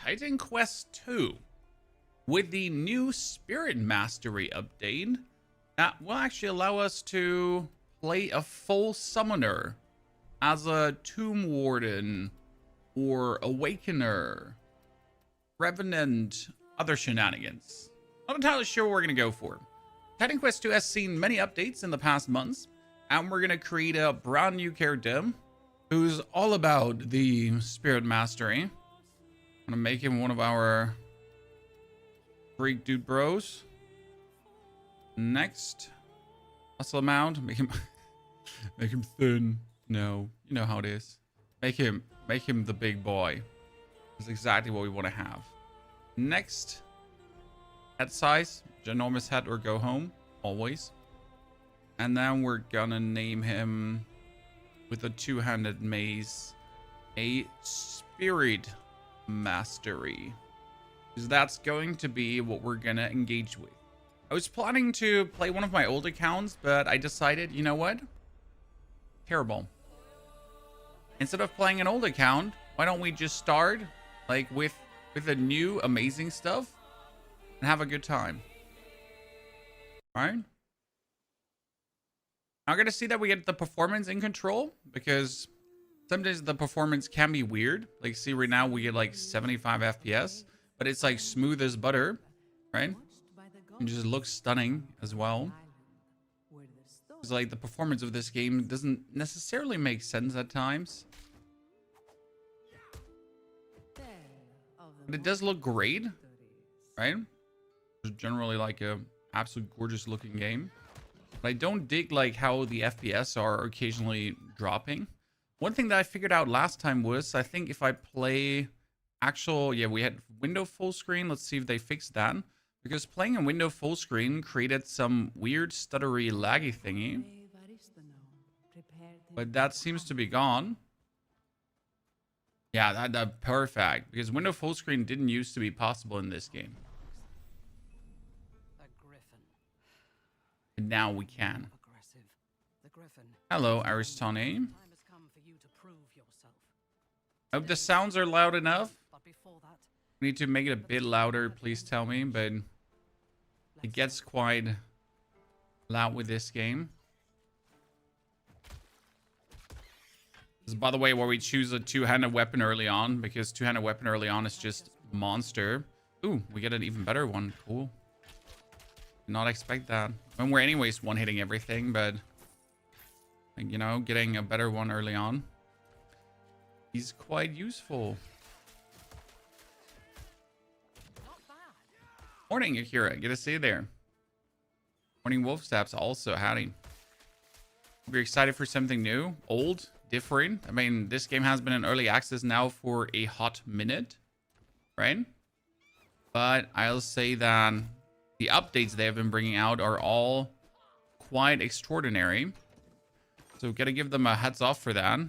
Titan Quest 2 with the new Spirit Mastery update that will actually allow us to play a full summoner as a Tomb Warden or Awakener, Revenant, other shenanigans. Not entirely sure what we're going to go for. Titan Quest 2 has seen many updates in the past months, and we're going to create a brand new character who's all about the Spirit Mastery. I'm going to make him one of our Greek dude bros. Next, muscle amount, make him make him thin. No, you know how it is. Make him the big boy. That's exactly what we want to have. Next, head size, ginormous head or go home, always. And then we're gonna name him with a two-handed mace a Spirit Mastery, because that's going to be what we're gonna engage with. I was planning to play one of my old accounts, but I decided, you know what? Terrible. Instead of playing an old account, why don't we just start like with the new amazing stuff and have a good time? All right. I'm gonna see that we get the performance in control, because sometimes the performance can be weird. Like, see, right now we get like 75 FPS, but it's like smooth as butter, right? And just looks stunning as well. It's like the performance of this game doesn't necessarily make sense at times, but it does look great, right? It's generally like a absolute gorgeous looking game. But I don't dig like how the FPS are occasionally dropping. One thing that I figured out last time was, I think if I play actual, yeah, we had window full screen. Let's see if they fixed that. Because playing in window full screen created some weird stuttery laggy thingy. But that seems to be gone. Yeah, that perfect. Because window full screen didn't used to be possible in this game. And now we can. Hello, Aristone. I hope the sounds are loud enough. We need to make it a bit louder, please tell me, but it gets quite loud with this game. This is, by the way, where we choose a two-handed weapon early on, because two-handed weapon early on is just monster. Ooh, we get an even better one. Cool. Did not expect that. When we're anyways one-hitting everything, but you know, getting a better one early on, he's quite useful. Morning, Akira. Good to see you there. Morning, Wolfsteps. Also, howdy. We're excited for something new, old, different. I mean, this game has been in early access now for a hot minute, right? But I'll say that the updates they have been bringing out are all quite extraordinary. So gotta give them a heads off for that.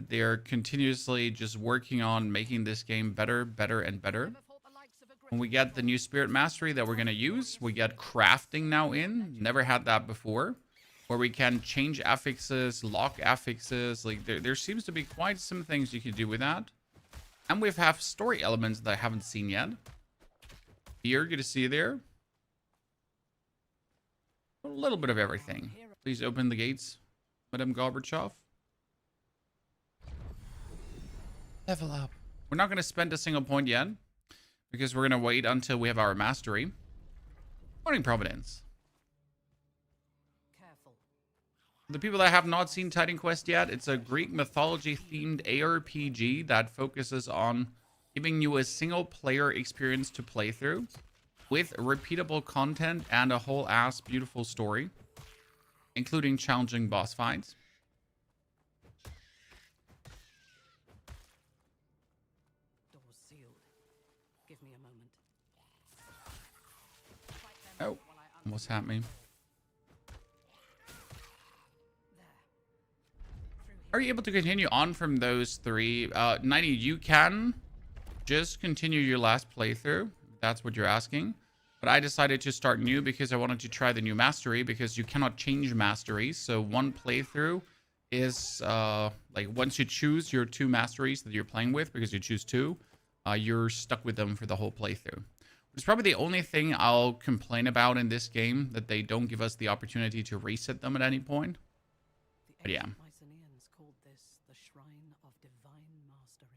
They're continuously just working on making this game better, better, and better. When we get the new Spirit Mastery that we're going to use, we get crafting now in. Never had that before. Where we can change affixes, lock affixes. Like, there seems to be quite some things you can do with that. And we have story elements that I haven't seen yet. Here, good to see you there. A little bit of everything. Please open the gates, Madame Gorbachev. Level up. We're not going to spend a single point yet, because we're going to wait until we have our mastery. Morning, Providence. The people that have not seen Titan Quest yet, it's a Greek mythology themed ARPG that focuses on giving you a single player experience to play through with repeatable content and a whole ass beautiful story, including challenging boss fights. Oh, what's happening? Are you able to continue on from those three? 90, you can just continue your last playthrough. That's what you're asking. But I decided to start new because I wanted to try the new mastery, because you cannot change masteries. So one playthrough is like once you choose your two masteries that you're playing with, because you choose two, you're stuck with them for the whole playthrough. It's probably the only thing I'll complain about in this game, that they don't give us the opportunity to reset them at any point. But yeah. Mycenaeans called this the Shrine of Divine Mastery.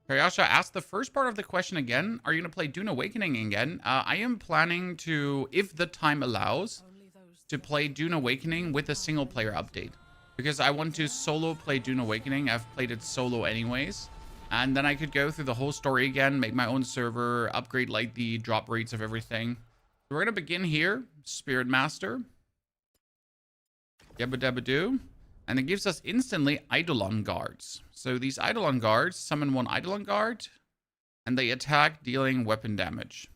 Karyasha asked the first part of the question again. Are you going to play Dune Awakening again? I am planning to, if the time allows, to play Dune Awakening with a single player update. Because I want to solo play Dune Awakening. I've played it solo anyways. And then I could go through the whole story again, make my own server, upgrade like the drop rates of everything. So we're going to begin here. Spirit Master. Yabba dabba doo. And it gives us instantly Eidolon Guards. So these Eidolon Guards summon one Eidolon Guard. And they attack, dealing weapon damage.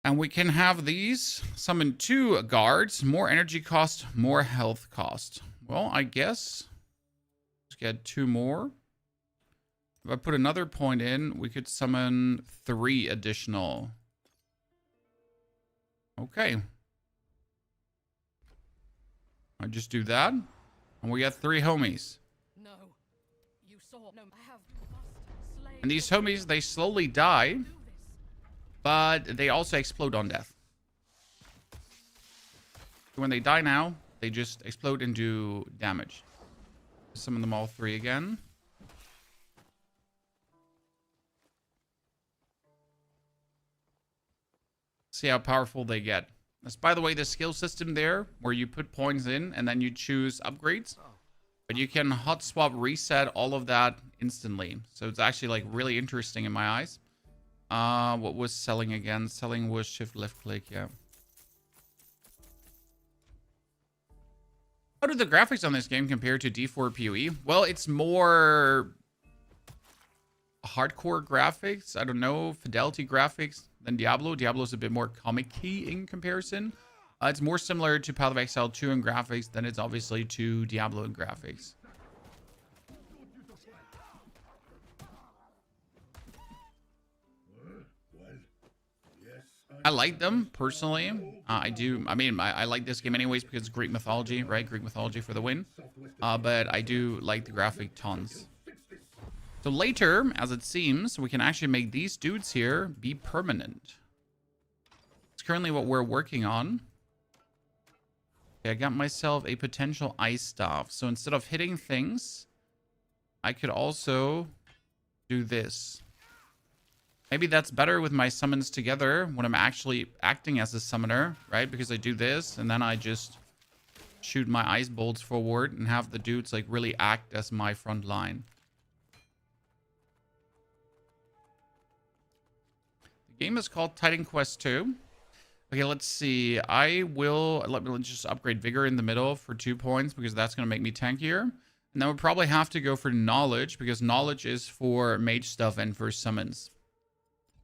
And we can have these summon 2 guards. More energy cost, more health cost. Well, I guess let's get 2 more. If I put another point in, we could summon 3 additional. Okay. I just do that. And we got 3 homies. No, you saw. No, I have must slay. And these homies, they slowly die. But they also explode on death. When they die now, they just explode and do damage. Summon them all 3 again. See how powerful they get. That's, by the way, the skill system there, where you put points in and then you choose upgrades. But you can hot swap reset all of that instantly. So it's actually like really interesting in my eyes. What was selling again? Selling was shift left click, yeah. How do the graphics on this game compare to D4 PoE? Well, it's more hardcore graphics. I don't know, fidelity graphics than Diablo. Diablo's a bit more comic-y in comparison. It's more similar to Path of Exile 2 in graphics than it's obviously to Diablo in graphics. I like them personally. I do. I mean, I like this game anyways because it's Greek mythology, right? Greek mythology for the win. But I do like the graphic tons. So later, as it seems, we can actually make these dudes here be permanent. It's currently what we're working on. Okay, I got myself a potential ice staff. So instead of hitting things, I could also do this. Maybe that's better with my summons together when I'm actually acting as a summoner, right? Because I do this and then I just shoot my ice bolts forward and have the dudes like really act as my front line. The game is called Titan Quest 2. Okay, let's see. Let me just upgrade Vigor in the middle for 2 points because that's going to make me tankier. And then we'll probably have to go for Knowledge because Knowledge is for mage stuff and for summons.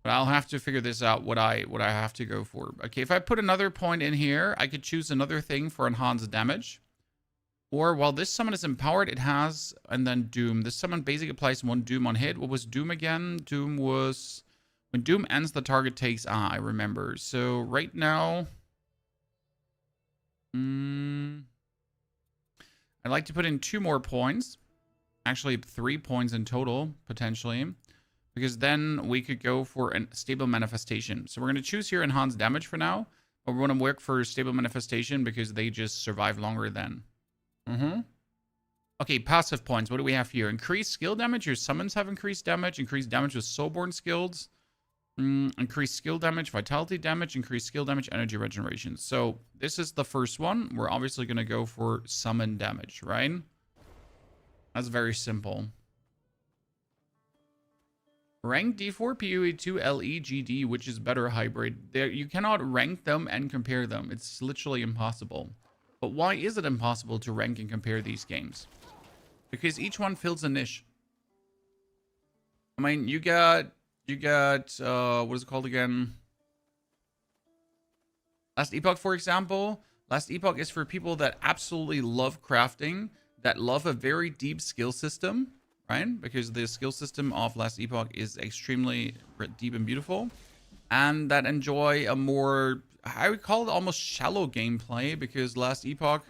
But I'll have to figure this out, what I have to go for. Okay, if I put another point in here, I could choose another thing for enhanced damage. Or while this summon is empowered, it has, and then Doom. This summon basically applies 1 Doom on hit. What was Doom again? Doom was, when Doom ends, the target takes, I remember. So right now, I'd like to put in 2 more points. Actually, 3 points in total, potentially. Because then we could go for a stable manifestation. So we're going to choose here enhanced damage for now. But we're going to work for stable manifestation because they just survive longer then. Okay, passive points. What do we have here? Increased skill damage. Your summons have increased damage. Increased damage with Soulborn skills. Increased skill damage, vitality damage, increased skill damage, energy regeneration. So this is the first one. We're obviously going to go for summon damage, right? That's very simple. Rank D4 PoE 2 LEGD, which is better hybrid. You cannot rank them and compare them. It's literally impossible. But why is it impossible to rank and compare these games? Because each one fills a niche. I mean, you got what is it called again? Last Epoch, for example. Last Epoch is for people that absolutely love crafting, that love a very deep skill system, right? Because the skill system of Last Epoch is extremely deep and beautiful, and that enjoy a more, I would call it almost shallow gameplay, because Last Epoch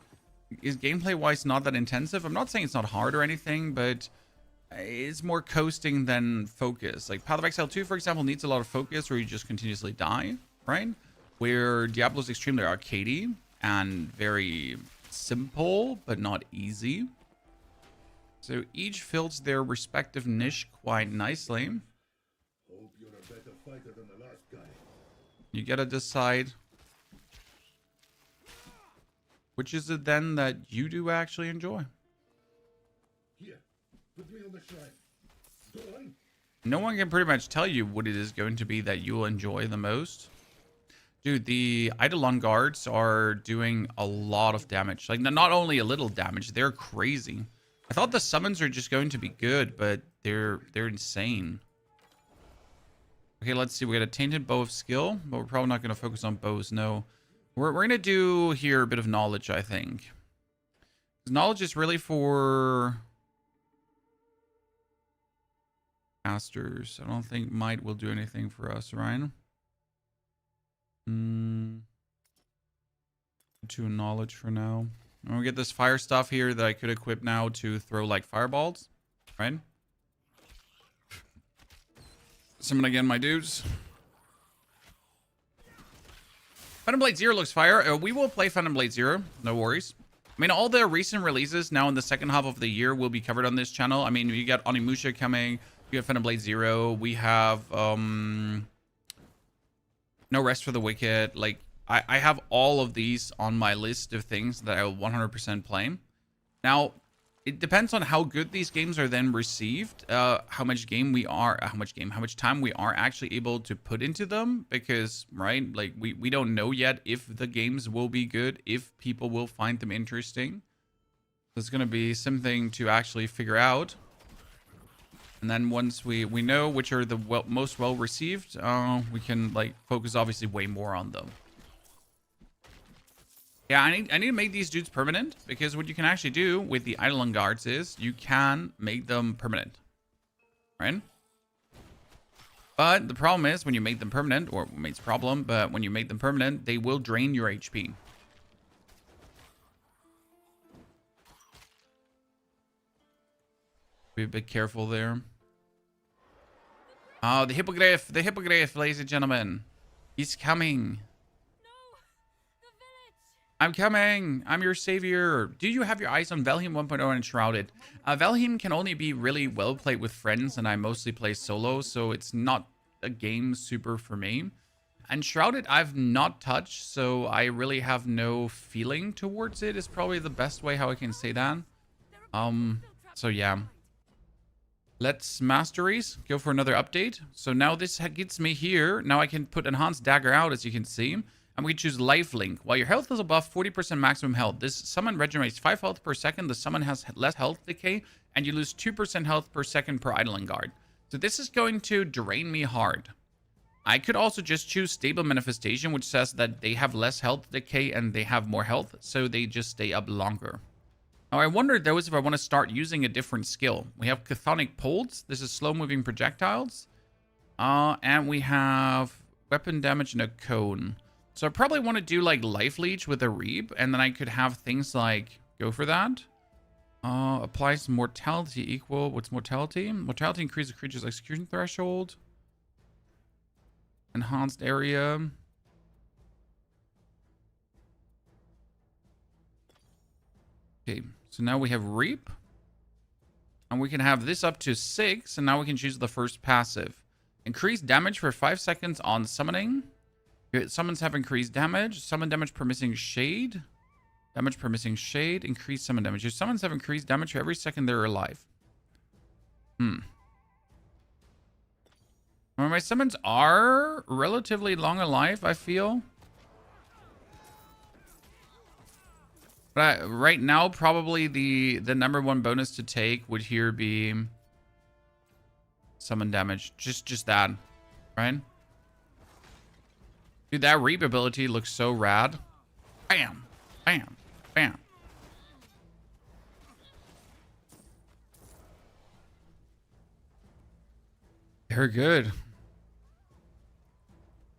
is gameplay wise not that intensive. I'm not saying it's not hard or anything, but is more coasting than focus. Like Path of Exile 2, for example, needs a lot of focus where you just continuously die, right? Where Diablo's extremely arcadey and very simple, but not easy. So each fills their respective niche quite nicely. Hope you're a better fighter than the last guy. You gotta decide which is it then that you do actually enjoy. Here, put me on the shrine. Go on. No one can pretty much tell you what it is going to be that you'll enjoy the most. Dude, the Eidolon guards are doing a lot of damage. Like, not only a little damage, they're crazy. I thought the summons are just going to be good, but they're insane. Okay, let's see. We got a Tainted Bow of Skill, but we're probably not going to focus on bows, no. We're going to do here a bit of knowledge, I think. Knowledge is really for casters. I don't think might will do anything for us, Ryan. To knowledge for now. I'm gonna get this fire stuff here that I could equip now to throw like fireballs, right? Summon again, my dudes. Phantom Blade Zero looks fire. We will play Phantom Blade Zero, no worries. I mean, all the recent releases now in the second half of the year will be covered on this channel. I mean, you got Onimusha coming, you have Phantom Blade Zero, we have No Rest for the Wicked. Like, I have all of these on my list of things that I will 100% play. Now, it depends on how good these games are then received, how much time we are actually able to put into them, because, right, like, we don't know yet if the games will be good, if people will find them interesting. There's going to be something to actually figure out. And then once we know which are the most well received, we can like focus obviously way more on them. Yeah, I need to make these dudes permanent, because what you can actually do with the Eidolon guards is you can make them permanent, right? But the problem is when you make them permanent, or it's a problem, but when you make them permanent, they will drain your HP. Be a bit careful there. Oh, the Hippogriff, ladies and gentlemen. He's coming. I'm coming. I'm your savior. Do you have your eyes on Valheim 1.0 and Shrouded? Valheim can only be really well played with friends, and I mostly play solo, so it's not a game super for me. And Shrouded I've not touched, so I really have no feeling towards it, is probably the best way how I can say that. So yeah. Let's masteries go for another update. So now this gets me here. Now I can put Enhanced Dagger out, as you can see. And we can choose Lifelink. While your health is above 40% maximum health, this summon regenerates 5 health per second. The summon has less health decay, and you lose 2% health per second per Eidolon guard. So this is going to drain me hard. I could also just choose Stable Manifestation, which says that they have less health decay and they have more health, so they just stay up longer. Now, I wonder, though, if I want to start using a different skill. We have Chthonic Pulse. This is slow-moving projectiles. And we have weapon damage and a cone. So I probably want to do, like, Life Leech with a Reap, and then I could have things like, go for that. Applies mortality equal, what's mortality? Mortality increases the creature's execution threshold. Enhanced area. Okay, so now we have Reap. And we can have this up to 6, and now we can choose the first passive. Increase damage for 5 seconds on summoning. Your summons have increased damage. Summon damage per missing shade. Damage per missing shade. Increased summon damage. Your summons have increased damage for every second they're alive. Well, my summons are relatively long alive, I feel. But right now, probably the number one bonus to take would here be summon damage. Just that, right? Dude, that Reap ability looks so rad. Bam, bam, bam. Very good.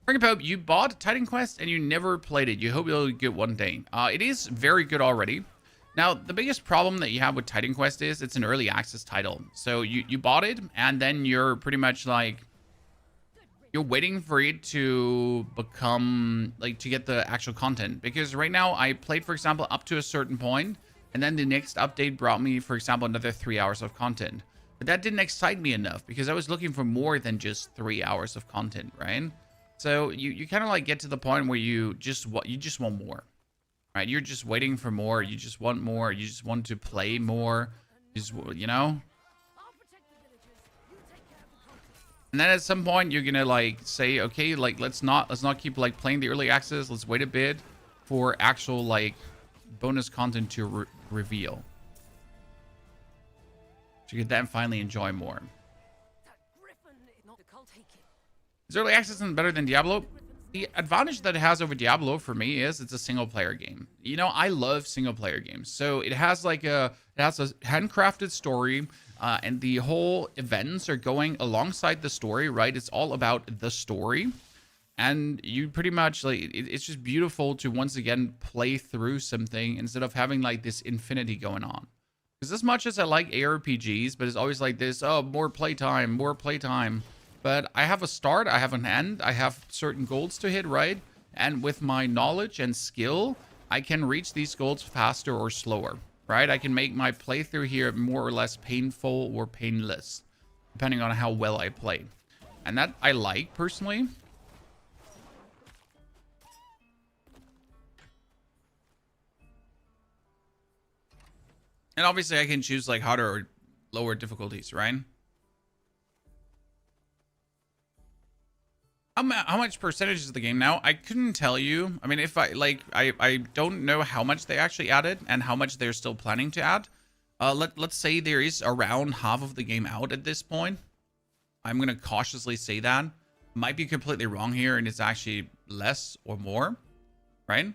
Frankie Pope, you bought Titan Quest and you never played it. You hope you'll get one day. It is very good already. Now, the biggest problem that you have with Titan Quest is it's an early access title. So you bought it, and then you're pretty much like, you're waiting for it to become, like, to get the actual content. Because right now, I played, for example, up to a certain point, and then the next update brought me, for example, another 3 hours of content. But that didn't excite me enough, because I was looking for more than just 3 hours of content, right? So you kind of like get to the point where you just want more. Right, you're just waiting for more. You just want more. You just want to play more. Just, you know. And then at some point you're gonna like say, okay, like let's not keep like playing the early access. Let's wait a bit for actual like bonus content to reveal. So you can then finally enjoy more. Is early access better than Diablo? The advantage that it has over Diablo for me is it's a single player game. You know, I love single player games. So it has like it has a handcrafted story, and the whole events are going alongside the story, right? It's all about the story. And you pretty much like, it's just beautiful to once again play through something instead of having like this infinity going on. Because as much as I like ARPGs, but it's always like this, oh, more playtime, more playtime. But I have a start, I have an end, I have certain goals to hit, right? And with my knowledge and skill, I can reach these goals faster or slower, right? I can make my playthrough here more or less painful or painless, depending on how well I play. And that I like, personally. And obviously I can choose like harder or lower difficulties, right? How much percentage is the game now? I couldn't tell you. I mean, if I don't know how much they actually added and how much they're still planning to add. Let's say there is around half of the game out at this point. I'm going to cautiously say that. Might be completely wrong here, and it's actually less or more, right?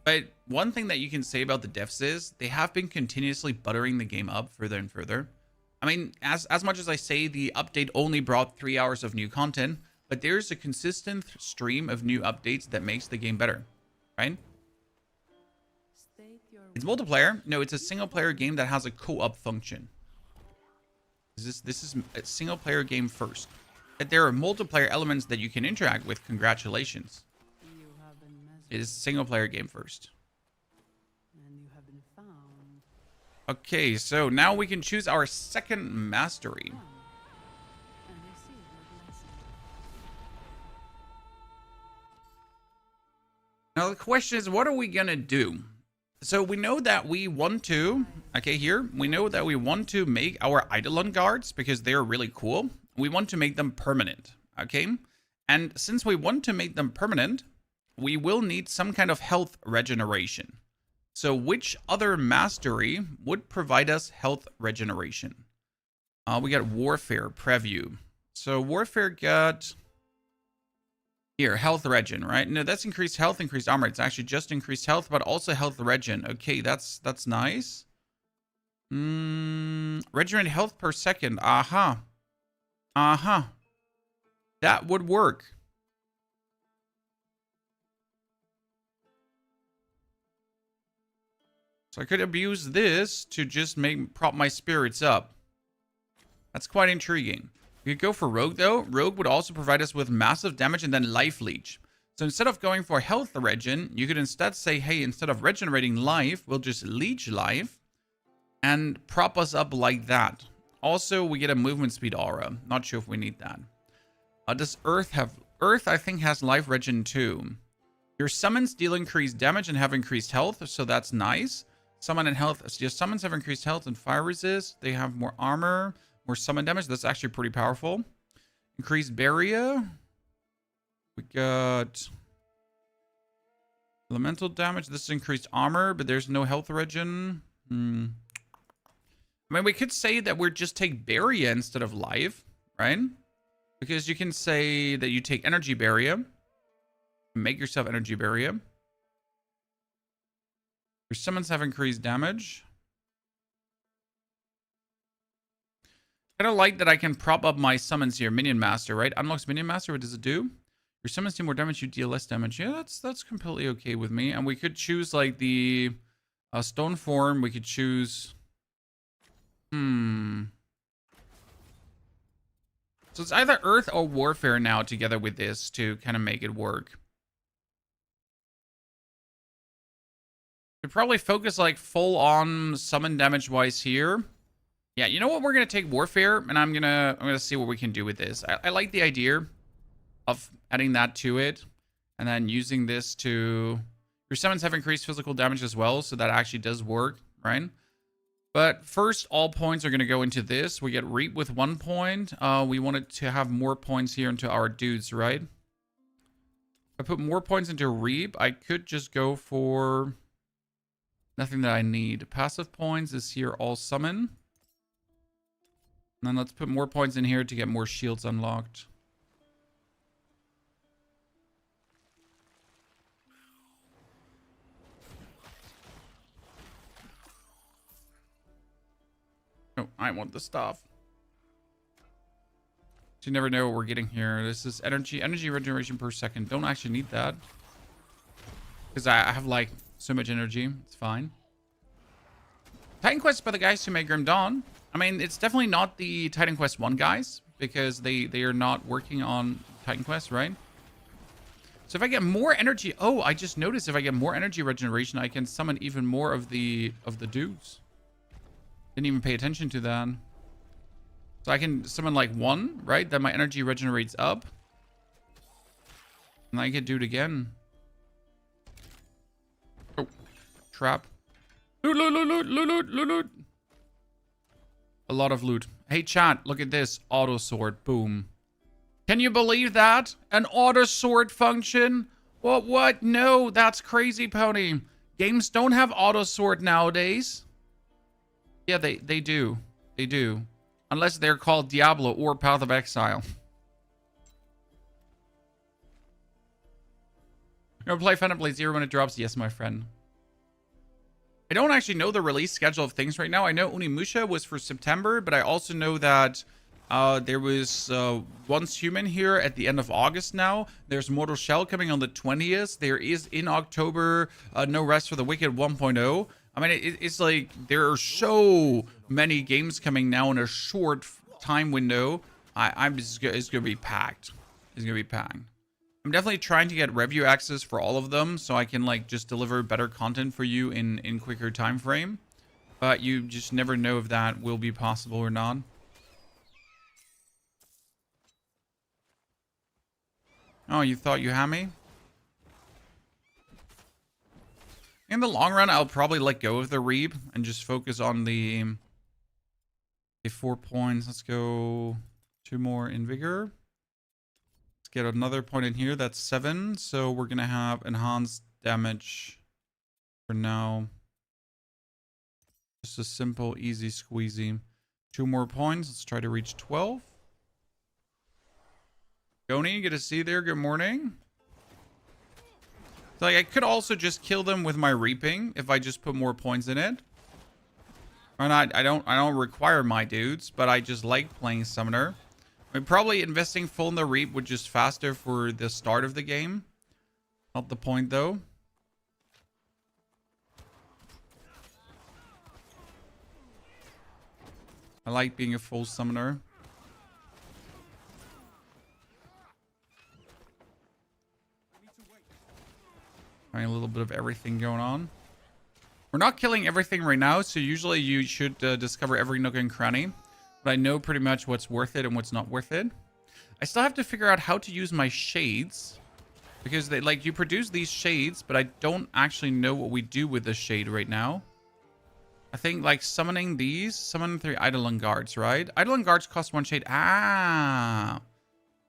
But one thing that you can say about the devs is they have been continuously buttering the game up further and further. I mean, as much as I say the update only brought 3 hours of new content, but there's a consistent stream of new updates that makes the game better, right? It's multiplayer. No, it's a single player game that has a co-op function. This is a single player game first. That there are multiplayer elements that you can interact with, congratulations. It is a single player game first. Okay, so now we can choose our second mastery. Now the question is, what are we gonna do? So we know that we want to, okay, here, we know that we want to make our Eidolon guards because they're really cool. We want to make them permanent, okay? And since we want to make them permanent, we will need some kind of health regeneration. So which other mastery would provide us health regeneration? We got Warfare Preview. So Warfare got here, health regen, right? No, that's increased health, increased armor. It's actually just increased health, but also health regen. Okay, that's nice. Regenerate health per second. Aha. Aha. That would work. So I could abuse this to just prop my spirits up. That's quite intriguing. We could go for Rogue though. Rogue would also provide us with massive damage and then life leech. So instead of going for health regen, you could instead say, hey, instead of regenerating life, we'll just leech life and prop us up like that. Also, we get a movement speed aura. Not sure if we need that. Does Earth have... Earth, I think, has life regen too. Your summons deal increased damage and have increased health, so that's nice. Summon and health. Your summons have increased health and fire resist. They have more armor, more summon damage. That's actually pretty powerful. Increased barrier. We got elemental damage. This is increased armor, but there's no health regen. I mean, we could say that we just take barrier instead of life, right? Because you can say that you take energy barrier. Make yourself energy barrier. Your summons have increased damage. Kind of like that I can prop up my summons here. Minion Master, right? Unlocks Minion Master. What does it do? Your summons do more damage, you deal less damage. Yeah, that's completely okay with me. And we could choose like the stone form. We could choose. So it's either Earth or Warfare now together with this to kind of make it work. Could probably focus like full on summon damage wise here. Yeah, you know what? We're gonna take Warfare, and I'm gonna see what we can do with this. I like the idea of adding that to it, and then using this to. Your summons have increased physical damage as well, so that actually does work, right? But first, all points are gonna go into this. We get Reap with 1 point. We wanted to have more points here into our dudes, right? If I put more points into Reap, I could just go for nothing that I need. Passive points is here all summon. And then let's put more points in here to get more shields unlocked. Oh, I want the stuff. You never know what we're getting here. This is energy regeneration per second. Don't actually need that. Because I have like so much energy. It's fine. Titan Quest by the guys who made Grim Dawn. I mean, it's definitely not the Titan Quest 1 guys. Because they are not working on Titan Quest, right? So if I get more energy... Oh, I just noticed if I get more energy regeneration, I can summon even more of the dudes. Didn't even pay attention to that. So I can summon like 1, right? Then my energy regenerates up. And I can do it again. Oh, trap. Loot, loot, loot, loot, loot, loot, loot, loot. A lot of loot. Hey, chat, look at this. Auto sword. Boom. Can you believe that? An auto sword function? What? No, that's crazy, Pony. Games don't have auto sword nowadays. Yeah, they do. They do. Unless they're called Diablo or Path of Exile. You gonna play Phantom Blade Zero when it drops? Yes, my friend. I don't actually know the release schedule of things right now. I know Onimusha was for September, but I also know that there was Once Human here at the end of August now. There's Mortal Shell coming on the 20th. There is in October No Rest for the Wicked 1.0. I mean, it's like there are so many games coming now in a short time window. It's going to be packed. It's going to be packed. I'm definitely trying to get review access for all of them so I can like just deliver better content for you in quicker time frame. But you just never know if that will be possible or not. Oh, you thought you had me? In the long run, I'll probably let go of the Reap and just focus on the 4 points. Let's go 2 more in Vigor. Let's get another point in here. That's 7. So we're going to have enhanced damage for now. Just a simple, easy squeezy. 2 more points. Let's try to reach 12. Goni, good to see you there. Good morning. So, like, I could also just kill them with my reaping if I just put more points in it. Or not, I don't require my dudes, but I just like playing summoner. I mean, probably investing full in the reap would just faster for the start of the game. Not the point though. I like being a full summoner. A little bit of everything going on. We're not killing everything right now, so usually you should discover every nook and cranny. But I know pretty much what's worth it and what's not worth it. I still have to figure out how to use my shades. Because they like you produce these shades, but I don't actually know what we do with the shade right now. I think like summoning these, summon 3 Eidolon Guards, right? Eidolon Guards cost 1 shade. Ah,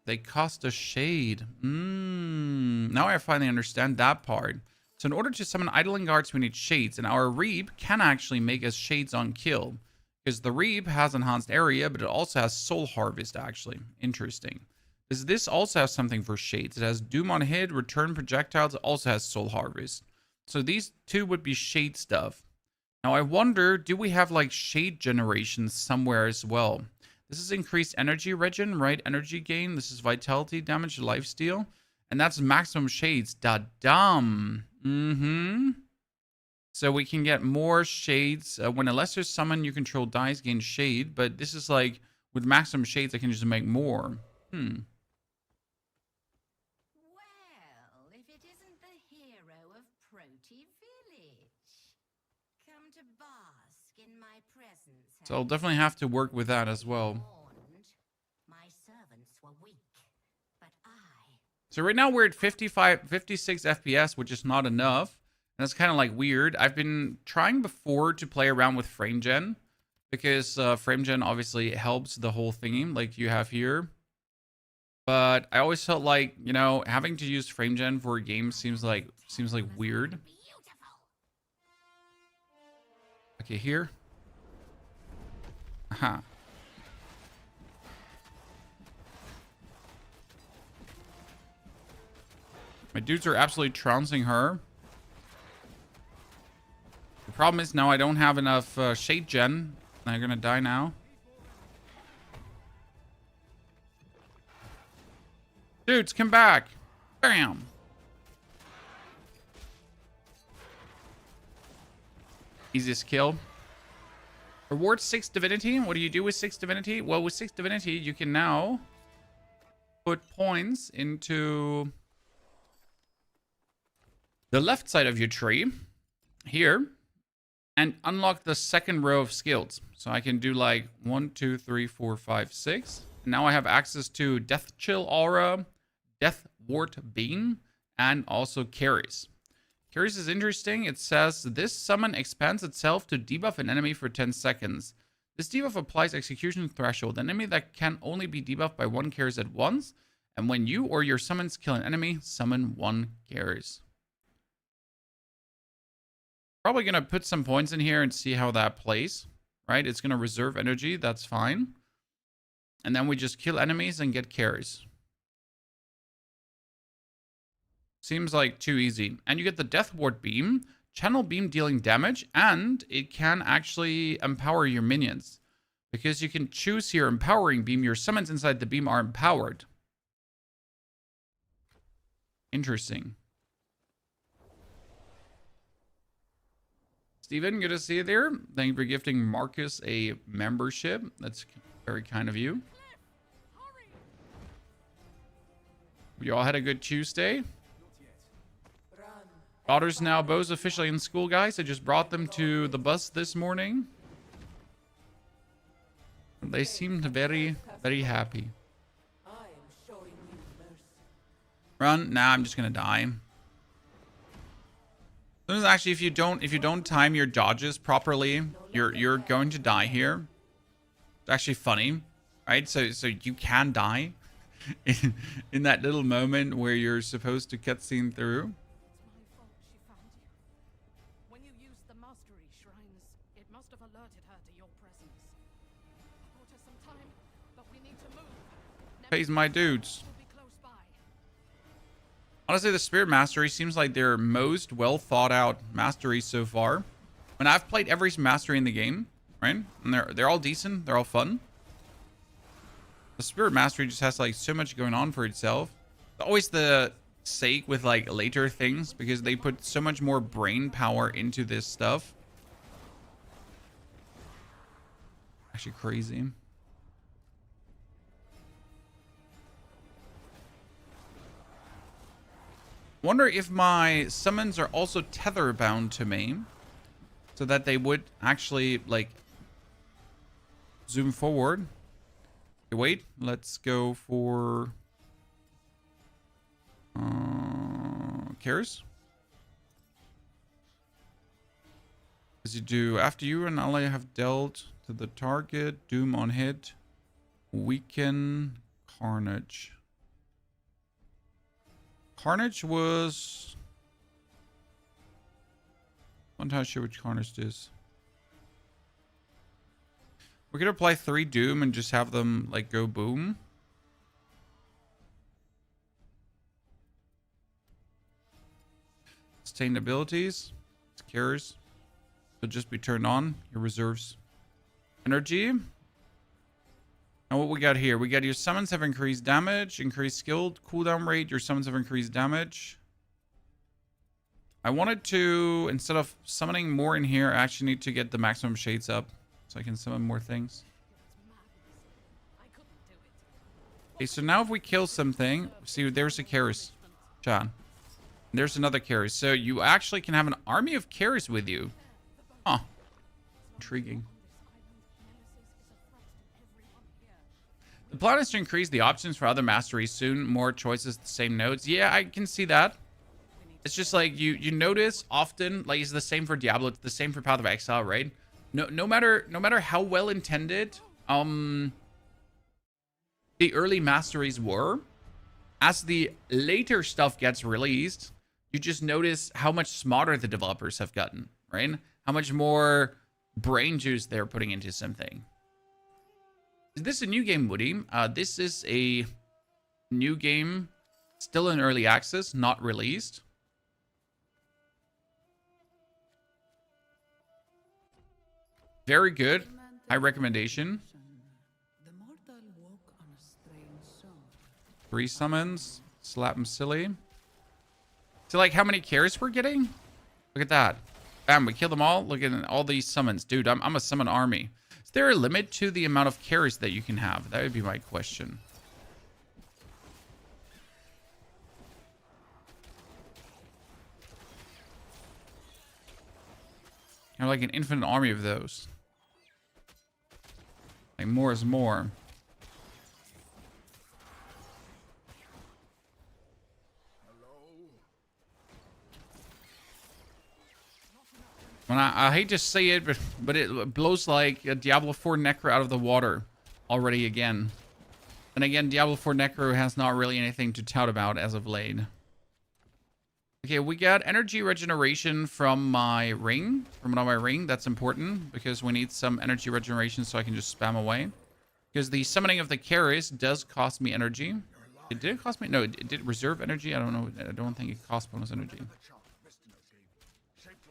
they cost a shade. Now I finally understand that part. So in order to summon Eidolon Guards, we need shades. And our Reap can actually make us shades on kill. Because the Reap has enhanced area, but it also has Soul Harvest, actually. Interesting. Does this also have something for shades? It has Doom on hit, return projectiles. It also has Soul Harvest. So these 2 would be shade stuff. Now I wonder, do we have like shade generation somewhere as well? This is increased energy regen, right? Energy gain. This is vitality damage, lifesteal. And that's maximum shades. Da dum. So we can get more shades. When a lesser summon you control dies, gain shade. But this is like, with maximum shades, I can just make more. Well, if it isn't the hero of Proti Village. Come to bask in my presence. So I'll definitely have to work with that as well. My servants were weak, but So right now we're at 56 FPS, which is not enough. And that's kind of like weird. I've been trying before to play around with frame gen, because frame gen obviously helps the whole thingy like you have here. But I always felt like, you know, having to use frame gen for a game seems like weird. Okay, here. Aha. My dudes are absolutely trouncing her. The problem is now I don't have enough shade gen. I'm gonna die now. Dudes, come back. Bam. Easiest kill. Reward 6 divinity. What do you do with 6 divinity? Well, with 6 divinity, you can now put points into the left side of your tree here and unlock the second row of skills. So I can do like 1, 2, 3, 4, 5, 6. And now I have access to Death Chill Aura, Death Wart Beam, and also Carries. Carries is interesting. It says this summon expands itself to debuff an enemy for 10 seconds. This debuff applies execution threshold. An enemy that can only be debuffed by 1 Carries at once. And when you or your summons kill an enemy, summon 1 Carries. Probably going to put some points in here and see how that plays, right? It's going to reserve energy. That's fine. And then we just kill enemies and get carries. Seems like too easy. And you get the Death Ward Beam, Channel Beam dealing damage, and it can actually empower your minions. Because you can choose here Empowering Beam. Your summons inside the beam are empowered. Interesting. Steven, good to see you there. Thank you for gifting Marcus a membership. That's very kind of you. We all had a good Tuesday. Daughters now both officially in school, guys. I just brought them to the bus this morning. They seemed very, very happy. Run? Nah, I'm just gonna die. Actually, if you don't time your dodges properly, you're going to die here. It's actually funny, right? So you can die in that little moment where you're supposed to cutscene through. It's my fault she found you. When you used the mastery shrines, it must have alerted her to your presence. I bought her some time, but we need to move. Pays my dudes. We'll be close by. Honestly, the Spirit Mastery seems like their most well thought out mastery so far. When I've played every mastery in the game, right? And they're all decent, they're all fun. The Spirit Mastery just has like so much going on for itself. Always the sake with like later things because they put so much more brain power into this stuff. Actually crazy. Wonder if my summons are also tether bound to me so that they would actually like zoom forward. Okay, wait, let's go for cares. As you do after you and ally have dealt to the target, doom on hit, weaken, carnage. Carnage was... I'm not sure which Carnage is. We could apply 3 Doom and just have them like go boom. Sustained abilities. It's cures. Will just be turned on. Your reserves energy. Now what we got here? We got your summons have increased damage, increased skill cooldown rate. Your summons have increased damage. I wanted to, instead of summoning more in here, I actually need to get the maximum shades up so I can summon more things. I couldn't do it. Okay, so now if we kill something, see, there's a Keris, John. There's another Keris. So you actually can have an army of Keris with you. Huh. Intriguing. The plan is to increase the options for other masteries soon. More choices, the same nodes. Yeah, I can see that. It's just like you notice often, like it's the same for Diablo, it's the same for Path of Exile, right? No matter how well intended the early masteries were, as the later stuff gets released, you just notice how much smarter the developers have gotten, right? How much more brain juice they're putting into something. Is this a new game, Woody? This is a new game, still in early access, not released. Very good. High recommendation. 3 summons. Slap him silly. So, like, how many Keris we're getting? Look at that. Bam, we killed them all. Look at all these summons. Dude, I'm a summon army. Is there a limit to the amount of Keris that you can have? That would be my question. You have like an infinite army of those. Like more is more. When I hate to say it, but it blows like a Diablo 4 Necro out of the water already again. And again, Diablo 4 Necro has not really anything to tout about as of late. Okay, we got energy regeneration from my ring. That's important because we need some energy regeneration so I can just spam away. Because the summoning of the Keris does cost me energy. It did cost me? No, it did reserve energy. I don't know. I don't think it cost bonus energy.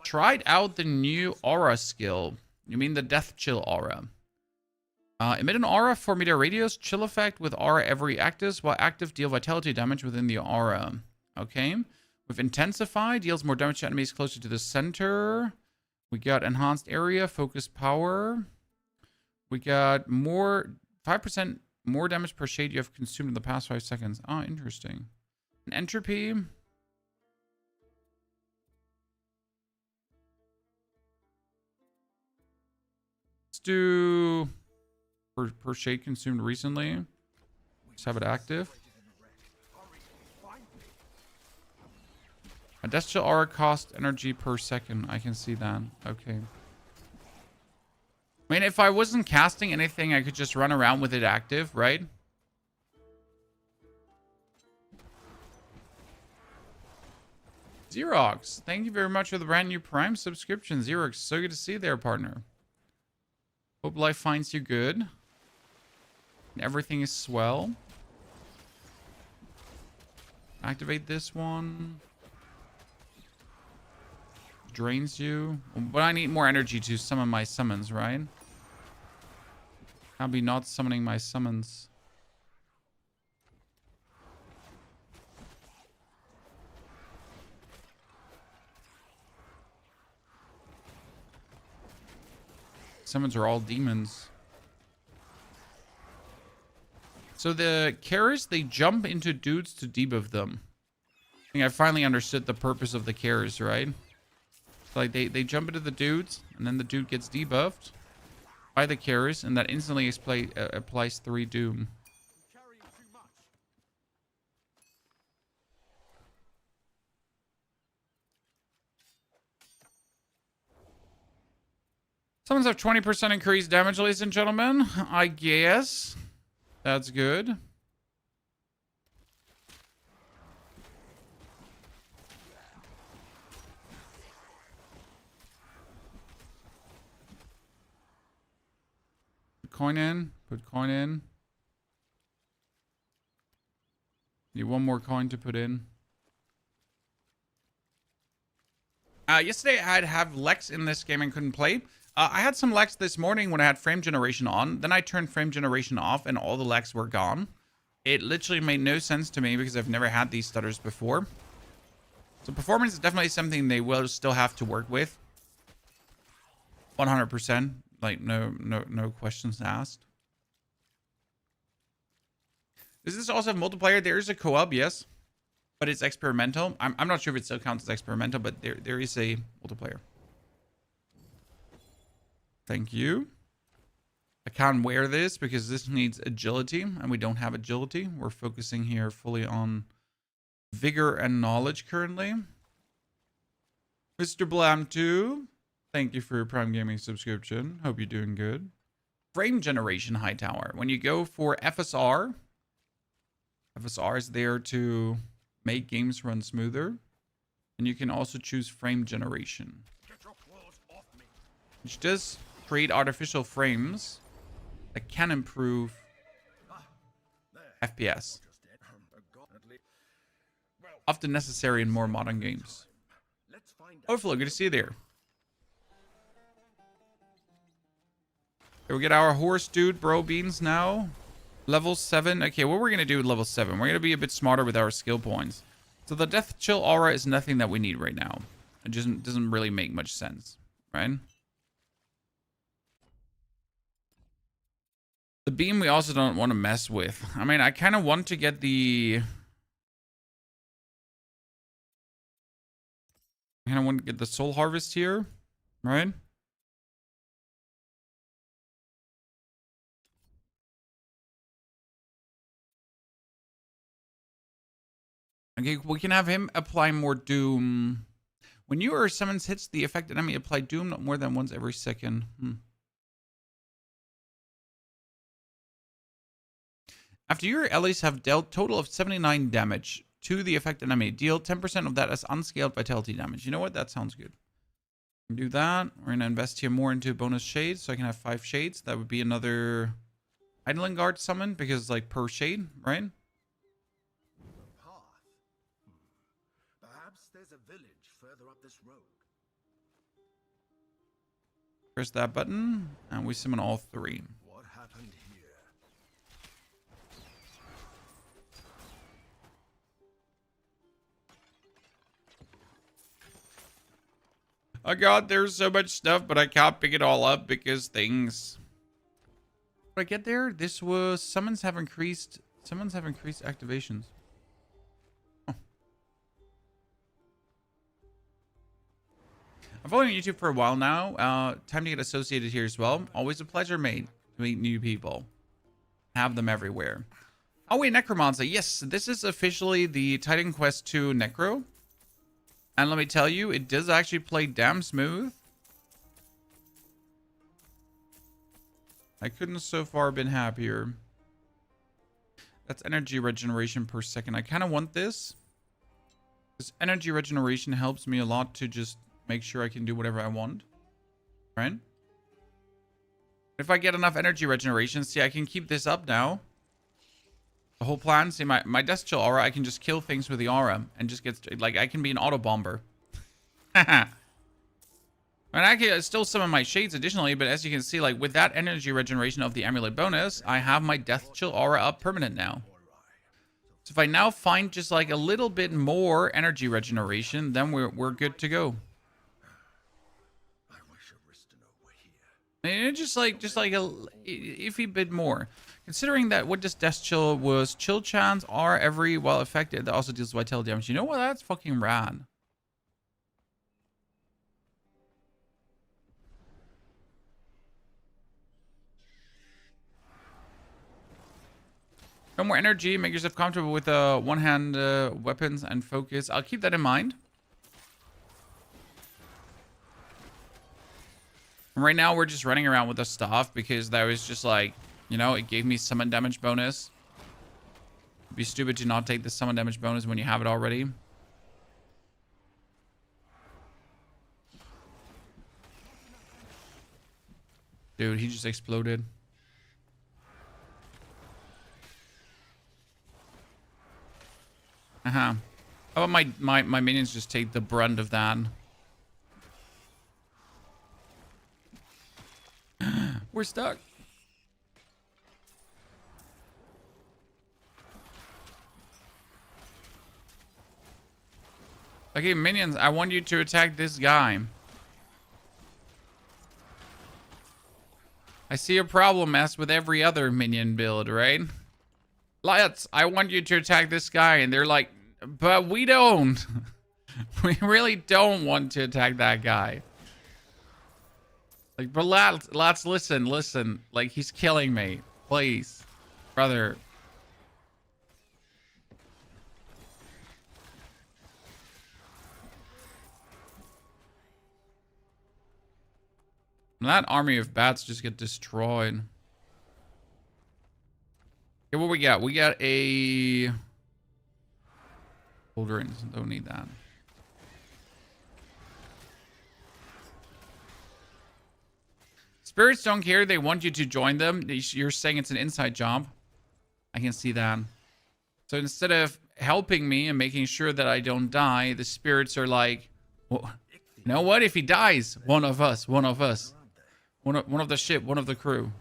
Tried out the new aura skill. You mean the death chill aura? Emit an aura for meter radius. Chill effect with aura every active. While active, deal vitality damage within the aura. Okay. With intensify, deals more damage to enemies closer to the center. We got enhanced area, focused power. We got more 5% more damage per shade you have consumed in the past 5 seconds. Oh, interesting. An entropy. Let's do per shade consumed recently. Just have it active. A death chill aura cost energy per second. I can see that. Okay. I mean, if I wasn't casting anything, I could just run around with it active, right? Xerox, thank you very much for the brand new Prime subscription. Xerox, so good to see you there, partner. Hope life finds you good. And everything is swell. Activate this one. Drains you. But I need more energy to summon my summons, right? I'll be not summoning my summons. Summons are all demons. So the Keris, they jump into dudes to debuff them. I think I finally understood the purpose of the Keris, right? Like they jump into the dudes, and then the dude gets debuffed by the Keris, and that instantly applies 3 doom. Summons have 20% increased damage, ladies and gentlemen. I guess that's good. Coin in. Put coin in. Need 1 more coin to put in. Yesterday I'd have Lex in this game and couldn't play. I had some lags this morning when I had frame generation on. Then I turned frame generation off and all the lags were gone. It literally made no sense to me because I've never had these stutters before. So performance is definitely something they will still have to work with. 100%. Like, no questions asked. Does this also have multiplayer? There is a co-op, yes. But it's experimental. I'm not sure if it still counts as experimental, but there is a multiplayer. Thank you. I can't wear this because this needs agility, and we don't have agility. We're focusing here fully on vigor and knowledge currently. Mr. Blam2, thank you for your Prime Gaming subscription. Hope you're doing good. Frame generation Hightower. When you go for FSR, FSR is there to make games run smoother. And you can also choose frame generation, which does create artificial frames that can improve FPS. Often necessary in more modern games. Hopefully, good to see you there. Okay, we get our horse dude, bro beans now. Level 7. Okay, what we're going to do with level 7, we're going to be a bit smarter with our skill points. So the Death Chill Aura is nothing that we need right now. It just doesn't really make much sense, right? The beam we also don't want to mess with. I mean, I kind of want to get the... I kind of want to get the Soul Harvest here, right? Okay, we can have him apply more Doom. When you or summons hits the affected enemy, apply Doom not more than once every second. After your allies have dealt total of 79 damage to the affected enemy, deal 10% of that as unscaled vitality damage. You know what? That sounds good. Do that. We're going to invest here more into bonus shades so I can have 5 shades. That would be another Idling Guard summon because like per shade, right? Perhaps there's a village further up this road. Press that button and we summon all 3. What happened here? Oh god, there's so much stuff, but I can't pick it all up because things. Did I get there? This was summons have increased activations. Oh. I'm following YouTube for a while now. Time to get associated here as well. Always a pleasure, mate, to meet new people. Have them everywhere. Oh wait, Necromancer. Yes, this is officially the Titan Quest 2 Necro. And let me tell you, it does actually play damn smooth. I couldn't so far been happier. That's energy regeneration per second. I kind of want this. This energy regeneration helps me a lot to just make sure I can do whatever I want. Right? If I get enough energy regeneration, see, I can keep this up now. The whole plan, see, my Death Chill Aura, I can just kill things with the aura and just get, like, I can be an auto bomber. And I can still summon my shades additionally, but as you can see, like, with that energy regeneration of the amulet bonus, I have my Death Chill Aura up permanent now. So if I now find just, like, a little bit more energy regeneration, then we're good to go. I wish Ariston were here. And just like a iffy bit more. Considering that what this Death Chill was, chill chance are every while affected that also deals vitality damage. You know what? That's fucking rad. No more energy. Make yourself comfortable with one-hand weapons and focus. I'll keep that in mind. Right now, we're just running around with the stuff because that was just like, you know, it gave me summon damage bonus. It'd be stupid to not take the summon damage bonus when you have it already. Dude, he just exploded. How about my minions just take the brunt of that? We're stuck. Okay, minions, I want you to attack this guy. I see a problem as with every other minion build, right? Let's, I want you to attack this guy. And they're like, but we don't. We really don't want to attack that guy. Like, but lads, listen. Like, he's killing me. Please. Brother. And that army of bats just get destroyed. Okay, what we got? We got a... Children's. Don't need that. Spirits don't care. They want you to join them. You're saying it's an inside job. I can see that. So instead of helping me and making sure that I don't die, the spirits are like, well, you know what? If he dies, one of us. One of the ship, one of the crew.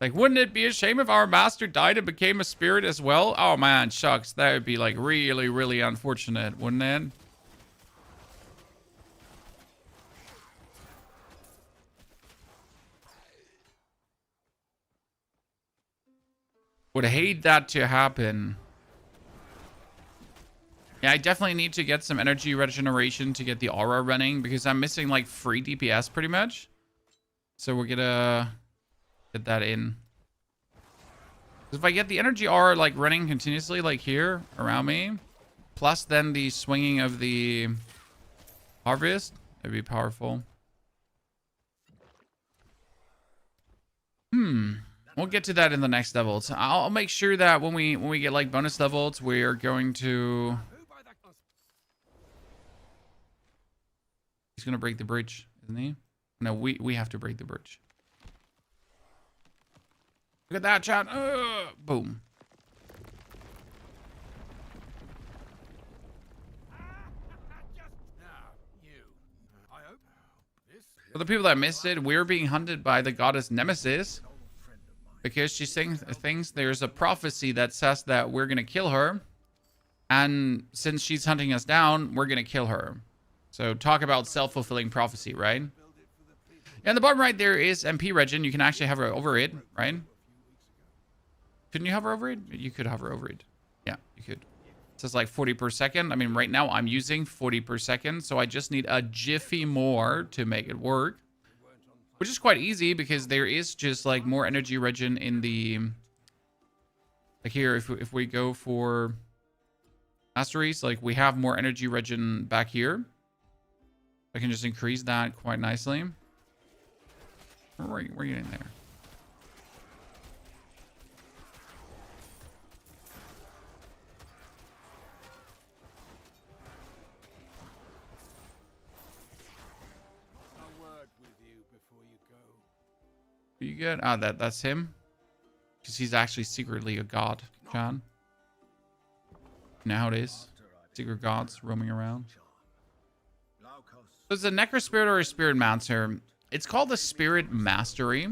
Like, wouldn't it be a shame if our master died and became a spirit as well? Oh man, shucks. That would be like really, really unfortunate, wouldn't it? Would hate that to happen. Yeah, I definitely need to get some energy regeneration to get the aura running because I'm missing like free DPS pretty much. So we're gonna get that in. If I get the energy aura like running continuously like here around me, plus then the swinging of the harvest, that'd be powerful. We'll get to that in the next levels. I'll make sure that when we get like bonus levels, we're going to... He's gonna break the bridge, isn't he? No, we have to break the bridge. Look at that, chat. Boom. For the people that missed it, we're being hunted by the goddess Nemesis. Because she thinks there's a prophecy that says that we're going to kill her. And since she's hunting us down, we're going to kill her. So talk about self-fulfilling prophecy, right? And the bottom right there is MP regen. You can actually hover over it, right? Couldn't you hover over it? You could hover over it. Yeah, you could. It says like 40 per second. I mean, right now I'm using 40 per second. So I just need a jiffy more to make it work. Which is quite easy because there is just like more energy regen in the... Like here, if we go for masteries, like we have more energy regen back here. I can just increase that quite nicely. We're getting there. You good? Ah, that's him. Because he's actually secretly a god, John. You know how it is? Secret gods roaming around. So it's a Necro Spirit or a Spirit Master. It's called the Spirit Mastery.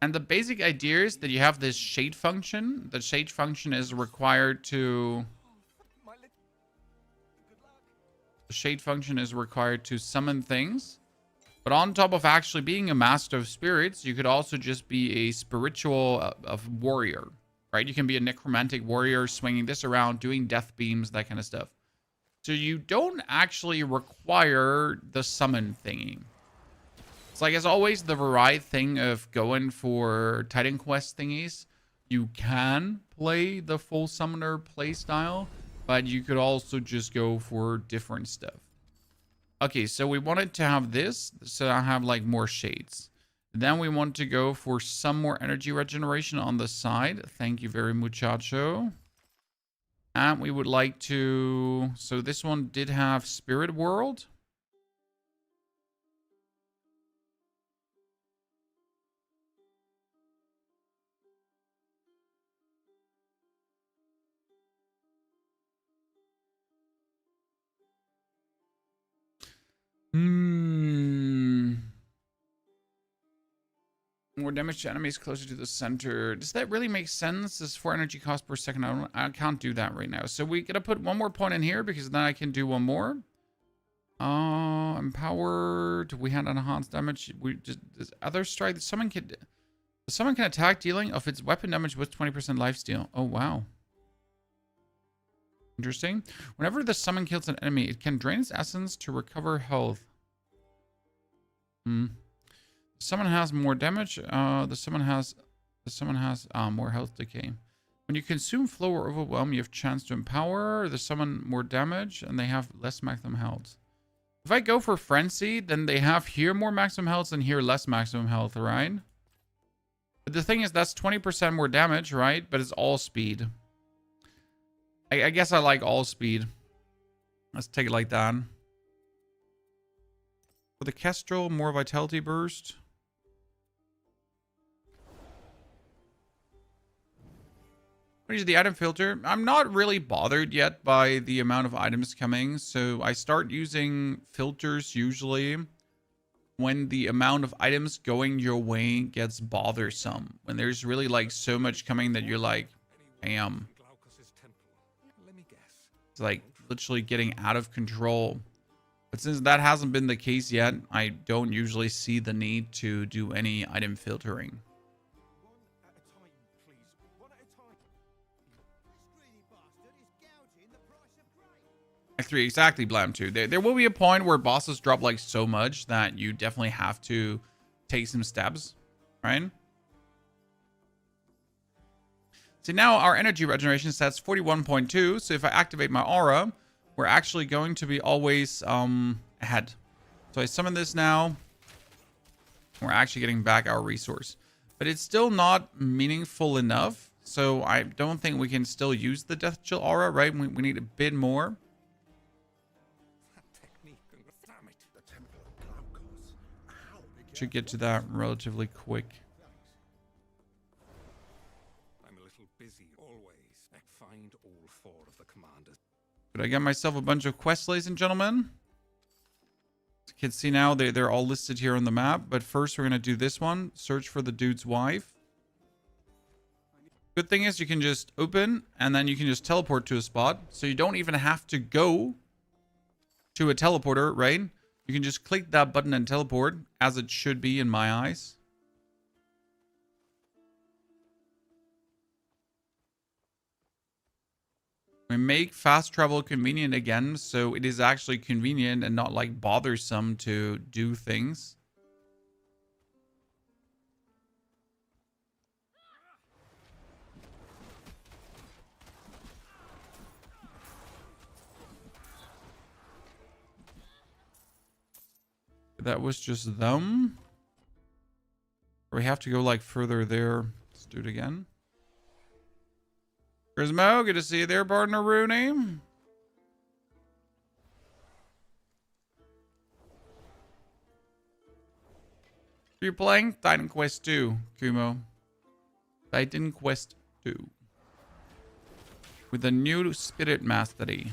And the basic idea is that you have this shade function. The shade function is required to... The shade function is required to summon things. But on top of actually being a master of spirits, you could also just be a spiritual warrior, right? You can be a necromantic warrior swinging this around, doing death beams, that kind of stuff. So you don't actually require the summon thingy. It's like, as always, the variety thing of going for Titan Quest thingies. You can play the full summoner playstyle, but you could also just go for different stuff. Okay, so we wanted to have this, so I have like more shades. Then we want to go for some more energy regeneration on the side. Thank you very muchacho. And we would like to... So this one did have Spirit World. More damage to enemies closer to the center. Does that really make sense? This is 4 energy cost per second. I can't do that right now. So we gotta put one more point in here because then I can do one more. Empowered. We had enhanced damage. We just this other strike. Someone can attack, dealing of its weapon damage with 20% lifesteal. Oh wow. Interesting. Whenever the summon kills an enemy, it can drain its essence to recover health. Someone has more damage. The summon has more health decay. When you consume flow or overwhelm, you have chance to empower the summon more damage, and they have less maximum health. If I go for frenzy, then they have here more maximum health and here less maximum health, right? But the thing is, that's 20% more damage, right? But it's all speed. I guess I like all speed. Let's take it like that. For the Kestrel, more vitality burst. What is the item filter? I'm not really bothered yet by the amount of items coming. So I start using filters usually when the amount of items going your way gets bothersome. When there's really like so much coming that you're like, damn. It's like literally getting out of control. But since that hasn't been the case yet, I don't usually see the need to do any item filtering. Act 3, exactly, Blam 2. There will be a point where bosses drop like so much that you definitely have to take some steps, right? So now our energy regeneration stats 41.2. So if I activate my aura, we're actually going to be always ahead. So I summon this now. We're actually getting back our resource. But it's still not meaningful enough. So I don't think we can still use the Death Chill aura, right? We need a bit more. Should get to that relatively quick. I'm a little busy always. Find all 4 of the commanders. But I got myself a bunch of quests, ladies and gentlemen. As you can see now, they're all listed here on the map. But first, we're going to do this one. Search for the dude's wife. Good thing is you can just open and then you can just teleport to a spot. So you don't even have to go to a teleporter, right? You can just click that button and teleport, as it should be in my eyes. We make fast travel convenient again, so it is actually convenient and not like bothersome to do things. That was just them. Or we have to go like further there. Let's do it again. Grismo, good to see you there, partner Rooney. Are you playing Titan Quest 2, Kumo? Titan Quest 2. With the new Spirit Mastery.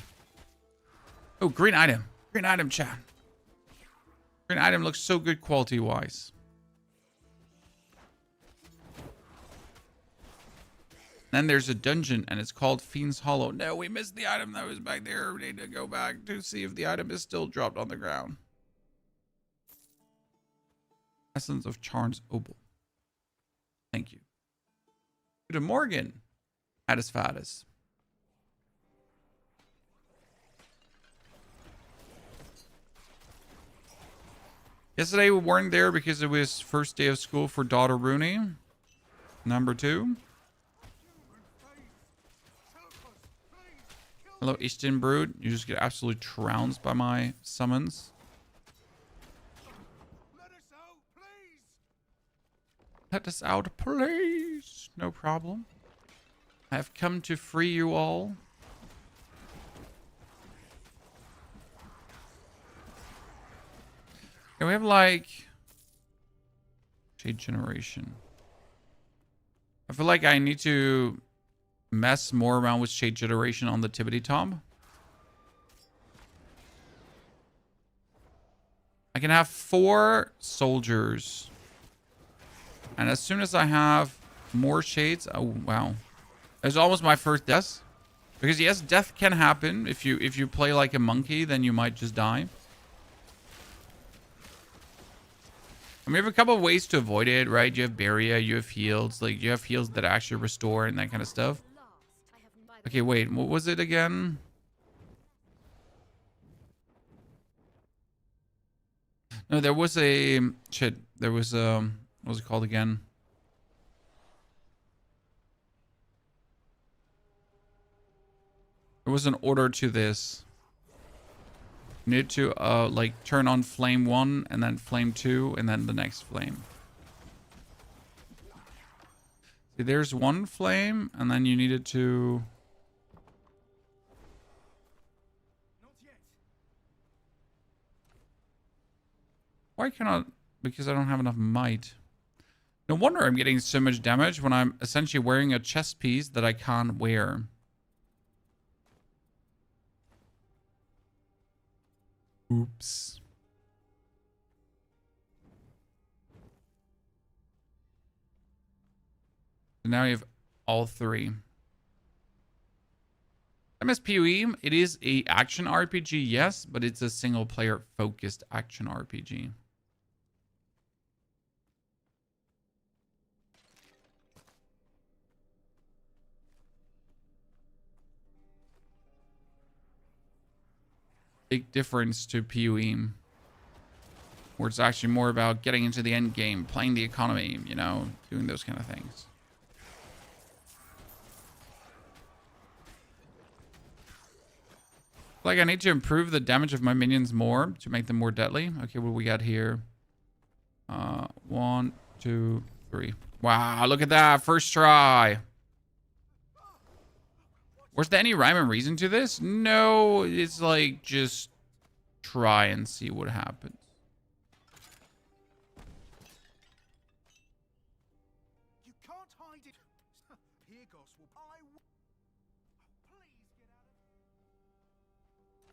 Oh, green item. Green item, chat. Green item looks so good quality-wise. Then there's a dungeon, and it's called Fiend's Hollow. No, we missed the item that was back there. We need to go back to see if the item is still dropped on the ground. Essence of Charn's Opal. Thank you. To Morgan. Addis Faddis. Yesterday we weren't there because it was first day of school for daughter Rooney. Number 2. Hello, Ishtin Brood. You just get absolutely trounced by my summons. Let us out, please. No problem. I have come to free you all. Okay, we have like Shade Generation. I feel like I need to mess more around with Shade Generation on the Tibbity Top. I can have 4 soldiers And as soon as I have more shades, oh wow, it's almost my first death. Because yes, death can happen. If you play like a monkey, then you might just die. I mean, you have a couple of ways to avoid it, right? You have barrier, you have heals, like you have heals that actually restore and that kind of stuff. Okay, wait, what was it again? No, there was a shit. There was what was it called again? There was an order to this. You need to like turn on flame 1 and then flame 2 and then the next flame. See, there's one flame and then you needed to why cannot because I don't have enough might. No wonder I'm getting so much damage when I'm essentially wearing a chest piece that I can't wear. Oops. So now you have all three. MSPOE, it is a action RPG, yes, but it's a single player focused action RPG. Big difference to PoE, where it's actually more about getting into the end game, playing the economy, you know, doing those kind of things. Like I need to improve the damage of my minions more to make them more deadly. Okay, what do we got here? 1, 2, 3. Wow, look at that. First try. Was there any rhyme and reason to this? No, it's like just try and see what happens. You can't hide it. Pyrgos will please get out of.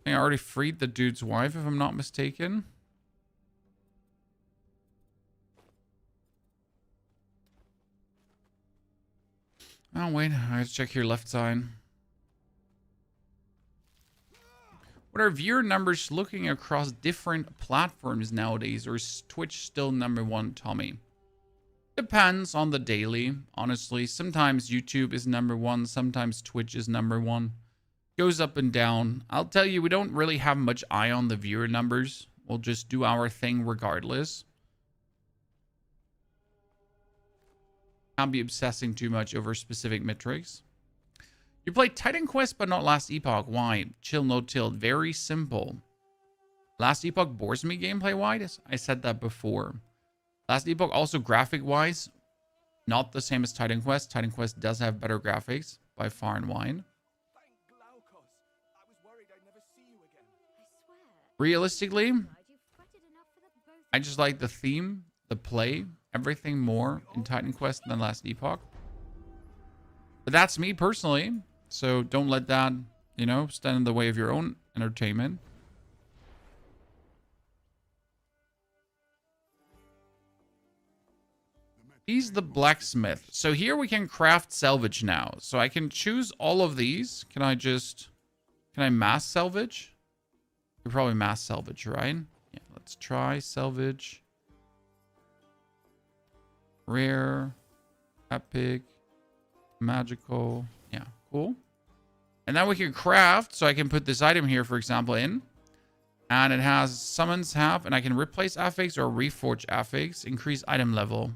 I think I already freed the dude's wife, if I'm not mistaken. Oh, wait. I have to check your left side. What are viewer numbers looking across different platforms nowadays? Or is Twitch still #1, Tommy? Depends on the daily, honestly. Sometimes YouTube is #1. Sometimes Twitch is #1. Goes up and down. I'll tell you, we don't really have much eye on the viewer numbers. We'll just do our thing regardless. Can't be obsessing too much over specific metrics. You play Titan Quest, but not Last Epoch. Why? Chill, no tilt. Very simple. Last Epoch bores me gameplay-wise. I said that before. Last Epoch also graphic-wise, not the same as Titan Quest. Titan Quest does have better graphics by far and wide. Thank Glaukos. I was worried I'd never see you again. I swear. Realistically, You've fretted enough for the both I just like the theme, the play, everything more in Titan Quest than Last Epoch. But that's me personally. So don't let that, you know, stand in the way of your own entertainment. He's the blacksmith. So here we can craft salvage now. So I can choose all of these. Can I mass salvage? You probably mass salvage, right? Yeah, let's try salvage. Rare, epic, magical. Yeah, cool. And now we can craft. So I can put this item here, for example, in. And it has summons half. And I can replace affix or reforge affix. Increase item level.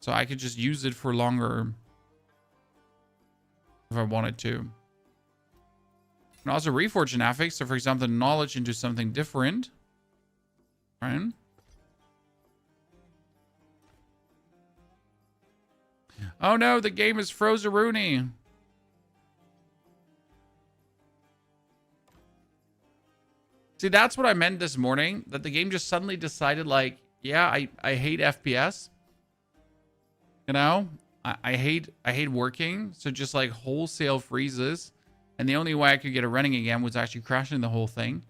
So I could just use it for longer if I wanted to. And also reforge an affix. So for example, knowledge into something different. Right? Oh no, the game is froze-a-rooney. See, that's what I meant this morning. That the game just suddenly decided like, yeah, I hate FPS. You know, I hate working, so just like wholesale freezes, and the only way I could get it running again was actually crashing the whole thing.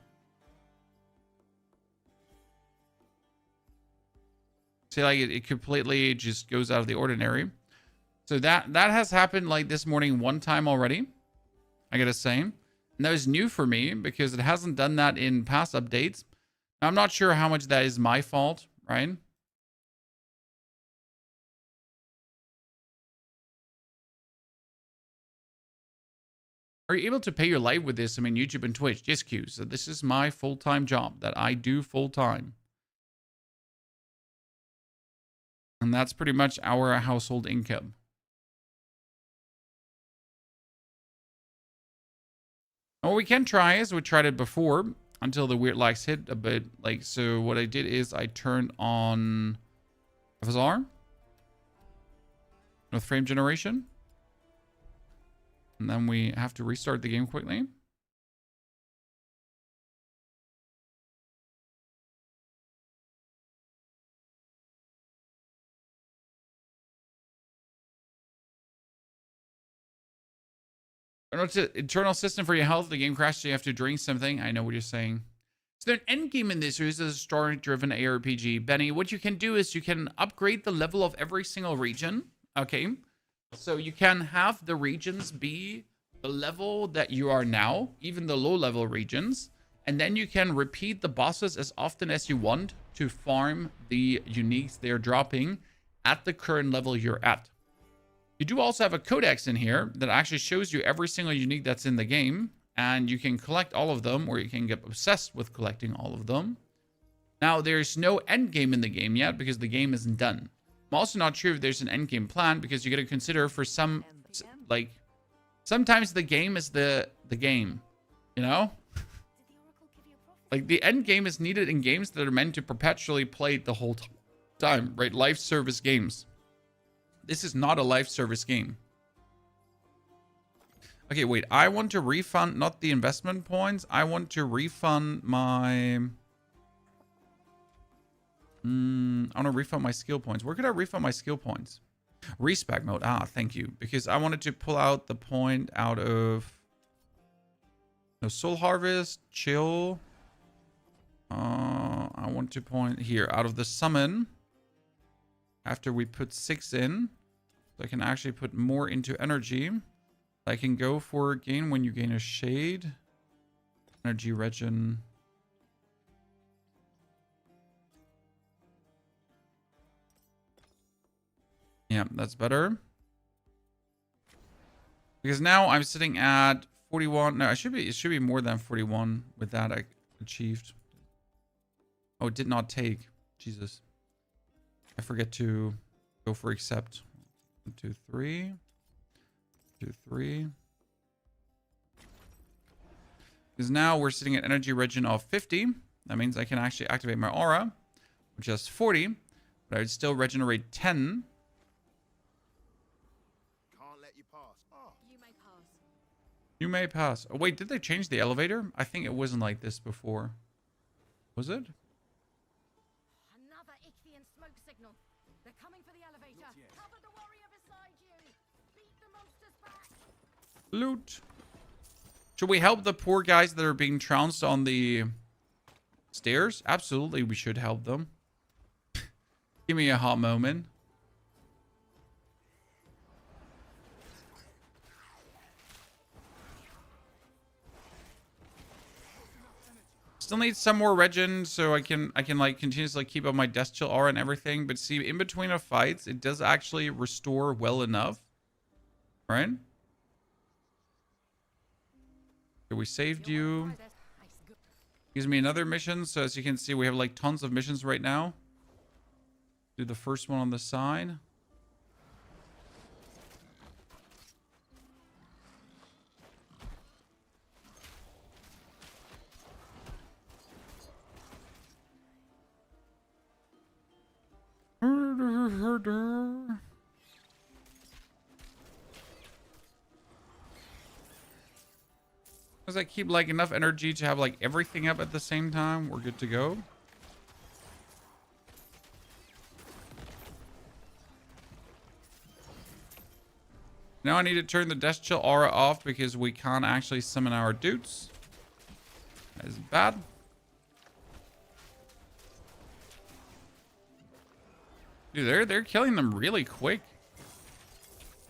See, like it completely just goes out of the ordinary. So that has happened like this morning one time already, I gotta say. And that was new for me because it hasn't done that in past updates. I'm not sure how much that is my fault, right? Are you able to pay your life with this? I mean, YouTube and Twitch, just Q. So this is my full-time job that I do full-time. And that's pretty much our household income. What we can try is, we tried it before until the weird lags hit a bit. Like, so what I did is I turned on FSR with frame generation. And then we have to restart the game quickly. Internal system for your health. The game crashed, so you have to drink something. I know what you're saying. Is there an end game in this, or is this a story-driven ARPG? Benny, what you can do is you can upgrade the level of every single region. Okay. So you can have the regions be the level that you are now, even the low-level regions. And then you can repeat the bosses as often as you want to farm the uniques they're dropping at the current level you're at. You do also have a codex in here that actually shows you every single unique that's in the game. And you can collect all of them, or you can get obsessed with collecting all of them. Now, there's no end game in the game yet because the game isn't done. I'm also not sure if there's an end game plan because you got to consider for some, like, sometimes the game is the game, you know? Like, the end game is needed in games that are meant to perpetually play the whole time, right? Life service games. This is not a life service game. Okay, wait. I want to refund, not the investment points. I want to refund my... I want to refund my skill points. Where could I refund my skill points? Respec mode. Ah, thank you. Because I wanted to pull out the point out of... No, Soul Harvest, Chill. I want to point here out of the summon. After we put 6 in. So I can actually put more into energy. I can go for gain when you gain a shade. Energy regen. Yeah, that's better. Because now I'm sitting at 41. No, it should be more than 41 with that I achieved. Oh, it did not take. Jesus. I forget to go for accept. 1, 2, 3. 2, 3. Because now we're sitting at energy regen of 50. That means I can actually activate my aura, which has 40, but I would still regenerate 10. Can't let you pass. Oh. You may pass. You may pass. Oh, wait, did they change the elevator? I think it wasn't like this before. Was it? Another Ichthian smoke signal. They're coming for the elevator. Cover the warrior beside you. Beat the monsters back. Loot. Should we help the poor guys that are being trounced on the stairs? Absolutely, we should help them. Give me a hot moment. Still need some more regen so I can like continuously keep up my Death Chill aura and everything. But see, in between of fights, it does actually restore well enough. Right? Okay, we saved you. Gives me another mission. So as you can see, we have like tons of missions right now. Do the first one on the side. As I keep like enough energy to have like everything up at the same time, we're good to go. Now I need to turn the Death Chill aura off because we can't actually summon our dudes. That is bad. Dude, they're killing them really quick.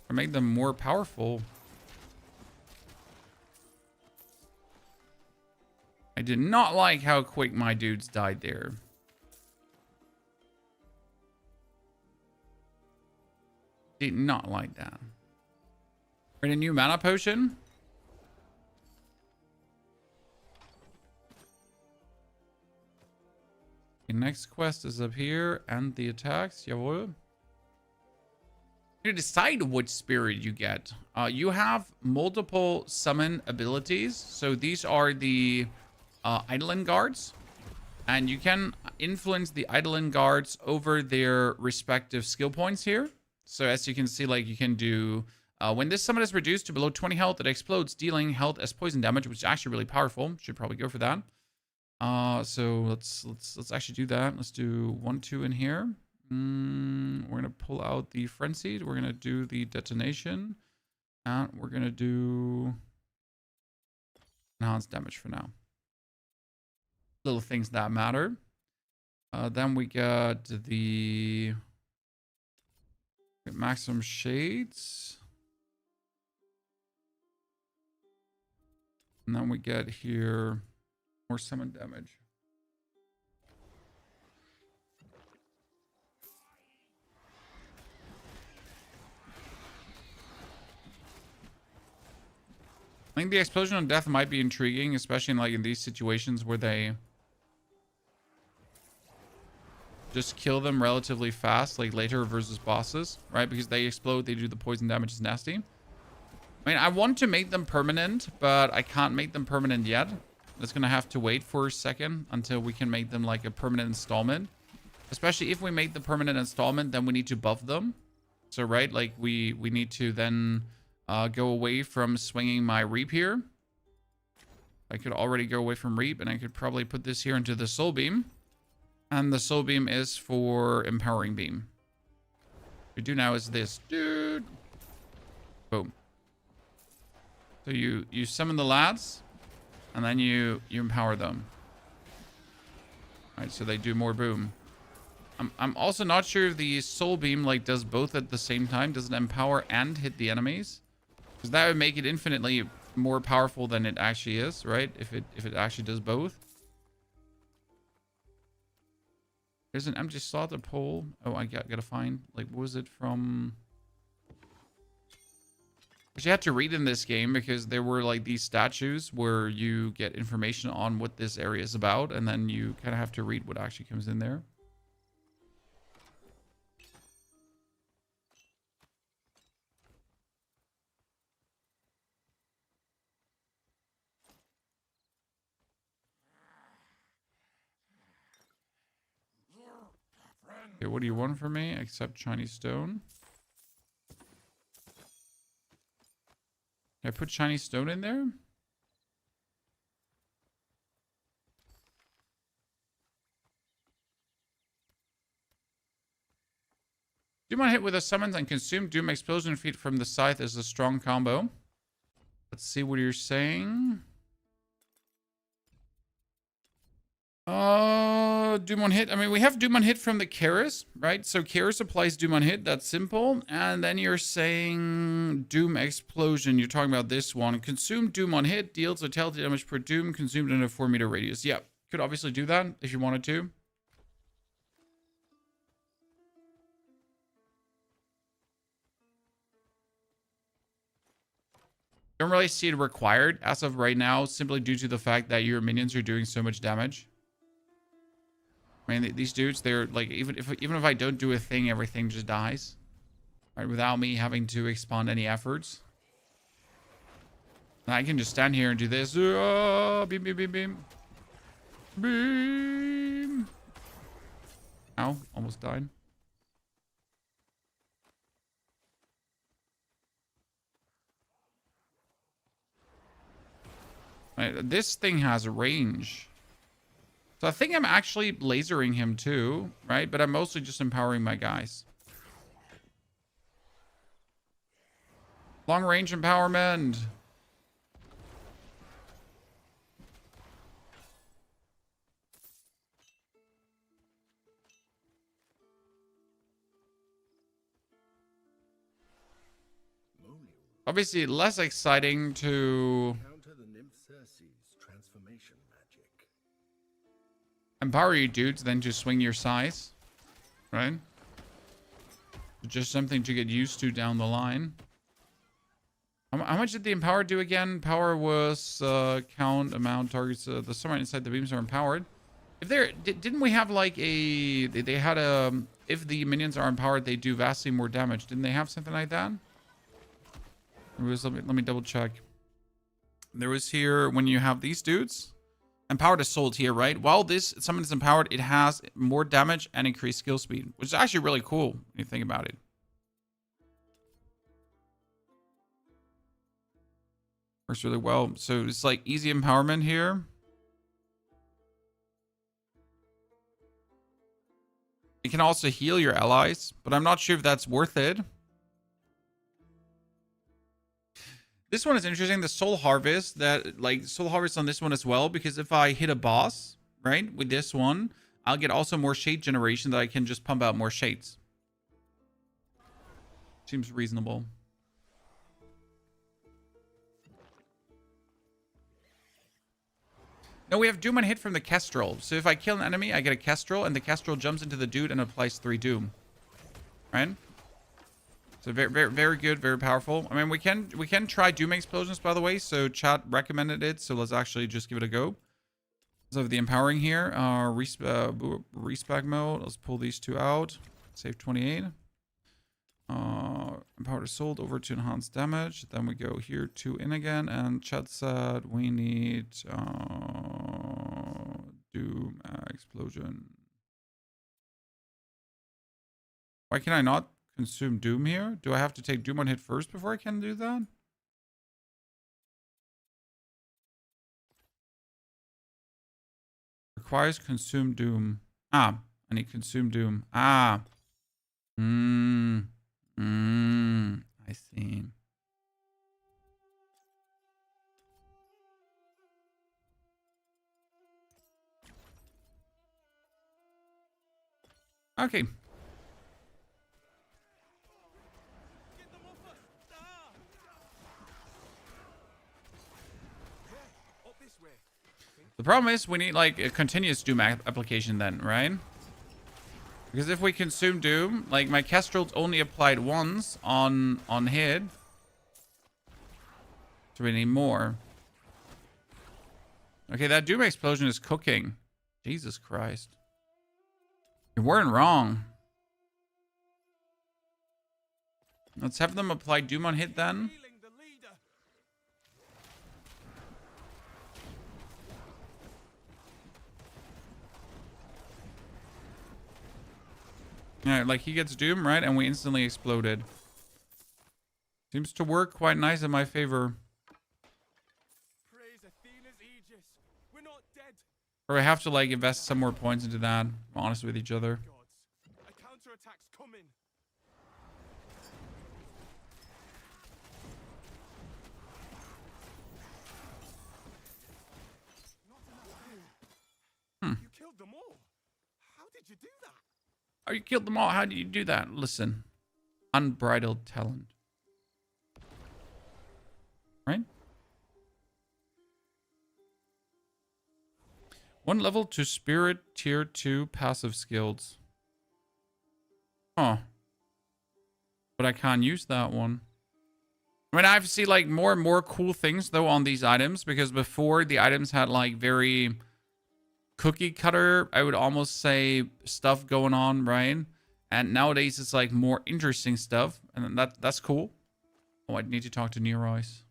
To make them more powerful. I did not like how quick my dudes died there. Did not like that. Right, a new mana potion. The next quest is up here, and the attacks. Jawohl. You decide which spirit you get. You have multiple summon abilities. So these are the Eidolon guards, and you can influence the Eidolon guards over their respective skill points here. So as you can see, like you can do when this summon is reduced to below 20 health, it explodes, dealing health as poison damage, which is actually really powerful. Should probably go for that. So let's actually do that. Let's do 1, 2 in here. We're gonna pull out the frenzied. We're gonna do the detonation, and we're gonna do enhanced damage for now. Little things that matter. Then we got the maximum shades, and then we get here more summon damage. I think the explosion of death might be intriguing, especially in like in these situations where they just kill them relatively fast, like later versus bosses, right? Because they explode, they do the poison damage, is nasty. I mean, I want to make them permanent, but I can't make them permanent yet. It's gonna have to wait for a second until we can make them like a permanent installment. Especially if we make the permanent installment, then we need to buff them. So, right, like we need to then go away from swinging my Reap here. I could already go away from Reap, and I could probably put this here into the Soul Beam. And the Soul Beam is for Empowering Beam. What we do now is this. Dude. Boom. So you summon the lads, and then you empower them. Alright, so they do more boom. I'm also not sure if the Soul Beam like does both at the same time. Does it empower and hit the enemies? Because that would make it infinitely more powerful than it actually is, right? If it actually does both. There's an empty slot, a pole. Oh, I gotta find, like, what was it from? But you had to read in this game because there were like these statues where you get information on what this area is about, and then you kind of have to read what actually comes in there. Okay, what do you want from me? Accept Chinese stone. Can I put Chinese stone in there? Doom on hit with a summons and consume Doom explosion feat from the scythe is a strong combo. Let's see what you're saying. Doom on hit. I mean, we have Doom on hit from the Keris, right? So Keris applies Doom on hit. That's simple. And then you're saying Doom explosion. You're talking about this one. Consume Doom on hit deals totality damage per Doom consumed in a 4-meter radius. Yeah, could obviously do that if you wanted to. Don't really see it required as of right now, simply due to the fact that your minions are doing so much damage. I mean, these dudes, they're like, even if I don't do a thing, everything just dies, right? Without me having to expend any efforts. And I can just stand here and do this. Beam, beam, beam, beam. Beam. Ow, almost died. Right, this thing has range. So I think I'm actually lasering him too, right? But I'm mostly just empowering my guys. Long range empowerment. Obviously, less exciting to Counter the nymph Circe's transformation magic. empower you dudes than to swing your size, right? Just something to get used to down the line. How much did the empower do again? Power was count amount targets. The summon inside the beams are empowered. If they're didn't we have like a they had a if the minions are empowered they do vastly more damage? Didn't they have something like that? It was, let me double check. There was here when you have these dudes. Empowered Assault here, right? While this summon is empowered, it has more damage and increased skill speed, which is actually really cool when you think about it. Works really well. So it's like easy empowerment here. It can also heal your allies, but I'm not sure if that's worth it. This one is interesting. The Soul Harvest, Soul Harvest on this one as well, because if I hit a boss, right, with this one, I'll get also more shade generation that I can just pump out more shades. Seems reasonable. No, we have Doom on hit from the Kestrel. So if I kill an enemy, I get a Kestrel, and the Kestrel jumps into the dude and applies 3 Doom. Right? So very, very, very good, very powerful. I mean, we can try Doom Explosions, by the way. So chat recommended it. So let's actually just give it a go. So the empowering here, respec mode. Let's pull these 2 out. Save 28. Empowered Assault over to enhance damage. Then we go here 2 in again, and chat said we need Doom Explosion. Why can I not consume Doom here? Do I have to take Doom on hit first before I can do that? Requires consume Doom. I need consume Doom. I see. Okay. The problem is we need like a continuous Doom application then, right? Because if we consume Doom, like my Kestrel's only applied once on hit. So we need more. Okay, that Doom Explosion is cooking. Jesus Christ. You weren't wrong. Let's have them apply Doom on hit then. Yeah, like he gets Doom, right? And we instantly exploded. Seems to work quite nice in my favor. Praise Athena's aegis. We're not dead. Or I have to like invest some more points into that. Honest with each other. Gods. A counterattack's coming. You killed them all. How did you do that? Oh, you killed them all. How do you do that? Listen. Unbridled talent. Right? 1 level to Spirit Tier 2 passive skills. Huh. But I can't use that one. I mean, I see like more and more cool things though on these items, because before the items had like very cookie cutter, I would almost say, stuff going on, right? And nowadays it's like more interesting stuff, and that's cool. Oh, I need to talk to Nerois.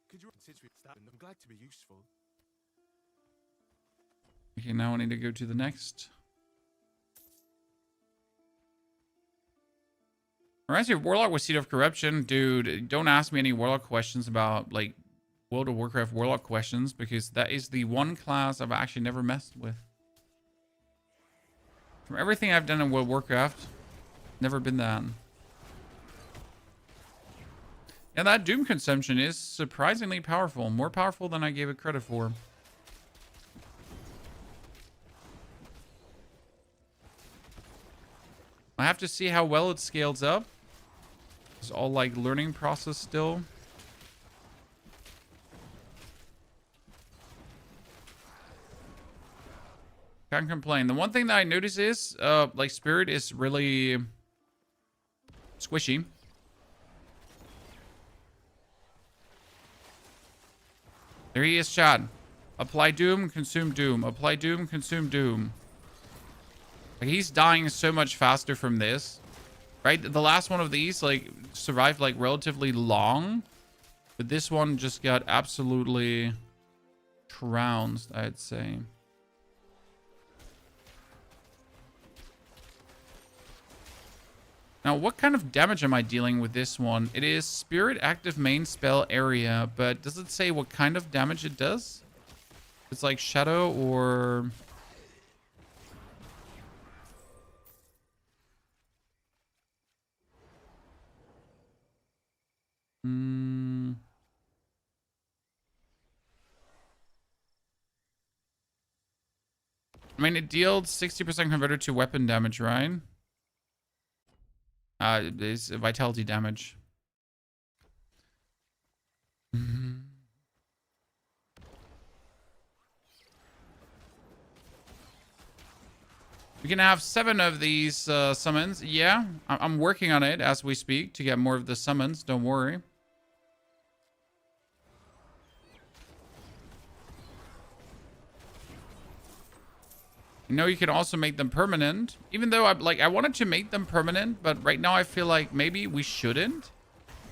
Could you consider that? I'm glad to be useful. Okay, now I need to go to the next. Reminds me of Warlock with Seed of Corruption. Dude, don't ask me any Warlock questions about, like, World of Warcraft Warlock questions, because that is the one class I've actually never messed with. From everything I've done in World of Warcraft, never been that. Yeah, that Doom consumption is surprisingly powerful. More powerful than I gave it credit for. I have to see how well it scales up. It's all like learning process still. Can't complain. The one thing that I notice is, like, Spirit is really squishy. There he is, Chad. Apply Doom, consume Doom. Apply Doom, consume Doom. Like, he's dying so much faster from this. Right? The last one of these, like, survived, like, relatively long. But this one just got absolutely trounced, I'd say. Now, what kind of damage am I dealing with this one? It is Spirit active main spell area, but does it say what kind of damage it does? It's like Shadow or... I mean, it deals 60% converted to weapon damage, right? It's vitality damage. We can have 7 of these summons. Yeah, I'm working on it as we speak to get more of the summons. Don't worry. You know, you can also make them permanent. Even though I wanted to make them permanent, but right now I feel like maybe we shouldn't.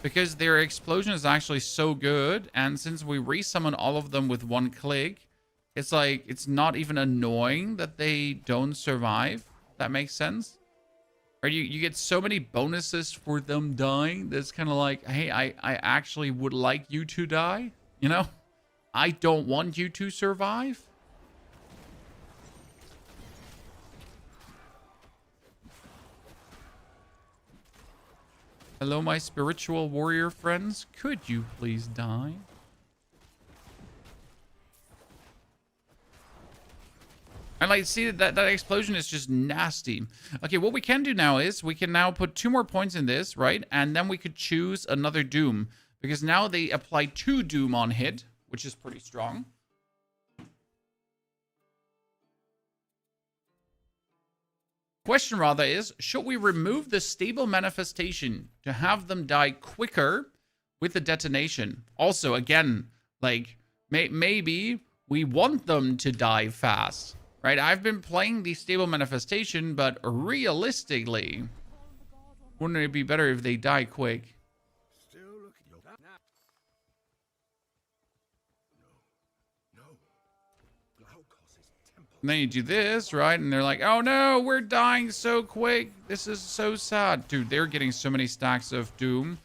Because their explosion is actually so good. And since we resummon all of them with one click, it's like, it's not even annoying that they don't survive. That makes sense. Or you get so many bonuses for them dying. That's kind of like, hey, I actually would like you to die. You know? I don't want you to survive. Hello, my spiritual warrior friends. Could you please die? And like, see that explosion is just nasty. Okay, what we can do now is we can now put 2 more points in this, right? And then we could choose another Doom. Because now they apply 2 Doom on hit, which is pretty strong. Question rather is, should we remove the stable manifestation to have them die quicker with the detonation? Also, again, like, maybe we want them to die fast, right? I've been playing the stable manifestation, but realistically, wouldn't it be better if they die quick? And then you do this, right? And they're like, oh no, we're dying so quick. This is so sad. Dude, they're getting so many stacks of Doom.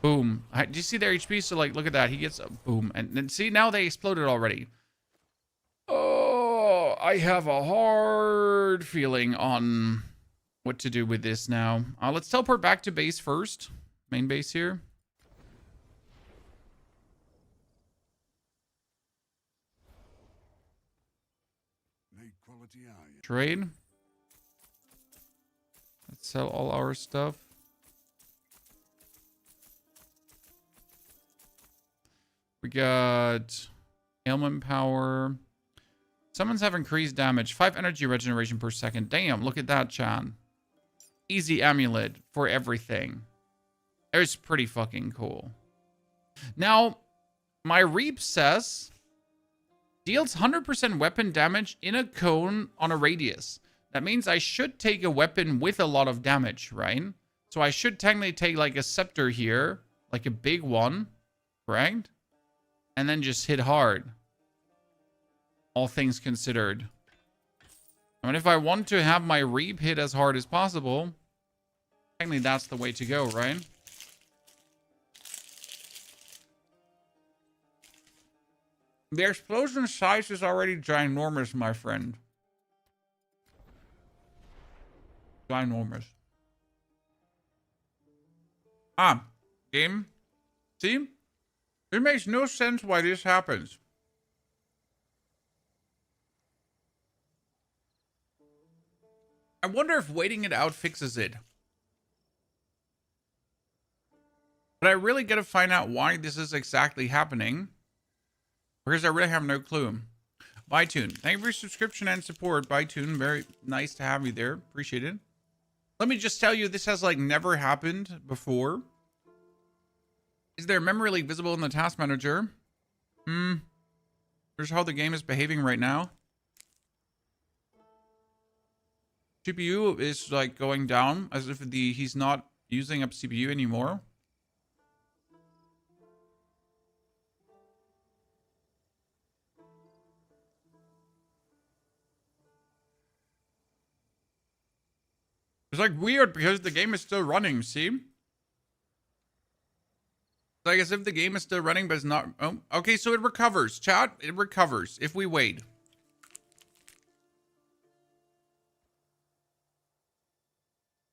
Boom. Do you see their HP? So, like, look at that. He gets a boom. And then, see, now they exploded already. Oh, I have a hard feeling on what to do with this now. Let's teleport back to base first. Main base here. Trade. Let's sell all our stuff. We got ailment power. Summons have increased damage. 5 energy regeneration per second. Damn, look at that, Chan. Easy amulet for everything. It's pretty fucking cool. Now, my Reap says... deals 100% weapon damage in a cone on a radius. That means I should take a weapon with a lot of damage, right? So I should technically take like a scepter here, like a big one, correct? And then just hit hard. All things considered. I mean, if I want to have my Reap hit as hard as possible, technically that's the way to go, right? The explosion size is already ginormous, my friend. Ginormous. Game. See? It makes no sense why this happens. I wonder if waiting it out fixes it. But I really got to find out why this is exactly happening, because I really have no clue. Bytune, thank you for your subscription and support. Bytune, very nice to have you there. Appreciate it. Let me just tell you, this has like never happened before. Is there memory leak visible in the task manager? Here's how the game is behaving right now. CPU is like going down as if he's not using up CPU anymore. It's like weird because the game is still running, see? It's like as if the game is still running, but it's not. Oh, okay, so it recovers. Chat, it recovers if we wait.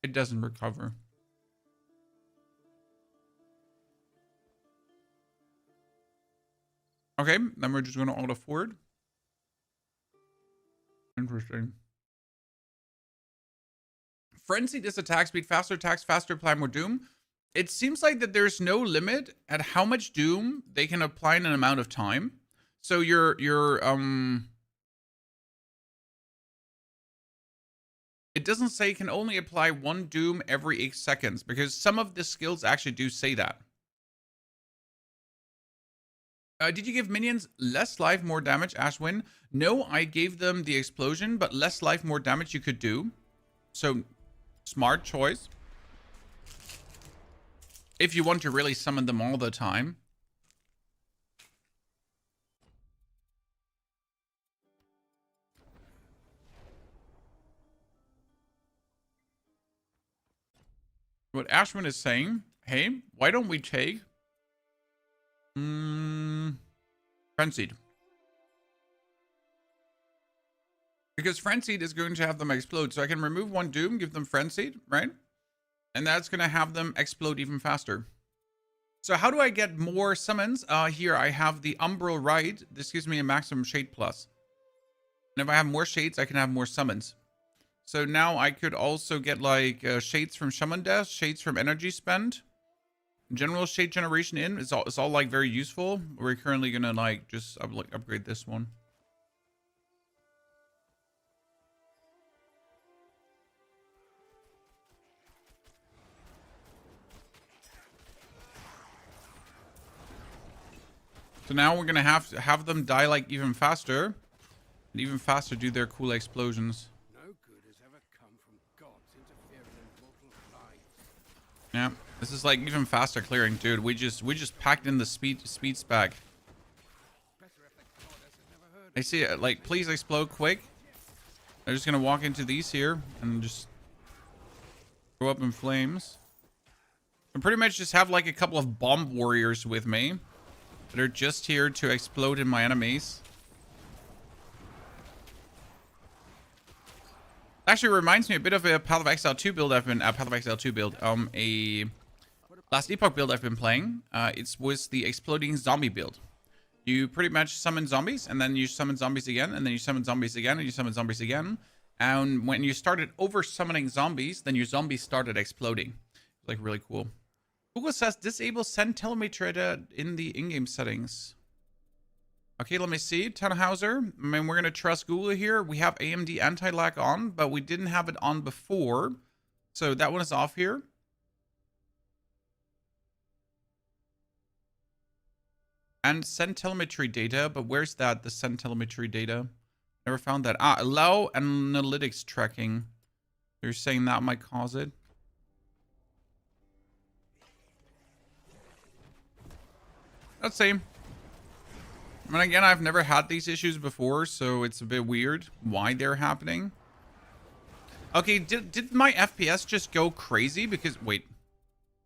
It doesn't recover. Okay, then we're just going to auto forward. Interesting. Frenzied is attack speed, faster attacks, faster apply more doom. It seems like that there's no limit at how much doom they can apply in an amount of time. So it doesn't say can only apply 1 doom every 8 seconds, because some of the skills actually do say that. Did you give minions less life, more damage, Ashwin? No, I gave them the explosion, but less life, more damage you could do. So, smart choice. If you want to really summon them all the time. What Ashwin is saying, hey, why don't we take Frenzied? Because Frenzied is going to have them explode. So I can remove 1 doom, give them Frenzied, right? And that's going to have them explode even faster. So how do I get more summons? Here I have the Umbral Ride. This gives me a maximum shade plus. And if I have more shades, I can have more summons. So now I could also get like shades from Shaman Death, shades from Energy Spend. General shade generation in. It's all like very useful. We're currently going to like just upgrade this one. So now we're going to have them die like even faster. And even faster do their cool explosions. No good has ever come from gods interfering in mortal lives. Yeah, this is like even faster clearing, dude. We just packed in the speed spec. I see it. Like, please explode quick. They're just gonna walk into these here and just go up in flames. And pretty much just have like a couple of bomb warriors with me that are just here to explode in my enemies. Actually reminds me a bit of a Path of Exile 2 build I've been Path of Exile 2 build. A Last Epoch build I've been playing. It was the exploding zombie build. You pretty much summon zombies, and then you summon zombies again, and then you summon zombies again, and you summon zombies again. And when you started over summoning zombies, then your zombies started exploding. Like really cool. Google says disable send telemetry data in the in-game settings. Okay, let me see. Tannhauser. I mean, we're going to trust Google here. We have AMD anti-lag on, but we didn't have it on before. So that one is off here. And send telemetry data, but where's that? The send telemetry data. Never found that. Allow analytics tracking. You're saying that might cause it. Let's see. I mean, again, I've never had these issues before, so it's a bit weird why they're happening. Okay, did my FPS just go crazy? Because, wait.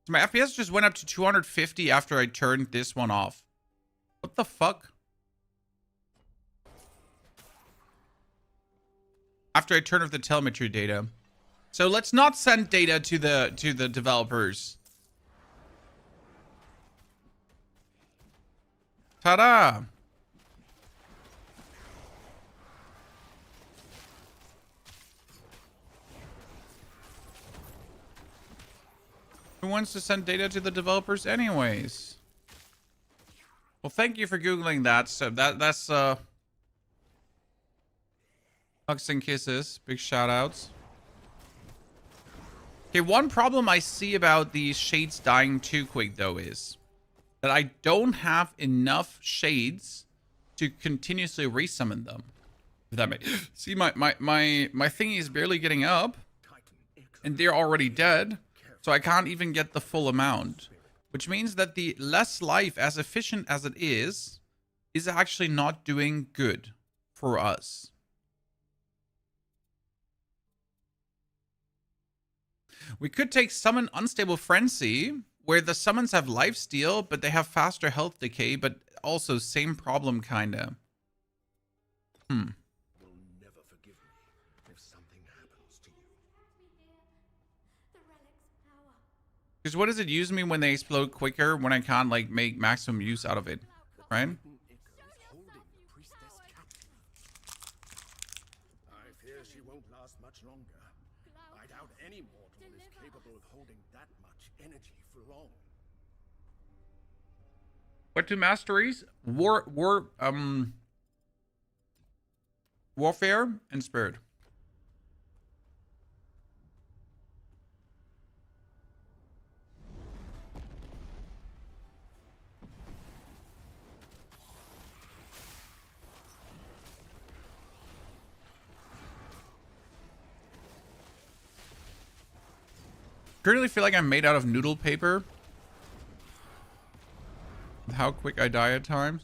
So my FPS just went up to 250 after I turned this one off. What the fuck? After I turn off the telemetry data. So let's not send data to the developers. Ta-da! wants to send data to the developers anyways? Well, thank you for Googling that. So that's hugs and kisses. Big shout outs. Okay, one problem I see about these shades dying too quick though is that I don't have enough shades to continuously resummon them. If that makes see my thingy is barely getting up and they're already dead, so I can't even get the full amount, which means that the less life, as efficient as it is actually not doing good for us. We could take Summon Unstable Frenzy, where the summons have lifesteal, but they have faster health decay, but also same problem kinda. You'll never forgive me if something happens to you. The relic's power. Because what does it use me when they explode quicker when I can't like make maximum use out of it, right? I fear she won't last much longer. I doubt any mortal is capable of holding that much energy for long. What two masteries? Warfare and Spirit. Currently feel like I'm made out of noodle paper. With how quick I die at times.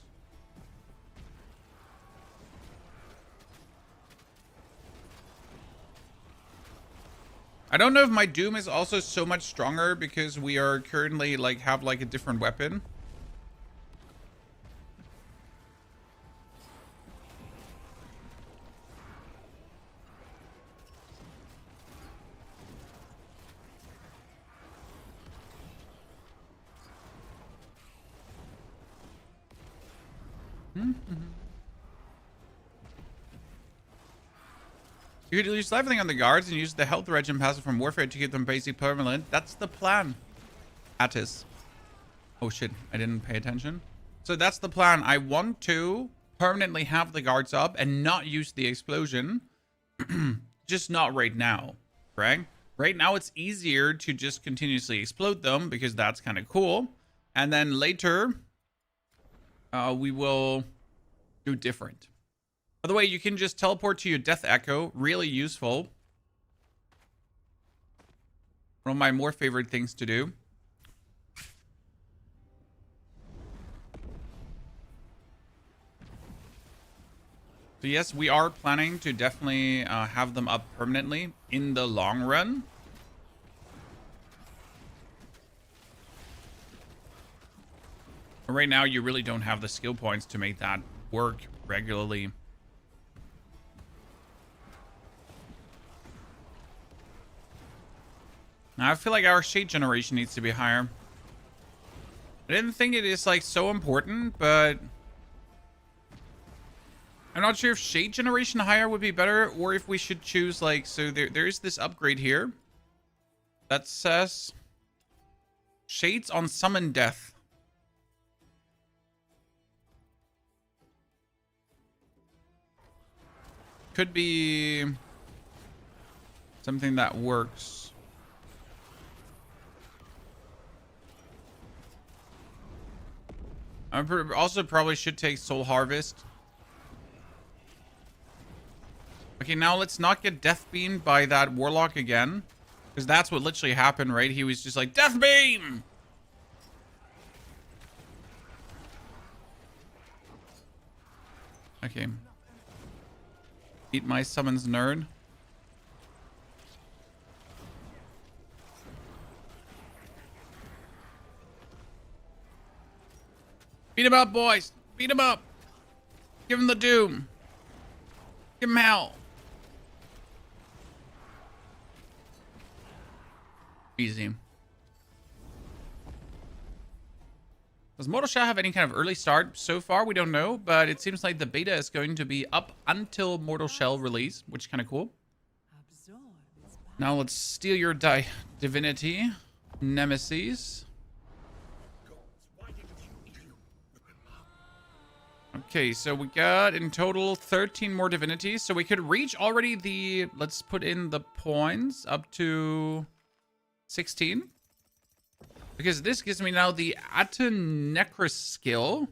I don't know if my Doom is also so much stronger because we are currently like have like a different weapon. You could use everything on the guards and use the health regen passive from Warfare to keep them basic permanent. That's the plan. Attis. Oh shit, I didn't pay attention. So that's the plan. I want to permanently have the guards up and not use the explosion. Just not right now, right? Right now it's easier to just continuously explode them because that's kind of cool. And then later, we will do different. By the way, you can just teleport to your Death Echo. Really useful. One of my more favorite things to do. So yes, we are planning to definitely have them up permanently in the long run. But right now, you really don't have the skill points to make that work regularly. Now, I feel like our shade generation needs to be higher. I didn't think it is like so important, but I'm not sure if shade generation higher would be better or if we should choose like, so there is this upgrade here that says shades on summon death. Could be something that works. I also probably should take Soul Harvest. Okay, now let's not get Death Beamed by that Warlock again. Because that's what literally happened, right? He was just like, Death Beam! Okay. Eat my summons, nerd. Beat him up, boys. Beat him up. Give him the doom. Give him hell. Easy. Does Mortal Shell have any kind of early start? So far, we don't know, but it seems like the beta is going to be up until Mortal Shell release, which is kind of cool. Now let's steal your divinity. Nemesis. Okay, so we got in total 13 more divinities. So we could reach already the, let's put in the points up to 16. Because this gives me now the Atenecris skill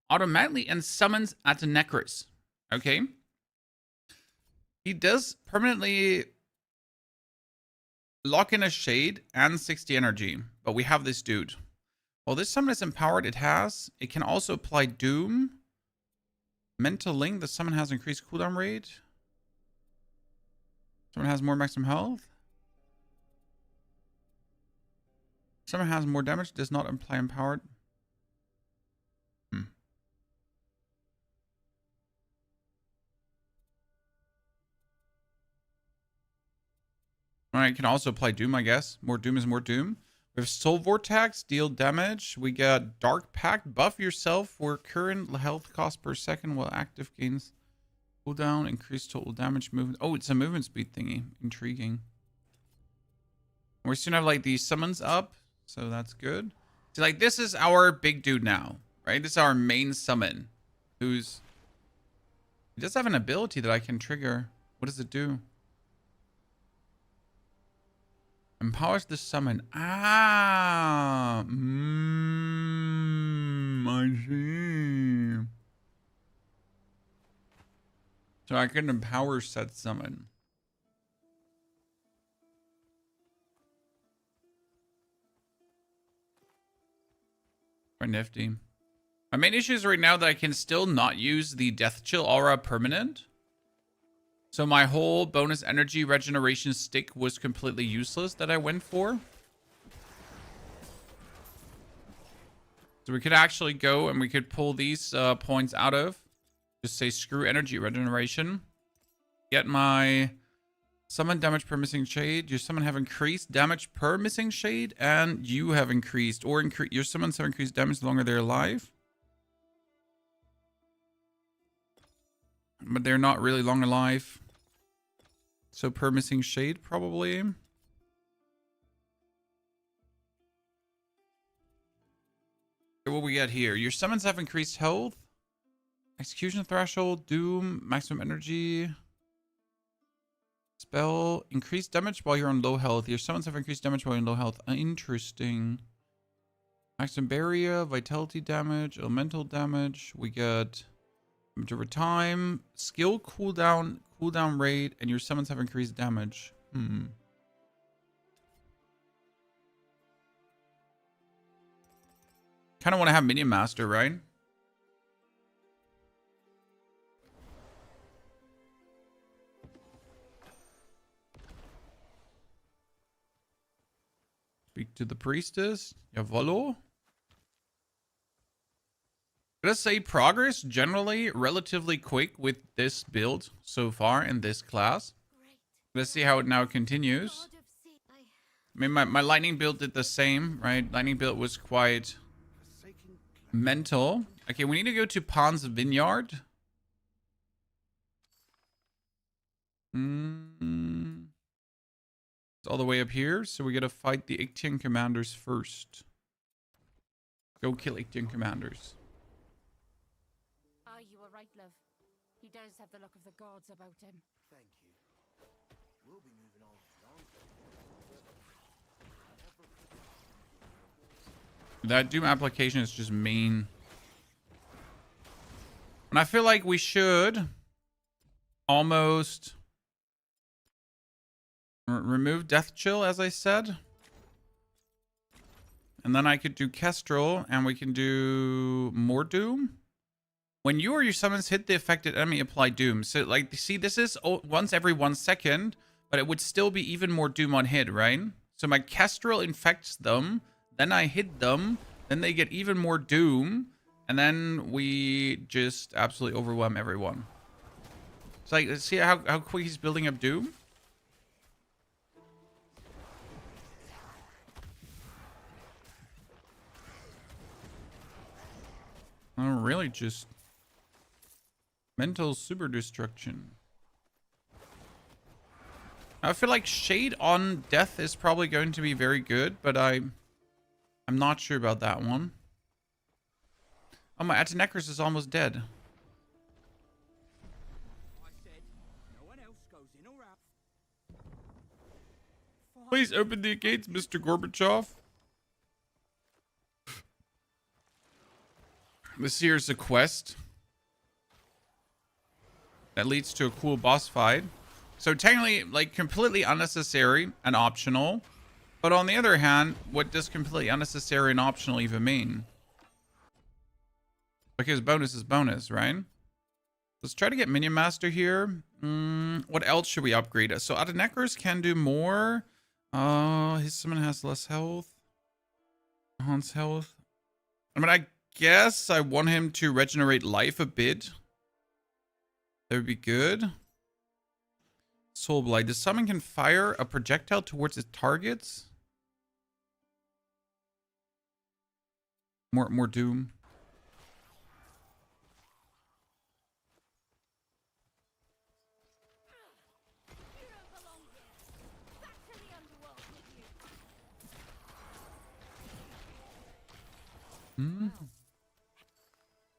automatically and summons Atenecris. Okay. He does permanently lock in a shade and 60 energy. But we have this dude. While this summon is empowered, it can also apply Doom. Mental Link, the summon has increased cooldown rate. Someone has more maximum health. Someone has more damage, does not imply empowered. Alright, can also apply Doom, I guess. More Doom is more Doom. We have Soul Vortex, deal damage. We got Dark Pact, buff yourself for current health cost per second while active gains cooldown, increase total damage movement. Oh, it's a movement speed thingy. Intriguing. We soon have like these summons up, so that's good. So like this is our big dude now, right? This is our main summon. He does have an ability that I can trigger. What does it do? Empowers the summon. I see. So I can empower said summon. Quite nifty. My main issue is right now that I can still not use the Death Chill Aura permanent. So my whole bonus energy regeneration stick was completely useless that I went for. So we could actually go and we could pull these points out of. Just say screw energy regeneration. Get my summon damage per missing shade. Your summon have increased damage per missing shade. And you have increased or your summons have increased damage the longer they're alive. But they're not really long alive. So per missing shade, probably. Okay, what we got here? Your summons have increased health. Execution threshold, doom, maximum energy. Spell, increased damage while you're on low health. Your summons have increased damage while you're on low health. Interesting. Maximum barrier, vitality damage, elemental damage. We got damage over time, skill cooldown rate, and your summons have increased damage. Kind of want to have Minion Master, right? Speak to the priestess. Yavolo. Let's say progress generally relatively quick with this build so far in this class. Let's see how it now continues. I mean, my lightning build did the same, right? Lightning build was quite mental. Okay, we need to go to Pan's Vineyard. It's all the way up here, so we gotta fight the Ictian commanders first. Go kill Ictian commanders. You were right, love. He does have the look of the gods about him. Thank you. We'll be moving on long. That Doom application is just mean. And I feel like we should almost remove Death Chill, as I said. And then I could do Kestrel, and we can do more Doom. When you or your summons hit the affected enemy, apply Doom. So, like, see, this is once every 1 second, but it would still be even more Doom on hit, right? So my Kestrel infects them, then I hit them, then they get even more Doom, and then we just absolutely overwhelm everyone. It's like, see how quick he's building up Doom? Oh, really? Just mental super destruction. I feel like Shade on Death is probably going to be very good, but I'm not sure about that one. Oh, my Atenekris is almost dead. I said, no one else goes in or out. Please open the gates, Mr. Gorbachev. This here is a quest that leads to a cool boss fight. So technically, like, completely unnecessary and optional. But on the other hand, what does completely unnecessary and optional even mean? Because bonus is bonus, right? Let's try to get Minion Master here. What else should we upgrade? So Atenekris can do more. His summon has less health. Enhance health. I mean, I guess I want him to regenerate life a bit. That would be good. Soul Blight. The summon can fire a projectile towards its targets. More doom. You don't belong here. Back to the underworld with you.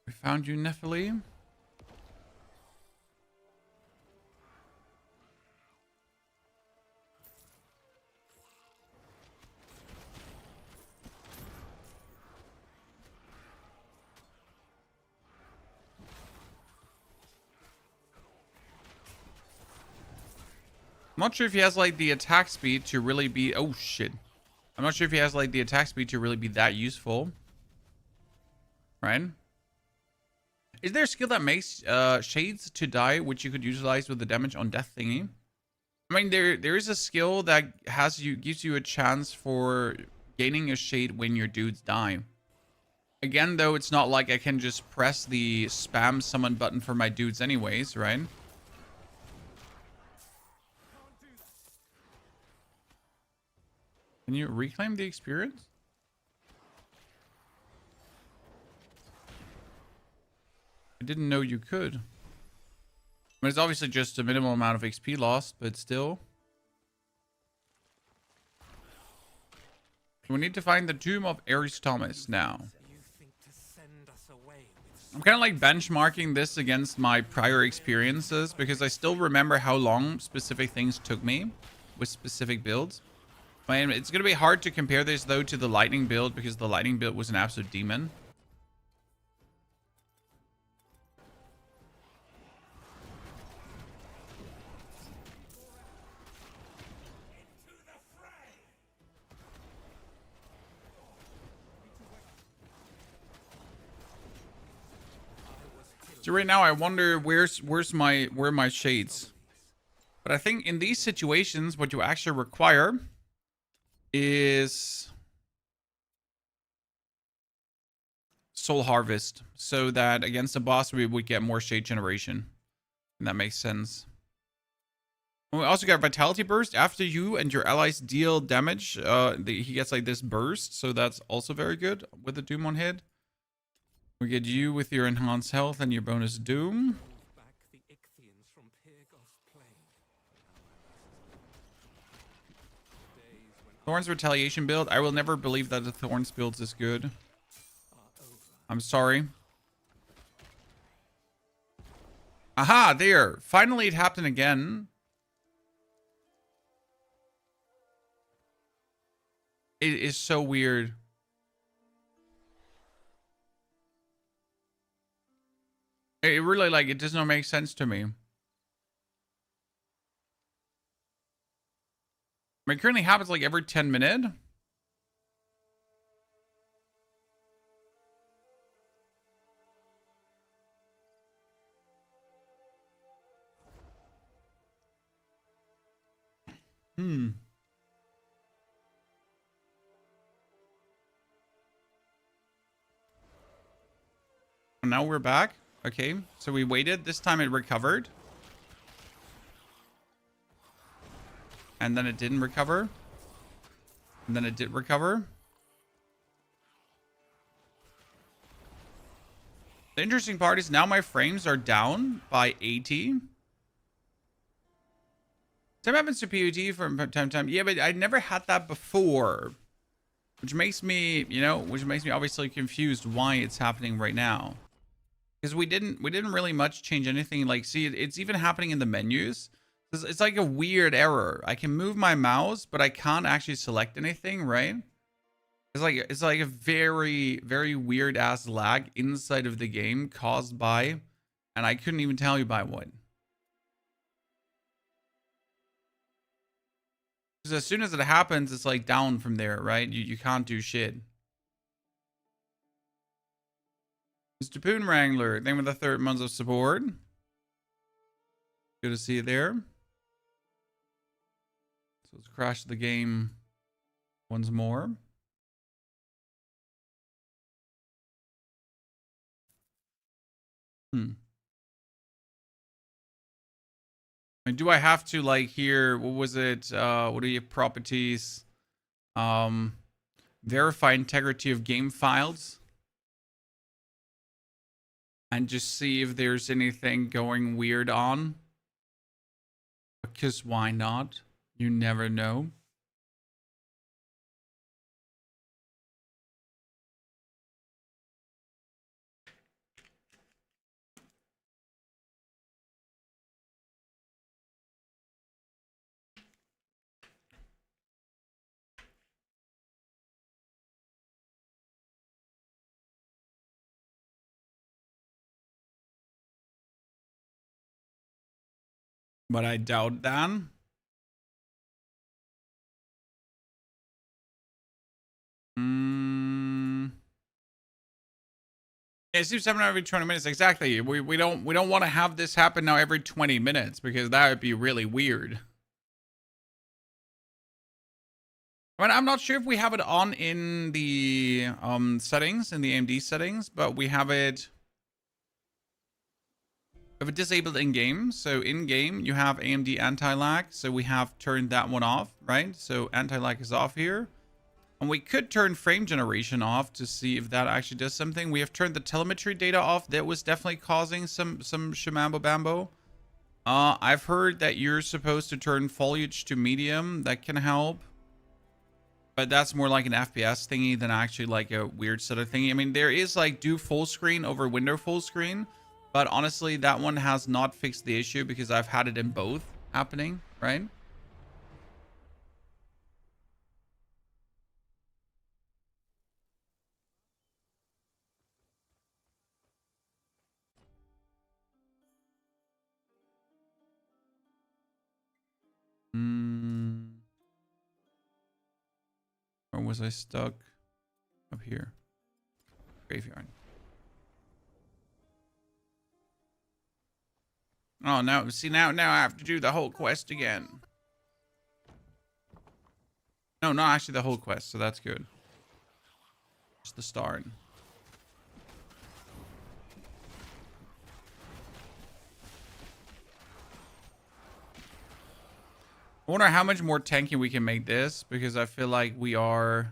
We found you, Nephilim. I'm not sure if he has like the attack speed to really be... Oh shit. I'm not sure if he has like the attack speed to really be that useful. Right? Is there a skill that makes shades to die, which you could utilize with the damage on death thingy? I mean, there is a skill that gives you a chance for gaining a shade when your dudes die. Again, though, it's not like I can just press the spam summon button for my dudes anyways, right? Can you reclaim the experience? I didn't know you could. I mean, it's obviously just a minimal amount of XP lost, but still. We need to find the tomb of Ares Thomas now. You think to send us away with I'm kind of like benchmarking this against my prior experiences because I still remember how long specific things took me with specific builds. I mean, it's going to be hard to compare this though to the lightning build because the lightning build was an absolute demon. So right now I wonder where my shades. But I think in these situations what you actually require is Soul Harvest, so that against the boss we would get more shade generation. And that makes sense. And we also got Vitality Burst. After you and your allies deal damage, he gets like this burst, so that's also very good with the Doom on hit. We get you with your enhanced health and your bonus Doom. back the Ichthians from Pyrgos Plain. Days when Thorns Retaliation build. I will never believe that the Thorns build is good. I'm sorry. Aha, there. Finally it happened again. It is so weird. It really, like, it does not make sense to me. I mean, it currently happens like every 10 minutes. Now we're back. Okay, so we waited. This time it recovered. And then it didn't recover. And then it did recover. The interesting part is now my frames are down by 80. Same happens to POT from time to time. Yeah, but I never had that before. Which makes me, which makes me obviously confused why it's happening right now. Because we didn't really much change anything. Like, see, it's even happening in the menus. It's like a weird error. I can move my mouse, but I can't actually select anything, right? It's like a very, very weird ass lag inside of the game caused by, and I couldn't even tell you by what. Because as soon as it happens, it's like down from there, right? You can't do shit. Mr. Poon Wrangler, thank you for the 3rd month of support. Good to see you there. So let's crash the game once more. Do I have to like here? What was it? What are your properties? Verify integrity of game files. And just see if there's anything going weird on. Because why not? You never know. But I doubt that. It seems to happen every 20 minutes. Exactly. We don't want to have this happen now every 20 minutes because that would be really weird. I mean, I'm not sure if we have it on in the settings, in the AMD settings, but we have it disabled in game. So in game, you have AMD anti-lag. So we have turned that one off, right? So anti-lag is off here. And we could turn frame generation off to see if that actually does something. We have turned the telemetry data off. That was definitely causing some shamambo bambo. I've heard that you're supposed to turn foliage to medium. That can help. But that's more like an FPS thingy than actually like a weird set of thingy. I mean, there is like do full screen over window full screen. But honestly, that one has not fixed the issue because I've had it in both happening, right? Or was I stuck up here? Graveyard. Oh, no. See, now I have to do the whole quest again. No, not actually the whole quest, so that's good. Just the start. I wonder how much more tanky we can make this, because I feel like we are...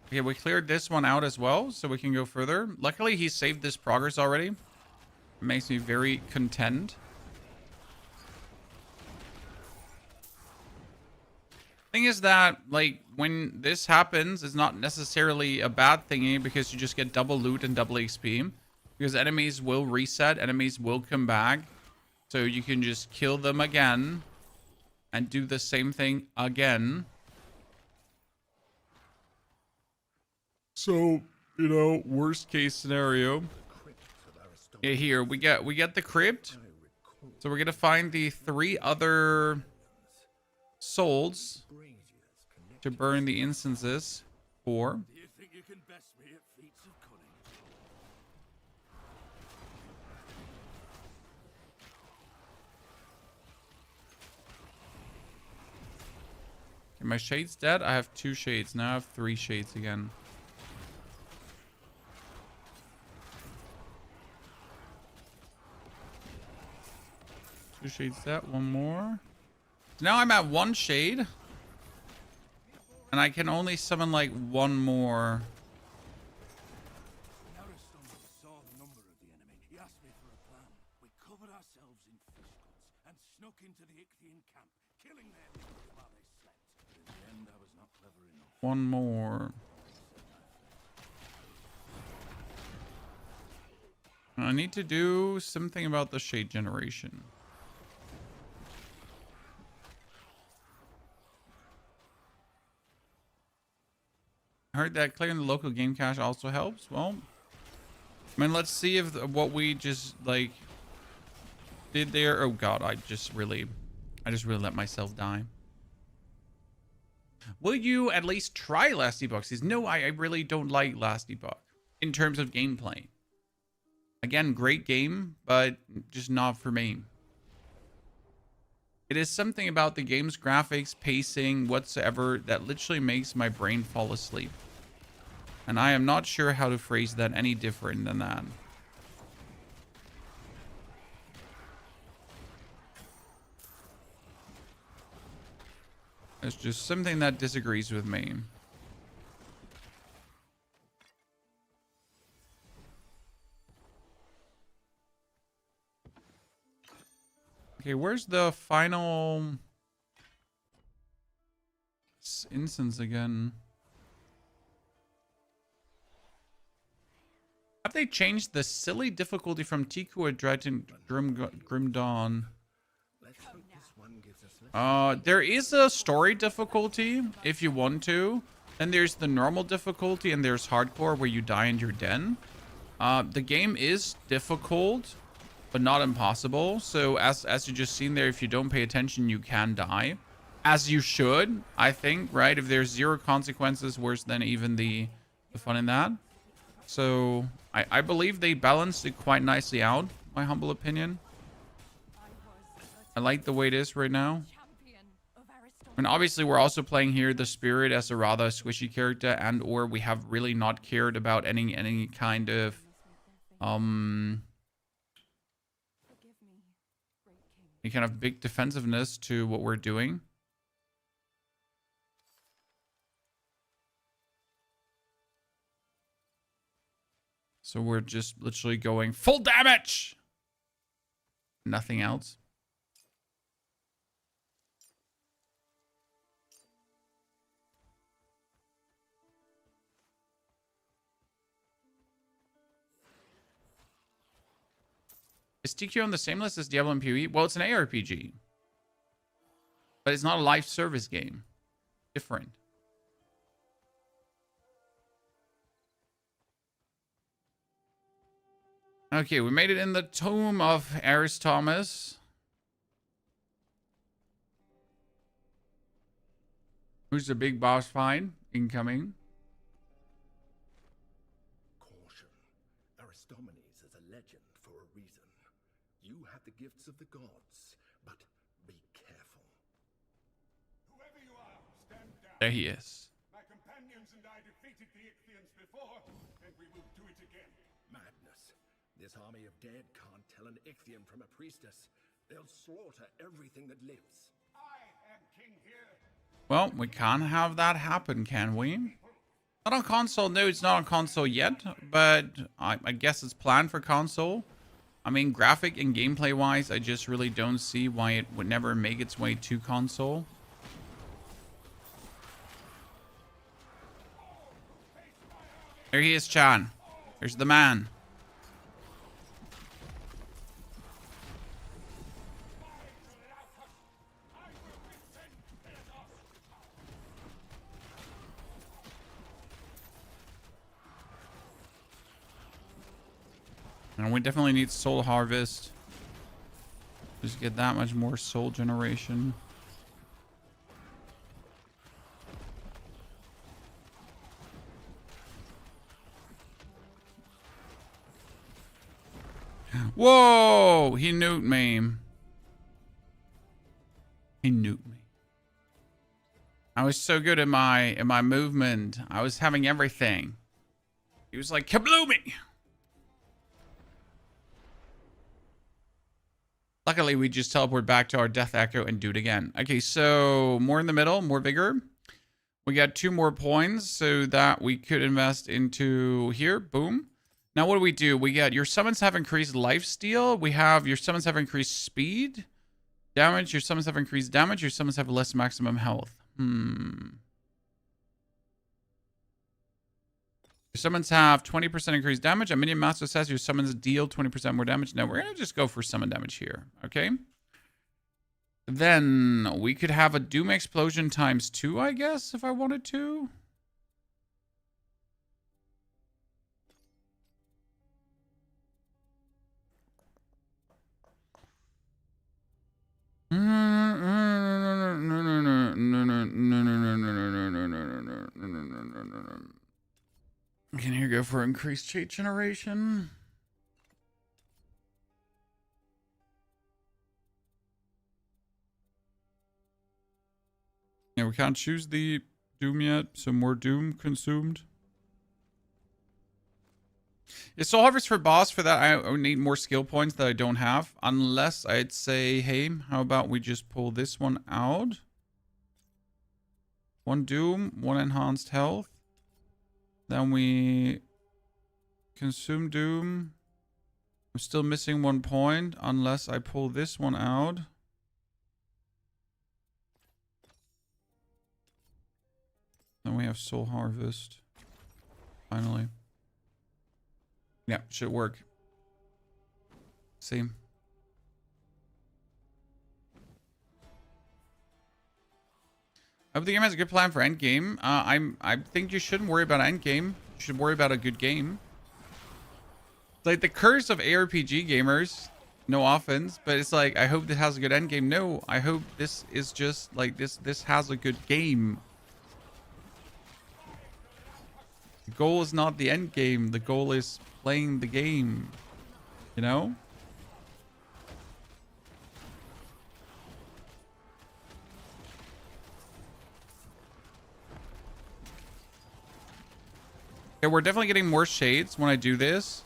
Okay, we cleared this one out as well, so we can go further. Luckily, he saved this progress already. It makes me very content. Thing is that, like, when this happens, it's not necessarily a bad thingy, because you just get double loot and double XP. Because enemies will reset, enemies will come back. So you can just kill them again. And do the same thing again. So, you know, worst case scenario. Yeah, here, we get the crypt. So we're gonna find the 3 other souls to burn the incenses for. My shade's dead. I have 2 shades. Now I have 3 shades again. Two shades dead. 1 more. So now I'm at 1 shade. And I can only summon like 1 more. one more. I need to do something about the shade generation. I heard that clearing the local game cache also helps. Well, I mean, let's see if what we just like did there. Oh God, I just really let myself die. Will you at least try Last Epoch? Says, no, I really don't like Last Epoch in terms of gameplay. Again, great game, but just not for me. It is something about the game's graphics, pacing, whatsoever that literally makes my brain fall asleep. And I am not sure how to phrase that any different than that. It's just something that disagrees with me. Okay, where's the final instance again? Have they changed the silly difficulty from Tiku Dread to Grim Dawn? Let's hope this one gives us There is a story difficulty if you want to. Then there's the normal difficulty and there's hardcore where you die in your den. The game is difficult, but not impossible. So as you just seen there, if you don't pay attention, you can die. As you should, I think, right? If there's zero consequences, worse than even the fun in that. So I believe they balanced it quite nicely out, my humble opinion. I like the way it is right now. And obviously we're also playing here the Spirit as a rather squishy character, and or we have really not cared about any kind of any kind of big defensiveness to what we're doing. So we're just literally going full damage. Nothing else. Is TQ on the same list as Diablo and PoE? Well, it's an ARPG. But it's not a live service game. Different. Okay, we made it in the tomb of Aris Thomas. Who's the big boss fight incoming? caution. Aristomenes is a legend for a reason. You have the gifts of the gods, but be careful. Whoever you are, stand down. There he is. My companions and I defeated the Ichthians before, and we will do it again. Madness. This army of dead can't tell an Ichthian from a priestess. They'll slaughter everything that lives. I am king here. Well, we can't have that happen, can we? Not on console. No, it's not on console yet, but I guess it's planned for console. I mean, graphic and gameplay-wise, I just really don't see why it would never make its way to console. There he is, Chan. There's the man. And we definitely need soul harvest. Just get that much more soul generation. Whoa! He nuked me. He nuked me. I was so good at my movement. I was having everything. He was like, kabloomy! Luckily, we just teleport back to our Death Echo and do it again. Okay, so more in the middle, more vigor. We got 2 more points so that we could invest into here. Boom. Now, what do? We got your summons have increased lifesteal. We have your summons have increased speed. Damage. Your summons have increased damage. Your summons have less maximum health. Your summons have 20% increased damage. A minion master says your summons deal 20% more damage. No, we're going to just go for summon damage here. Okay. Then we could have a Doom Explosion times 2, I guess, if I wanted to. Can you go for increased trait generation? Yeah, we can't choose the Doom yet, so more Doom consumed. Yeah, Soul Harvest for boss. For that, I would need more skill points that I don't have. Unless I'd say, hey, how about we just pull this one out? 1 Doom, 1 enhanced health. Then we consume Doom. I'm still missing 1 point unless I pull this one out. Then we have Soul Harvest. Finally. Yeah, should work. See. I hope the game has a good plan for endgame. I think you shouldn't worry about endgame. You should worry about a good game. Like the curse of ARPG gamers. No offense, but it's like I hope this has a good endgame. No, I hope this is just like this has a good game. The goal is not the end game. The goal is playing the game. You know? Yeah, we're definitely getting more shades when I do this.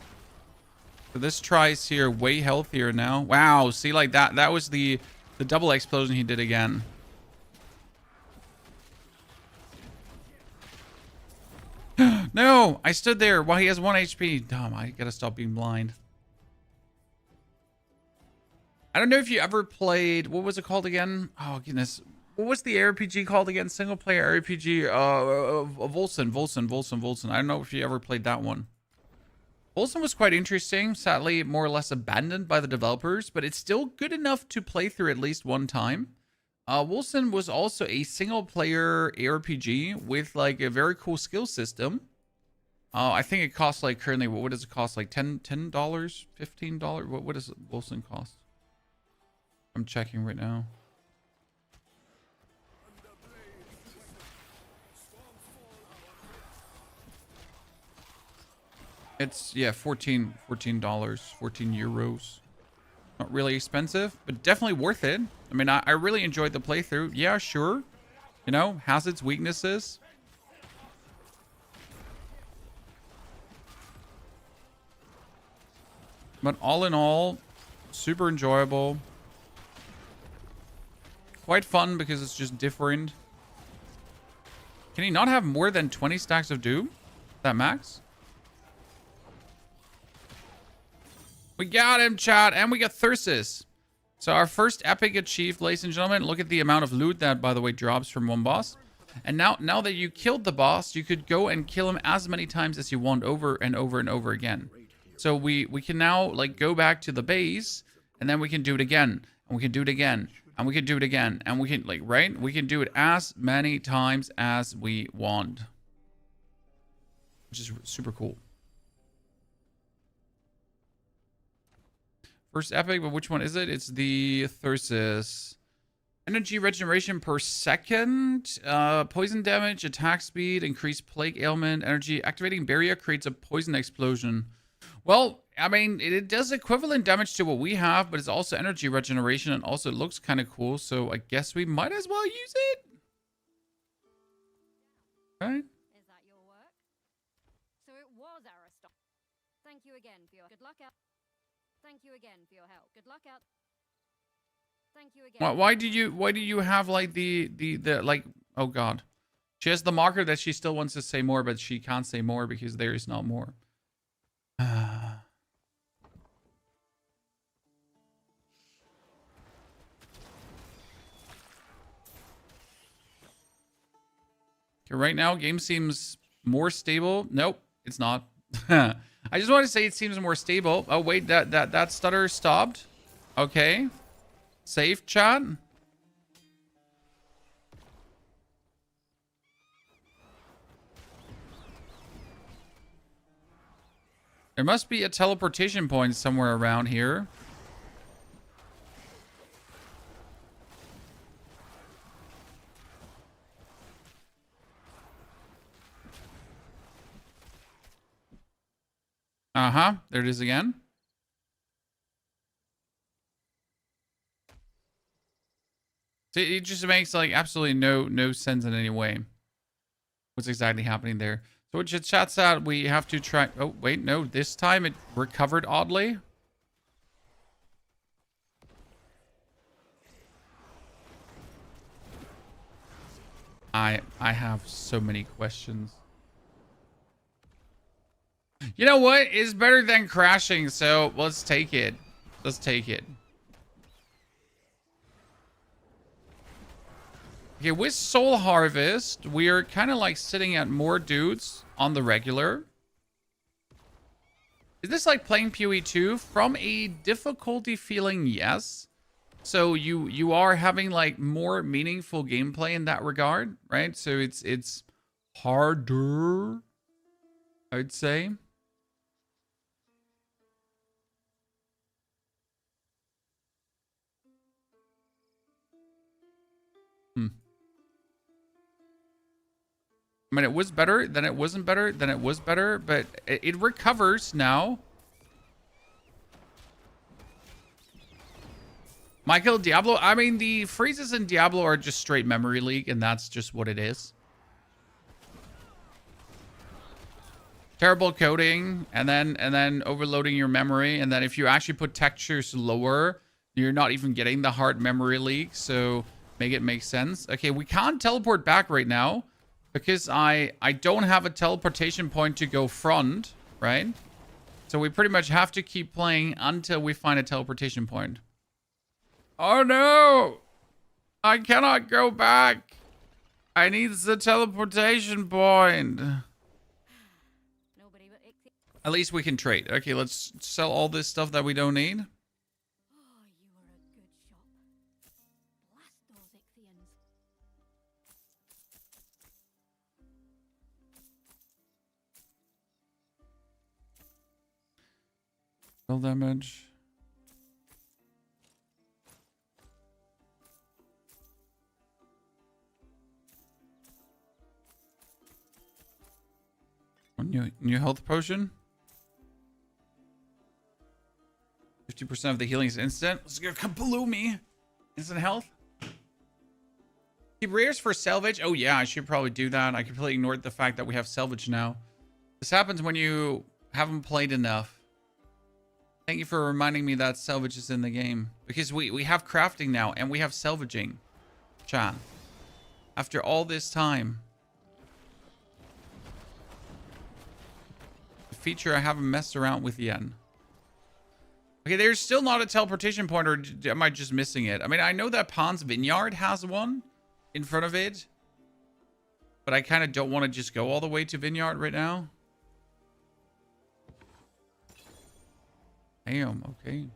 So this tries here way healthier now. Wow, see like that was the double explosion he did again. No, I stood there while he has 1 HP. Damn, I gotta stop being blind. I don't know if you ever played, what was it called again? Oh goodness. What was the RPG called again? Single player RPG. Volson. I don't know if you ever played that one. Volson was quite interesting. Sadly, more or less abandoned by the developers, but it's still good enough to play through at least one time. Wilson was also a single player ARPG with like a very cool skill system. I think it costs like currently, what does it cost? Like $10, $15? What does Wilson cost? I'm checking right now. It's, yeah, $14, 14 euros. Not really expensive, but definitely worth it. I mean, I really enjoyed the playthrough. Yeah, sure. You know, has its weaknesses. But all in all, super enjoyable. Quite fun because it's just different. Can he not have more than 20 stacks of Doom? That max? We got him, chat, and we got Thyrsus. So our first epic achieved, ladies and gentlemen. Look at the amount of loot that, by the way, drops from one boss. And now that you killed the boss, you could go and kill him as many times as you want over and over and over again. So we can now like go back to the base, and then we can do it again, and we can do it again, and we can do it again, and we can like, right? We can do it as many times as we want, which is super cool. First epic, but which one is it? It's the Thyrsus. Energy regeneration per second, poison damage, attack speed, increased plague ailment, energy. Activating barrier creates a poison explosion. Well, I mean, it does equivalent damage to what we have, but it's also energy regeneration, and also it looks kind of cool, so I guess we might as well use it. Right? Is that your work? So it was Aristotle. Thank you again for your good luck out. Thank you again for your help. Good luck out. Thank you again. Why do you have like the like, oh god. She has the marker that she still wants to say more, but she can't say more because there is not more. Okay, right now game seems more stable. Nope. It's not. I just want to say it seems more stable. Oh, wait, that stutter stopped. Okay. Safe, chat. There must be a teleportation point somewhere around here. Uh-huh. There it is again. See, it just makes like absolutely no sense in any way. What's exactly happening there? So what chat's out, we have to try. Oh, wait, no. This time it recovered oddly. I have so many questions. You know what? It's better than crashing, so let's take it. Let's take it. Okay, with Soul Harvest, we are kind of like sitting at more dudes on the regular. Is this like playing PoE 2? From a difficulty feeling, yes. So you are having like more meaningful gameplay in that regard, right? So it's harder, I'd say. I mean, it was better, then it wasn't better, then it was better, but it recovers now. Michael, Diablo, I mean, the freezes in Diablo are just straight memory leak, and that's just what it is. Terrible coding, and then overloading your memory, and then if you actually put textures lower, you're not even getting the hard memory leak, so make it make sense. Okay, we can't teleport back right now. Because I don't have a teleportation point to go front, right? So we pretty much have to keep playing until we find a teleportation point. Oh no! I cannot go back! I need the teleportation point. Nobody but Ixi. At least we can trade. Okay, let's sell all this stuff that we don't need. Oh, you were a good shot. Blast those Ixians. Spell damage. New health potion. 50% of the healing is instant. Let's go Kapalumi. Instant health. Keep rares for salvage. Oh yeah, I should probably do that. I completely ignored the fact that we have salvage now. This happens when you haven't played enough. Thank you for reminding me that salvage is in the game. Because we have crafting now and we have salvaging. Chat. After all this time. A feature I haven't messed around with yet. Okay, there's still not a teleportation point, or am I just missing it? I mean, I know that Pan's Vineyard has one in front of it. But I kind of don't want to just go all the way to Vineyard right now. Damn, okay.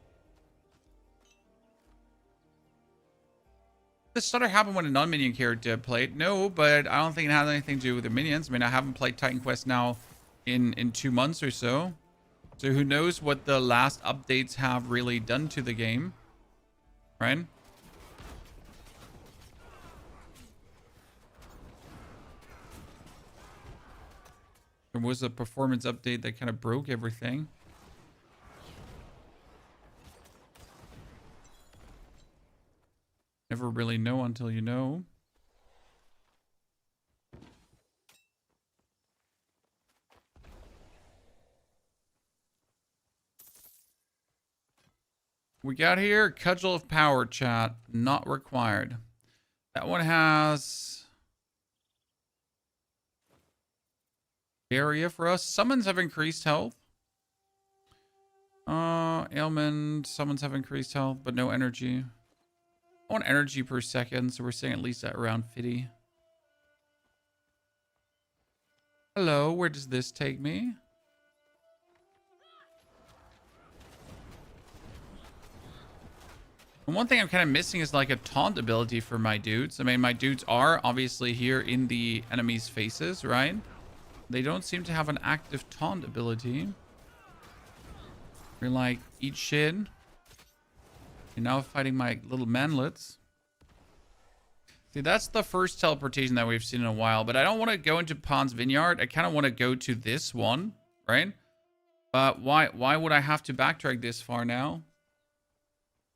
This stutter happened when a non-minion character played. No, but I don't think it has anything to do with the minions. I mean, I haven't played Titan Quest now in 2 months or so. So who knows what the last updates have really done to the game. Right? There was a performance update that kind of broke everything. Never really know until you know. We got here Cudgel of Power, chat. Not required. That one has area for us. Summons have increased health. Ailment. Summons have increased health, but no energy. I want energy per second, so we're saying at least at around 50. Hello, where does this take me? And one thing I'm kind of missing is like a taunt ability for my dudes. I mean, my dudes are obviously here in the enemy's faces, right? They don't seem to have an active taunt ability. You're like, eat shit. You're now fighting my little manlets. See, that's the first teleportation that we've seen in a while. But I don't want to go into Pan's Vineyard. I kind of want to go to this one, right? But why would I have to backtrack this far now?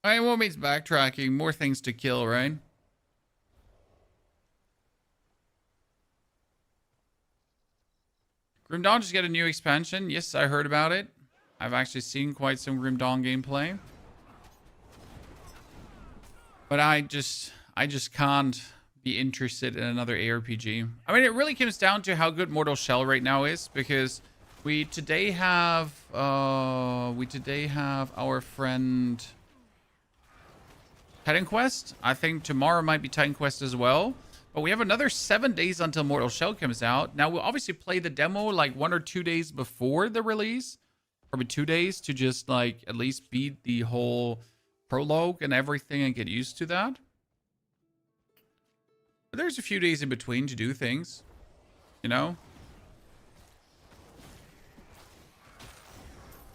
I what means backtracking? More things to kill, right? Grim Dawn just got a new expansion. Yes, I heard about it. I've actually seen quite some Grim Dawn gameplay. But I just can't be interested in another ARPG. I mean, it really comes down to how good Mortal Shell right now is, because we today have our friend Titan Quest. I think tomorrow might be Titan Quest as well. But we have another 7 days until Mortal Shell comes out. Now, we'll obviously play the demo like 1 or 2 days before the release. Probably 2 days to just like at least beat the whole prologue and everything and get used to that. But there's a few days in between to do things, you know?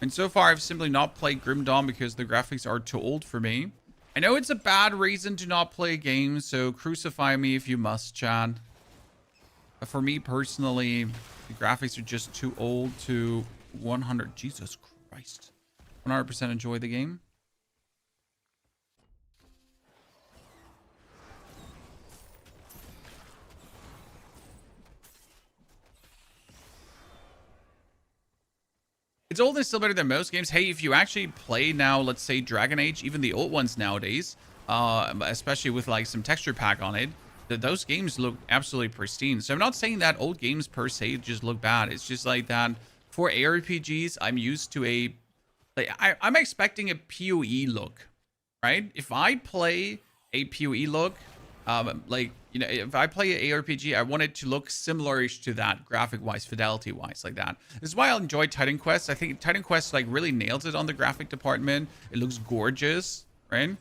And so far, I've simply not played Grim Dawn because the graphics are too old for me. I know it's a bad reason to not play a game, so crucify me if you must, Chad. But for me personally, the graphics are just too old to 100... Jesus Christ. 100% enjoy the game. It's old and still better than most games. Hey, if you actually play now, let's say Dragon Age, even the old ones nowadays, especially with like some texture pack on it, those games look absolutely pristine. So I'm not saying that old games per se just look bad. It's just like that for ARPGs, I'm used to a... Like, I'm expecting a PoE look, right? If I play a PoE look, like, you know, if I play an ARPG, I want it to look similar-ish to that, graphic-wise, fidelity-wise, like that. This is why I enjoy Titan Quest. I think Titan Quest, like, really nails it on the graphic department. It looks gorgeous, right?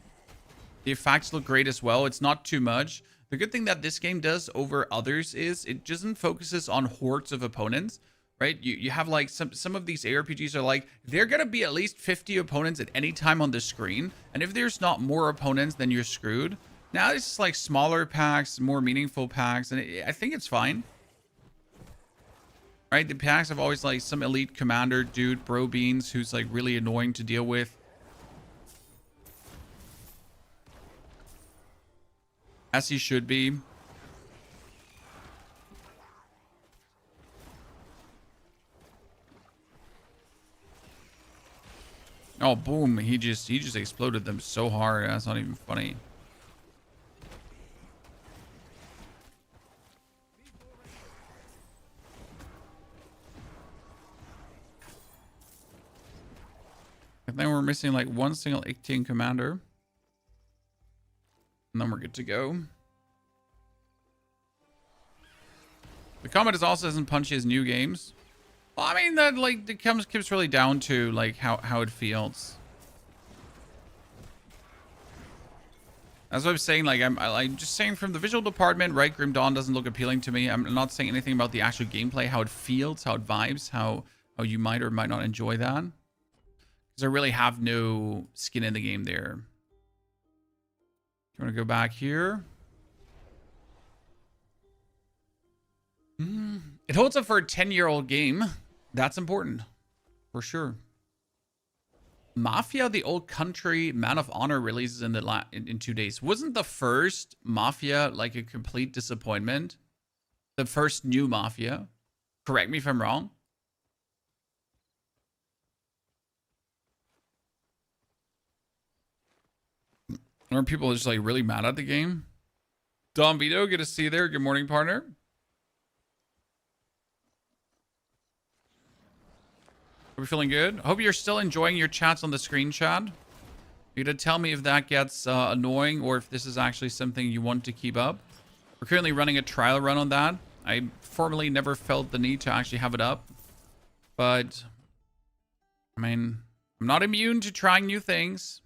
The effects look great as well. It's not too much. The good thing that this game does over others is it doesn't focuses on hordes of opponents, right? You have, like, some of these ARPGs are like, they're gonna be at least 50 opponents at any time on the screen, and if there's not more opponents, then you're screwed. Now it's just like smaller packs, more meaningful packs, and I think it's fine. Right? The packs have always like some elite commander dude, Bro Beans, who's like really annoying to deal with. As he should be. Oh, boom. He just exploded them so hard. That's not even funny. I think we're missing like one single Ictian commander. And then we're good to go. The combat is also isn't punchy as new games. Well, I mean, that like it comes really down to like how it feels. That's what I'm saying. Like I'm just saying from the visual department, right? Grim Dawn doesn't look appealing to me. I'm not saying anything about the actual gameplay, how it feels, how it vibes, how you might or might not enjoy that. Because I really have no skin in the game there. You want to go back here? It holds up for a 10-year-old game. That's important. For sure. Mafia, the Old Country, Man of Honor releases in 2 days. Wasn't the first Mafia like a complete disappointment? The first new Mafia? Correct me if I'm wrong. Are people just like really mad at the game? Don Vito, good to see you there. Good morning, partner. Are we feeling good? I hope you're still enjoying your chats on the screen, Chad. You to tell me if that gets annoying or if this is actually something you want to keep up. We're currently running a trial run on that. I formerly never felt the need to actually have it up. But, I mean, I'm not immune to trying new things.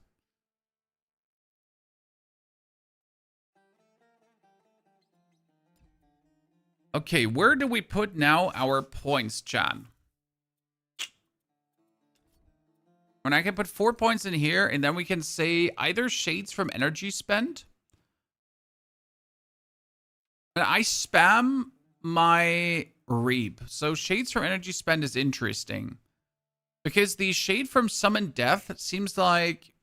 Okay, where do we put now our points, chat? When I can put 4 points in here, and then we can say either shades from energy spent. And I spam my reap. So shades from energy spent is interesting. Because the shade from summon death seems like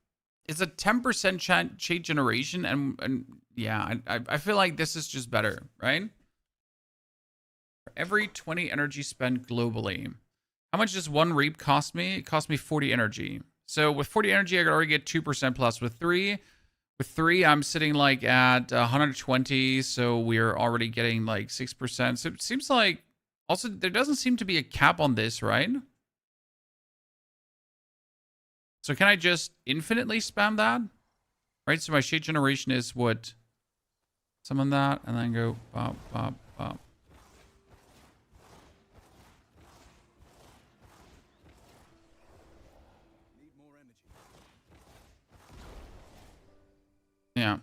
it's a 10% shade generation. And yeah, I feel like this is just better, right? For every 20 energy spent globally. How much does one reap cost me? It cost me 40 energy. So with 40 energy, I could already get 2% plus. With three, I'm sitting like at 120. So we're already getting like 6%. So it seems like also there doesn't seem to be a cap on this, right? So can I just infinitely spam that? Right, so my shade generation is what? Summon that and then go bop, bop, bop. Yeah.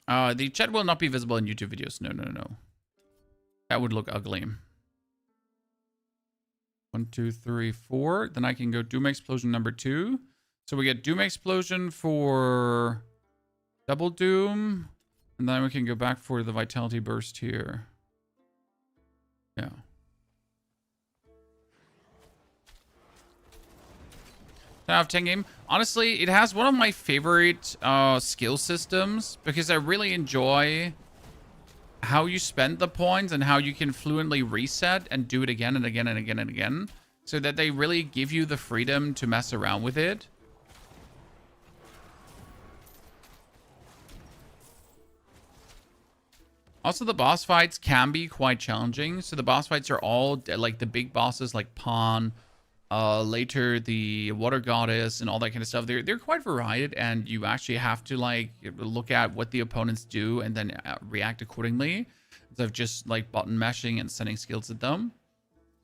The chat will not be visible in YouTube videos. No, no, no. That would look ugly. 1, 2, 3, 4. Then I can go Doom Explosion number 2. So we get Doom Explosion for Double Doom. And then we can go back for the Vitality Burst here. Yeah. Out of 10 game. Honestly, it has one of my favorite skill systems because I really enjoy how you spend the points and how you can fluently reset and do it again and again and again and again, so that they really give you the freedom to mess around with it. Also, the boss fights can be quite challenging. So the boss fights are all like the big bosses like Pawn, later the Water Goddess and all that kind of stuff. They're quite varied, and you actually have to like look at what the opponents do and then react accordingly, instead of just like button mashing and sending skills at them.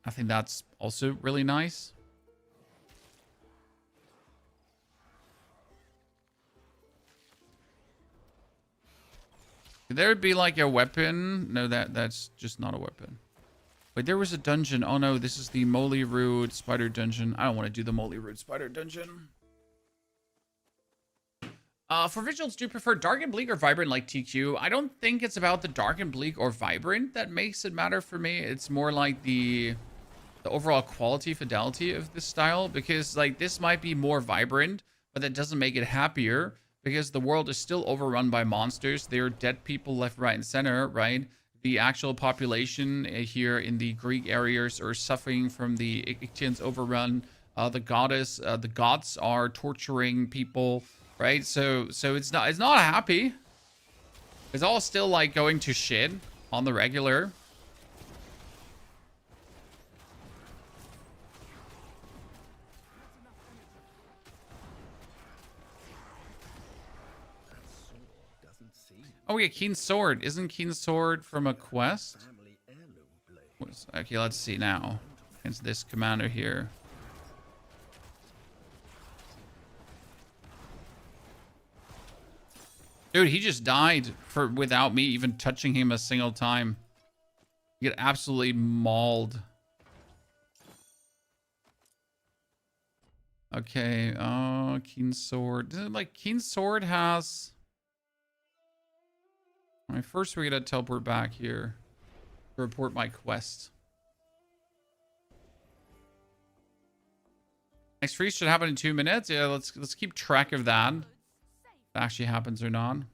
I think that's also really nice. Could there be like a weapon? No, that's just not a weapon. Wait, there was a dungeon. Oh no, this is the Moly Root Spider Dungeon. I don't want to do the Moly Root Spider Dungeon. For visuals, do you prefer dark and bleak or vibrant like TQ? I don't think it's about the dark and bleak or vibrant that makes it matter for me. It's more like the overall quality, fidelity of this style. Because like this might be more vibrant, but that doesn't make it happier. Because the world is still overrun by monsters. There are dead people left, right, and center, right? The actual population here in the Greek areas are suffering from the Ictians overrun. The gods are torturing people, right? So it's not happy. It's all still like going to shit on the regular. Oh yeah, Keen Sword. Isn't Keen Sword from a quest? Okay, let's see now. Against this commander here. Dude, he just died without me even touching him a single time. You get absolutely mauled. Okay, Keen Sword. Like, Keen Sword has... All right, first we gotta teleport back here to report my quest. Next freeze should happen in 2 minutes. Yeah, let's keep track of that. If it actually happens or not. Do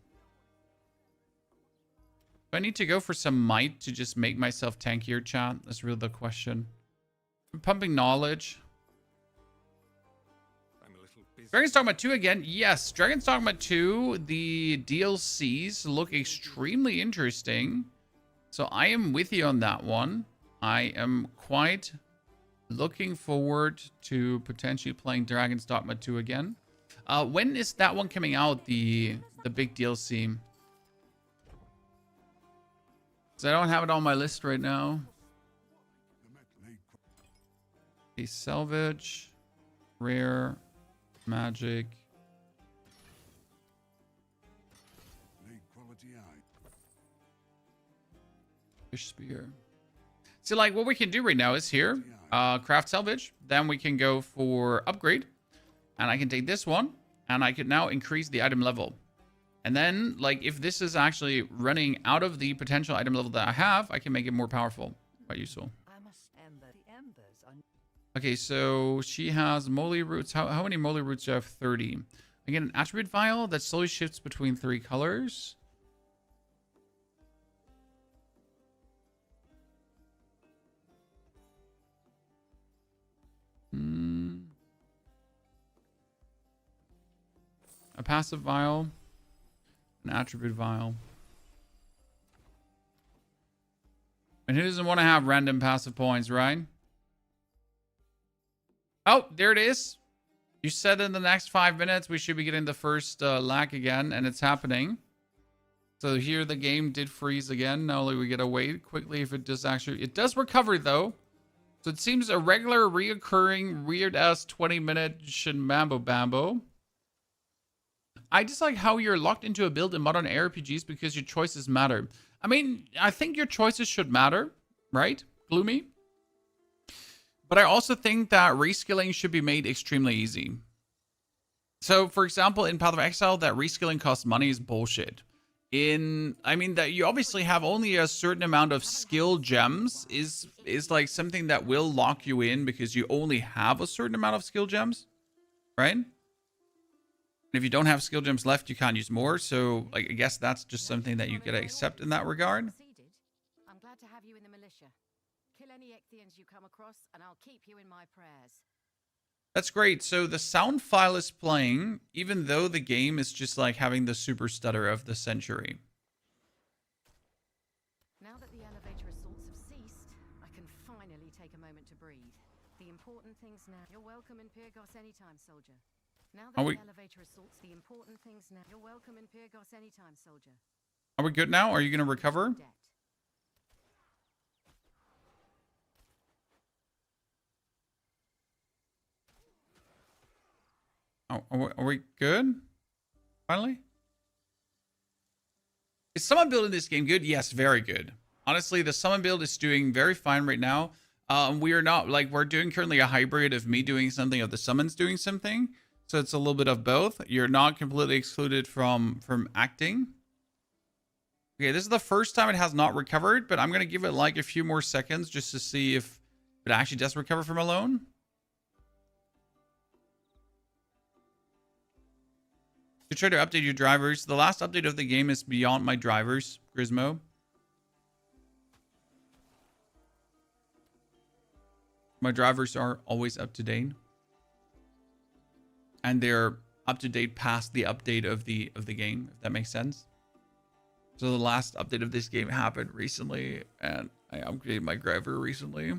I need to go for some might to just make myself tankier, chat? That's really the question. I'm pumping knowledge. Dragon's Dogma 2 again. Yes, Dragon's Dogma 2, the DLCs look extremely interesting. So I am with you on that one. I am quite looking forward to potentially playing Dragon's Dogma 2 again. When is that one coming out, the big DLC? Because I don't have it on my list right now. Okay, salvage, rare... Magic. Fish spear. So like what we can do right now is here, craft salvage. Then we can go for upgrade. And I can take this one. And I can now increase the item level. And then like if this is actually running out of the potential item level that I have, I can make it more powerful. Quite useful. Okay, so she has moly roots. How many moly roots do you have? 30. I get an attribute vial that slowly shifts between 3 colors. A passive vial. An attribute vial. And who doesn't want to have random passive points, right? Oh, there it is. You said in the next 5 minutes we should be getting the first lag again, and it's happening. So here the game did freeze again. Not only we gotta wait quickly if it does actually... It does recover though. So it seems a regular, reoccurring, weird-ass 20-minute mambo bambo. I just like how you're locked into a build in modern RPGs because your choices matter. I mean, I think your choices should matter, right? Gloomy. But I also think that reskilling should be made extremely easy. So, for example, in Path of Exile, that reskilling costs money is bullshit. I mean, that you obviously have only a certain amount of skill gems is like something that will lock you in because you only have a certain amount of skill gems, right? And if you don't have skill gems left, you can't use more. So, like, I guess that's just something that you gotta accept in that regard. I'm glad to have you in the militia. Kill any Ichthians you come across, and I'll keep you in my prayers. That's great. So the sound file is playing, even though the game is just like having the super stutter of the century. Now that the elevator assaults have ceased, I can finally take a moment to breathe. The important things now. You're welcome in Pyrgos anytime, soldier. Now that the elevator assaults, the important things now. You're welcome in Pyrgos anytime, soldier. Are we good now? Are you going to recover? Oh, are we good? Finally? Is summon build in this game good? Yes, very good. Honestly, the summon build is doing very fine right now. We are not, like, we're doing currently a hybrid of me doing something, of the summons doing something. So it's a little bit of both. You're not completely excluded from acting. Okay, this is the first time it has not recovered, but I'm going to give it like a few more seconds just to see if it actually does recover from alone. To try to update your drivers. The last update of the game is beyond my drivers, Grismo. My drivers are always up to date. And they're up to date past the update of the game, if that makes sense. So the last update of this game happened recently, and I upgraded my driver recently.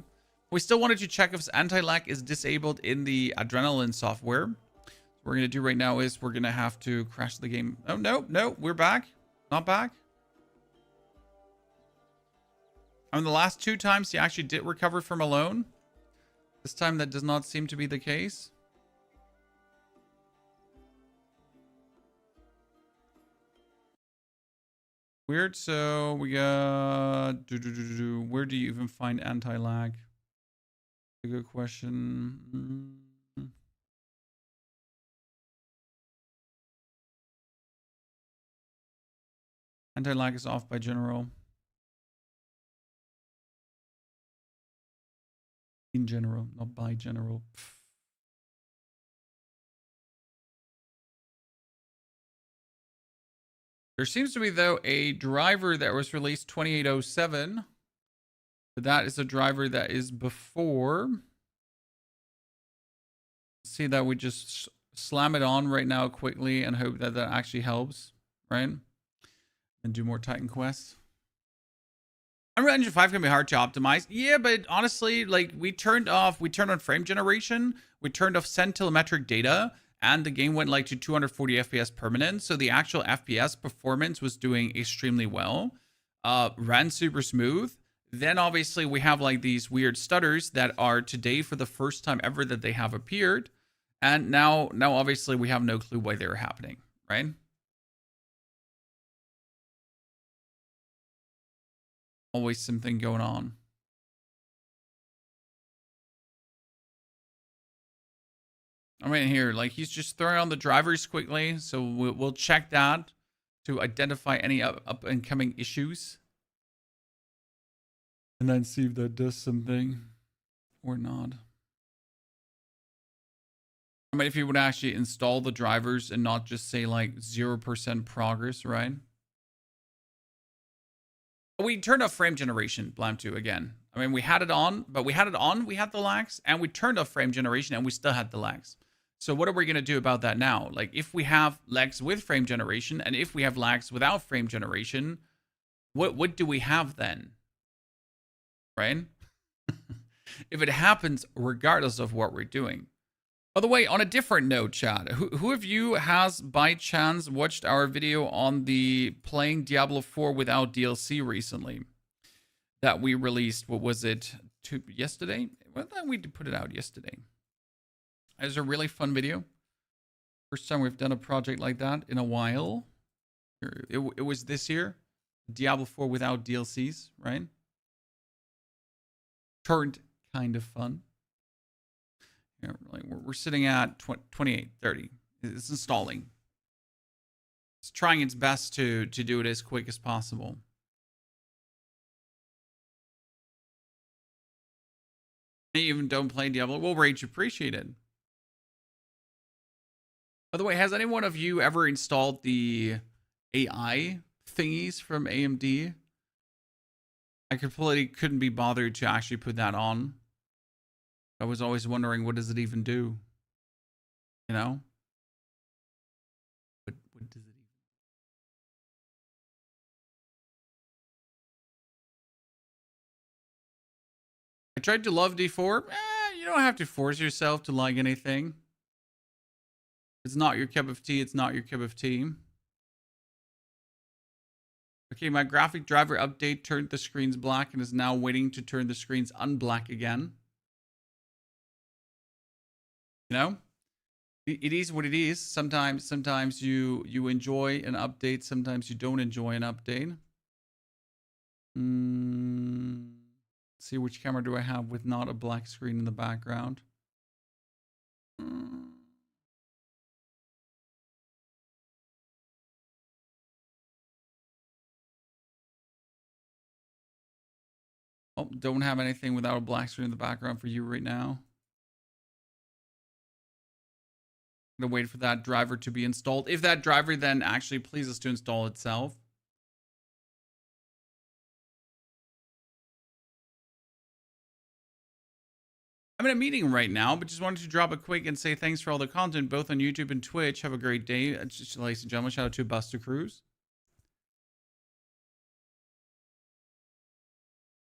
We still wanted to check if anti-lag is disabled in the Adrenaline software. What we're going to do right now is we're going to have to crash the game. Oh, no, we're back. Not back. I mean, the last 2 times he actually did recover from alone. This time that does not seem to be the case. Weird. So we got... Where do you even find anti-lag? A good question. Anti-lag is off by general. In general, not by general. There seems to be, though, a driver that was released 2807. But that is a driver that is before. See that we just slam it on right now quickly and hope that that actually helps, right? And do more Titan quests. Unreal Engine 5 can be hard to optimize. Yeah, but honestly, like we turned on frame generation, we turned off send telemetric data, and the game went like to 240 FPS permanent. So the actual FPS performance was doing extremely well. Ran super smooth. Then obviously we have like these weird stutters that are today for the first time ever that they have appeared. And now obviously we have no clue why they're happening, right? Always something going on. I mean, here, like, he's just throwing on the drivers quickly. So we'll check that to identify any up and coming issues. And then see if that does something or not. I mean, if you would actually install the drivers and not just say like 0% progress, right? We turned off frame generation, Blam2 again. I mean, we had it on, but we had the lags, and we turned off frame generation and we still had the lags. So what are we going to do about that now? Like, if we have lags with frame generation and if we have lags without frame generation, what do we have then? Right? If it happens regardless of what we're doing. By the way, on a different note, chat, who of you has by chance watched our video on the playing Diablo 4 without DLC recently that we released? What was it? Yesterday? Well, we put it out yesterday. It was a really fun video. First time we've done a project like that in a while. It was this year. Diablo 4 without DLCs, right? Turned kind of fun. Yeah, like we're sitting at 28, 30. It's installing. It's trying its best to do it as quick as possible. They even don't play Diablo. We'll rage appreciate it. By the way, has any one of you ever installed the AI thingies from AMD? I completely couldn't be bothered to actually put that on. I was always wondering, what does it even do? You know? What does it even do? I tried to love D4. You don't have to force yourself to like anything. If it's not your cup of tea, it's not your cup of tea. Okay, my graphic driver update turned the screens black and is now waiting to turn the screens unblack again. You know, it is what it is. Sometimes you enjoy an update. Sometimes you don't enjoy an update. Let's see, which camera do I have with not a black screen in the background? Oh, don't have anything without a black screen in the background for you right now. I'm gonna wait for that driver to be installed. If that driver then actually pleases to install itself. I'm in a meeting right now, but just wanted to drop a quick and say thanks for all the content, both on YouTube and Twitch. Have a great day. Ladies and gentlemen, shout out to Buster Cruz.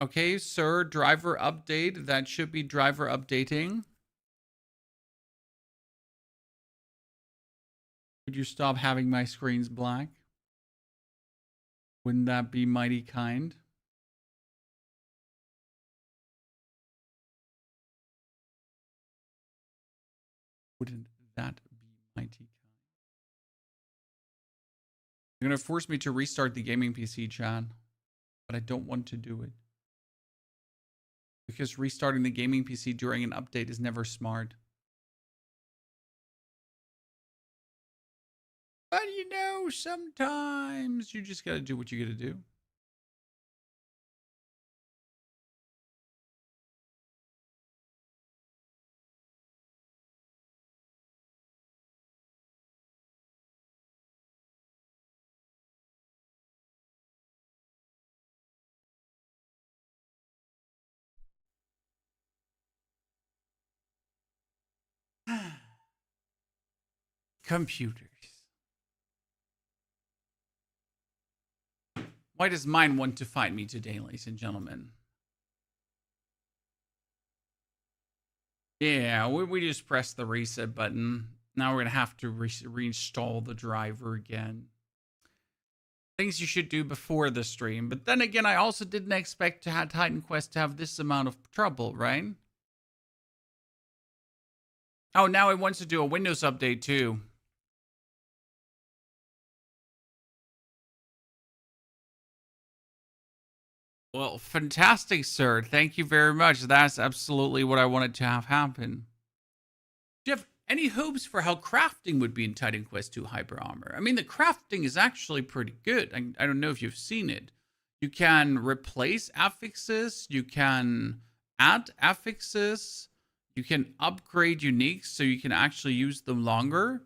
Okay, sir, driver update. That should be driver updating. Could you stop having my screens black? Wouldn't that be mighty kind? Wouldn't that be mighty kind? You're going to force me to restart the gaming PC, chat. But I don't want to do it. Because restarting the gaming PC during an update is never smart. But you know, sometimes you just gotta do what you gotta do. Computers. Why does mine want to fight me today, ladies and gentlemen? Yeah, we just pressed the reset button. Now we're going to have to reinstall the driver again. Things you should do before the stream. But then again, I also didn't expect to have Titan Quest to have this amount of trouble, right? Oh, now it wants to do a Windows update too. Well, fantastic, sir. Thank you very much. That's absolutely what I wanted to have happen. Do you have any hopes for how crafting would be in Titan Quest 2 Hyper Armor? I mean, the crafting is actually pretty good. I don't know if you've seen it. You can replace affixes, you can add affixes, you can upgrade uniques so you can actually use them longer.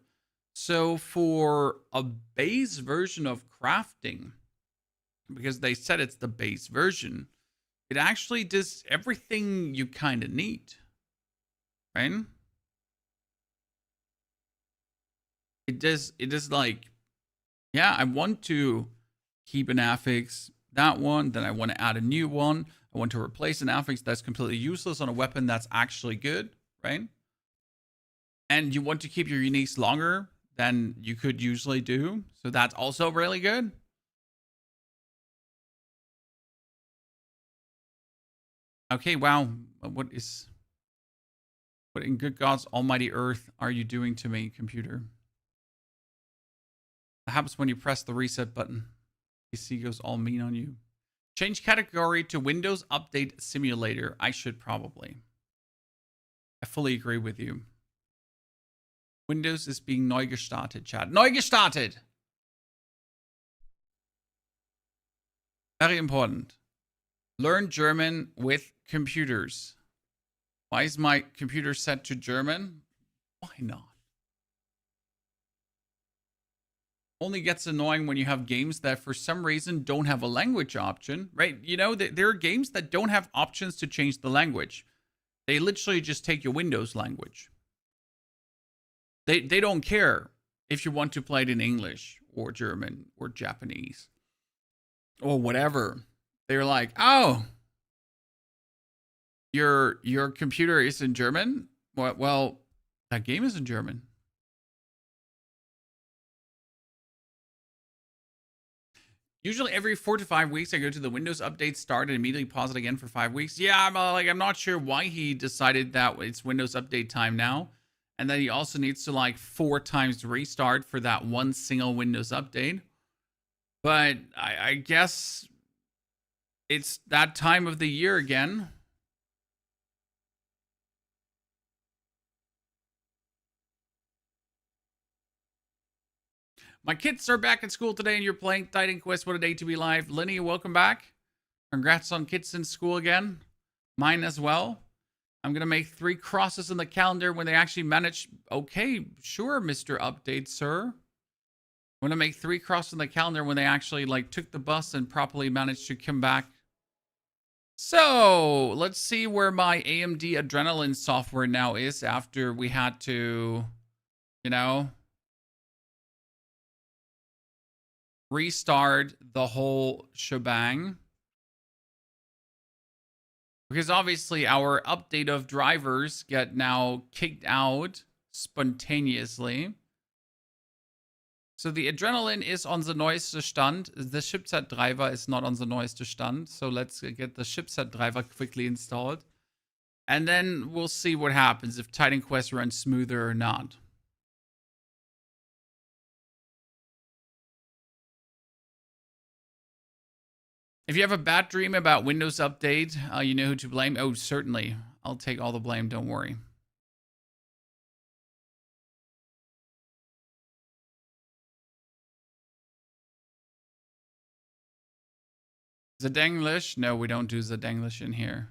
So for a base version of crafting, because they said it's the base version, it actually does everything you kind of need, right? It does like, yeah, I want to keep an affix, that one, then I want to add a new one. I want to replace an affix that's completely useless on a weapon that's actually good, right? And you want to keep your uniques longer than you could usually do. So that's also really good. Okay, wow. What in good God's almighty earth are you doing to me, computer? That happens when you press the reset button. PC goes all mean on you. Change category to Windows Update Simulator. I should probably. I fully agree with you. Windows is being neu gestartet, chat. Neu gestartet! Very important. Learn German with computers. Why is my computer set to German? Why not? Only gets annoying when you have games that for some reason don't have a language option, right? You know, there are games that don't have options to change the language. They literally just take your Windows language. They don't care if you want to play it in English or German or Japanese or whatever. They're like, oh, your computer is in German? Well, that game is in German. Usually every 4 to 5 weeks, I go to the Windows Update start and immediately pause it again for 5 weeks. Yeah, I'm not sure why he decided that it's Windows Update time now. And then he also needs to 4 times restart for that one single Windows Update. But I guess it's that time of the year again. My kids are back at school today and you're playing Titan Quest. What a day to be live. Lenny, welcome back. Congrats on kids in school again. Mine as well. I'm going to make 3 crosses in the calendar when they actually manage. Okay, sure, Mr. Update, sir. I'm going to make 3 crosses in the calendar when they actually took the bus and properly managed to come back. So let's see where my AMD Adrenalin software now is after we had to, restart the whole shebang. Because obviously our update of drivers get now kicked out spontaneously. So the Adrenalin is on the neueste Stand. The chipset driver is not on the neueste Stand. So let's get the chipset driver quickly installed. And then we'll see what happens if Titan Quest runs smoother or not. If you have a bad dream about Windows Update, you know who to blame. Oh, certainly. I'll take all the blame. Don't worry. Zdenglish? No, we don't do Zdenglish in here.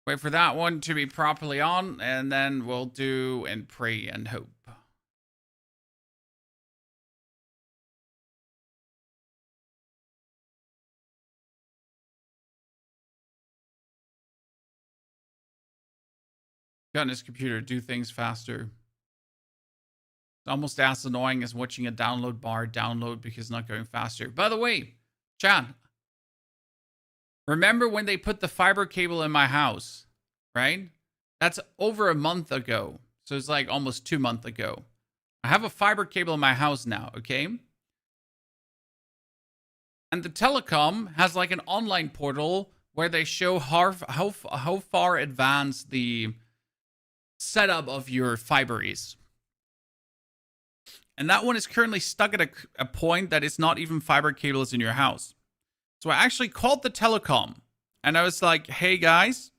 Wait for that one to be properly on, and then we'll do and pray and hope. On his computer, do things faster. It's almost as annoying as watching a download bar download because it's not going faster. By the way, Chad, remember when they put the fiber cable in my house, right? That's over a month ago. So it's almost 2 months ago. I have a fiber cable in my house now, okay? And the telecom has an online portal where they show how far advanced the setup of your fiber is. And that one is currently stuck at a point that it's not even fiber cables in your house. So I actually called the telecom and I was like, hey guys,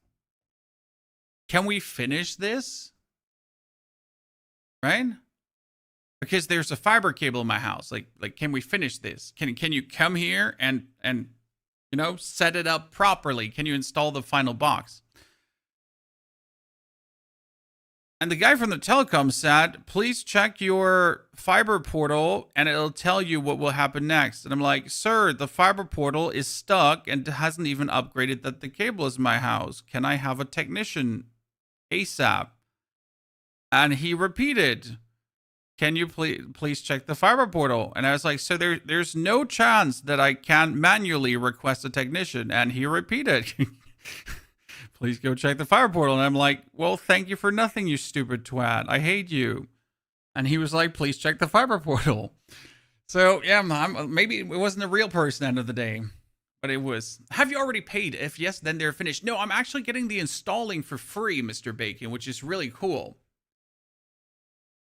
can we finish this? Right? Because there's a fiber cable in my house. Like, can we finish this? Can you come here and you know, set it up properly? Can you install the final box? And the guy from the telecom said, please check your fiber portal and it'll tell you what will happen next. And I'm like, sir, the fiber portal is stuck and hasn't even upgraded that the cable is in my house. Can I have a technician ASAP? And he repeated, can you please check the fiber portal? And I was like, so there's no chance that I can manually request a technician. And he repeated, please go check the fiber portal. And I'm like, well, thank you for nothing, you stupid twat. I hate you. And he was like, please check the fiber portal. So yeah, maybe it wasn't a real person end of the day, but it was. Have you already paid? If yes, then they're finished. No, I'm actually getting the installing for free, Mr. Bacon, which is really cool.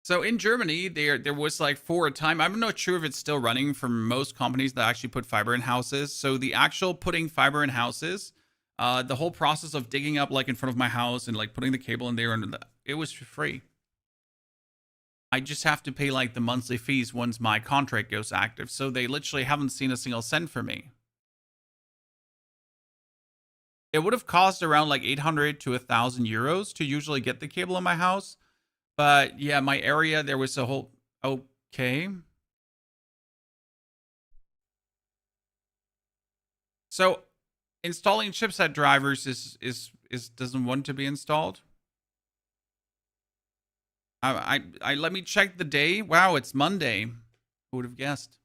So in Germany, there was like for a time, I'm not sure if it's still running for most companies that actually put fiber in houses. So the actual putting fiber in houses, the whole process of digging up like in front of my house and like putting the cable in there, and it was for free. I just have to pay like the monthly fees once my contract goes active. So they literally haven't seen a single cent for me. It would have cost around like 800 to 1,000 euros to usually get the cable in my house. But yeah, my area, there was a whole, okay. So installing chipset drivers is doesn't want to be installed. I let me check the day. Wow, it's Monday. Who would have guessed?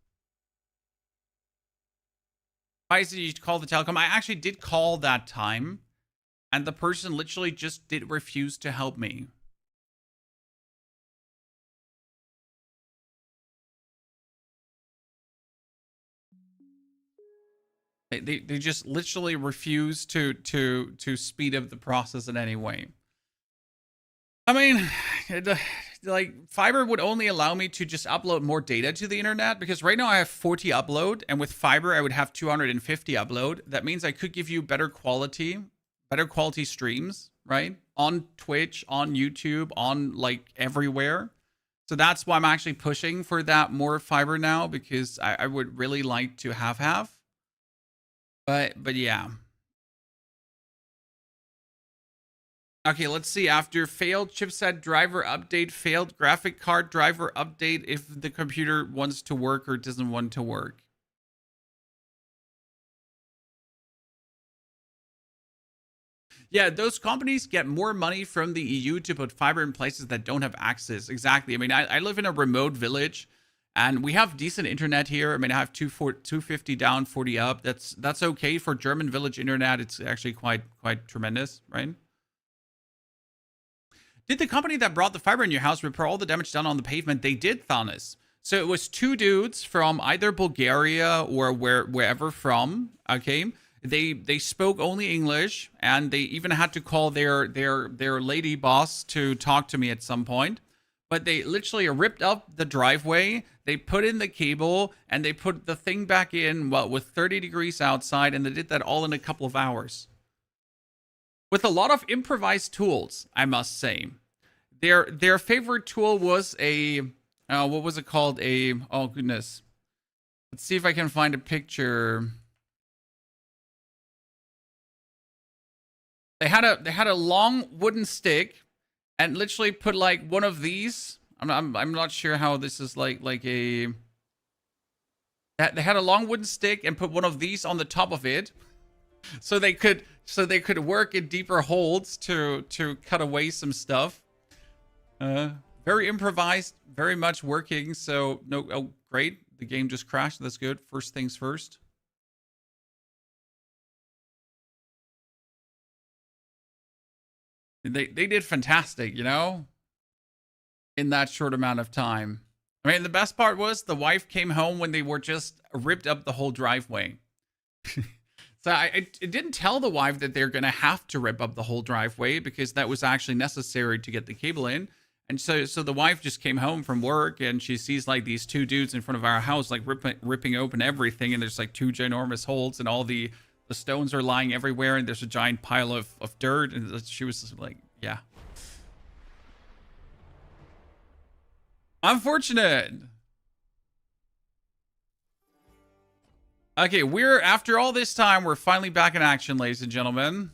Why did you call the telecom? I actually did call that time, and the person literally just did refuse to help me. They just literally refuse to speed up the process in any way. I mean, like fiber would only allow me to just upload more data to the internet, because right now I have 40 upload, and with fiber I would have 250 upload. That means I could give you better quality streams, right? On Twitch, on YouTube, on like everywhere. So that's why I'm actually pushing for that more fiber now, because I would really like to have. But yeah. Okay, let's see. After failed chipset driver update, failed graphic card driver update, if the computer wants to work or doesn't want to work. Yeah, those companies get more money from the EU to put fiber in places that don't have access. Exactly. I mean, I live in a remote village, and we have decent internet here. I mean, I have 250 down, 40 up. That's okay for German village internet. It's actually quite tremendous, right? Did the company that brought the fiber in your house repair all the damage done on the pavement? They did, Thanos. So it was two dudes from either Bulgaria or wherever from. Okay, they spoke only English, and they even had to call their lady boss to talk to me at some point. But they literally ripped up the driveway. They put in the cable, and they put the thing back in with 30 degrees outside, and they did that all in a couple of hours. With a lot of improvised tools, I must say. Their favorite tool was a, what was it called? Oh goodness. Let's see if I can find a picture. They had a long wooden stick, and literally put like one of these. I'm not sure how this is like a. They had a long wooden stick and put one of these on the top of it, so they could work in deeper holds to cut away some stuff. Very improvised, very much working. So no, oh great, the game just crashed. That's good. First things first. They did fantastic, you know, in that short amount of time. I mean, the best part was the wife came home when they were just ripped up the whole driveway. So I didn't tell the wife that they're going to have to rip up the whole driveway, because that was actually necessary to get the cable in. And so the wife just came home from work and she sees like these two dudes in front of our house, like ripping open everything. And there's like two ginormous holes and all the stones are lying everywhere. And there's a giant pile of dirt. And she was just like, yeah. Unfortunate. Okay, after all this time, we're finally back in action, ladies and gentlemen.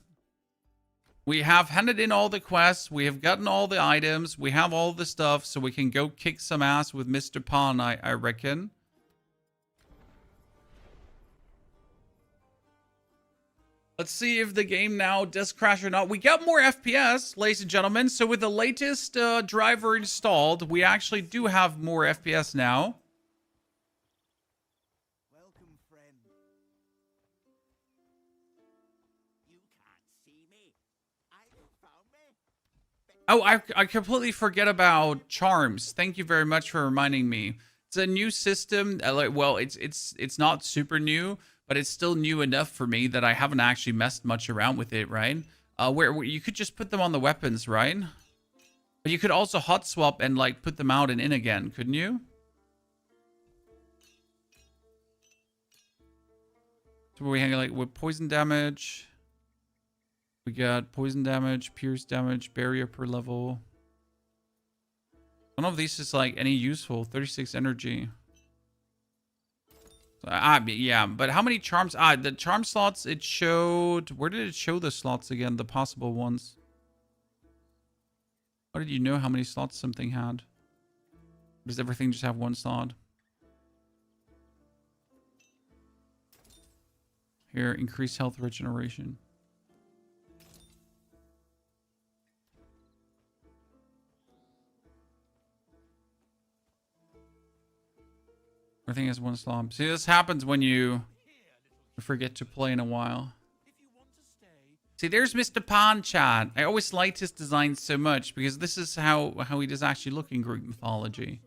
We have handed in all the quests. We have gotten all the items. We have all the stuff, so we can go kick some ass with Mr. Pan, I reckon. Let's see if the game now does crash or not. We got more FPS, ladies and gentlemen. So with the latest driver installed, we actually do have more FPS now. Welcome, friend. You can't see me. You found me. Oh, I completely forget about charms. Thank you very much for reminding me. It's a new system. Well, it's not super new, but it's still new enough for me that I haven't actually messed much around with it, right? Where you could just put them on the weapons, right? But you could also hot swap and like put them out and in again, couldn't you? So we hang like with poison damage. We got poison damage, pierce damage, barrier per level. None of these is like any useful. 36 energy. Yeah, but how many charms? The charm slots, it showed... Where did it show the slots again? The possible ones. How did you know how many slots something had? Does everything just have one slot? Here, increase health regeneration. Everything has one slot. See, this happens when you forget to play in a while. See, there's Mr. Pan chat. I always liked his design so much because this is how he does actually look in Greek mythology.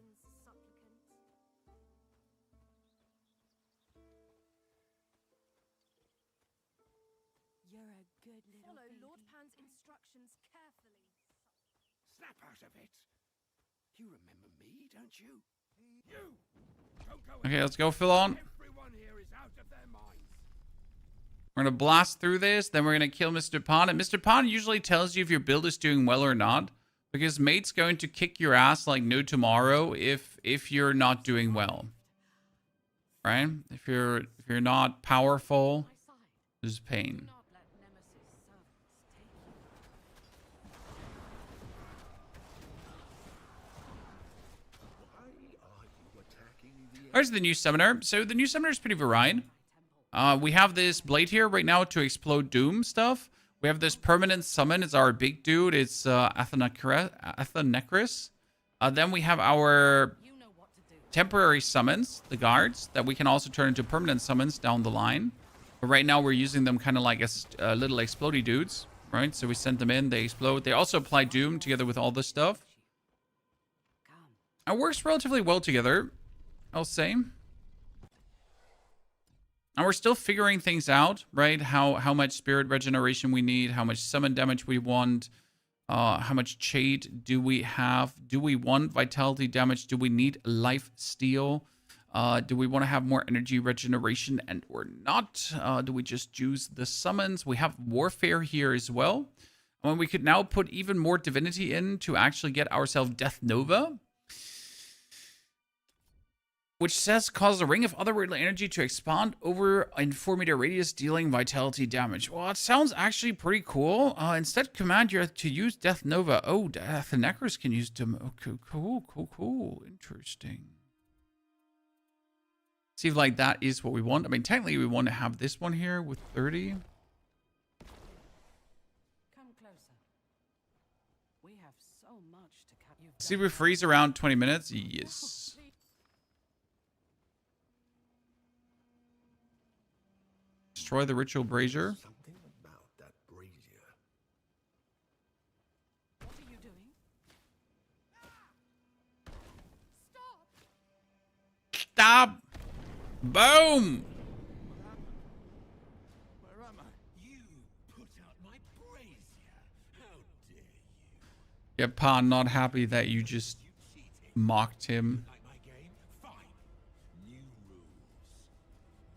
You're a good little Follow Lord Pan's instructions carefully. Snap out of it. You remember me, don't you? You! Don't go Okay, let's go, Phil on. Everyone here is out of their minds. We're going to blast through this. Then we're going to kill Mr. Pan. And Mr. Pan usually tells you if your build is doing well or not. Because mate's going to kick your ass like no tomorrow if you're not doing well. Right? If you're not powerful, there's pain. Not let Nemesis servants take you. Why are you attacking the... There's the new summoner. So the new summoner is pretty varied. We have this blade here right now to explode doom stuff. We have this permanent summon. It's our big dude. It's Athenecris. Then we have our You know what to do. temporary summons, the guards, that we can also turn into permanent summons down the line. But right now we're using them kind of like as little explodey dudes, right? So we send them in, they explode. They also apply doom together with all this stuff. It works relatively well together, I'll say. And we're still figuring things out, right? How much spirit regeneration we need, how much summon damage we want, how much Chade do we have? Do we want vitality damage? Do we need life steal? Do we want to have more energy regeneration and or not? Do we just use the summons? We have warfare here as well. And we could now put even more divinity in to actually get ourselves Death Nova. Which says cause a ring of otherworldly energy to expand over a 4-meter radius, dealing vitality damage. Well, it sounds actually pretty cool. Instead, command you to use Death Nova. Oh, Athenecris can use them. Okay, cool. Interesting. See if like that is what we want. I mean, technically we want to have this one here with 30. Come closer. We have so much to cover. See if we freeze around 20 minutes. Yes. Destroy the ritual brazier. Something about that brazier. What are you doing? Stop! Stop! Boom! Where am I? You put out my brazier. How dare you? Yeah, Pa, not happy that you just mocked him. Like my game? Fine. New rules.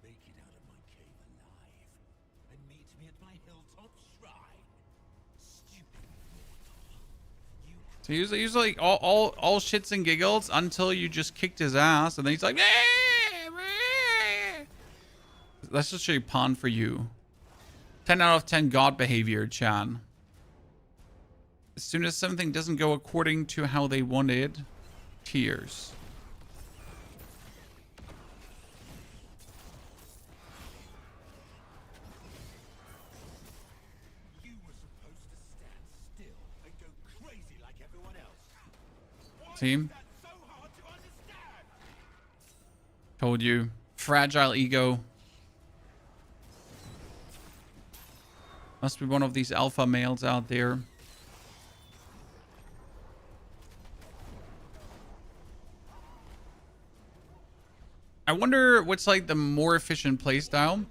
Make it out of my cave alive. And meet me at my hilltop shrine. Stupid mortal. You So he was like all shits and giggles until you just kicked his ass, and then he's like, "Eh, eh." Let's just show you pawn for you. 10 out of 10 God behavior, Chan. As soon as something doesn't go according to how they wanted, tears. were supposed to stand still and go crazy like everyone else. Team, That's so hard to understand. told you. Fragile ego. Must be one of these alpha males out there. I wonder what's like the more efficient playstyle.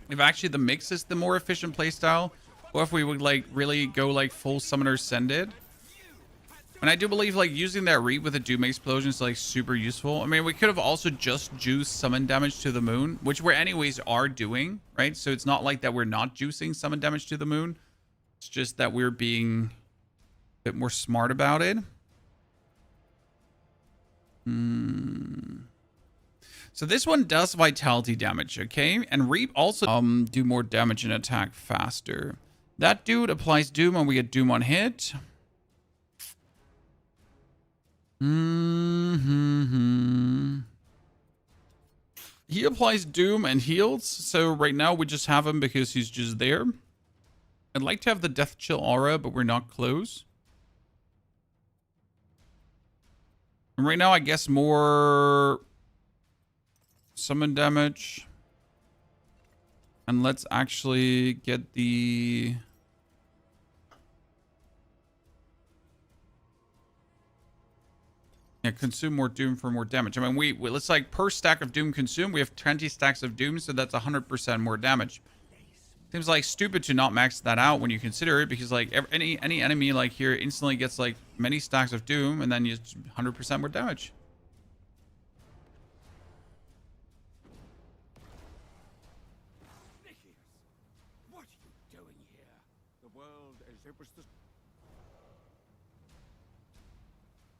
If actually the mix is the more efficient playstyle, or if we would like really go like full summoner sended. And I do believe like using that read with a Doom Explosion is like super useful. I mean, we could have also just juiced summon damage to the moon, which we're anyways are doing, right? So it's not like that we're not juicing summon damage to the moon. It's just that we're being a bit more smart about it. So this one does vitality damage, okay? And Reap also do more damage and attack faster. That dude applies Doom and we get Doom on hit. He applies Doom and heals. So right now we just have him because he's just there. I'd like to have the Death Chill aura, but we're not close. And right now I guess more summon damage. And let's actually get the... Yeah, consume more Doom for more damage. I mean, we let's like per stack of Doom consumed, we have 20 stacks of Doom, so that's 100% more damage. Seems like stupid to not max that out when you consider it, because like any enemy like here instantly gets like many stacks of Doom, and then you 100% more damage. Nikias, what are you doing here? The world as it was the...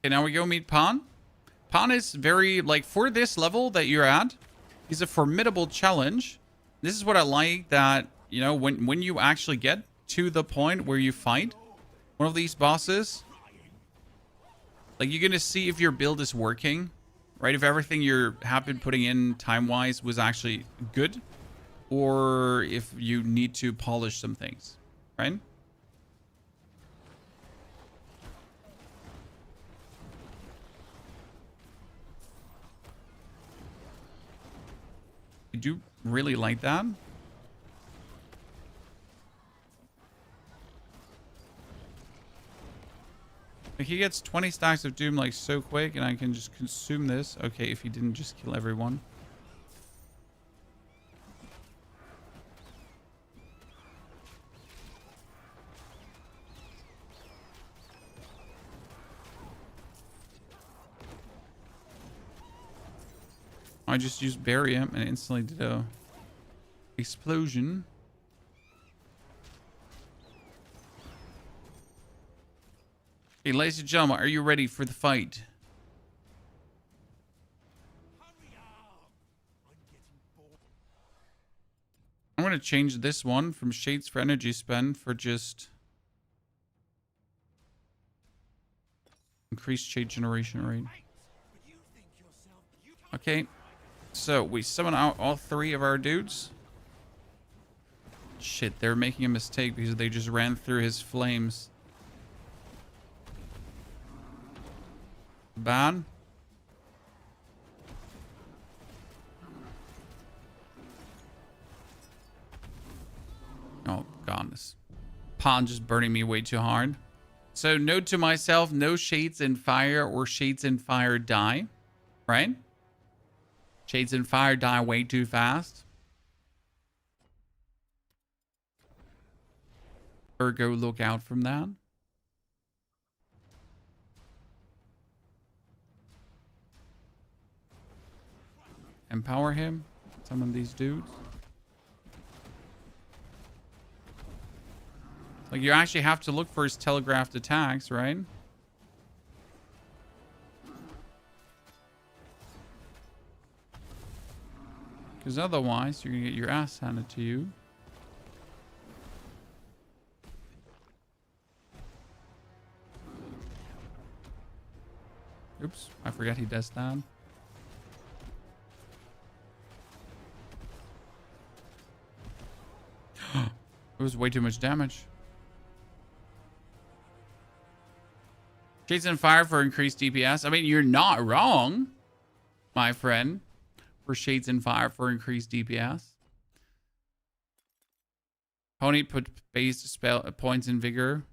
Okay, now we go meet Pan. Pan is very, like, for this level that you're at, he's a formidable challenge. This is what I like, that, you know, when you actually get to the point where you fight one of these bosses, like, you're gonna see if your build is working, right? If everything you have been putting in time-wise was actually good, or if you need to polish some things, right? I do really like that. Like, he gets 20 stacks of Doom like so quick, and I can just consume this. Okay, if he didn't just kill everyone. I just used Barium and instantly did a explosion. Okay, ladies and gentlemen, are you ready for the fight? Hurry up! I'm getting bored. I'm going to change this one from Shades for energy spend for just increased shade generation rate. But you think yourself... You can't... Okay, so we summon out all three of our dudes. Shit, they're making a mistake because they just ran through his flames. Bad. Oh, God. This pond just burning me way too hard. So, note to myself, no Shades in Fire or Shades in Fire die. Right? Shades in Fire die way too fast. Ergo, look out from that. empower him. Summon these dudes. Like, you actually have to look for his telegraphed attacks, right? Because otherwise, you're going to get your ass handed to you. Oops, I forget he does that. It was way too much damage. Shades and Fire for increased DPS. I mean, you're not wrong, my friend. For Shades and Fire for increased DPS. Pony put base spell points in vigor.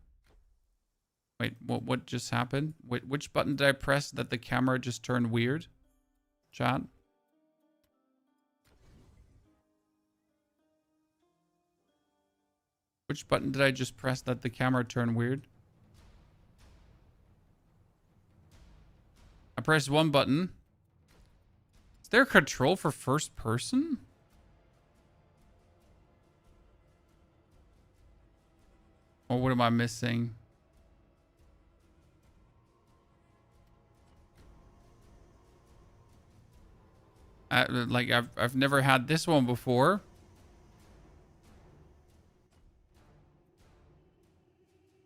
Wait, what just happened? Which button did I press that the camera just turned weird? Chat. Which button did I just press that the camera turned weird? I pressed one button. Is there control for first person? Or what am I missing? Like I've never had this one before.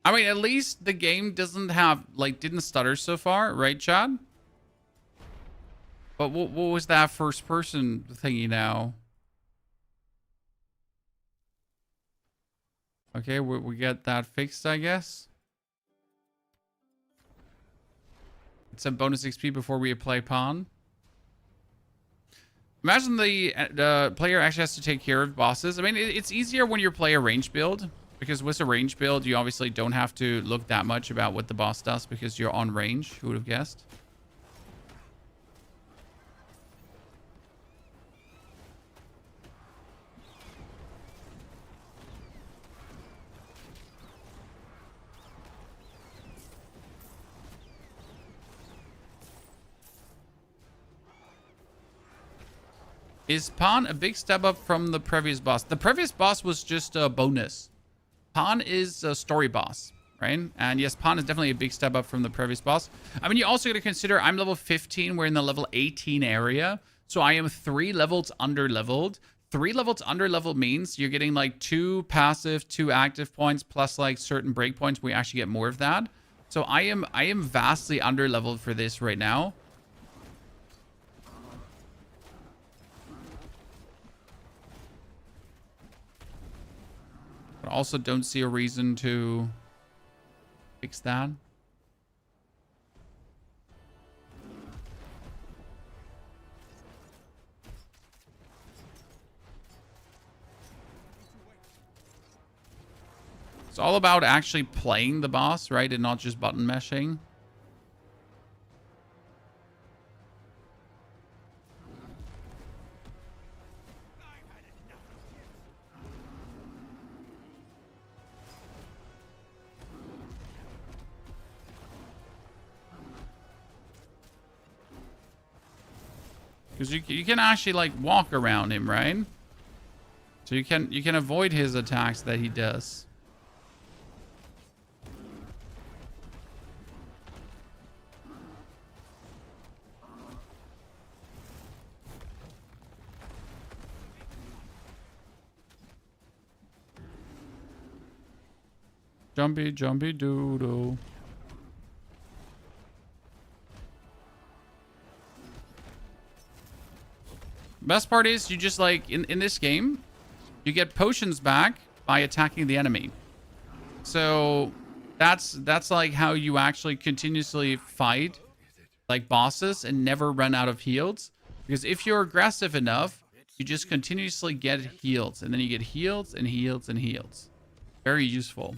I mean, at least the game doesn't have, like, didn't stutter so far, right, Chad? But what was that first person thingy now? Okay, we get that fixed, I guess. It's some bonus XP before we apply pawn. Imagine the player actually has to take care of bosses. I mean, it's easier when you play a range build. Because with a range build, you obviously don't have to look that much about what the boss does because you're on range. Who would have guessed? Is Pawn a big step up from the previous boss? The previous boss was just a bonus. Pawn is a story boss, right? And yes, Pawn is definitely a big step up from the previous boss. I mean, you also got to consider I'm level 15. We're in the level 18 area. So I am 3 levels under leveled. 3 levels under leveled means you're getting like 2 passive, 2 active points, plus like certain breakpoints where you actually get more of that. So I am vastly under leveled for this right now. But also don't see a reason to fix that. It's all about actually playing the boss, right? And not just button meshing. Because you can actually like walk around him, right? So you can avoid his attacks that he does. Jumpy, jumpy doodle. Best part is you just like in this game, you get potions back by attacking the enemy. So that's like how you actually continuously fight like bosses and never run out of heals. Because if you're aggressive enough, you just continuously get heals, and then you get heals and heals and heals. Very useful.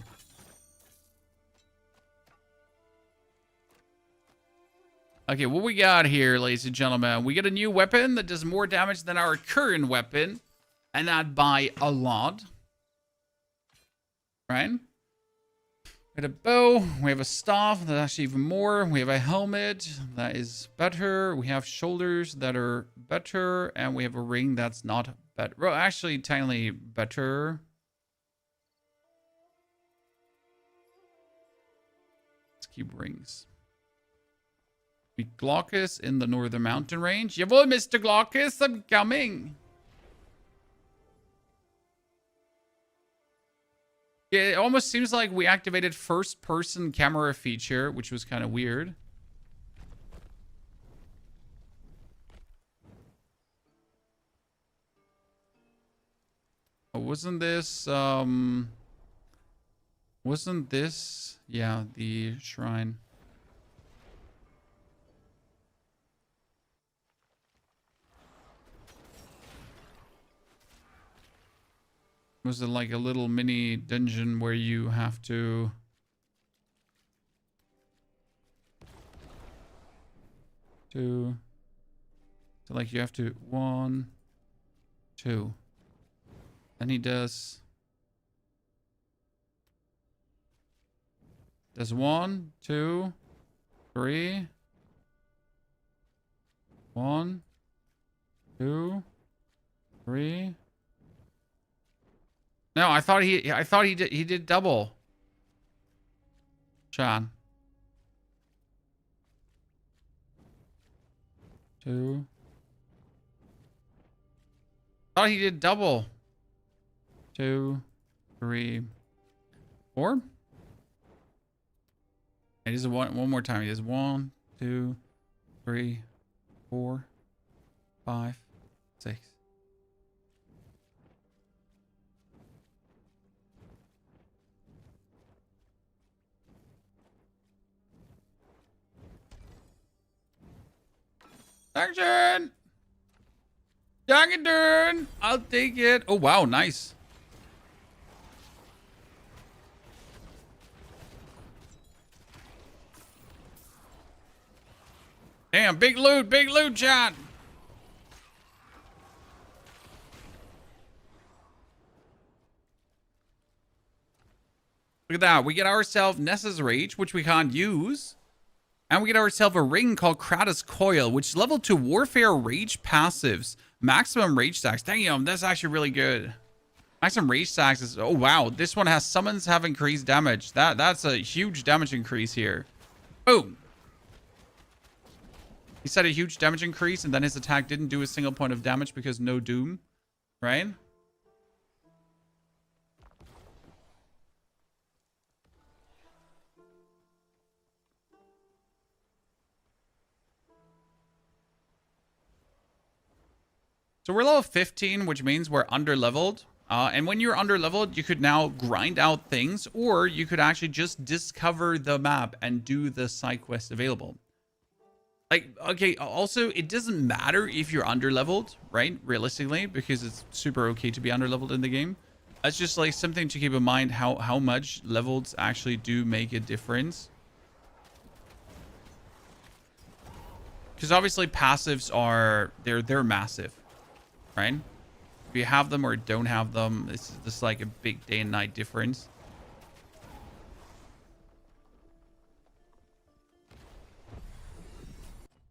Okay, what we got here, ladies and gentlemen? We get a new weapon that does more damage than our current weapon. And that by a lot. Right? We have a bow. We have a staff. That's actually even more. We have a helmet. That is better. We have shoulders that are better. And we have a ring that's not better. Well, actually, technically better. Let's keep rings. Meet Glaucus in the northern mountain range. Jawohl, Mr. Glaucus, I'm coming. Yeah, it almost seems like we activated first-person camera feature, which was kind of weird. Oh, wasn't this, yeah, the shrine. Was it like a little mini dungeon where you have to... So like you have to 1, 2. Then he does 1, 2, 3. 1, 2, 3. No, I thought he did double. John. 2. Thought he did double. 2, 3, 4. It is one more time. He does 1, 2, 3, 4, 5, 6. Action! Turn! I'll take it. Oh, wow. Nice. Damn, big loot, John. Look at that. We get ourselves Nessa's Rage, which we can't use. And we get ourselves a ring called Kratos Coil, which is level 2 Warfare Rage passives. Maximum Rage stacks. Damn, that's actually really good. Maximum Rage stacks is... Oh, wow. This one has summons have increased damage. That's a huge damage increase here. Boom. He said a huge damage increase, and then his attack didn't do a single point of damage because no doom. Right? So we're level 15, which means we're under-leveled. And when you're under-leveled, you could now grind out things, or you could actually just discover the map and do the side quest available. Like, okay, also, it doesn't matter if you're under-leveled, right? Realistically, because it's super okay to be under-leveled in the game. That's just like something to keep in mind, how much levels actually do make a difference. Because obviously passives are, they're massive. Right? If you have them or don't have them, it's just like a big day and night difference.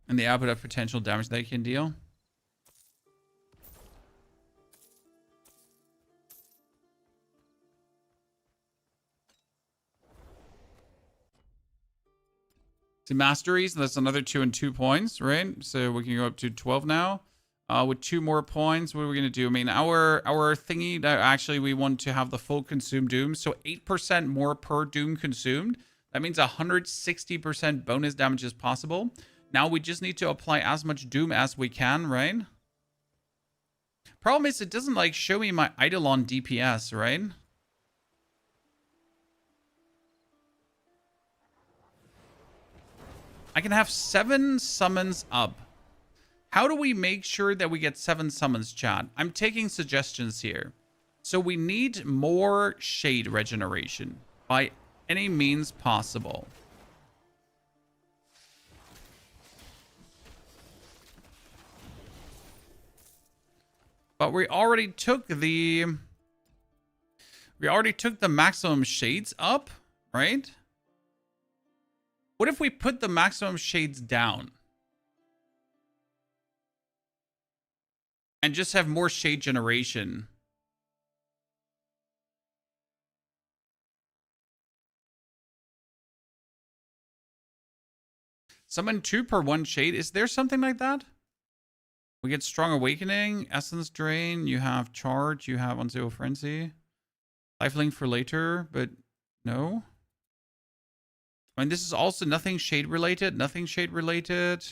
And the output of potential damage they can deal. See, masteries, that's another 2 and 2 points, right? So we can go up to 12 now. With 2 more points, what are we going to do? I mean, our thingy, that actually we want to have the full consume doom. So 8% more per doom consumed. That means 160% bonus damage is possible. Now we just need to apply as much doom as we can, right? Problem is, it doesn't like show me my Eidolon DPS, right? I can have 7 summons up. How do we make sure that we get 7 summons, chat? I'm taking suggestions here. So we need more shade regeneration by any means possible. But we already took the maximum shades up. right? What if we put the maximum shades down? And just have more shade generation? Summon 2 per 1 shade. Is there something like that? We get Strong Awakening, Essence Drain, you have Charge, you have Unstable Frenzy. Lifelink for later, but no. I mean, this is also nothing shade related, nothing shade related.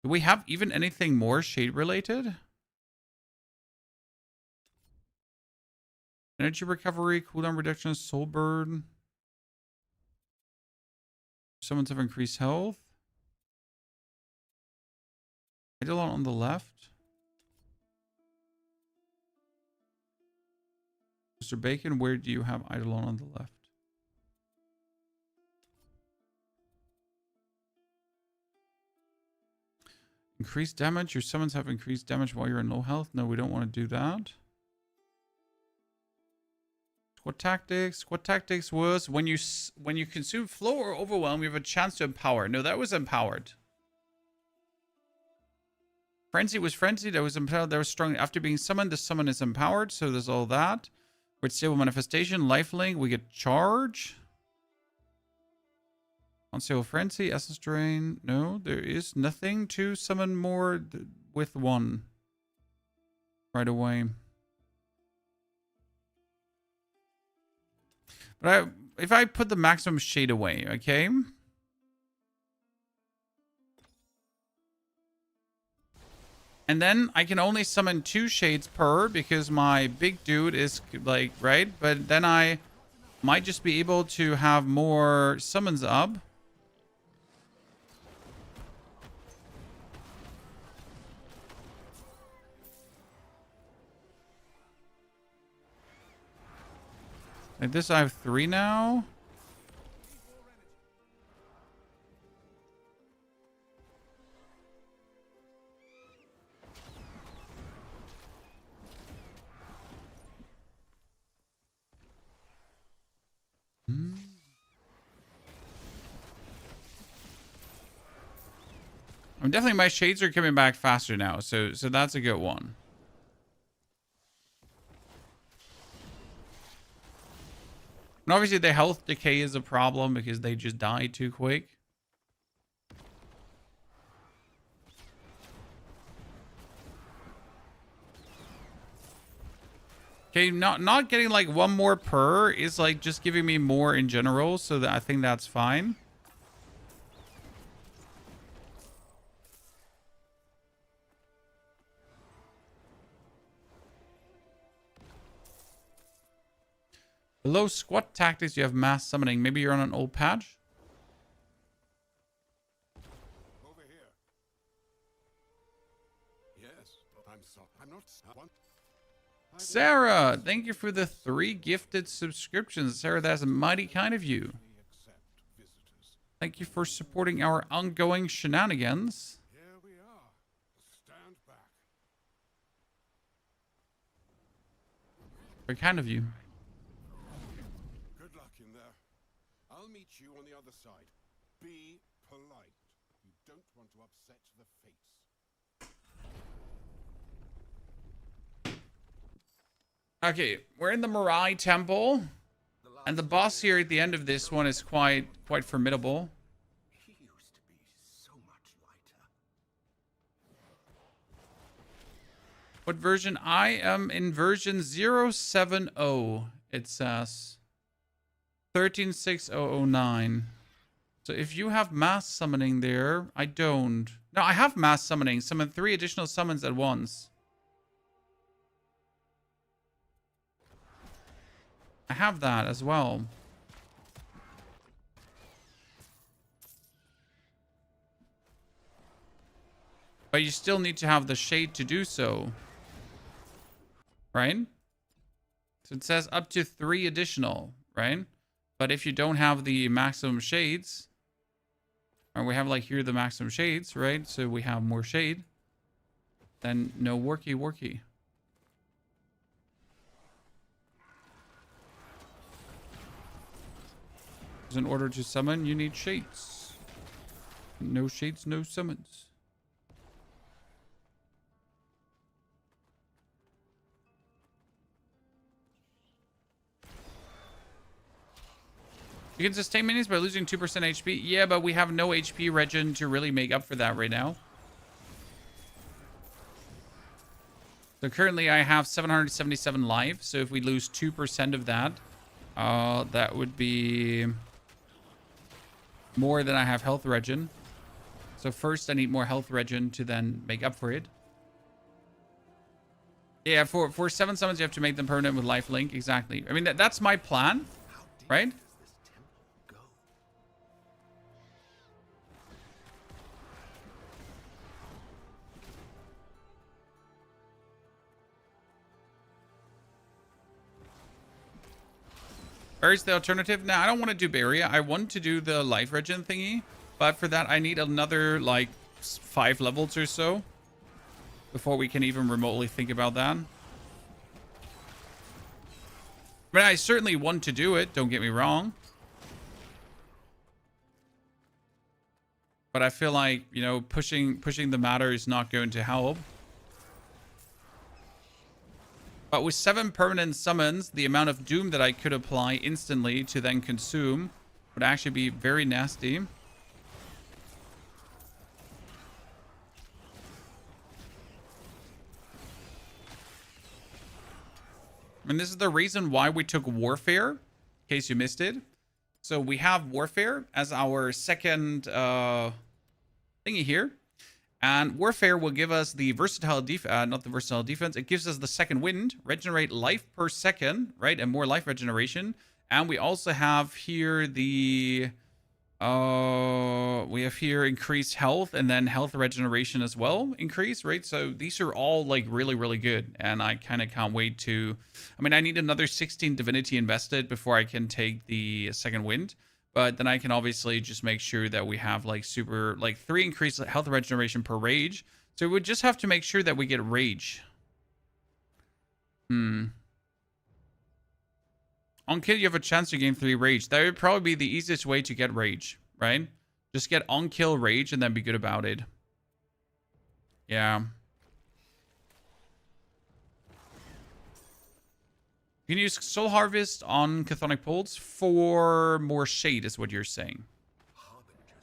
Do we have even anything more shade related? Energy recovery, cooldown reduction, soul burn. Summons have increased health. Eidolon on the left. Mr. Bacon, where do you have Eidolon on the left? Increased damage. Your summons have increased damage while you're in low health. No, we don't want to do that. Squad tactics. Squad tactics was when you consume flow or overwhelm, you have a chance to empower. No, that was empowered. Frenzy was frenzy. That was empowered. That was strong. After being summoned, the summon is empowered. So there's all that. With stable manifestation, lifelink, we get charge. Unstable frenzy, essence drain. No, there is nothing to summon more with 1 right away. But if I put the maximum shade away, okay? And then I can only summon 2 shades per because my big dude is like, right? But then I might just be able to have more summons up. Like this, I have 3 now. Definitely my shades are coming back faster now, so that's a good one. And obviously the health decay is a problem because they just die too quick. Okay, not getting like 1 more per is like just giving me more in general, so that I think that's fine. Below squad tactics, you have mass summoning. Maybe you're on an old patch. Over here. Yes, I'm sorry. I'm not. Sarah, thank you for the 3 gifted subscriptions. Sarah, that's mighty kind of you. Thank you for supporting our ongoing shenanigans. Here we are. Stand back. Very kind of you. Good luck in there. I'll meet you on the other side. Be polite. You don't want to upset the fates. Okay, we're in the Mirai Temple. And the boss here at the end of this one is quite formidable. He used to be so much lighter. What version? I am in version 070, it says. 136009. So if you have mass summoning there, I don't. No, I have mass summoning. Summon 3 additional summons at once. I have that as well. But you still need to have the shade to do so. Right? So it says up to 3 additional, right? But if you don't have the maximum shades, and we have like here the maximum shades, right? So we have more shade. Then no worky. Because in order to summon, you need shades. No shades, no summons. You can sustain minions by losing 2% HP. Yeah, but we have no HP regen to really make up for that right now. So currently I have 777 life. So if we lose 2% of that, that would be more than I have health regen. So first I need more health regen to then make up for it. Yeah, for 7 summons you have to make them permanent with life link. Exactly. I mean, that's my plan, right? Where's the alternative? Now, I don't want to do Barrier. I want to do the life regen thingy. But for that, I need another, like, 5 levels or so. Before we can even remotely think about that. I mean, I certainly want to do it. Don't get me wrong. But I feel like, you know, pushing the matter is not going to help. But with 7 permanent summons, the amount of doom that I could apply instantly to then consume would actually be very nasty. I mean, this is the reason why we took Warfare, in case you missed it. So we have Warfare as our second thingy here. And Warfare will give us the versatile not the versatile defense. It gives us the second wind, regenerate life per second, right? And more life regeneration. And we also have here the we have here increased health and then health regeneration as well increase, right? So these are all like really, really good. And I kind of can't wait to, I mean, I need another 16 divinity invested before I can take the second wind. But then I can obviously just make sure that we have like 3 increased health regeneration per rage. So we would just have to make sure that we get rage. On kill, you have a chance to gain 3 rage. That would probably be the easiest way to get rage, right? Just get on kill rage and then be good about it. Yeah. You can use Soul Harvest on Chthonic Pulse for more shade, is what you're saying.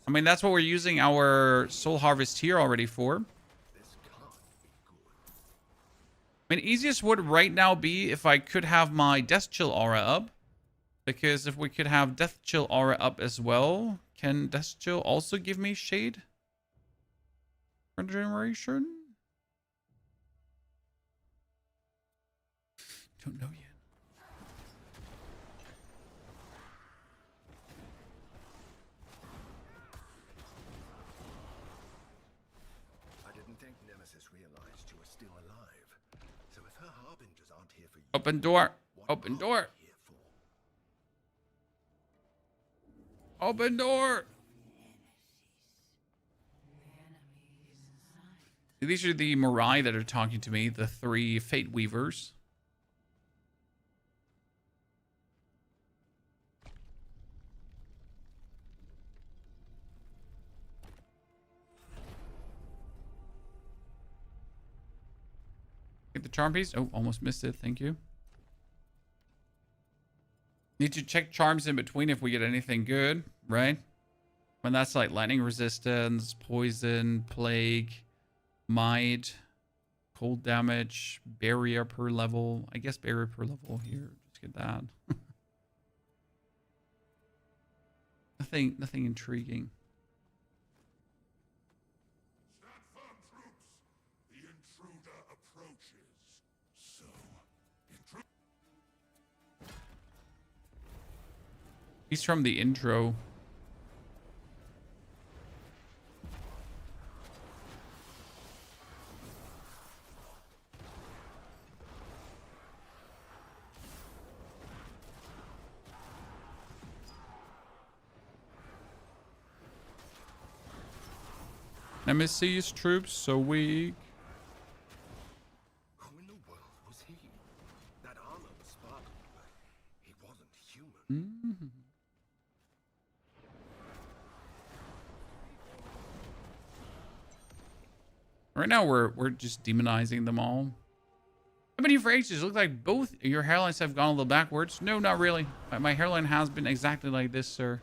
I mean, that's what we're using our Soul Harvest here already for. I mean, easiest would right now be if I could have my Death Chill aura up. Because if we could have Death Chill aura up as well, can Death Chill also give me shade? Regeneration? Don't know yet. Open door. Open door. Open door. These are the Morai that are talking to me, the 3 Fate Weavers. Get the charm piece. Oh, almost missed it. Thank you. Need to check charms in between if we get anything good, right? When that's like lightning resistance, poison, plague, might, cold damage, barrier per level. I guess barrier per level here. Let's get that. Nothing intriguing. Stand firm, troops. The intruder approaches. So, He's from the intro. Nemesis troops so weak. Who in the world was he? That armor was sparkling, but he wasn't human. Right now, we're just demonizing them all. How many for ages? Look like both your hairlines have gone a little backwards. No, not really. My hairline has been exactly like this, sir.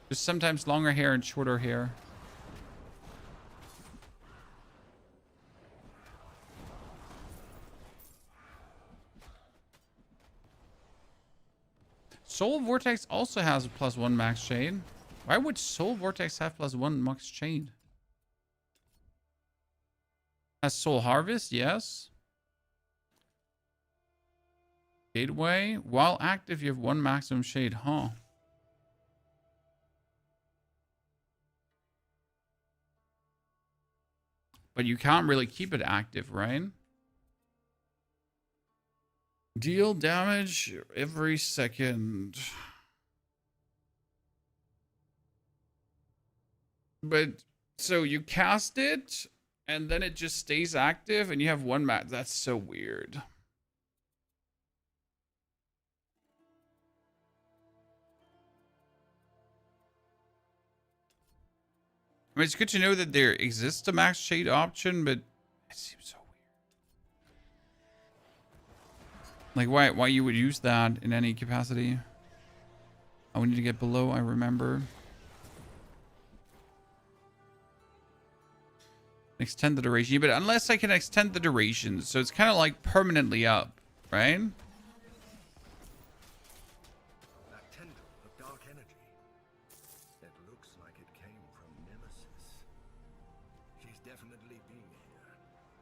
Just sometimes longer hair and shorter hair. Soul Vortex also has a +1 max shade. Why would Soul Vortex have +1 max shade? Has Soul Harvest? Yes. Gateway. While active, you have 1 maximum shade. Huh. But you can't really keep it active, right? Deal damage every second. But so you cast it and then it just stays active and you have 1 max. That's so weird. I mean, it's good to know that there exists a max shade option, but it seems so weird. Like, why you would use that in any capacity? Oh, we need to get below, I remember. Extend the duration. Yeah, but unless I can extend the duration, so it's kind of like permanently up, right? That tendril of dark energy. It looks like it came from Nemesis. She's definitely been here.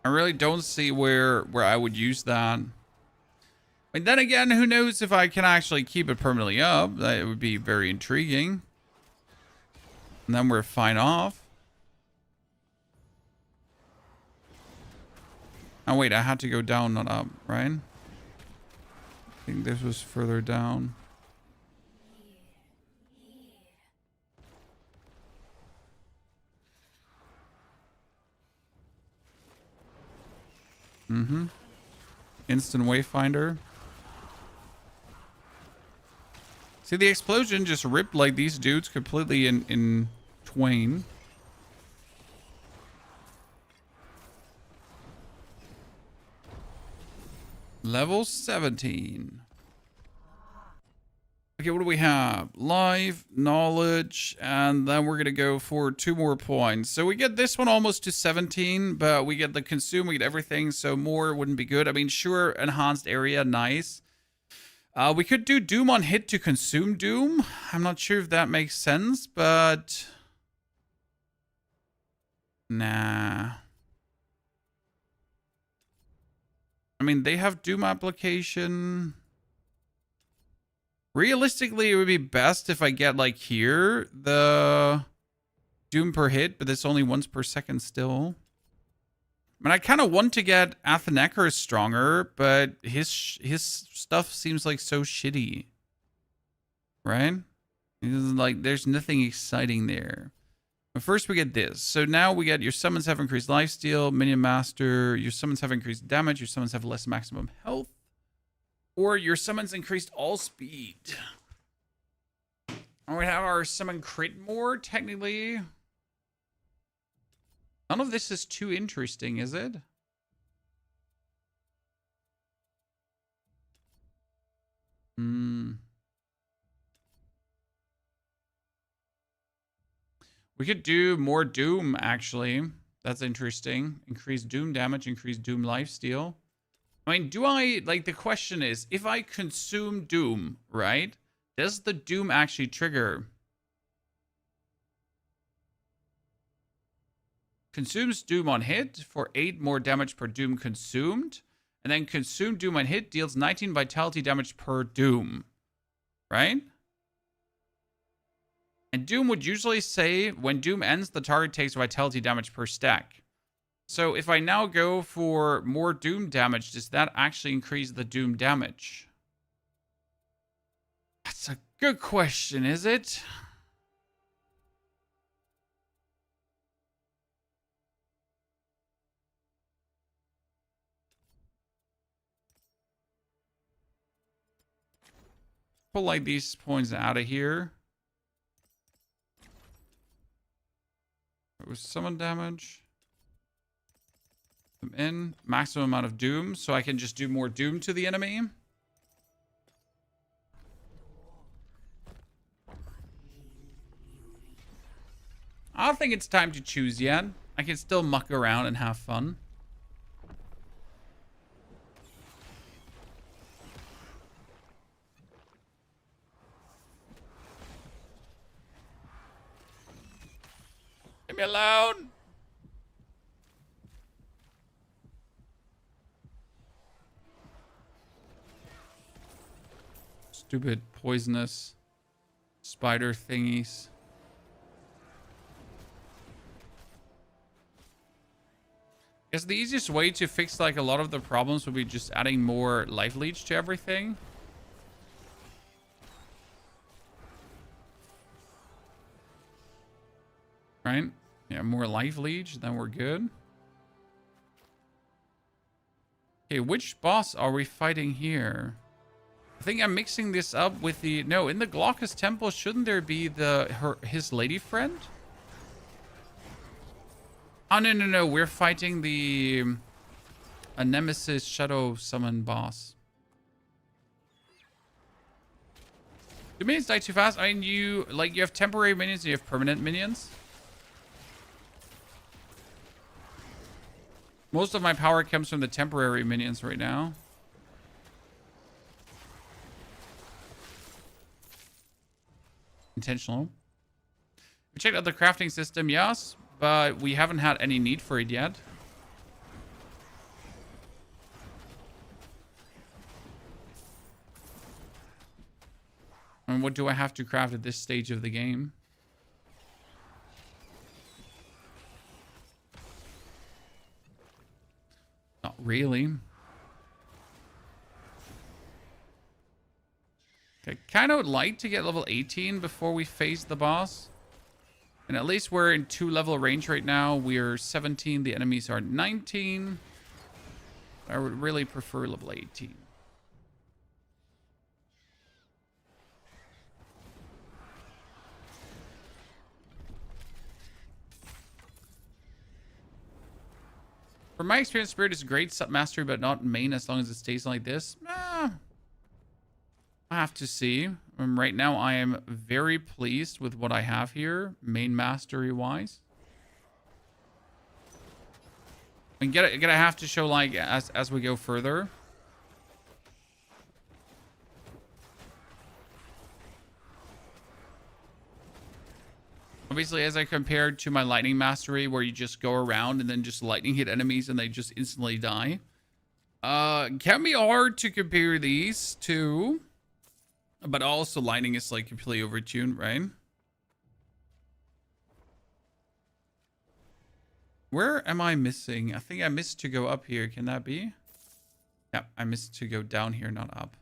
I really don't see where I would use that. And then again, who knows if I can actually keep it permanently up? That would be very intriguing. And then we're fine off. Oh wait, I had to go down, not up, right? I think this was further down. Mm-hmm. Instant Wayfinder. See, the explosion just ripped like these dudes completely in twain. Level 17. Okay, what do we have? Life, knowledge, and then we're going to go for 2 more points. So we get this one almost to 17, but we get the consume, we get everything, so more wouldn't be good. I mean, sure, enhanced area, nice. We could do Doom on hit to consume Doom. I'm not sure if that makes sense, but... Nah. I mean, they have Doom application. Realistically, it would be best if I get, like, here, the Doom per hit, but it's only once per second still. I mean, I kind of want to get Athenekar stronger, but his stuff seems like so shitty. Right? Like, there's nothing exciting there. But first we get this. So now we get your summons have increased lifesteal, minion master, your summons have increased damage, your summons have less maximum health, or your summons increased all speed. And we have our summon crit more, technically. None of this is too interesting, is it? We could do more Doom, actually. That's interesting. Increase Doom damage, increase Doom lifesteal. I mean, do I... Like, the question is, if I consume Doom, right? Does the Doom actually trigger? Consumes Doom on hit for 8 more damage per Doom consumed. And then consume Doom on hit deals 19 vitality damage per Doom. Right? And Doom would usually say, when Doom ends, the target takes vitality damage per stack. So if I now go for more Doom damage, does that actually increase the Doom damage? That's a good question, is it? Pull like these points out of here. It was summon damage. I'm in. Maximum amount of doom, so I can just do more doom to the enemy. I don't think it's time to choose yet. I can still muck around and have fun. Leave me alone. Stupid poisonous spider thingies. Guess the easiest way to fix like a lot of the problems would be just adding more life leech to everything. Right? Yeah, more life leech, then we're good. Okay, which boss are we fighting here? I think I'm mixing this up with the... No, in the Glaucus Temple, shouldn't there be his lady friend? Oh, no. We're fighting a Nemesis Shadow Summon boss. Do minions die too fast? I mean, you have temporary minions and you have permanent minions. Most of my power comes from the temporary minions right now. Intentional. We checked out the crafting system, yes, but we haven't had any need for it yet. And what do I have to craft at this stage of the game? Not really. I kind of would like to get level 18 before we face the boss. And at least we're in 2-level range right now. We're 17. The enemies are 19. I would really prefer level 18. From my experience, Spirit is great sub-mastery, but not main as long as it stays like this. I have to see. Right now, I am very pleased with what I have here, main mastery-wise. I'm gonna have to show, like, as we go further. Obviously, as I compared to my lightning mastery, where you just go around and then just lightning hit enemies and they just instantly die. Can be hard to compare these two. But also lightning is like completely overtuned, right? Where am I missing? I think I missed to go up here. Can that be? Yeah, I missed to go down here, not up.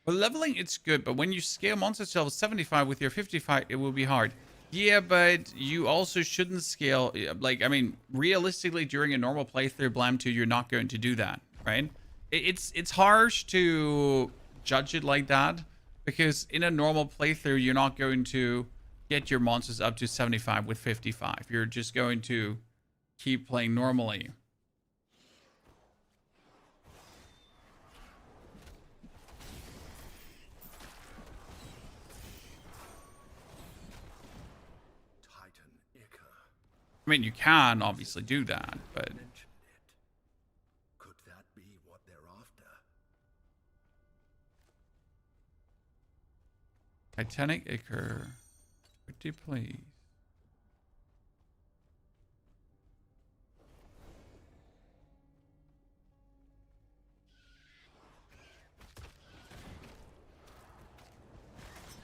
Well, leveling, it's good, but when you scale monsters to level 75 with your 55, it will be hard. Yeah, but you also shouldn't scale. Like, I mean, realistically, during a normal playthrough, Blam 2, you're not going to do that, right? It's harsh to judge it like that, because in a normal playthrough, you're not going to get your monsters up to 75 with 55. You're just going to keep playing normally. I mean, you can obviously do that, but... Could that be what they're after? Titanic Ichor. Pretty please.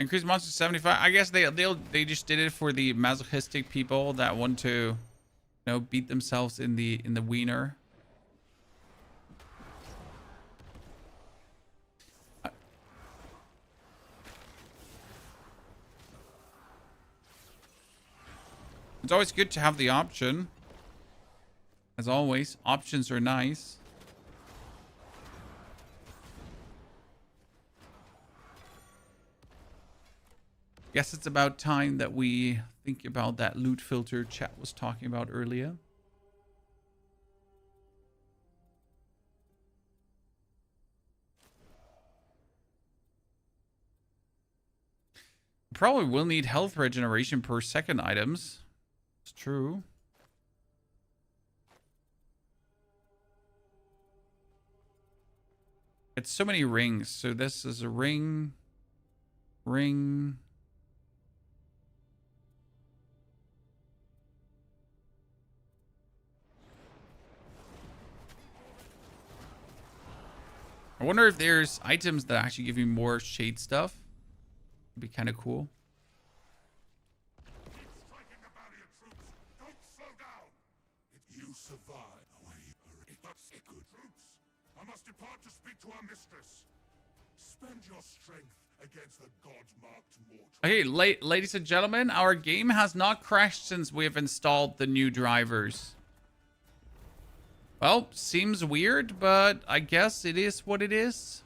Increase monsters 75. I guess they just did it for the masochistic people that want to, you know, beat themselves in the wiener. It's always good to have the option. As always, options are nice. Guess it's about time that we think about that loot filter chat was talking about earlier. Probably will need health regeneration per second items. It's true. It's so many rings. So this is a ring. Ring. I wonder if there's items that actually give you more shade stuff. It'd be kind of cool. Striking the barrier, troops. Don't slow down. If you survive, it's good, troops. I must depart to speak to our mistress. Spend your strength against the god-marked mortal. Okay, ladies and gentlemen, our game has not crashed since we have installed the new drivers. Well, seems weird, but I guess it is what it is.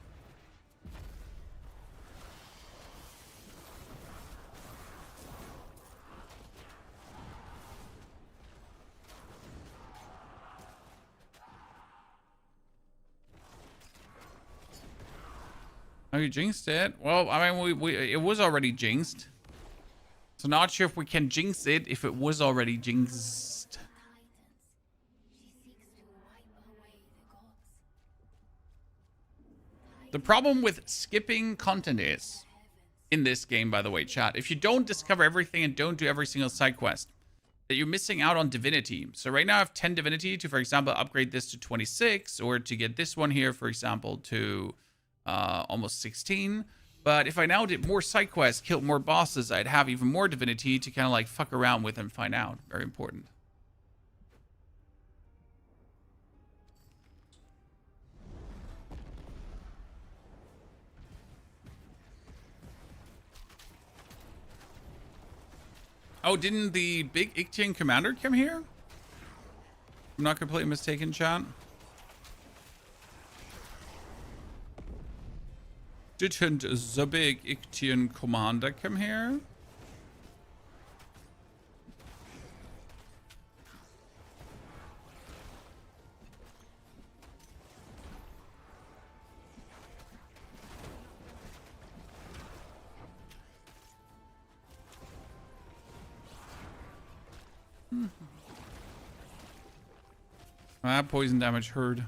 Oh, you jinxed it? Well, I mean, it was already jinxed. So not sure if we can jinx it if it was already jinxed. The problem with skipping content is, in this game, by the way, chat, if you don't discover everything and don't do every single side quest, that you're missing out on divinity. So right now I have 10 divinity to, for example, upgrade this to 26, or to get this one here, for example, to almost 16. But if I now did more side quests, killed more bosses, I'd have even more divinity to kind of like fuck around with and find out. Very important. Oh, didn't the big Ictian commander come here? I'm not completely mistaken, chat. Didn't the big Ictian commander come here? Poison damage heard.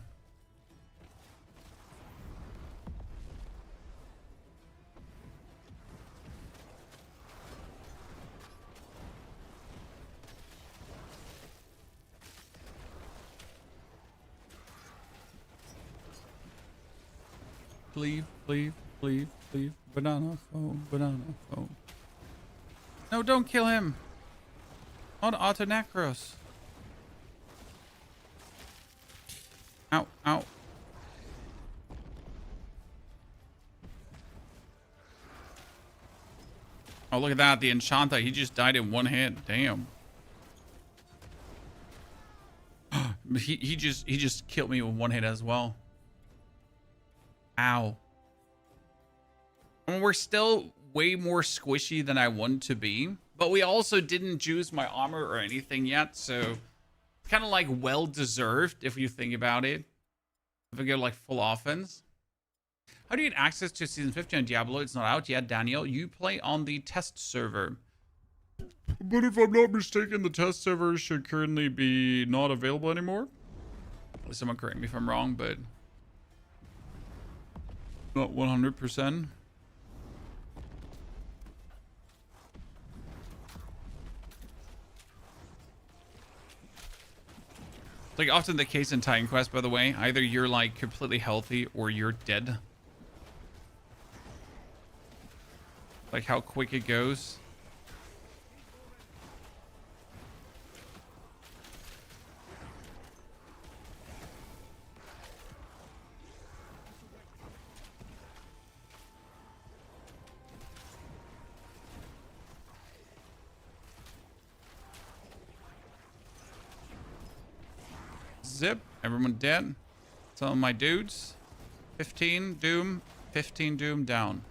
Leave. Banana phone. No, don't kill him. On Auto Necros. Ow. Oh, look at that. The Enchanta, he just died in one hit. Damn. he just killed me with one hit as well. Ow. I mean, we're still way more squishy than I want to be, but we also didn't juice my armor or anything yet, so kind of like well deserved if you think about it. If we go like full offense. How do you get access to season 50 on Diablo? It's not out yet, Daniel. You play on the test server. But if I'm not mistaken, the test server should currently be not available anymore. Someone correct me if I'm wrong, but not 100%. It's like often the case in Titan Quest, by the way. Either you're like completely healthy or you're dead. Like how quick it goes. Zip. Everyone dead. Some of my dudes. 15 doom. 15 doom down.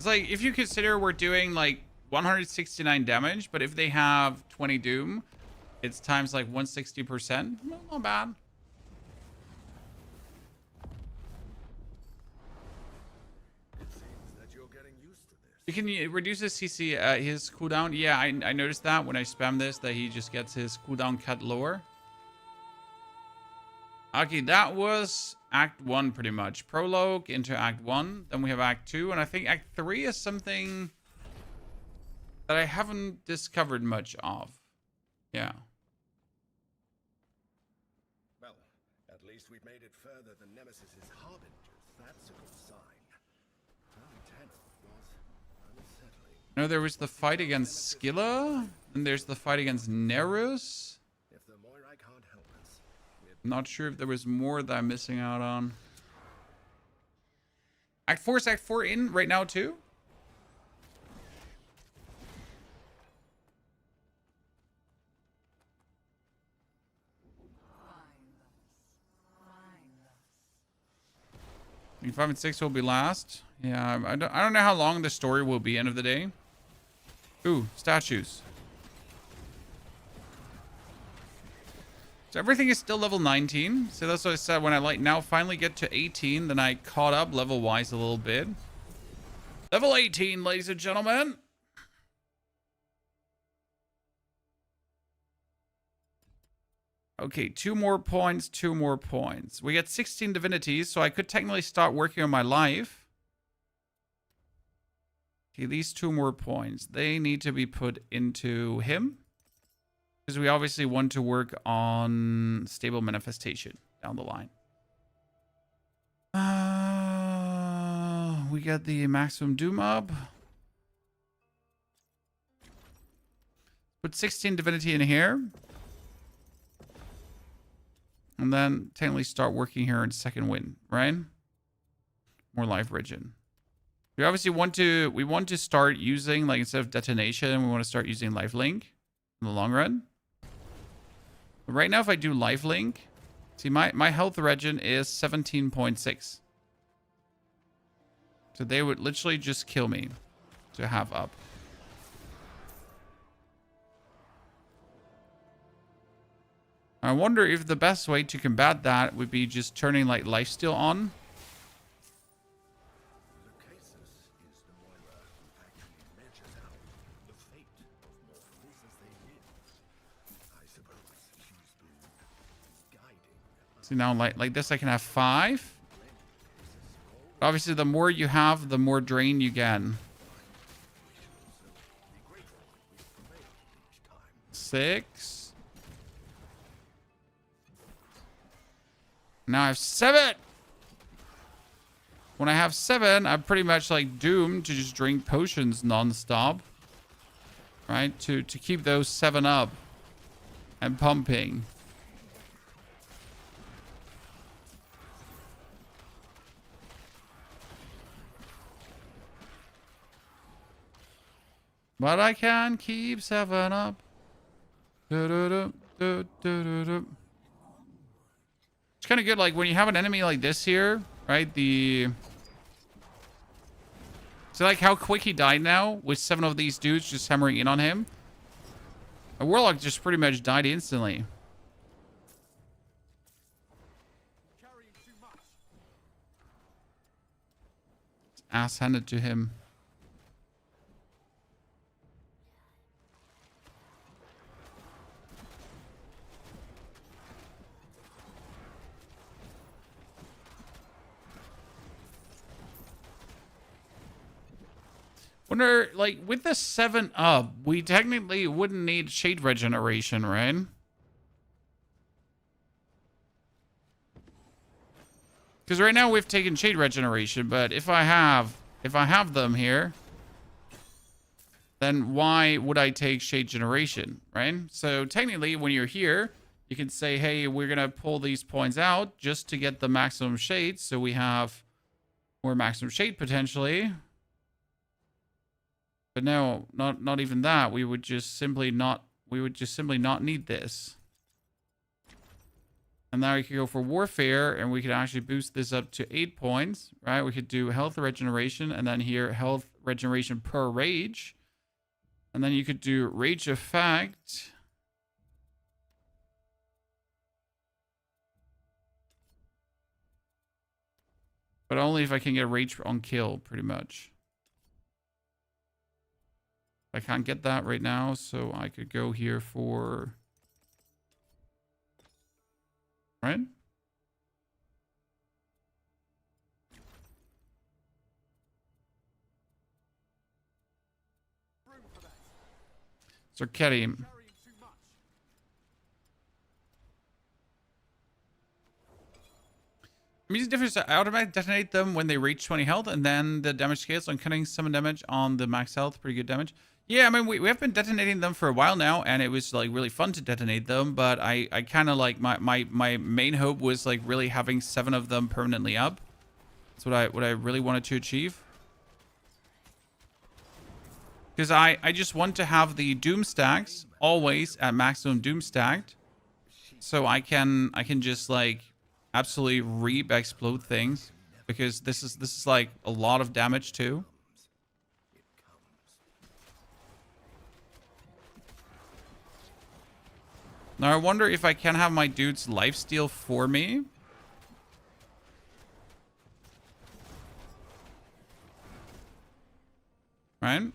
It's like, if you consider we're doing like 169 damage, but if they have 20 doom, it's times like 160%. Not bad. It seems that you're getting used to this. You can reduce his CC, his cooldown. Yeah, I noticed that when I spam this, that he just gets his cooldown cut lower. Okay, that was Act 1 pretty much. Prologue into Act 1. Then we have Act 2. And I think Act 3 is something that I haven't discovered much of. Yeah. Well, at least we've made it further than Nemesis's harbingers. That's a good sign. Only 10 was unsettling. No, there was the fight against Scylla. And there's the fight against Nerus. If the Moirai can't help us, we're Not sure if there was more that I'm missing out on. Act 4 is Act 4 in right now too? I think 5 and 6 will be last. Yeah, I don't know how long the story will be end of the day. Ooh, statues. So everything is still level 19. So that's what I said. When I like now finally get to 18, then I caught up level wise a little bit. Level 18, ladies and gentlemen. Okay, 2 more points, 2 more points. We get 16 divinities, so I could technically start working on my life. Okay, these 2 more points. They need to be put into him. Because we obviously want to work on stable manifestation down the line. We get the maximum doom up. Put 16 divinity in here. And then technically start working here in second wind, right? More life regen. We obviously want to start using, like, instead of detonation, we want to start using lifelink in the long run. But right now, if I do lifelink, see my health regen is 17.6. So they would literally just kill me to have up. I wonder if the best way to combat that would be just turning like lifesteal on. Lucasus is the Moira who actually measures out the fate of mortals as they live. I suppose she's been guiding. See now, like this, I can have 5. Obviously, the more you have, the more drain you get. 6. Now I have 7. When I have 7, I'm pretty much like doomed to just drink potions nonstop. Right? To keep those 7 up and pumping. But I can keep 7 up. Do-do-do-do-do-do-do. It's kind of good, like, when you have an enemy like this here, right? See, like, how quick he died now with 7 of these dudes just hammering in on him? A Warlock just pretty much died instantly. Ass handed to him. Wonder, like, with the 7 up, we technically wouldn't need shade regeneration, right? Because right now we've taken shade regeneration, but if I have them here, then why would I take shade generation, right? So technically, when you're here, you can say, hey, we're gonna pull these points out just to get the maximum shade, so we have more maximum shade potentially. But no, not even that. We would just simply not need this. And now we could go for warfare, and we could actually boost this up to 8 points, right? We could do health regeneration, and then here health regeneration per rage. And then you could do rage effect. But only if I can get rage on kill, pretty much. I can't get that right now, so I could go here for... Right? So Kerim. Immediate difference, I automatically detonate them when they reach 20 health, and then the damage scales on cutting summon damage on the max health. Pretty good damage. Yeah, I mean, we have been detonating them for a while now, and it was like really fun to detonate them, but I kind of like my main hope was like really having 7 of them permanently up. That's what I really wanted to achieve. Because I just want to have the doom stacks always at maximum doom stacked, so I can just like absolutely reap explode things, because this is like a lot of damage too. Now I wonder if I can have my dudes lifesteal for me. Right?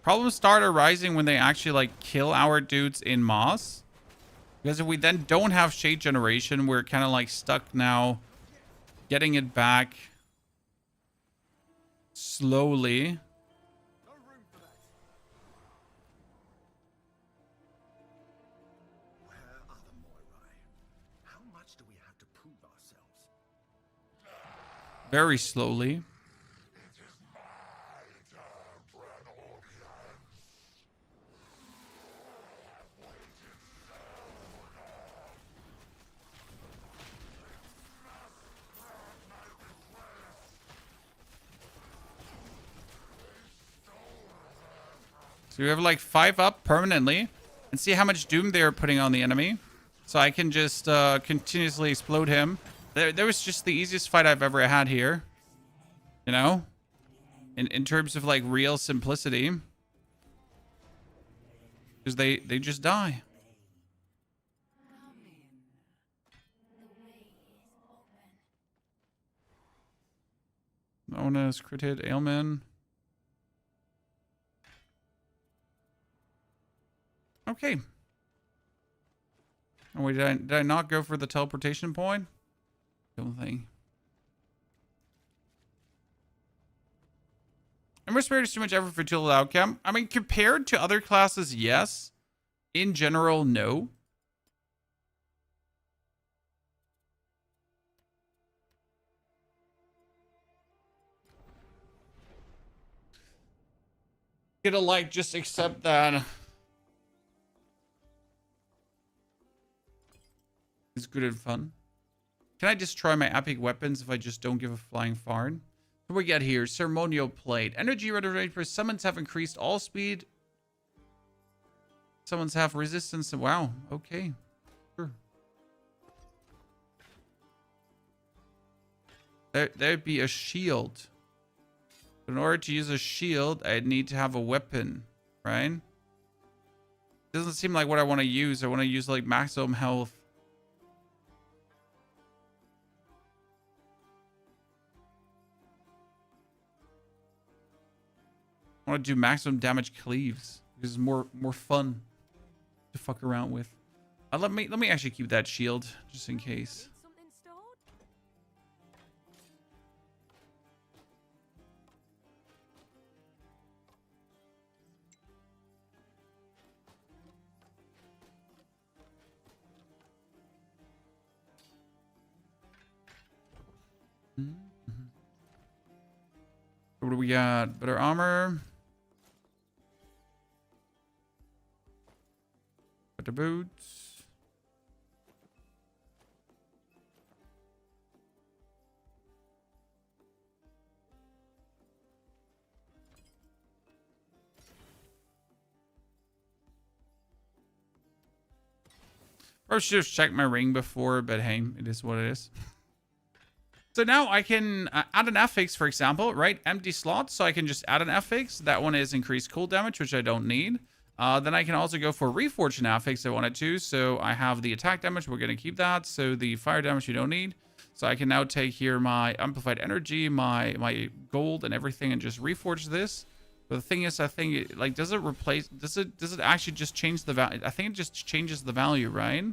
Problems start arising when they actually like kill our dudes in Moss. Because if we then don't have shade generation, we're kind of like stuck now getting it back slowly. Where are the Moirai? How much do we have to prove ourselves? Very slowly. So we have like 5 up permanently, and see how much doom they're putting on the enemy. So I can just continuously explode him. There was just the easiest fight I've ever had here. You know? In terms of like real simplicity. Because they just die. No one has crit hit Ailman. Okay. Oh wait, did I not go for the teleportation point? Don't think. Ember Spirit is too much effort for too little outcome. I mean, compared to other classes, yes. In general, no. Get a like, just accept that. It's good and fun. Can I destroy my epic weapons if I just don't give a flying fart? What do we get here? Ceremonial Plate. Energy regeneration for summons have increased all speed. Summons have resistance. Wow. Okay. Sure. There'd be a shield. In order to use a shield, I'd need to have a weapon, right? Doesn't seem like what I want to use. I want to use like maximum health. I want to do maximum damage cleaves. This is more fun to fuck around with. Let me actually keep that shield just in case. What do we got? Better armor. Better boots. Or I should have checked my ring before, but hey, it is what it is. So now I can add an affix, for example, right? Empty slot, so I can just add an affix. That one is increased cool damage, which I don't need. Then I can also go for reforge an affix if I wanted to. So I have the attack damage, we're going to keep that. So the fire damage you don't need. So I can now take here my amplified energy, my gold and everything and just reforge this. But the thing is, I think it, like, does it actually just change the value? I think it just changes the value, right?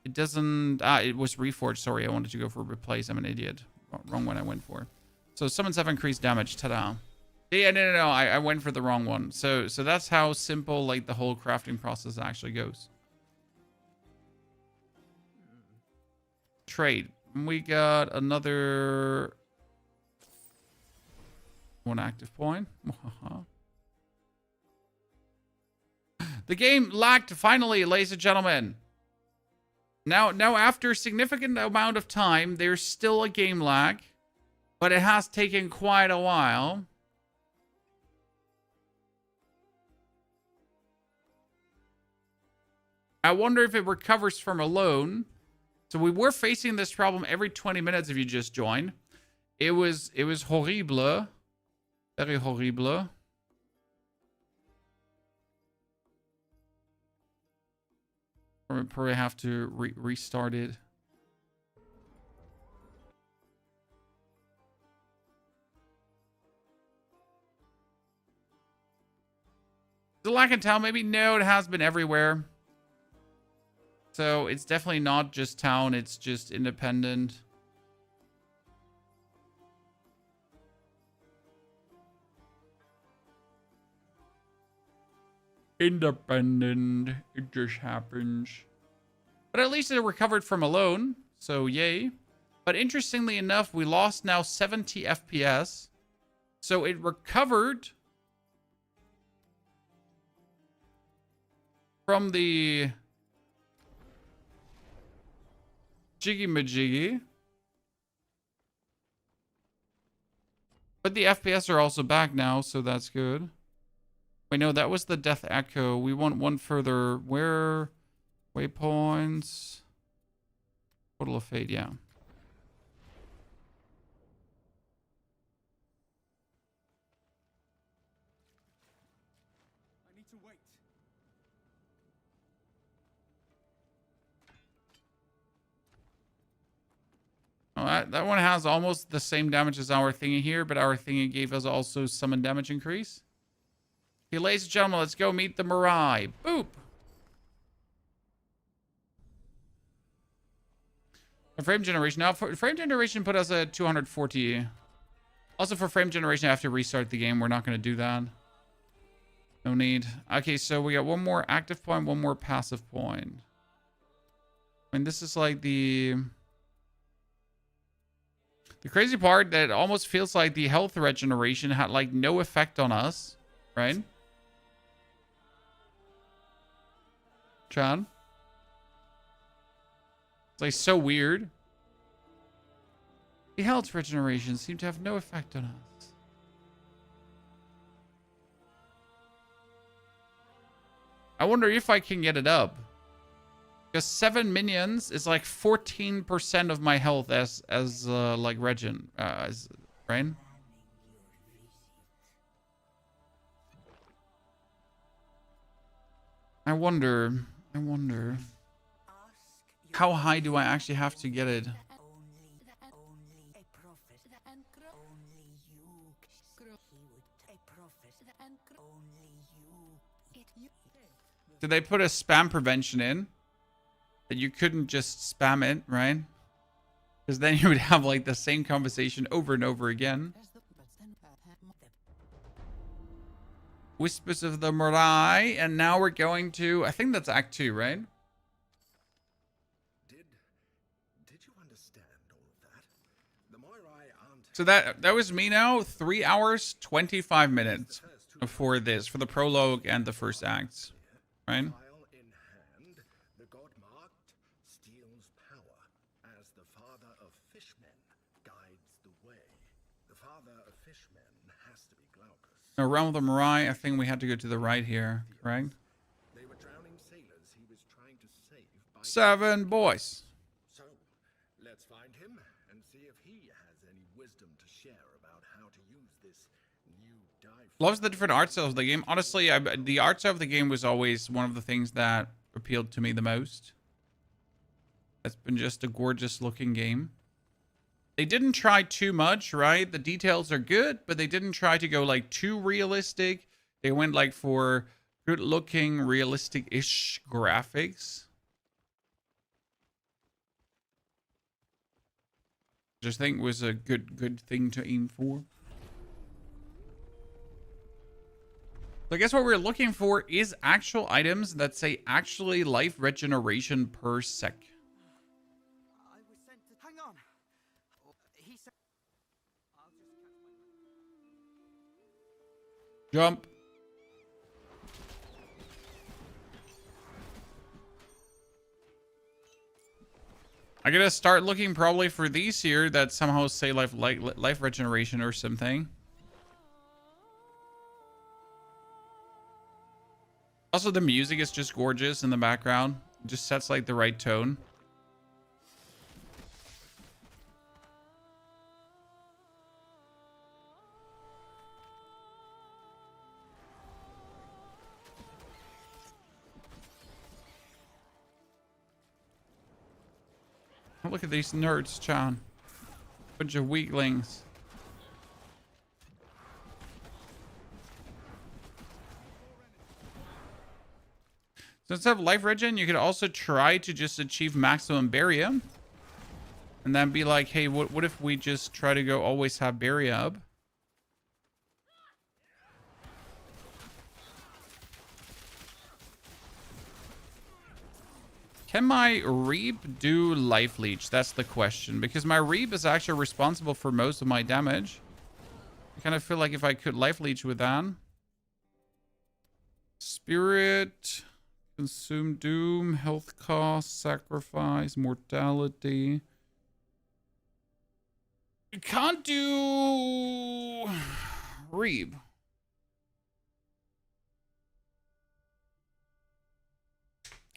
It doesn't, it was reforged. Sorry, I wanted to go for replace. I'm an idiot. Wrong one I went for. So summons have increased damage. Ta-da. Yeah, no. I went for the wrong one. So that's how simple, like, the whole crafting process actually goes. Trade. We got another 1 active point. The game lagged finally, ladies and gentlemen. Now after a significant amount of time, there's still a game lag, but it has taken quite a while. I wonder if it recovers from alone. So we were facing this problem every 20 minutes if you just joined. It was horrible. Very horrible. Probably have to restart it. The lack of town, maybe? No, it has been everywhere. So it's definitely not just town, it's just independent. Independent. It just happens. But at least it recovered from alone. So yay. But interestingly enough, we lost now 70 FPS. So it recovered from the jiggy majiggy. But the FPS are also back now, so that's good. Wait, no, that was the Death Echo. We want one further. Where? Waypoints. Portal of Fate, yeah. I need to wait. Oh, that one has almost the same damage as our thingy here, but our thingy gave us also summon damage increase. Okay, ladies and gentlemen, let's go meet the Mirai. Boop! A frame generation. Now, for frame generation put us at 240. Also, for frame generation, I have to restart the game. We're not going to do that. No need. Okay, so we got one more active point, one more passive point. I mean, this is like the crazy part that it almost feels like the health regeneration had like no effect on us, right? John? It's like so weird. The health regeneration seemed to have no effect on us. I wonder if I can get it up. Because 7 minions is like 14% of my health as like regen, right? I wonder how high do I actually have to get it? Did they put a spam prevention in? That you couldn't just spam it, right? Because then you would have like the same conversation over and over again. Whispers of the Mirai, and now we're going to, I think that's Act 2, right? Did you understand all of that? The Moirai aren't So that was me now. 3 hours, 25 minutes for this, for the prologue and the first acts, right? file in hand. The god marked steals power as the father of fishmen guides the way. The father of fishmen has to be Glaucus. Now, Realm of the Mirai, I think we had to go to the right here, correct? They were drowning sailors he was trying to save by 7 boys. So, let's find him and see if he has any wisdom to share about how to use this new dive. Loves the different art styles of the game. Honestly, the art style of the game was always one of the things that appealed to me the most. It's been just a gorgeous looking game. They didn't try too much, right? The details are good, but they didn't try to go like too realistic. They went like for good looking, realistic-ish graphics. Just think was a good thing to aim for. So I guess what we're looking for is actual items that say actually life regeneration per sec. I was sent to. Hang on. He said. I'll just catch my. Jump. I gotta start looking probably for these here that somehow say life regeneration or something. Also, the music is just gorgeous in the background. It just sets like the right tone. Look at these nerds, Chan. Bunch of weaklings. So instead of life regen, you could also try to just achieve maximum barium. And then be like, hey, what if we just try to go always have barium? Can my Reap do Life Leech? That's the question. Because my Reap is actually responsible for most of my damage. I kind of feel like if I could Life Leech with that. Spirit. Consume Doom. Health cost. Sacrifice. Mortality. You can't do Reap.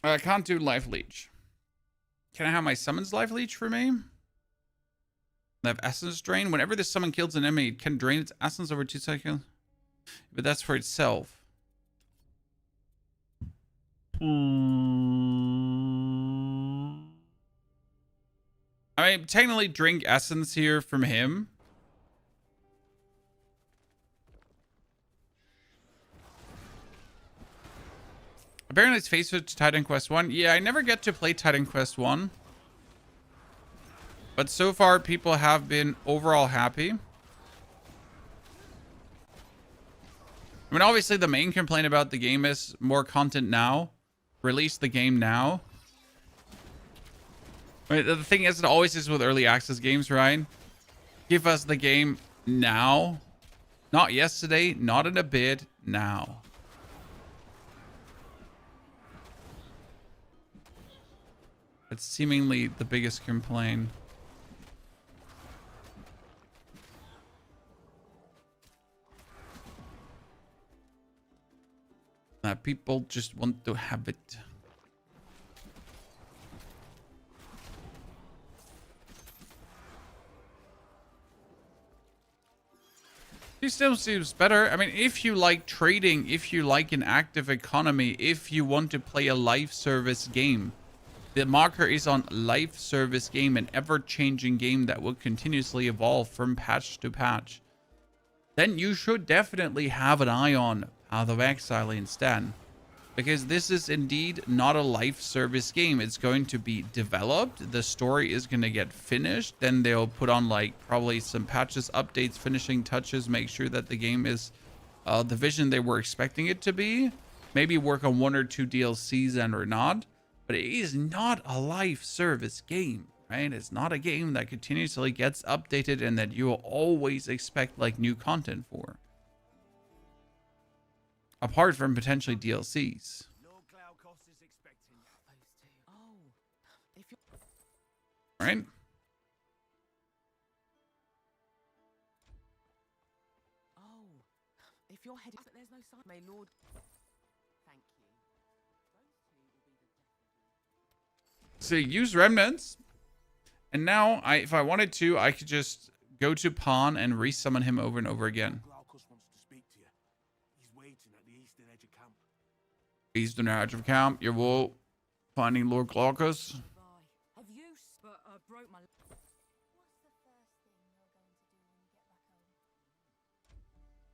I can't do Life Leech. Can I have my Summons Life Leech for me? I have Essence Drain. Whenever this summon kills an enemy, it can drain its essence over 2 seconds. But that's for itself. I mean, technically drink Essence here from him. Apparently it's face to Titan Quest 1. Yeah, I never get to play Titan Quest 1. But so far, people have been overall happy. I mean, obviously, the main complaint about the game is more content now. Release the game now. I mean, the thing is, it always is with early access games, right? Give us the game now. Not yesterday, not in a bit, now. That's seemingly the biggest complaint. That people just want to have it. He still seems better. I mean, if you like trading, if you like an active economy, if you want to play a life service game, the marker is on life service game, an ever-changing game that will continuously evolve from patch to patch. Then you should definitely have an eye on Path of Exile instead. Because this is indeed not a life service game. It's going to be developed. The story is going to get finished. Then they'll put on like probably some patches, updates, finishing touches, make sure that the game is the vision they were expecting it to be. Maybe work on 1 or 2 DLCs and or not. But it is not a life service game, right? It's not a game that continuously gets updated and that you will always expect like new content for. Apart from potentially DLCs. No cloud cost is expecting. Oh, if you. Right? Oh, if you're headed, there's no sign. May Lord. Thank you. Those two will be the definitely. So use remnants. And now, if I wanted to, I could just go to pawn and resummon him over and over again. Glaucus wants to speak to you. He's waiting at the eastern edge of camp. Eastern edge of camp. Your will. Finding Lord Glaucus. Have you? But broke my. What's the first thing you're going to do when you get back home?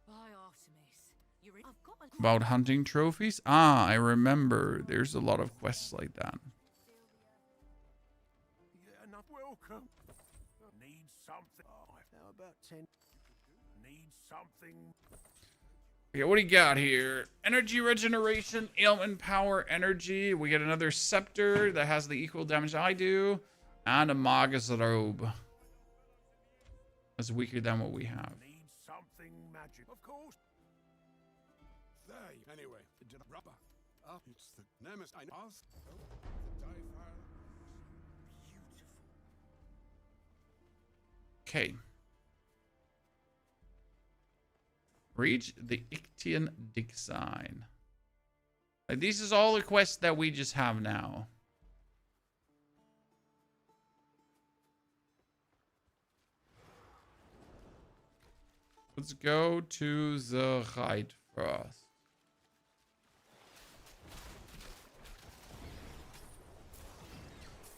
By Artemis. You're in. I've got a. About hunting trophies? Ah, I remember. There's a lot of quests like that. Yeah, enough. Welcome. Need something. Oh, now about 10. Need something. Okay, what do you got here? Energy regeneration, ailment power, energy. We get another scepter that has the equal damage I do. And a Magus robe. That's weaker than what we have. Need something magic. Of course. There. Anyway, rubber. Up. It's the Nemesis. I asked. Oh, the die file. Beautiful. Okay. Reach the Ictian Dig Sign. Like, this is all the quests that we just have now. Let's go to the right first.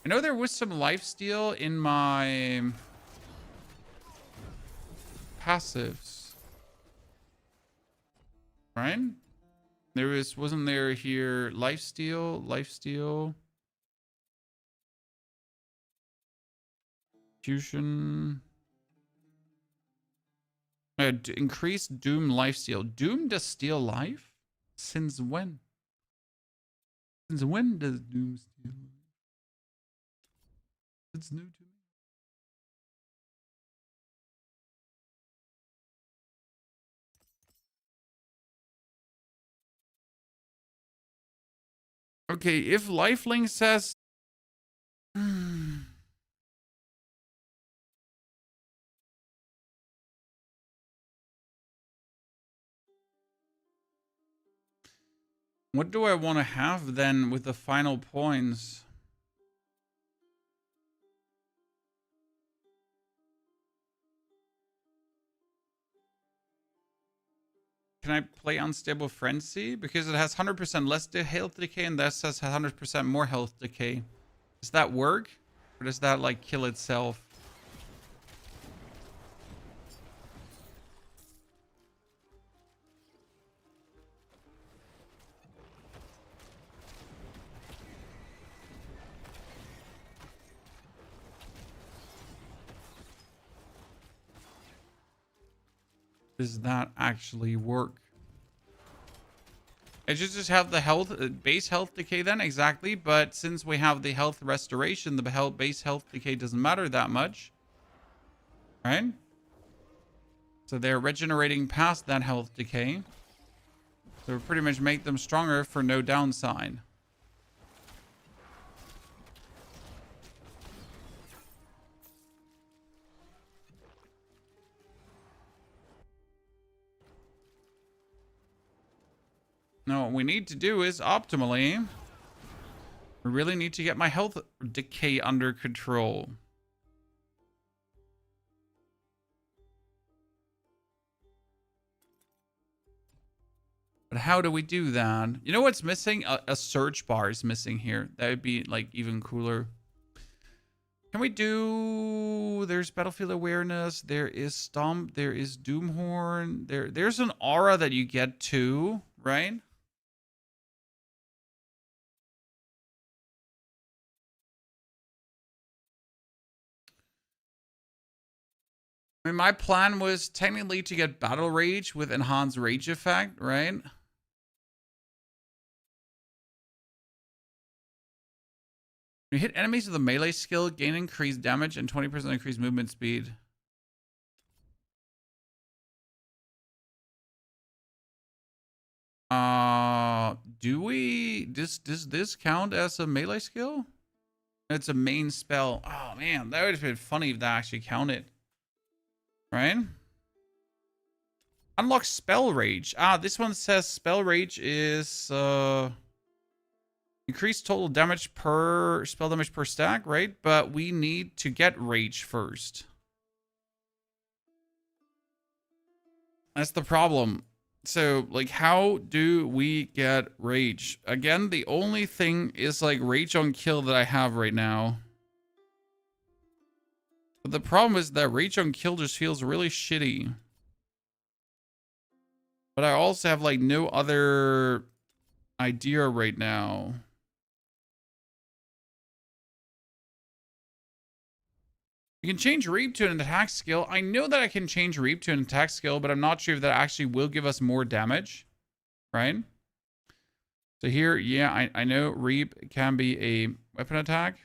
I know there was some lifesteal in my passives. Right? Wasn't there here lifesteal, fusion, increased Doom lifesteal. Doom does steal life? Since when? Since when does Doom steal life? It's new to me. Okay, if Lifelink says... What do I want to have then with the final points? Can I play Unstable Frenzy? Because it has 100% less health decay and this has 100% more health decay. Does that work? Or does that like kill itself? Does that actually work? It should just have the health, base health decay then, exactly. But since we have the health restoration, the base health decay doesn't matter that much. Right? So they're regenerating past that health decay. So we pretty much make them stronger for no downside. Now, what we need to do is optimally, we really need to get my health decay under control. But how do we do that? You know what's missing? A search bar is missing here. That would be like even cooler. Can we do... There's Battlefield Awareness. There is Stomp. There is Doomhorn. There's an aura that you get too, right? I mean, my plan was technically to get Battle Rage with Enhanced Rage effect, right? You hit enemies with a melee skill, gain increased damage, and 20% increased movement speed. Do we... Does this count as a melee skill? It's a main spell. Oh, man, that would have been funny if that actually counted. Right? Unlock Spell Rage. Ah, this one says Spell Rage is Increase total damage per spell damage per stack, right? But we need to get rage first. That's the problem. So, like, how do we get rage? Again, the only thing is, like, rage on kill that I have right now. But the problem is that rage on kill just feels really shitty. But I also have, like, no other idea right now. You can change Reap to an attack skill. I know that I can change Reap to an attack skill, but I'm not sure if that actually will give us more damage, right? So here, yeah, I know Reap can be a weapon attack.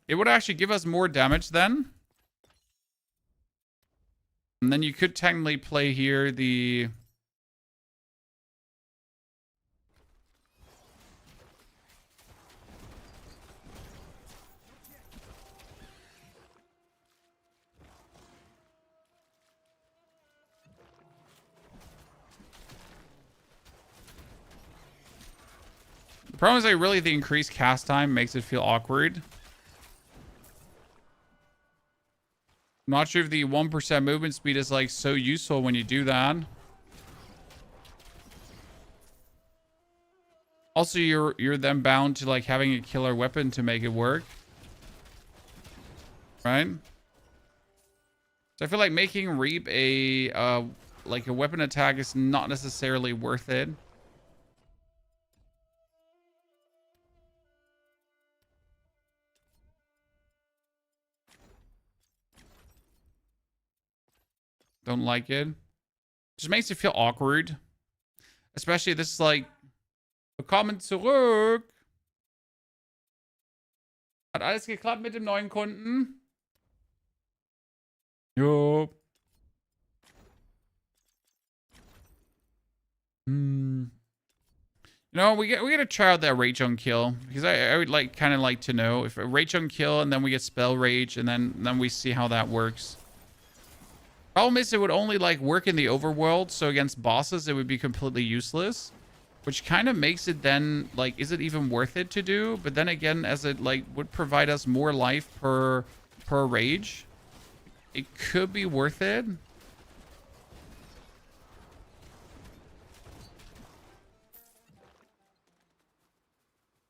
It would actually give us more damage then. And then you could technically play here the... The problem is, like, really the increased cast time makes it feel awkward. I'm not sure if the 1% movement speed is, like, so useful when you do that. Also, you're then bound to, like, having a killer weapon to make it work. Right? So I feel like making Reap a like a weapon attack is not necessarily worth it. Don't like it. Just makes it feel awkward. Especially this is like... Willkommen zurück. Hat alles geklappt mit dem neuen Kunden? Jo. You know, we gotta try out that rage on kill, because I would like kind of like to know if a rage on kill and then we get spell rage and then we see how that works. Problem is, it would only like work in the overworld, so against bosses it would be completely useless, which kind of makes it then like, is it even worth it to do? But then again, as it like would provide us more life per rage, it could be worth it.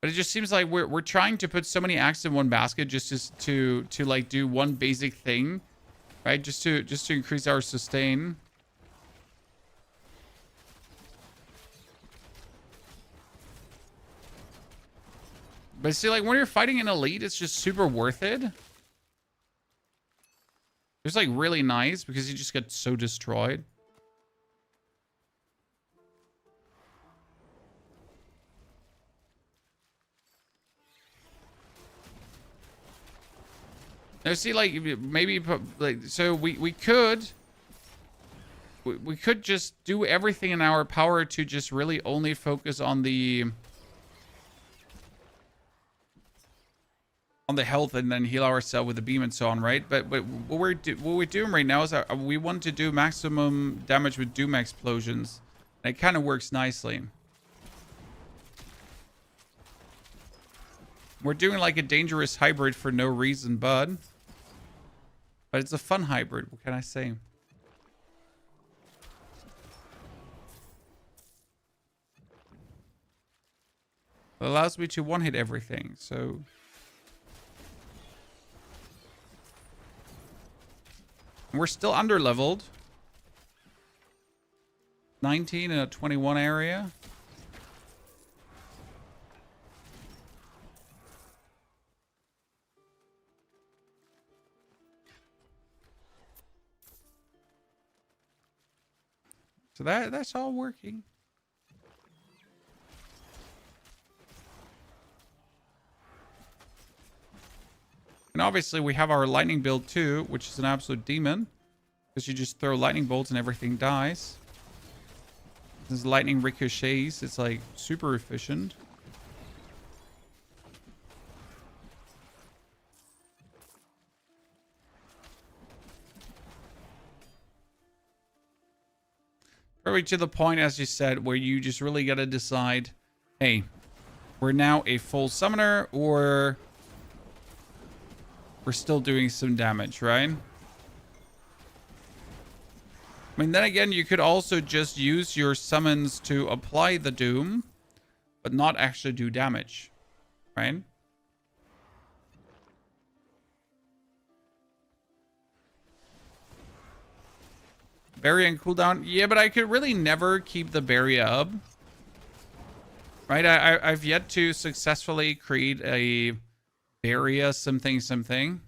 But it just seems like we're trying to put so many eggs in one basket just to like do one basic thing, right? Just to increase our sustain. But see, like when you're fighting an elite, it's just super worth it. It's like really nice because you just get so destroyed. Now, see, like, maybe, like, so we could just do everything in our power to just really only focus on the health and then heal ourselves with the beam and so on, right? But what we're doing right now is we want to do maximum damage with Doom explosions. And it kind of works nicely. We're doing like a dangerous hybrid for no reason, bud. But it's a fun hybrid. What can I say? It allows me to one-hit everything, so... We're still under-leveled. 19 in a 21 area. So that's all working. And obviously we have our lightning build too, which is an absolute demon. Because you just throw lightning bolts and everything dies. This lightning ricochets, it's like super efficient. Very to the point, as you said, where you just really got to decide, hey, we're now a full summoner, or we're still doing some damage, right? I mean, then again, you could also just use your summons to apply the doom, but not actually do damage, right? Barrier and cooldown. Yeah, but I could really never keep the barrier up. Right? I've yet to successfully create a barrier something.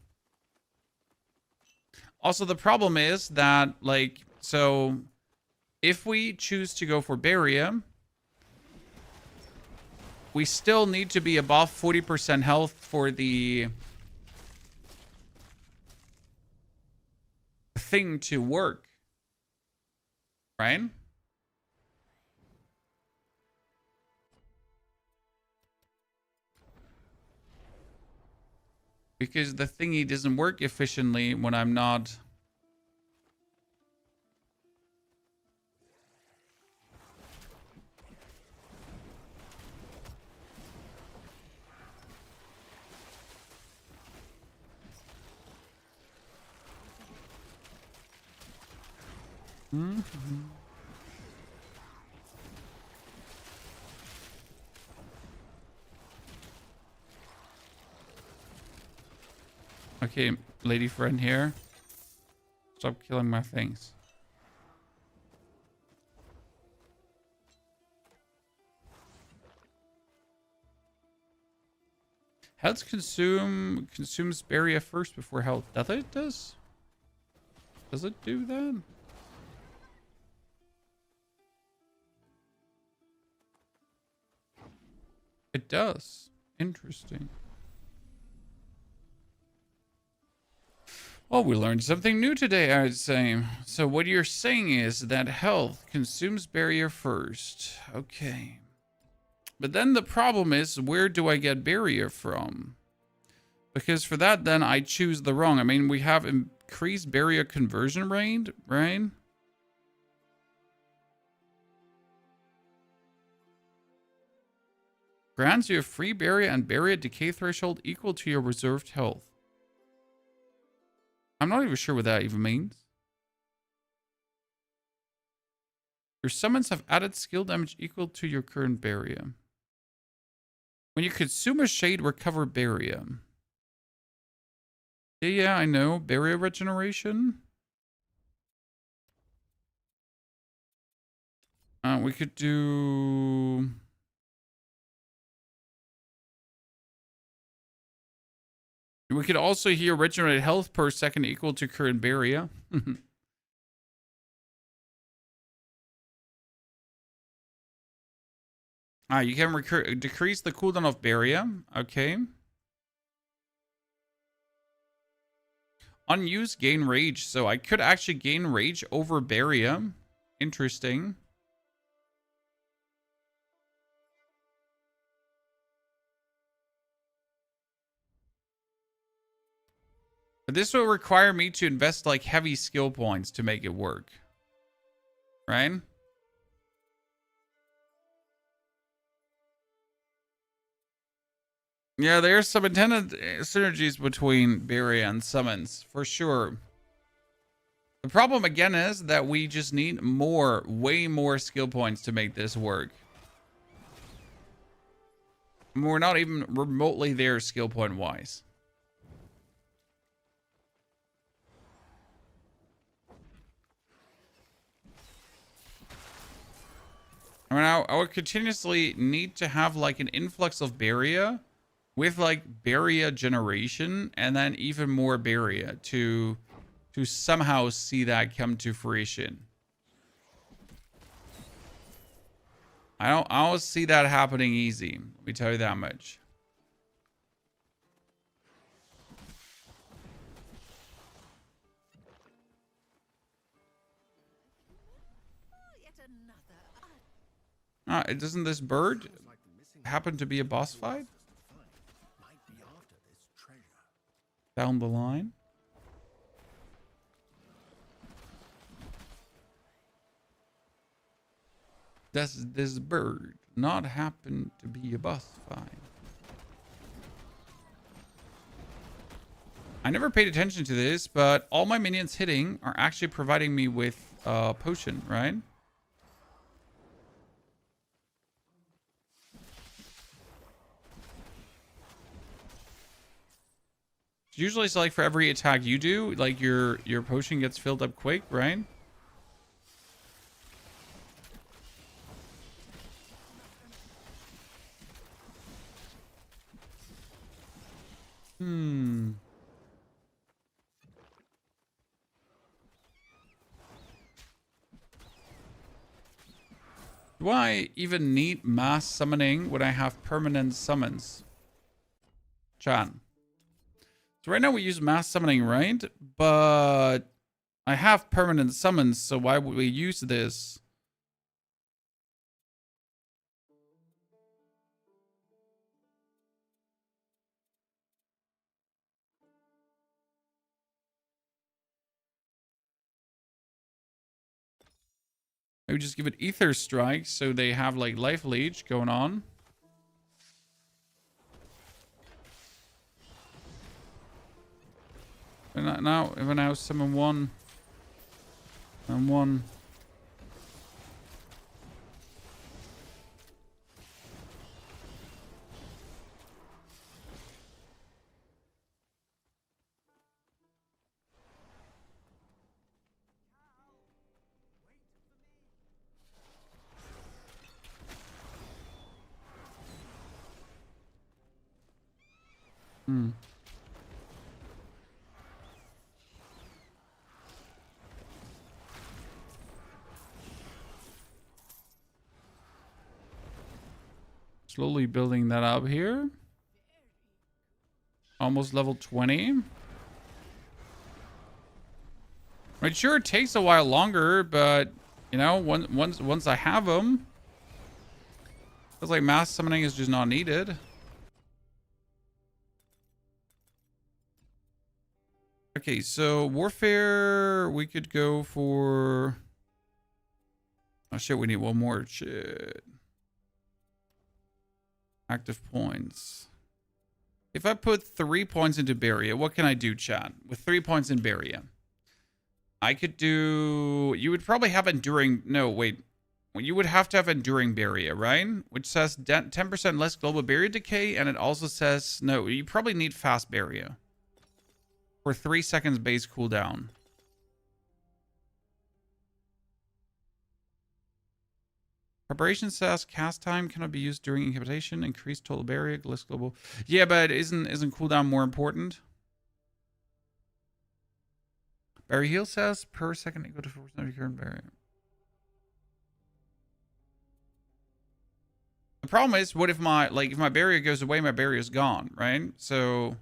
Also, the problem is that, like, so if we choose to go for barrier, we still need to be above 40% health for the thing to work. Right? Because the thingy doesn't work efficiently when I'm not... Okay, lady friend here. Stop killing my things. Health consumes barrier first before health. Does it does? Does it do that? It does. Interesting. Well, we learned something new today, I'd say. So what you're saying is that health consumes barrier first. Okay. But then the problem is, where do I get barrier from? Because for that, then I choose the wrong. I mean, we have increased barrier conversion rate, right? Grants you a free barrier and barrier decay threshold equal to your reserved health. I'm not even sure what that even means. Your summons have added skill damage equal to your current barrier. When you consume a shade, recover barrier. Yeah, I know. Barrier regeneration. We could do... We could also hear regenerate health per second equal to current barrier. You can decrease the cooldown of barrier. Okay. Unused gain rage. So I could actually gain rage over barrier. Interesting. But this will require me to invest like heavy skill points to make it work. Right? Yeah, there's some intended synergies between barrier and summons, for sure. The problem again is that we just need way more skill points to make this work. We're not even remotely there skill point wise. I mean, I would continuously need to have like an influx of barrier with like barrier generation and then even more barrier to somehow see that come to fruition. I don't see that happening easy. Let me tell you that much. Doesn't this bird happen to be a boss fight? Down the line? Does this bird not happen to be a boss fight? I never paid attention to this, but all my minions hitting are actually providing me with a potion, right? Usually it's like for every attack you do, like your potion gets filled up quick, right? Do I even need mass summoning when I have permanent summons? Chan. So right now we use mass summoning, right? But I have permanent summons, so why would we use this? I would just give it Ether Strike so they have like Life Leech going on. And now, if I now summon one and one. Slowly building that up here. Almost level 20. Right, sure, it takes a while longer, but you know, once I have them, feels like mass summoning is just not needed. Okay, so warfare, we could go for. Oh shit, we need one more. Shit. Active points. If I put 3 points into Barrier, what can I do, chat? With 3 points in Barrier, I could do. You would probably have Enduring. No, wait. Well, you would have to have Enduring Barrier, right? Which says 10% less global barrier decay, and it also says no. You probably need Fast Barrier for 3 seconds base cooldown. Preparation says cast time cannot be used during incapacitation. Increased total barrier, less global. Yeah, but isn't cooldown more important? Barrier heal says per second equal to 4% of your current barrier. The problem is, what if my if my barrier goes away, my barrier is gone, right? So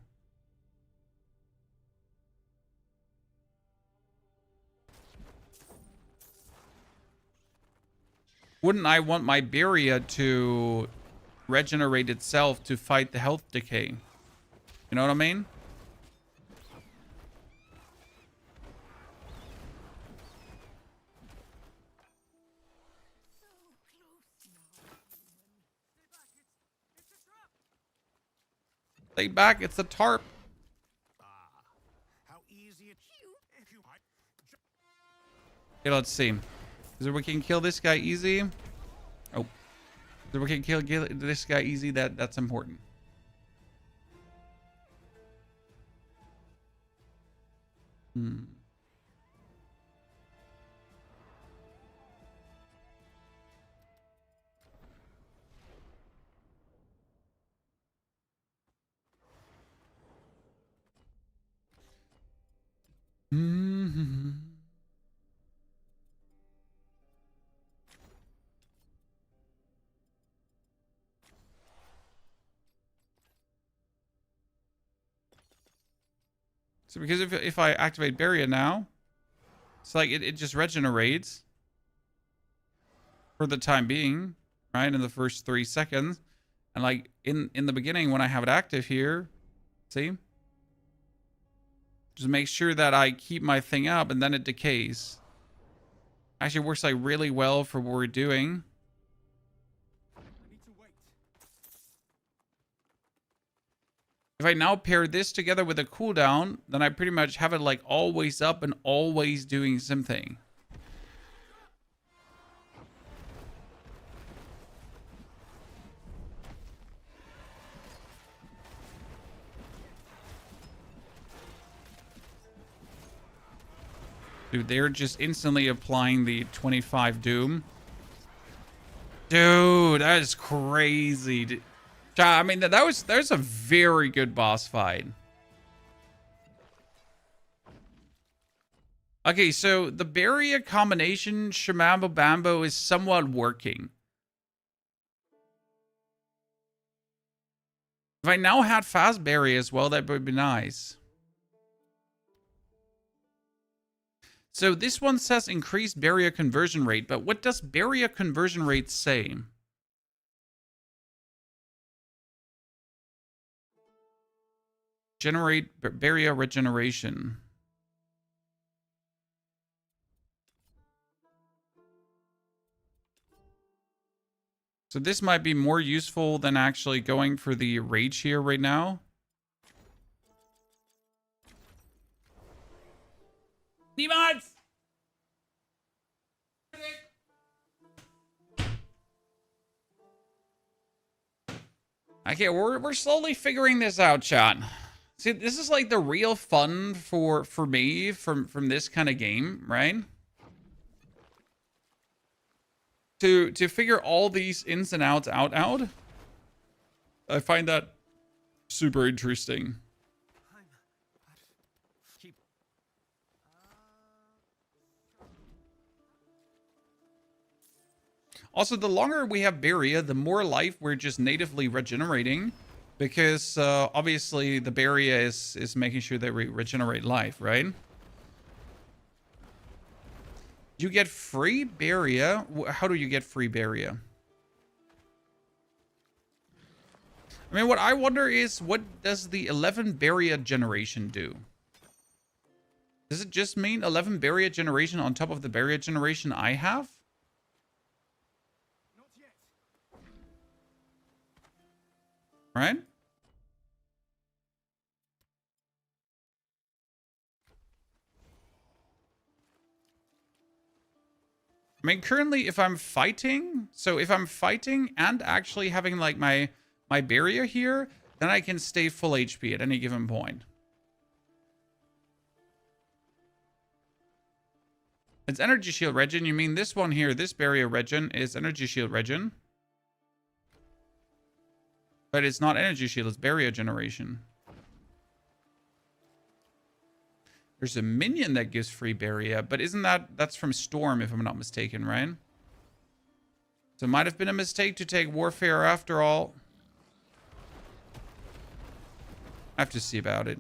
wouldn't I want my barrier to regenerate itself to fight the health decay? You know what I mean? Stay back, it's a tarp. How easy it if you Okay, let's see. Is we can kill this guy easy? Oh. Is we can kill this guy easy? That's important. So because if I activate Barrier now, it's like it just regenerates for the time being, right? In the first 3 seconds. And like in the beginning when I have it active here, see? Just make sure that I keep my thing up and then it decays. Actually works like really well for what we're doing. If I now pair this together with a cooldown, then I pretty much have it like always up and always doing something. Dude, they're just instantly applying the 25 Doom. Dude, that is crazy. I mean, that was a very good boss fight. Okay, so the barrier combination Shamambo Bambo is somewhat working. If I now had fast barrier as well, that would be nice. So this one says increased barrier conversion rate, but what does barrier conversion rate say? Generate barrier regeneration. So this might be more useful than actually going for the rage here right now. Niemals! Okay, we're slowly figuring this out, chat. See, this is like the real fun for me from this kind of game, right? To figure all these ins and outs out. I find that super interesting. Also, the longer we have barrier, the more life we're just natively regenerating, because obviously the barrier is making sure that we regenerate life, right? You get free barrier. How do you get free barrier? I mean, what I wonder is, what does the 11 barrier generation do? Does it just mean 11 barrier generation on top of the barrier generation I have? Right? I mean, currently, if I'm fighting, so if I'm fighting and actually having like my barrier here, then I can stay full HP at any given point. It's energy shield regen. You mean this one here, this barrier regen is energy shield regen. But it's not energy shield, it's barrier generation. There's a minion that gives free barrier, but isn't that's from Storm, if I'm not mistaken, right? So it might have been a mistake to take Warfare after all. I have to see about it.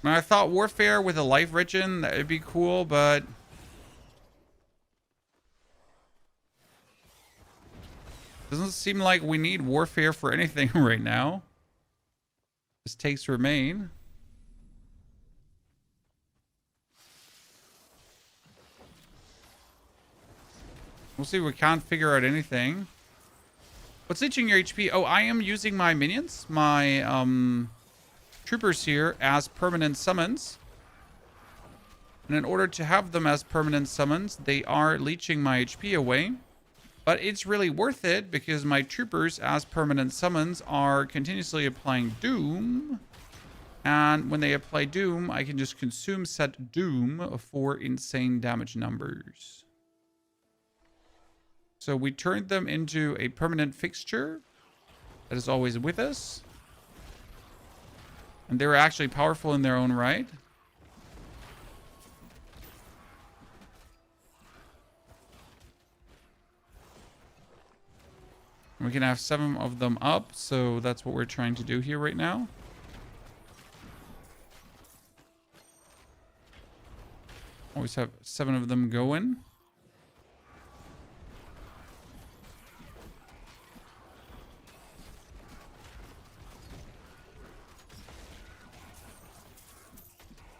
I mean, I thought Warfare with a life regen, that would be cool, but doesn't seem like we need Warfare for anything right now. Just takes remain. We'll see if we can't figure out anything. What's leeching your HP? Oh, I am using my minions, my troopers here, as permanent summons. And in order to have them as permanent summons, they are leeching my HP away. But it's really worth it because my troopers as permanent summons are continuously applying Doom. And when they apply Doom, I can just consume set Doom for insane damage numbers. So we turned them into a permanent fixture that is always with us. And they were actually powerful in their own right. We can have 7 of them up, so that's what we're trying to do here right now. Always have 7 of them going.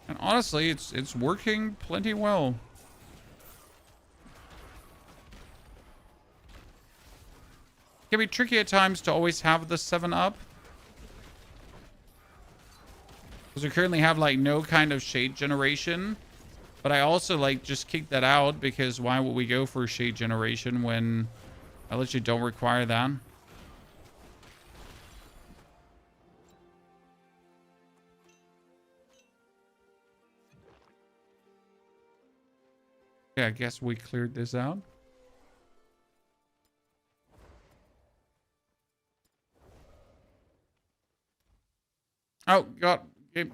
And honestly, it's working plenty well. can be tricky at times to always have the 7-up. Because we currently have like no kind of shade generation. But I also like just kick that out because why would we go for shade generation when I literally don't require that? Yeah, I guess we cleared this out. Oh, God.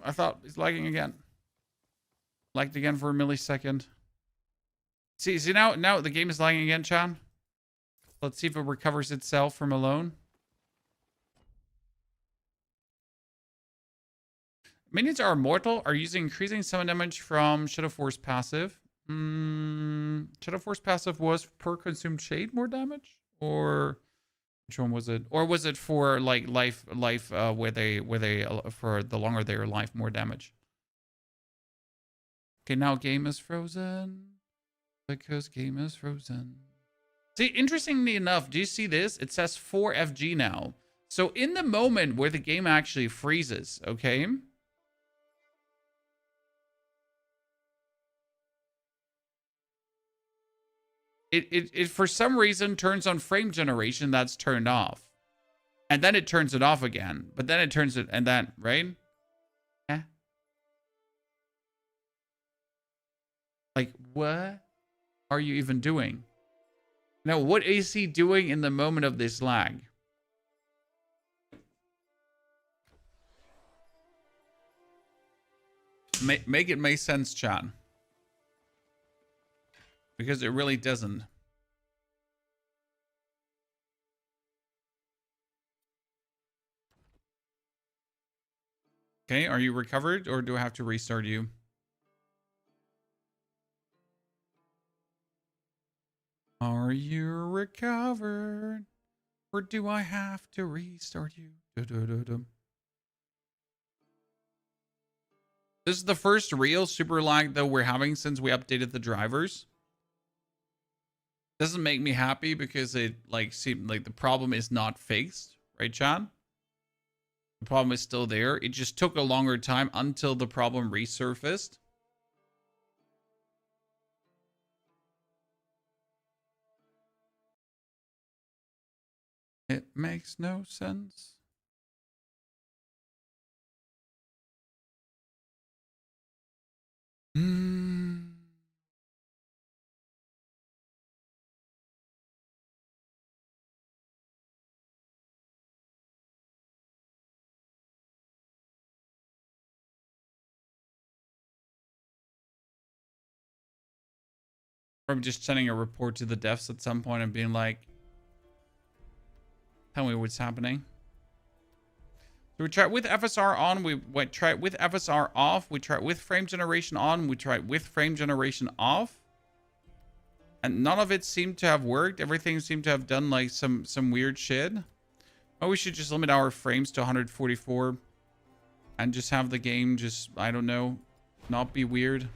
I thought it's lagging again. Lagged again for a millisecond. See now the game is lagging again, Chan. Let's see if it recovers itself from alone. Minions are immortal, are using increasing summon damage from Shadow Force passive. Shadow Force passive was per consumed shade more damage? Or which one was it? Or was it for like life where they for the longer their life more damage? Okay, now game is frozen. Because game is frozen. See, interestingly enough, do you see this? It says 4 FG now. So in the moment where the game actually freezes, okay? It for some reason turns on frame generation that's turned off. And then it turns it off again. But then it turns it, and then, right? Yeah. Like, what are you even doing? Now, what is he doing in the moment of this lag? Make it make sense, Chan. Because it really doesn't. Okay, are you recovered or do I have to restart you? Are you recovered? Or do I have to restart you? This is the first real super lag though we're having since we updated the drivers. Doesn't make me happy because it like seemed like the problem is not fixed, right, Chan? The problem is still there. It just took a longer time until the problem resurfaced. It makes no sense. Probably just sending a report to the devs at some point and being like, tell me what's happening. So we try it with FSR on, we try it with FSR off, we try it with frame generation on, we try it with frame generation off. And none of it seemed to have worked. Everything seemed to have done like some weird shit. Oh, we should just limit our frames to 144 and just have the game just, I don't know, not be weird.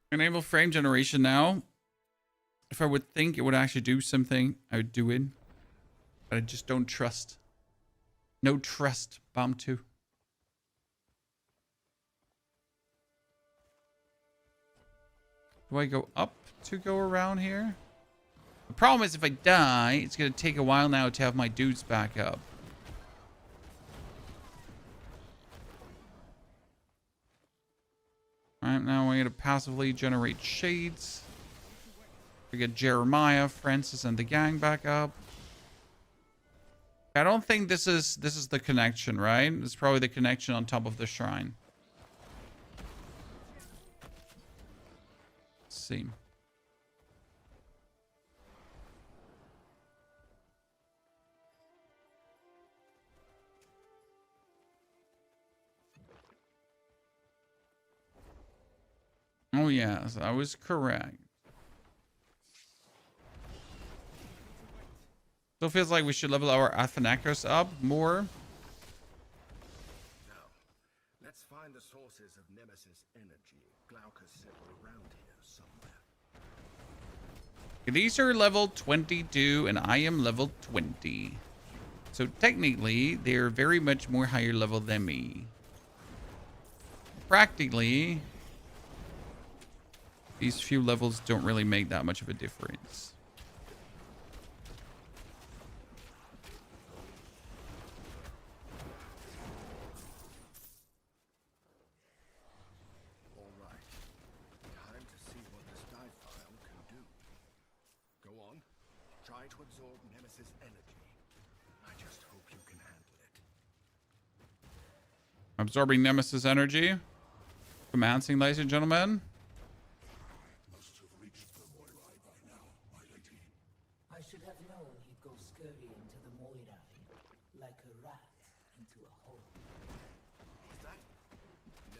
Enable frame generation now. If I would think it would actually do something, I would do it. But I just don't trust. No trust, Bomb 2. Do I go up to go around here? The problem is if I die, it's going to take a while now to have my dudes back up. Alright, now I'm going to passively generate shades. We get Jeremiah, Francis, and the gang back up. I don't think this is the connection, right? It's probably the connection on top of the shrine. Let's see. Oh yes, I was correct. Still feels like we should level our Athenakos up more. Now, let's find the sources of Nemesis energy. Glaucus said we're around here somewhere. These are level 22 and I am level 20. So technically, they're very much more higher level than me. Practically, these few levels don't really make that much of a difference. All right. Time to see what this dive file can do. Go on. Try to absorb Nemesis energy. I just hope you can handle it. Absorbing Nemesis energy. Commencing, ladies and gentlemen. Must have reached the Moirai by now, my lady. I should have known he'd go scurrying to the Moirai, like a rat into a hole.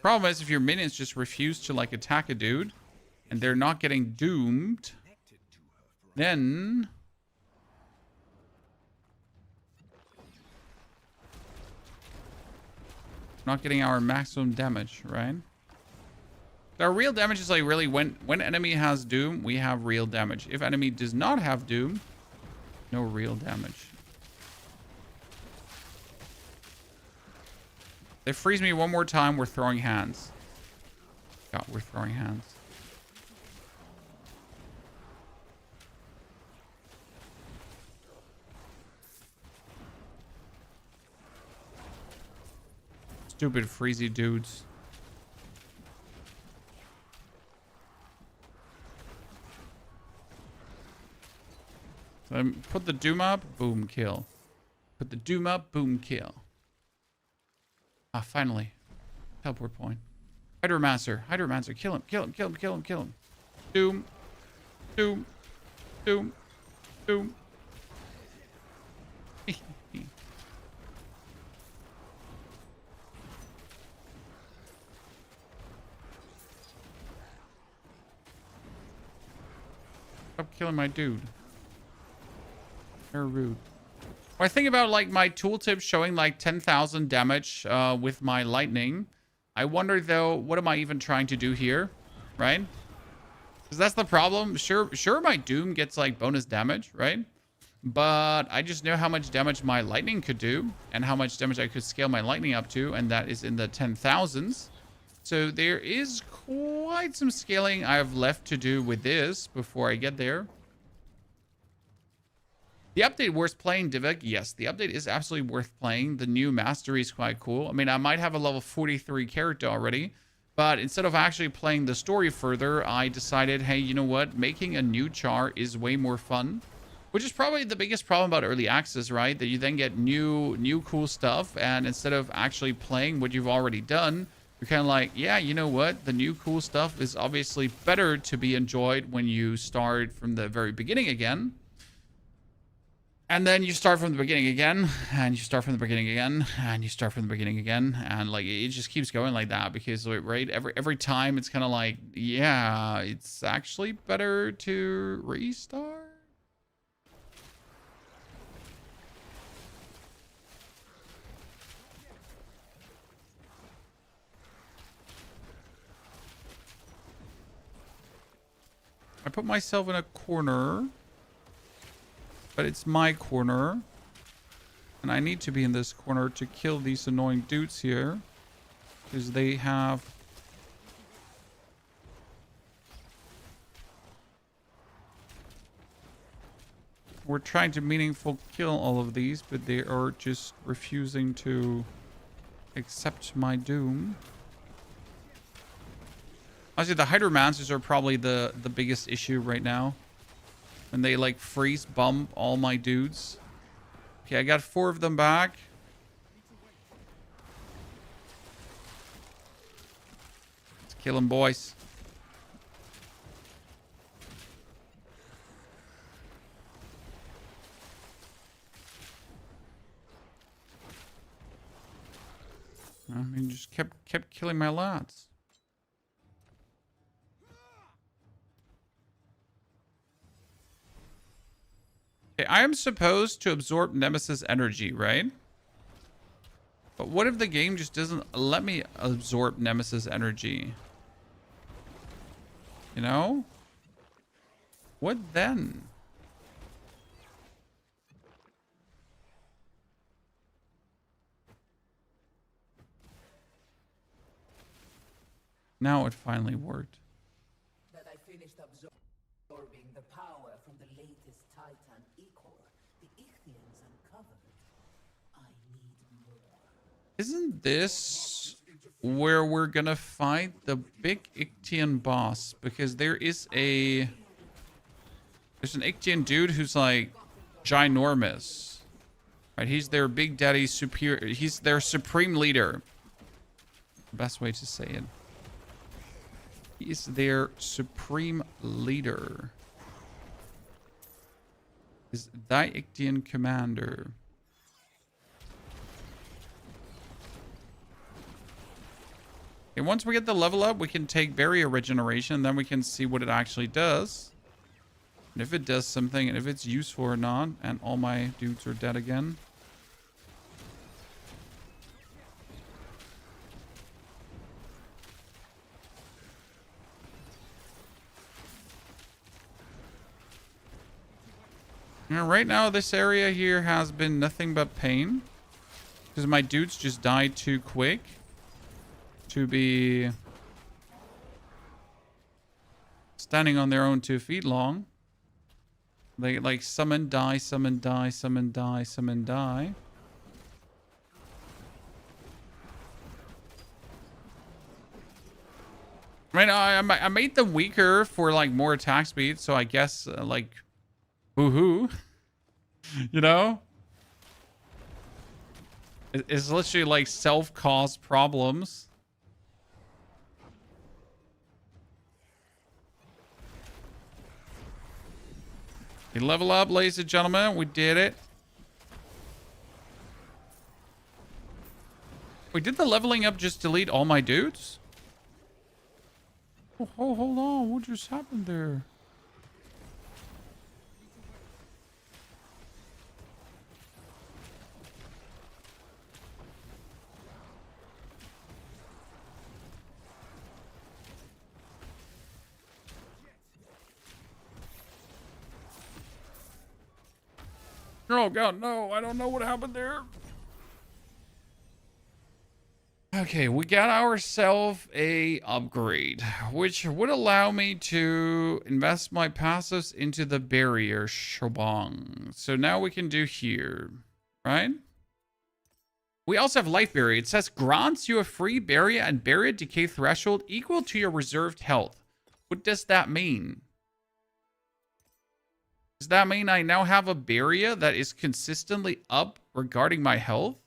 Problem is, if your minions just refuse to like attack a dude, and they're not getting doomed, then not getting our maximum damage, right? Our real damage is like really when enemy has doom, we have real damage. If enemy does not have doom, no real damage. They freeze me one more time, we're throwing hands. God, we're throwing hands. Stupid freezy dudes. So put the doom up, boom, kill. Put the doom up, boom, kill. Ah, finally. Teleport point. Hydromancer, Hydromancer, kill him, kill him, kill him, kill him, kill him. Doom. Doom. Doom. Doom. Stop killing my dude. They're rude. When I think about like my tooltip showing like 10,000 damage with my lightning, I wonder though, what am I even trying to do here, right? Because that's the problem. Sure, my doom gets like bonus damage, right? But I just know how much damage my lightning could do and how much damage I could scale my lightning up to, and that is in the 10,000s. So there is quite some scaling I have left to do with this before I get there. The update worth playing, Divik? Yes, the update is absolutely worth playing. The new mastery is quite cool. I mean, I might have a level 43 character already, but instead of actually playing the story further, I decided, hey, you know what? Making a new char is way more fun, which is probably the biggest problem about early access, right? That you then get new cool stuff, and instead of actually playing what you've already done, you're kind of like, yeah, you know what? The new cool stuff is obviously better to be enjoyed when you start from the very beginning again. And then you start from the beginning again, and you start from the beginning again, and you start from the beginning again, and like it just keeps going like that, because right every time it's kind of like, yeah, it's actually better to restart. I put myself in a corner. But it's my corner. And I need to be in this corner to kill these annoying dudes here. Because they have... We're trying to meaningful kill all of these, but they are just refusing to accept my doom. Honestly, the Hydromancers are probably the biggest issue right now. And they like freeze bump all my dudes. Okay, I got 4 of them back. Let's kill them, boys. I mean, just kept killing my lads. Okay, I am supposed to absorb Nemesis energy, right? But what if the game just doesn't let me absorb Nemesis energy? You know? What then? Now it finally worked. That I finished absorbing the power from the latest Titan Ichor the Ichthians uncovered. I need more. Isn't this where we're gonna fight the big Ichthyan boss? Because there's an Ichthyan dude who's like ginormous. Right? He's their big daddy superior. He's their supreme leader. Best way to say it. He's their supreme leader. Is the Ichthyan commander. And once we get the level up, we can take barrier regeneration. Then we can see what it actually does. And if it does something, and if it's useful or not. And all my dudes are dead again. Now, right now, this area here has been nothing but pain. Because my dudes just died too quick. To be standing on their own 2 feet long. They like summon, die, summon, die, summon, die, summon, die. I mean, I made them weaker for like more attack speed. So I guess like, woohoo. You know? It's literally like self-caused problems. We level up, ladies and gentlemen. We did it. We did the leveling up just delete all my dudes? Oh, hold on. What just happened there? Oh god, no, I don't know what happened there. Okay, we got ourselves a upgrade, which would allow me to invest my passives into the barrier shobong. So now we can do here, right? We also have life barrier. It says grants you a free barrier and barrier decay threshold equal to your reserved health. What does that mean? Does that mean I now have a barrier that is consistently up regarding my health?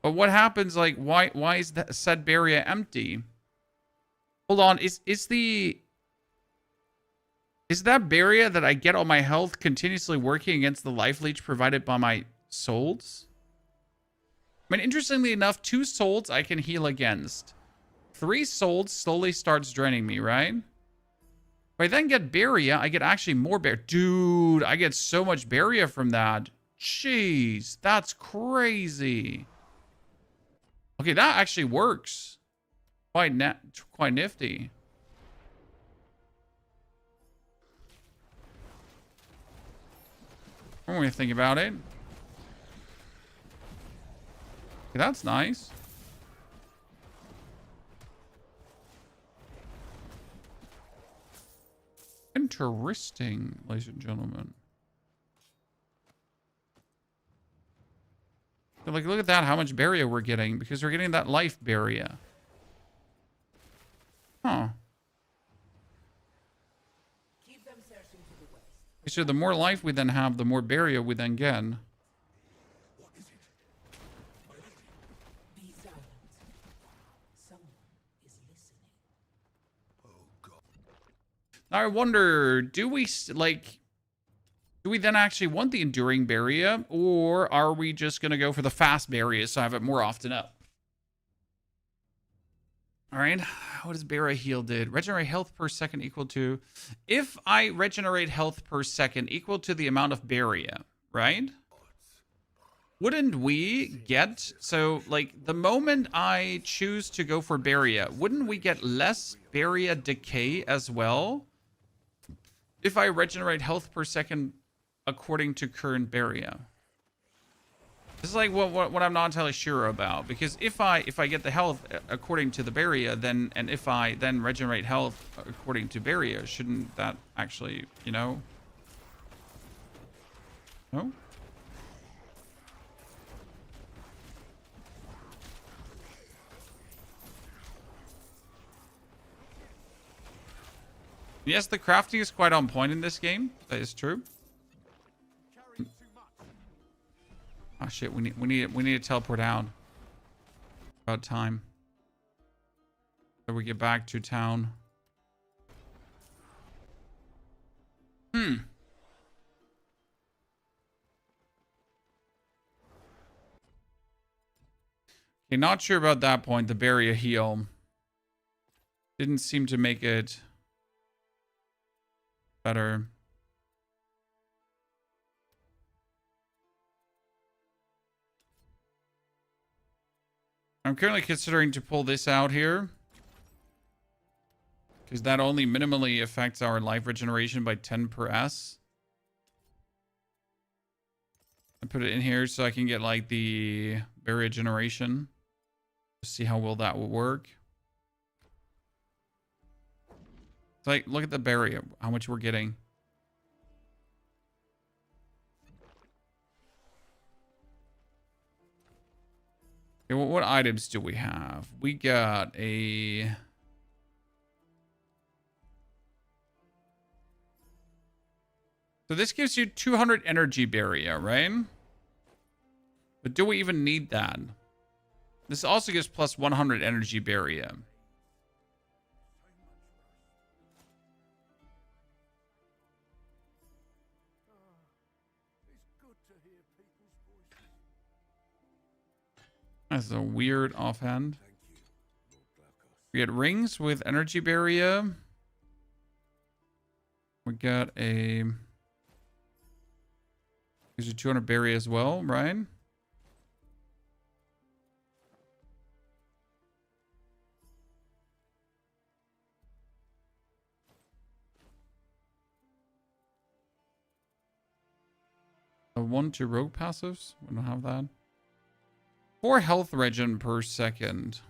But what happens, like, why is that said barrier empty? Hold on, is that barrier that I get on my health continuously working against the life leech provided by my souls? I mean, interestingly enough, 2 souls I can heal against. 3 souls slowly starts draining me, right? If I then get barrier, I get actually more barrier. Dude, I get so much barrier from that. Jeez, that's crazy. Okay, that actually works. Quite nifty. When we think about it. Okay, that's nice. Interesting, ladies and gentlemen. So, like, look at that, how much barrier we're getting, because we're getting that life barrier. Huh. Keep them searching to the west. So the more life we then have, the more barrier we then get. Be silent. Someone is listening. Oh god. I wonder, do we then actually want the enduring barrier, or are we just going to go for the fast barrier so I have it more often up? All right, what does barrier heal did? Regenerate health per second equal to, if I regenerate health per second equal to the amount of barrier, right? wouldn't we get, so like the moment I choose to go for Barrier, wouldn't we get less Barrier decay as well if I regenerate health per second according to current Barrier? This is like what I'm not entirely sure about, because if I get the health according to the Barrier, then, and if I then regenerate health according to Barrier, shouldn't that actually, you know? No? Yes, the crafting is quite on point in this game. That is true. Oh shit, we need to teleport out. About time. So we get back to town. Okay, not sure about that point. The barrier heal didn't seem to make it better. I'm currently considering to pull this out here, because that only minimally affects our life regeneration by 10 per S. I put it in here so I can get like the barrier generation. See how well that will work. It's like, look at the barrier, how much we're getting. Okay, well, what items do we have? We got a... So this gives you 200 energy barrier, right? But do we even need that? This also gives plus 100 energy barrier. That's a weird offhand. We get rings with energy barrier. We got a... Gives you 200 barrier as well, right? A 1-2 rogue passives? We don't have that. 4 health regen per second.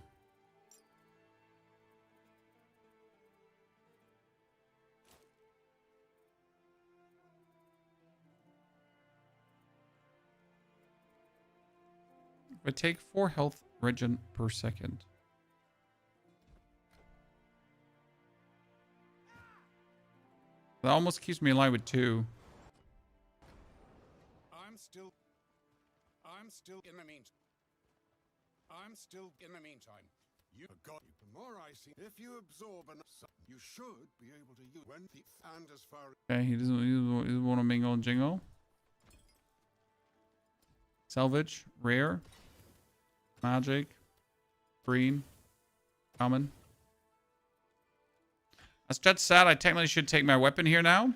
If I take 4 health regen per second. That almost keeps me alive with 2. I'm still in the meantime. You got the more I see. If you absorb enough, you should be able to use when the and as far. Okay, he doesn't want to mingle and jingle. Salvage, rare, magic, green, common. As Jet said, I technically should take my weapon here now.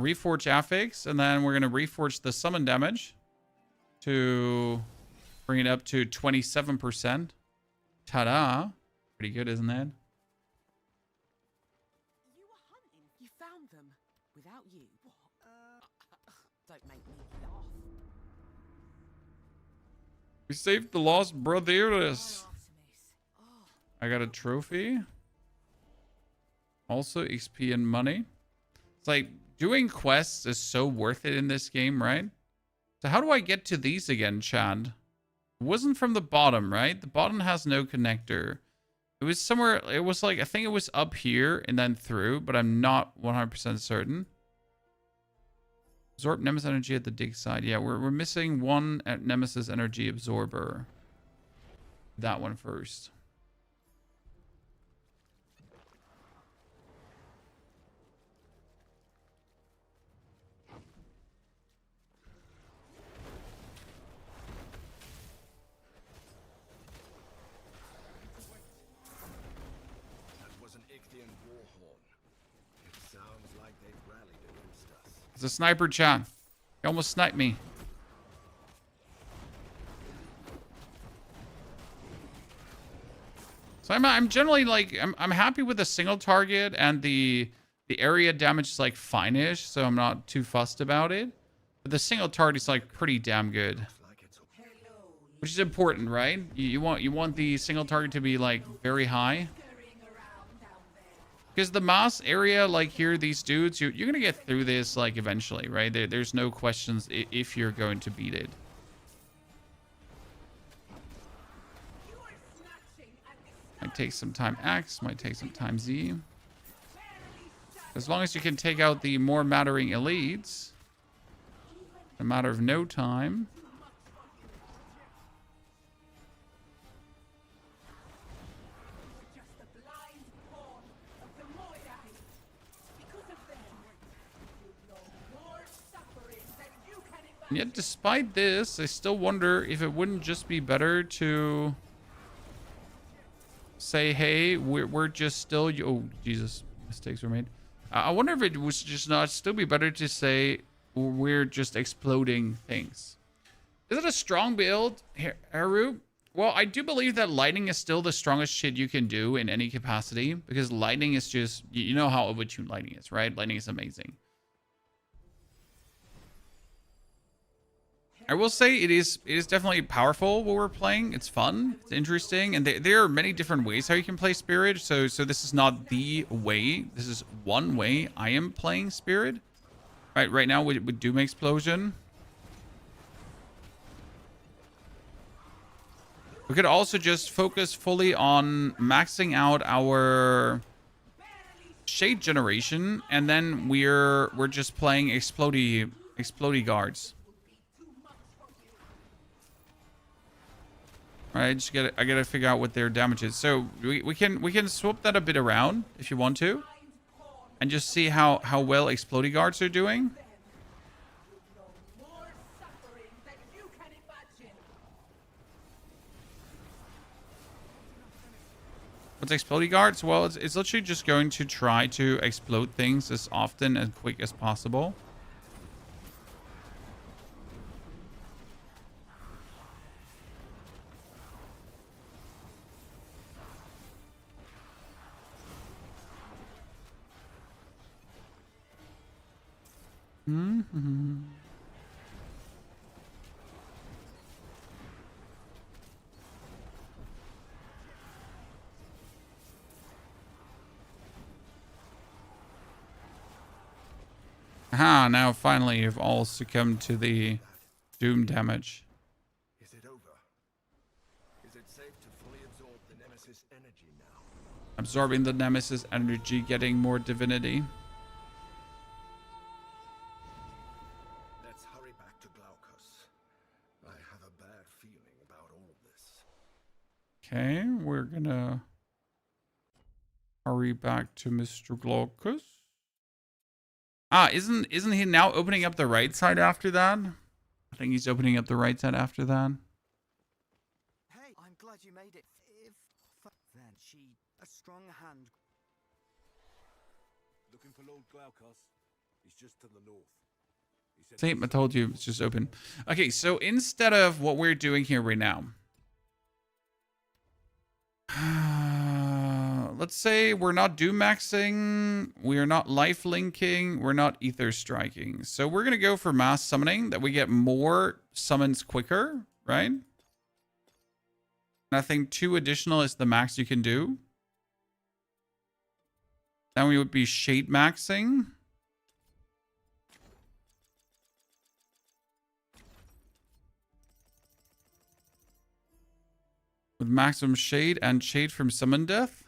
Reforge affix, and then we're gonna reforge the summon damage to bring it up to 27%. Ta-da! Pretty good, isn't it? You were hunting. You found them. Without you. What? Don't make me laugh. We saved the lost brothers. I got a trophy. Also XP and money. It's like doing quests is so worth it in this game, right? So how do I get to these again, Chad? It wasn't from the bottom, right? The bottom has no connector. It was somewhere, it was like, I think it was up here and then through, but I'm not 100% certain. Absorb Nemesis energy at the dig side. Yeah, we're missing one at Nemesis energy absorber. That one first. It's a sniper, Chan. He almost sniped me. So I'm generally like I'm happy with a single target, and the area damage is like fine-ish, so I'm not too fussed about it. But the single target is like pretty damn good, which is important, right? You want the single target to be like very high, because the mass area, like here, these dudes, you're gonna get through this like eventually, right? There's no questions if you're going to beat it. Might take some time X, might take some time Z. As long as you can take out the more mattering elites, in a matter of no time. And yet, despite this, I still wonder if it wouldn't just be better to say, hey, we're just still... Oh, Jesus. Mistakes were made. I wonder if it was just not still be better to say we're just exploding things. Is it a strong build, Haru? Well, I do believe that lightning is still the strongest shit you can do in any capacity, because lightning is just... You know how overtuned lightning is, right? Lightning is amazing. I will say it is definitely powerful what we're playing. It's fun, it's interesting, and there are many different ways how you can play Spirit. So this is not the way. This is one way I am playing Spirit. Right now with Doom Explosion. We could also just focus fully on maxing out our shade generation, and then we're just playing explodey guards. I gotta figure out what their damage is. So we can swap that a bit around if you want to, and just see how well explodey guards are doing. What's explodey guards? Well, it's literally just going to try to explode things as often and quick as possible. Mm-hmm. Aha, now finally you've all succumbed to the doom damage. Is it over? Is it safe to fully absorb the Nemesis energy now? Absorbing the Nemesis energy, getting more divinity. Let's hurry back to Glaucus. I have a bad feeling about all this. Okay, we're gonna hurry back to Mr. Glaucus. Ah, isn't he now opening up the right side after that? I think he's opening up the right side after that. Hey, I'm glad you made it. If then she a strong hand. Looking for Lord Glaucus. He's just to the north. See, I told you, it's just open. Okay, so instead of what we're doing here right now, let's say we're not doom maxing, we are not life linking, we're not ether striking. So we're gonna go for mass summoning, that we get more summons quicker, right? And I think 2 additional is the max you can do. Then we would be shade maxing. With maximum shade and shade from summon death.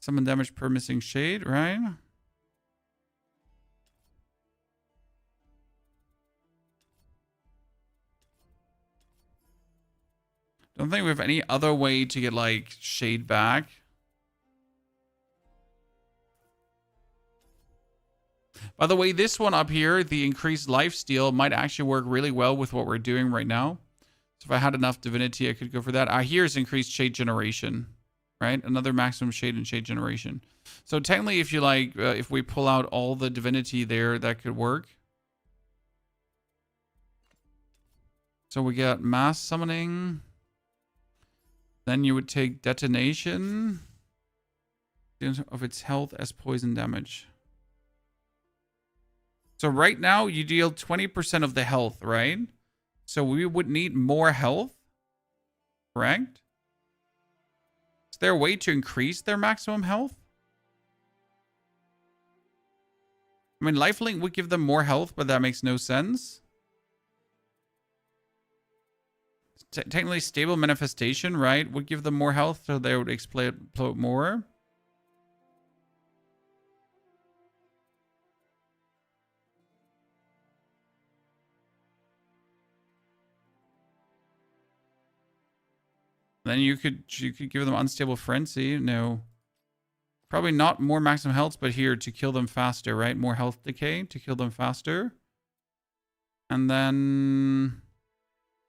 Summon damage per missing shade, right? Don't think we have any other way to get like shade back. By the way, this one up here, the increased lifesteal, might actually work really well with what we're doing right now. So if I had enough divinity, I could go for that. Here's increased shade generation, right? Another maximum shade and shade generation. So technically, if you like, if we pull out all the divinity there, that could work. So we got mass summoning. Then you would take detonation of its health as poison damage. So right now you deal 20% of the health, right? So we would need more health, correct? Is there a way to increase their maximum health? I mean, lifelink would give them more health, but that makes no sense. Technically, stable manifestation, right, would give them more health, so they would explode more. Then you could give them unstable frenzy. No. Probably not more maximum health, but here to kill them faster, right? More health decay to kill them faster. And then...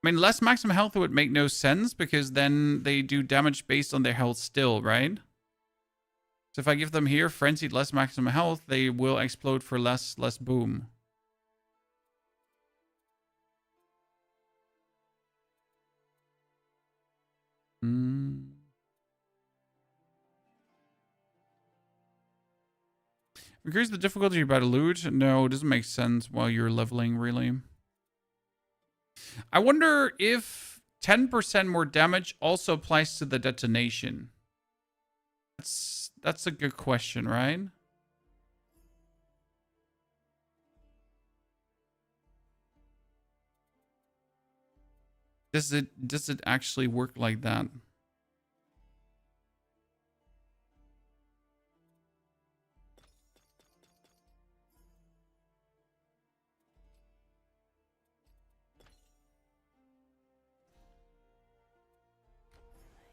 I mean, less maximum health would make no sense because then they do damage based on their health still, right? So if I give them here frenzied less maximum health, they will explode for less boom. Increase the difficulty by the loot? No, it doesn't make sense while you're leveling, really. I wonder if 10% more damage also applies to the detonation. That's a good question, right? Does it actually work like that?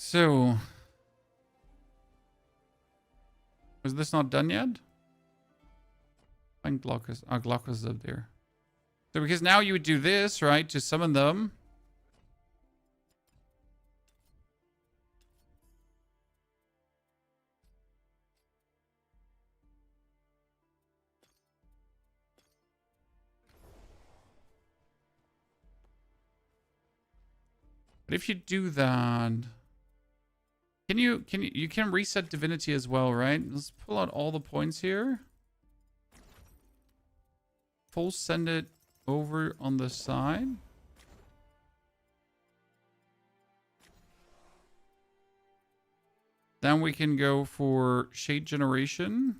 So, was this not done yet? I think Glaucus is up there. So because now you would do this, right, to summon them. But if you do that, you can reset divinity as well, right? Let's pull out all the points here. Full send it over on the side. Then we can go for shade generation.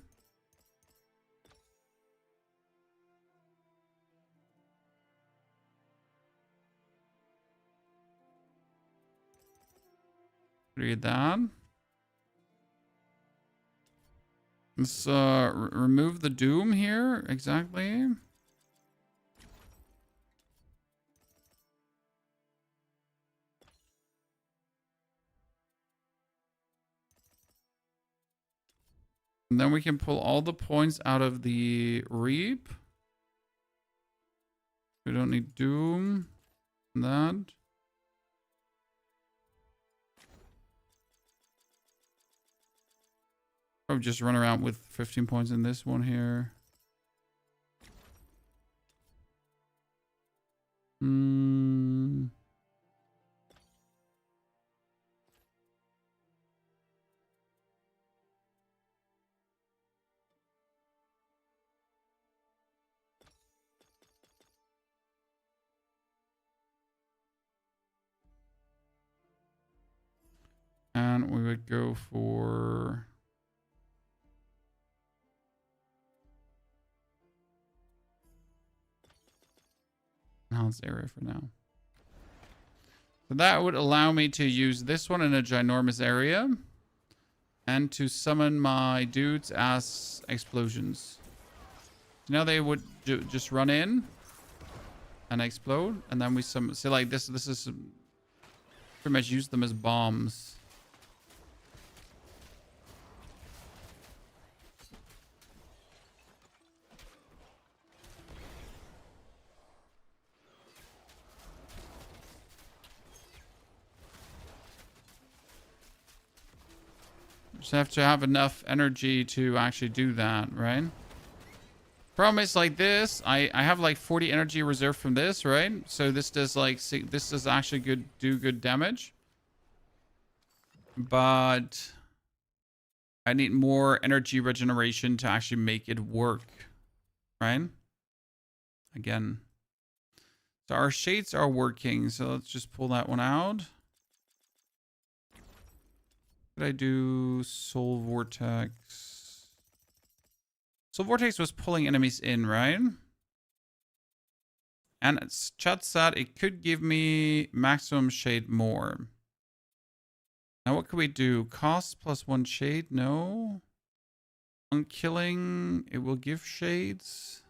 Read that. Let's remove the doom here. Exactly. And then we can pull all the points out of the reap. We don't need doom. And that. Probably just run around with 15 points in this one here. And we would go for... enhanced area for now. So that would allow me to use this one in a ginormous area. And to summon my dudes as explosions. So now they would just run in. And explode. And then we summon... See, like, this is... pretty much use them as bombs. Just have to have enough energy to actually do that, right? Problem is like this. I have like 40 energy reserved from this, right? So this does like this does actually do good damage. but I need more energy regeneration to actually make it work, right? Again. So our shades are working, so let's just pull that one out. Could I do Soul Vortex? Soul Vortex was pulling enemies in, right? And it's chat said it could give me maximum shade more. Now what could we do? Cost plus 1 shade? No. On killing, it will give shades.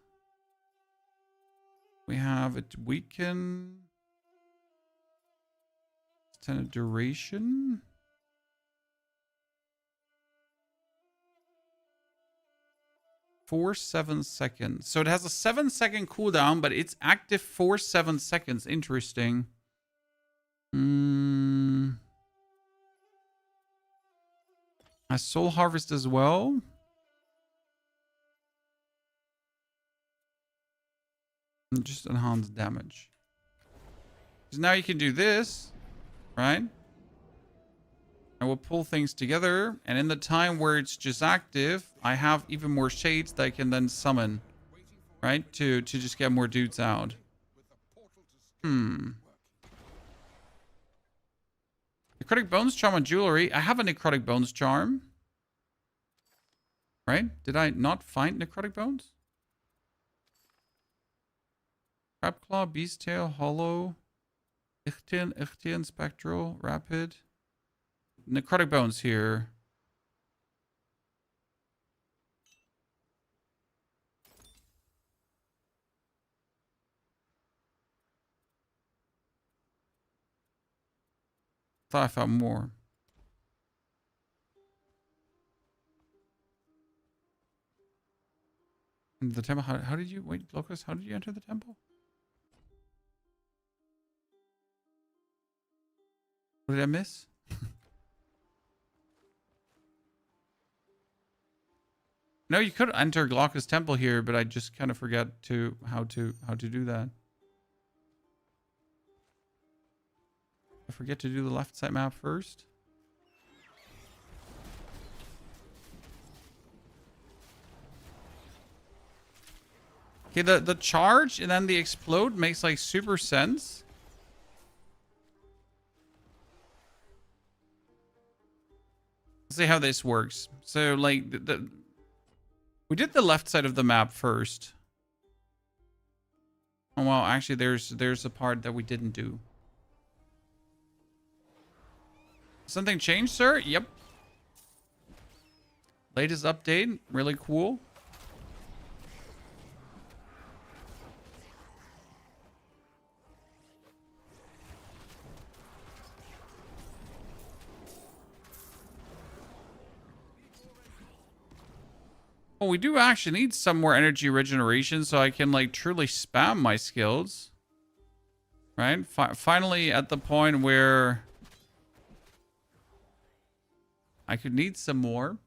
We have it weaken. Extended duration. For 7 seconds. So it has a 7-second cooldown, but it's active for 7 seconds. Interesting. Has Soul Harvest as well. And just enhanced damage. Because now you can do this, right? And we'll pull things together. And in the time where it's just active, I have even more shades that I can then summon. Right? To just get more dudes out. Necrotic Bones Charm on Jewelry. I have a Necrotic Bones Charm. Right? Did I not find Necrotic Bones? Crabclaw, Beasttail, Hollow. Ichthyan, Spectral, Rapid. Necrotic Bones here. Thought I found more. In the temple, how did you wait, Locust? How did you enter the temple? What did I miss? No, you could enter Glaucus Temple here, but I just kind of forgot how to do that. I forget to do the left side map first. Okay, the charge and then the explode makes like super sense. Let's see how this works. So like we did the left side of the map first. Oh well, actually there's a part that we didn't do. Something changed, sir? Yep. Latest update, really cool. Well, we do actually need some more energy regeneration so I can like truly spam my skills. Right? Finally at the point where I could need some more.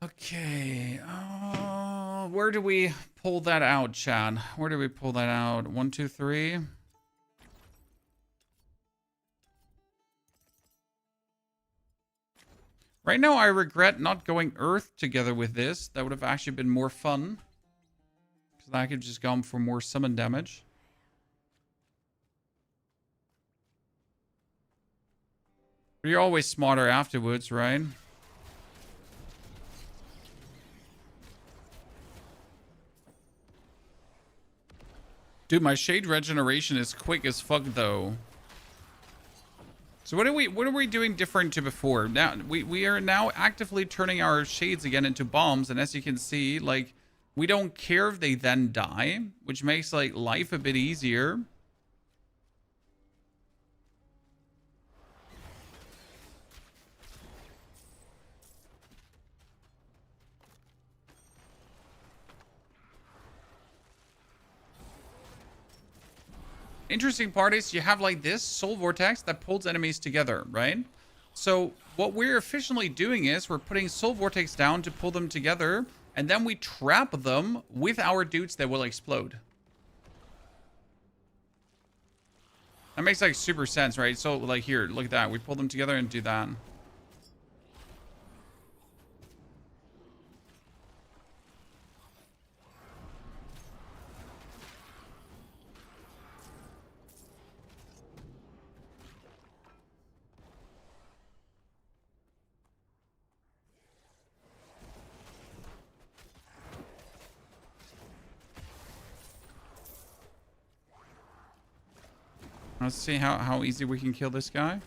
Okay. Where do we pull that out, Chad? Where do we pull that out? 1, 2, 3. Right now, I regret not going Earth together with this. That would have actually been more fun. Because I could just go for more summon damage. But you're always smarter afterwards, right? Dude, my shade regeneration is quick as fuck, though. So what are we doing different to before? Now we are now actively turning our shades again into bombs, and as you can see, like we don't care if they then die, which makes like life a bit easier. Interesting part is you have like this Soul Vortex that pulls enemies together, right? So what we're efficiently doing is we're putting Soul Vortex down to pull them together, and then we trap them with our dudes that will explode. That makes like super sense, right? So like here, look at that. We pull them together and do that. Let's see how easy we can kill this guy.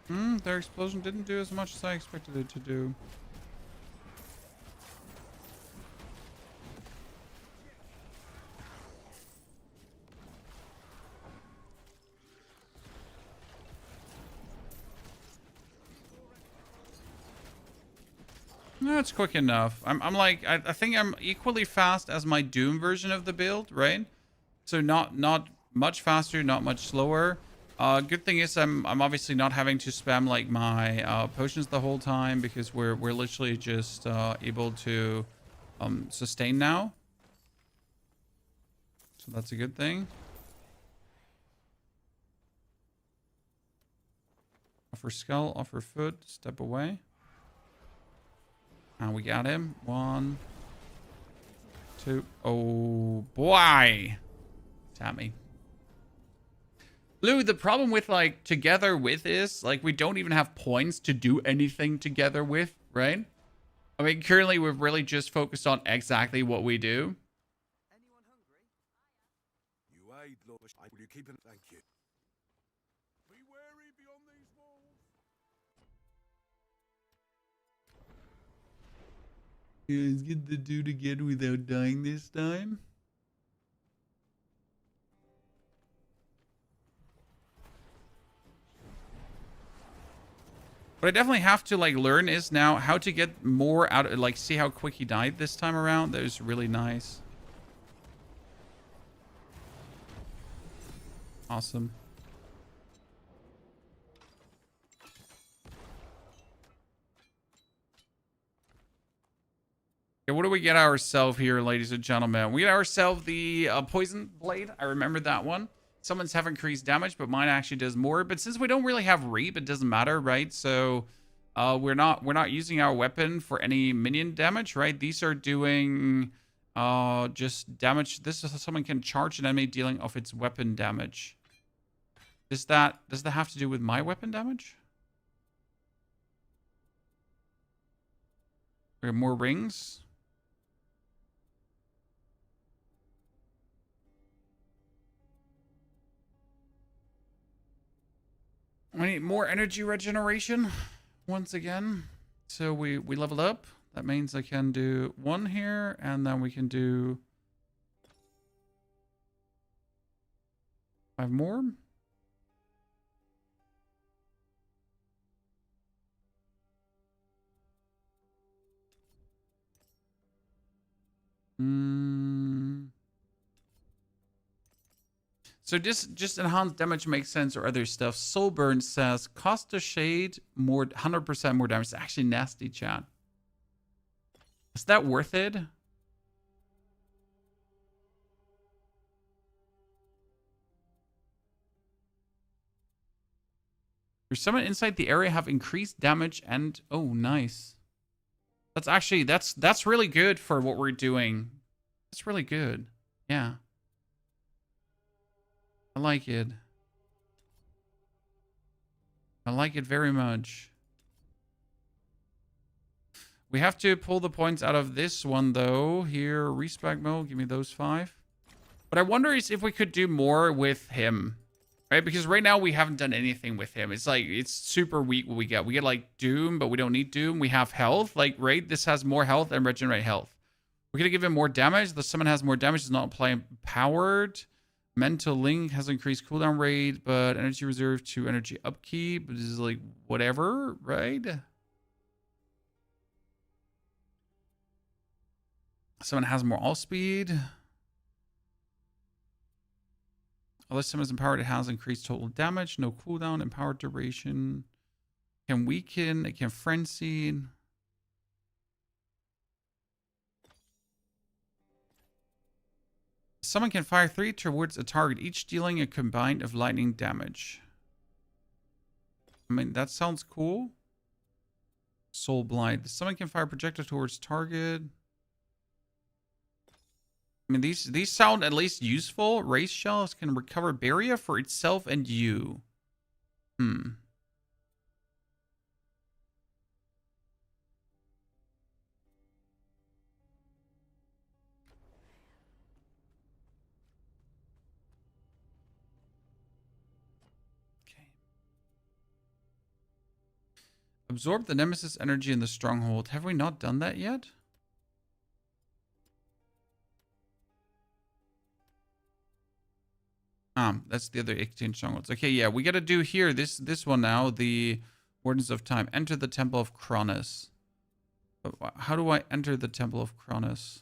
Their explosion didn't do as much as I expected it to do. That's quick enough. I'm like, I think I'm equally fast as my Doom version of the build, right? So not much faster, not much slower. Good thing is I'm obviously not having to spam like my potions the whole time because we're literally just able to sustain now. So that's a good thing. Offer skull, offer foot, step away. And we got him. 1, 2. Oh boy. Tammy. Blue, the problem with like together with is like we don't even have points to do anything together with, right? I mean, currently we're really just focused on exactly what we do. Anyone hungry? You aid, Lord. Will you keep it? Thank you. Be wary beyond these walls. Let's get the dude again without dying this time. What I definitely have to like learn is now how to get more out of, like, see how quick he died this time around. That was really nice. Awesome. Okay, what do we get ourselves here, ladies and gentlemen? We get ourselves the poison blade. I remember that one. Someone's have increased damage, but mine actually does more. But since we don't really have reap, it doesn't matter, right? So we're not using our weapon for any minion damage, right? These are doing just damage. This is someone can charge an enemy dealing off its weapon damage. Does that have to do with my weapon damage? We have more rings. We need more energy regeneration once again. So we leveled up. That means I can do 1 here, and then we can do 5 more. So just enhanced damage makes sense or other stuff. Soulburn says cost a shade more 100% more damage. It's actually nasty, chat. Is that worth it? Your summon inside the area have increased damage and oh nice. That's actually that's really good for what we're doing. That's really good. Yeah. I like it. I like it very much. We have to pull the points out of this one, though. Here, respec mode. Give me those 5. But I wonder if we could do more with him. Right? Because right now we haven't done anything with him. It's like, it's super weak what we get. We get, like, Doom, but we don't need Doom. We have health. Like, right? This has more health and regenerate health. We're going to give him more damage. The summon has more damage. It's not applying powered. Mental Link has increased cooldown rate, but energy reserve to energy upkeep. This is like whatever, right? Someone has more all speed. Unless someone's empowered, it has increased total damage, no cooldown, empowered duration. Can weaken, it can frenzy. summon can fire 3 towards a target, each dealing a combined of lightning damage. I mean, that sounds cool. Soul Blight. The summon can fire projectile towards target. I mean, these sound at least useful. Race shells can recover barrier for itself and you. Absorb the Nemesis energy in the stronghold. Have we not done that yet? That's the other 18 strongholds. Okay, yeah, we gotta do here, this one now, the Wardens of Time. Enter the Temple of Cronus. How do I enter the Temple of Cronus?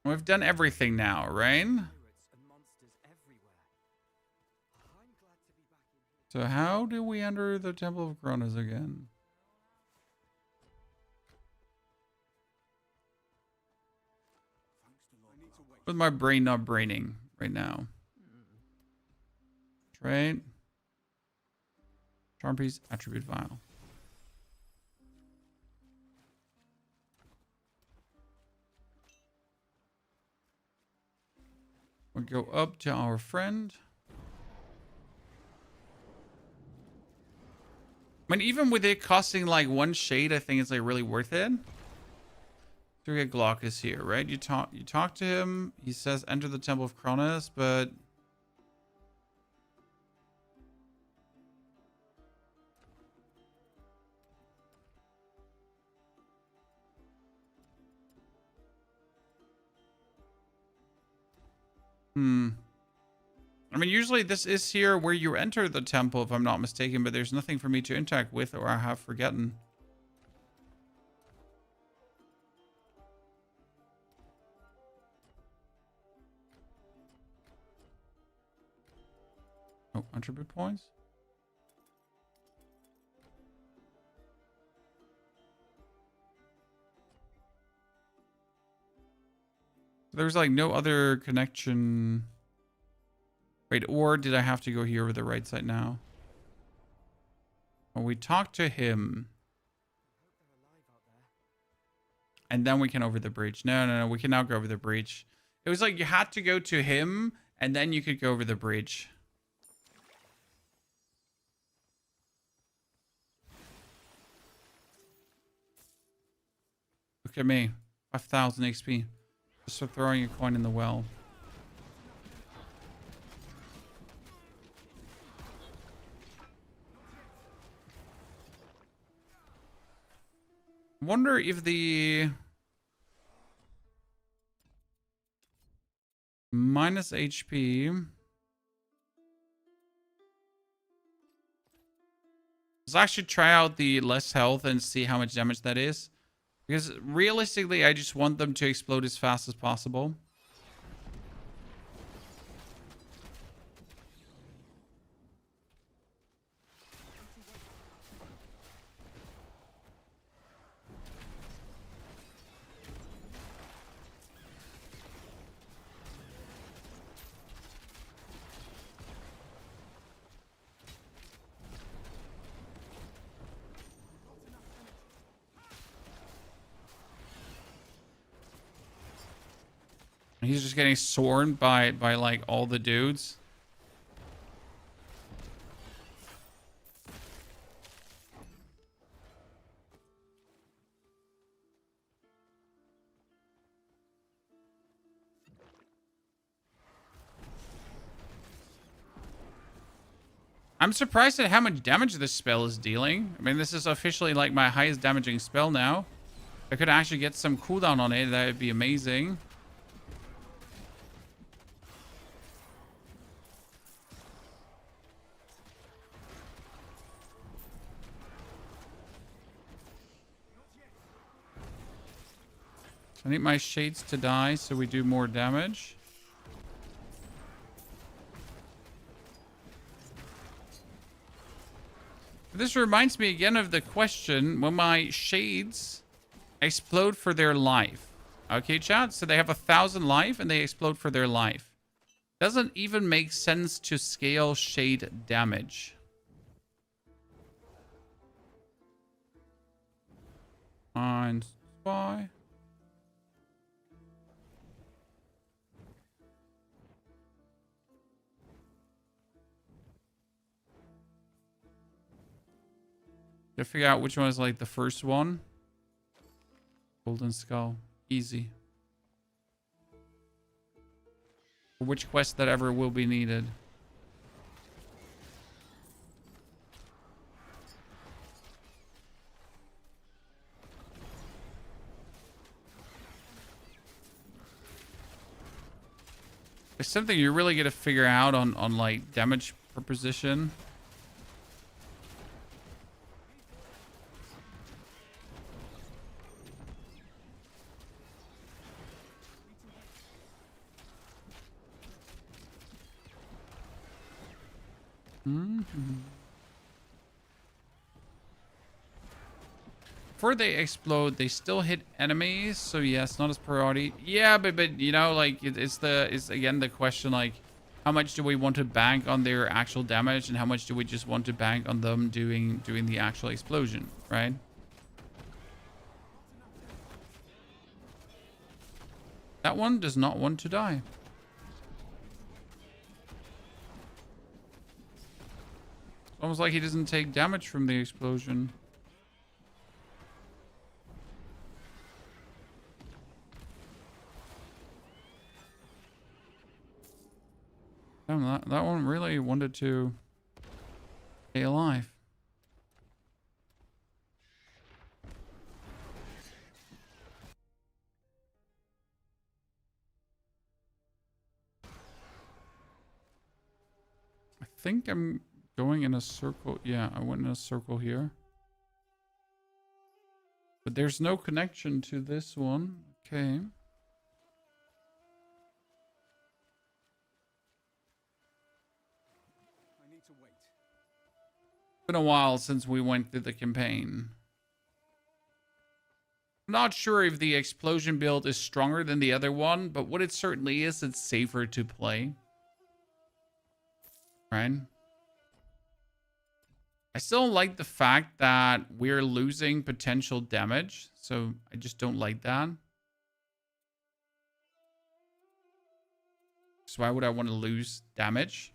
We've done everything now, right? So how do we enter the Temple of Cronus again? With my brain not braining right now. Right? Charm piece, attribute vial. We'll go up to our friend. I mean, even with it costing like 1 shade, I think it's like really worth it. So we get Glaucus here, right? You talk to him. He says enter the Temple of Cronus, but I mean, usually this is here where you enter the temple, if I'm not mistaken, but there's nothing for me to interact with, or I have forgotten. Oh, attribute points? There's like no other connection. Wait, or did I have to go here over the right side now? Well, we talked to him. And then we can over the bridge. No. We can now go over the bridge. It was like you had to go to him and then you could go over the bridge. Look at me. 5,000 XP. Just for throwing a coin in the well. Wonder if the minus HP. Let's actually try out the less health and see how much damage that is. Because realistically, I just want them to explode as fast as possible. He's just getting sworn by like all the dudes. I'm surprised at how much damage this spell is dealing. I mean, this is officially like my highest damaging spell now. If I could actually get some cooldown on it, that would be amazing. I need my shades to die so we do more damage. This reminds me again of the question when my shades explode for their life. Okay, chat? So they have 1,000 life and they explode for their life. Doesn't even make sense to scale shade damage. And why? To figure out which one is like the first one. Golden Skull. Easy. For which quest that ever will be needed. It's something you really get to figure out on like damage per position. Before they explode, they still hit enemies, so yes, not as priority. Yeah, but you know, like it's again the question, like how much do we want to bank on their actual damage and how much do we just want to bank on them doing the actual explosion, right? That one does not want to die. Almost like he doesn't take damage from the explosion. Damn, that one really wanted to stay alive. I think I'm going in a circle. Yeah, I went in a circle here. But there's no connection to this one. Okay. Been a while since we went through the campaign. I'm not sure if the explosion build is stronger than the other one, but what it certainly is, it's safer to play. Right? I still don't like the fact that we're losing potential damage, so I just don't like that. So why would I want to lose damage?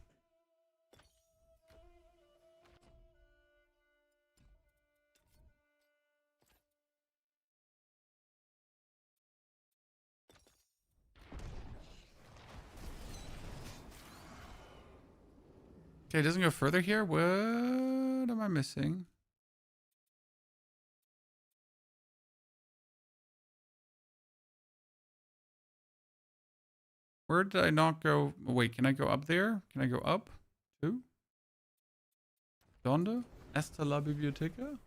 Okay, it doesn't go further here. What am I missing? Where did I not go? Oh, wait, can I go up there? Can I go up? Too? ¿Dónde? ¿Está la biblioteca?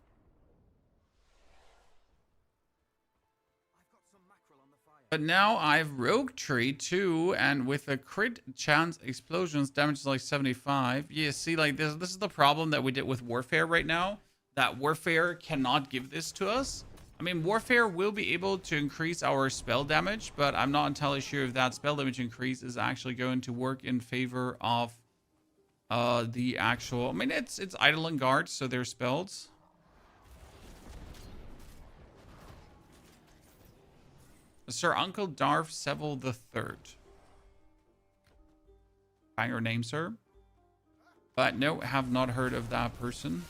But now I've Rogue Tree too, and with a crit chance explosions, damage is like 75. Yeah, see, like this is the problem that we did with Warfare right now. That Warfare cannot give this to us. I mean, Warfare will be able to increase our spell damage, but I'm not entirely sure if that spell damage increase is actually going to work in favor of the actual... I mean, it's Eidolon Guards, so they're spells. Sir Uncle Darth Seville III. Banger name, sir. But no, have not heard of that person.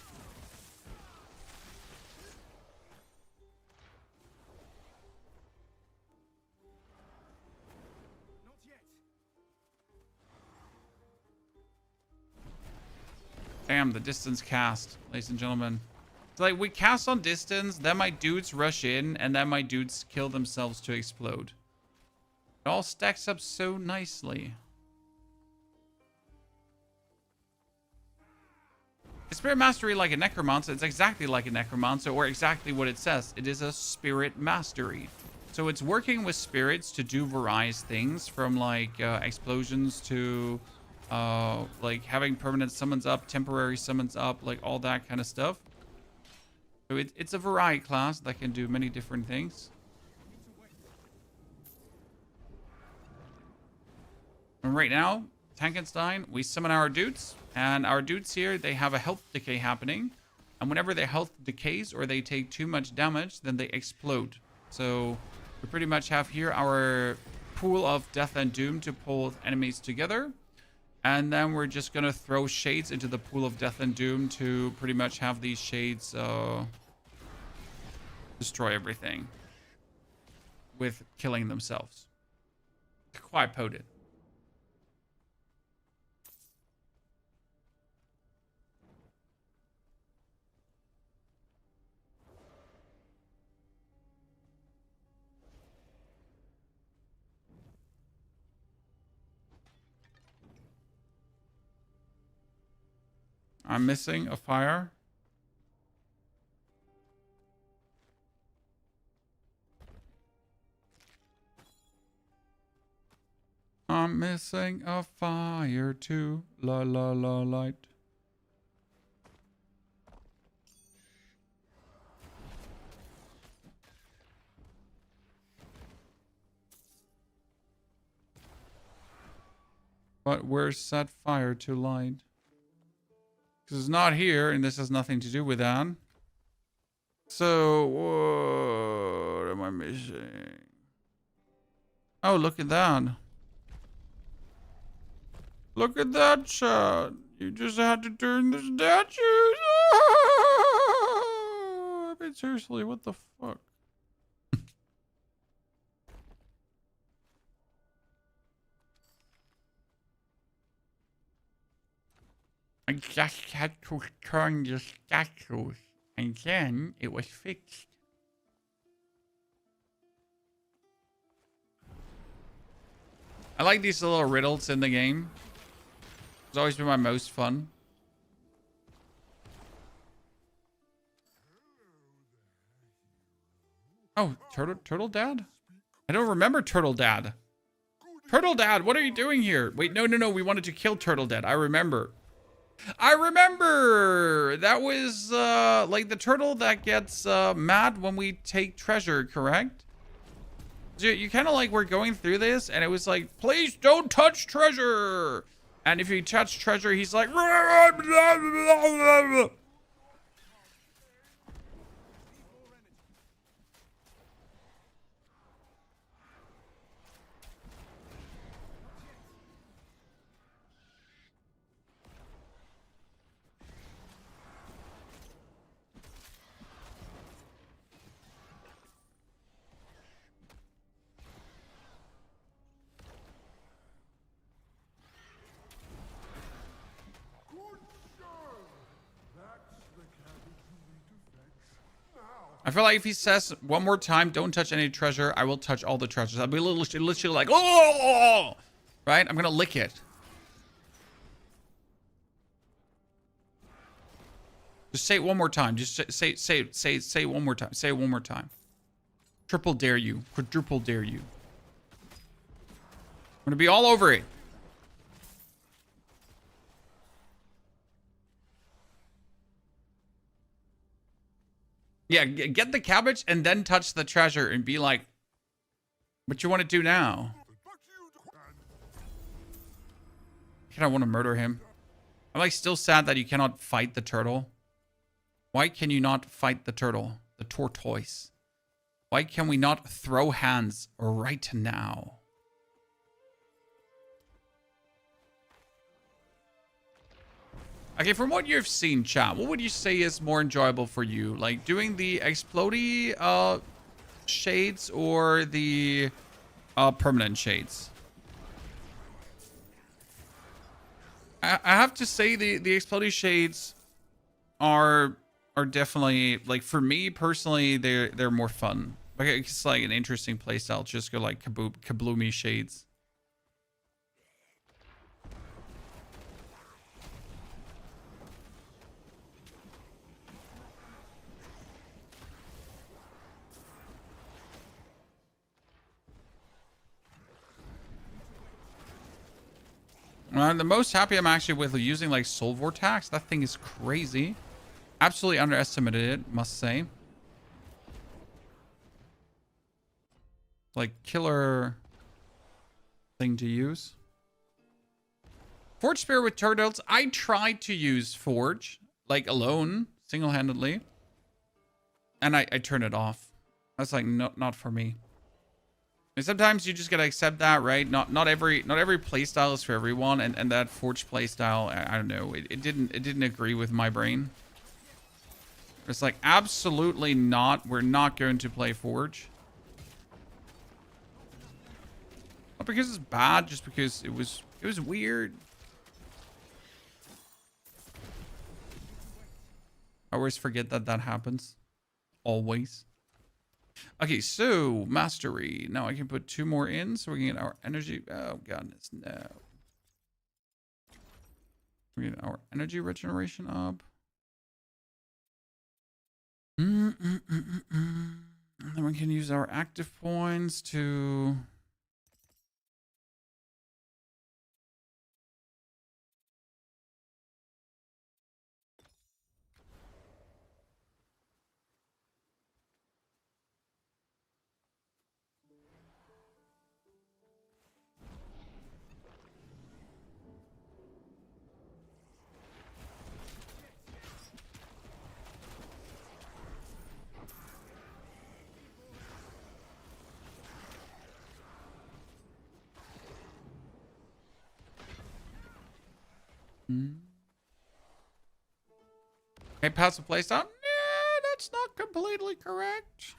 Not yet. Damn, the distance cast, ladies and gentlemen. It's like we cast on distance, then my dudes rush in, and then my dudes kill themselves to explode. It all stacks up so nicely. Is Spirit Mastery like a Necromancer? It's exactly like a Necromancer, or exactly what it says. It is a Spirit Mastery. So it's working with spirits to do various things, from like explosions to like having permanent summons up, temporary summons up, like all that kind of stuff. So it's a variety class that can do many different things. And right now, Tankenstein, we summon our dudes, and our dudes here, they have a health decay happening. And whenever their health decays or they take too much damage, then they explode. So we pretty much have here our pool of death and doom to pull enemies together. And then we're just going to throw shades into the pool of death and doom to pretty much have these shades destroy everything with killing themselves. Quite potent. I'm missing a fire. I'm missing a fire too. La la la light. But where's set fire to light? Because it's not here, and this has nothing to do with that. So, what am I missing? Oh, look at that. Look at that shot. You just had to turn the statues. I mean, seriously, what the fuck? I just had to turn the statues, and then it was fixed. I like these little riddles in the game. It's always been my most fun. Oh, Turtle Dad? I don't remember Turtle Dad. Turtle Dad, what are you doing here? Wait, no. We wanted to kill Turtle Dad. I remember. That was like the turtle that gets mad when we take treasure, correct? You kind of like were going through this and it was like, please don't touch treasure. And if you touch treasure, he's like, I feel like if he says one more time, don't touch any treasure, I will touch all the treasures. I'll be literally like, oh, right? I'm going to lick it. Just say it one more time. Just say it one more time. Say it one more time. Triple dare you. Quadruple dare you. I'm going to be all over it. Yeah, get the cabbage and then touch the treasure and be like, what you want to do now? I want to murder him. I'm like still sad that you cannot fight the turtle. Why can you not fight the turtle? The tortoise. Why can we not throw hands right now? Okay, from what you've seen, chat, what would you say is more enjoyable for you? Like doing the explodey shades or the permanent shades? I have to say the explodey shades are definitely, like, for me personally, they're more fun. Like, it's like an interesting playstyle. Just go like kabloomy shades. I'm the most happy I'm actually with using like Soul Vortex. That thing is crazy. Absolutely underestimated it, must say. Like killer thing to use. Forge Spear with turtles. I tried to use Forge like alone, single-handedly, and I turned it off. That's like not for me. And sometimes you just gotta accept that, right? Not every playstyle is for everyone, and that Forge playstyle, I don't know, it didn't agree with my brain. It's like absolutely not. We're not going to play Forge. Not because it's bad, just because it was weird. I always forget that happens. Always. Okay, so mastery. Now I can put 2 more in so we can get our energy. Oh, goodness, no. We get our energy regeneration up. And then we can use our active points to... Okay, passive playstyle. Yeah, that's not completely correct.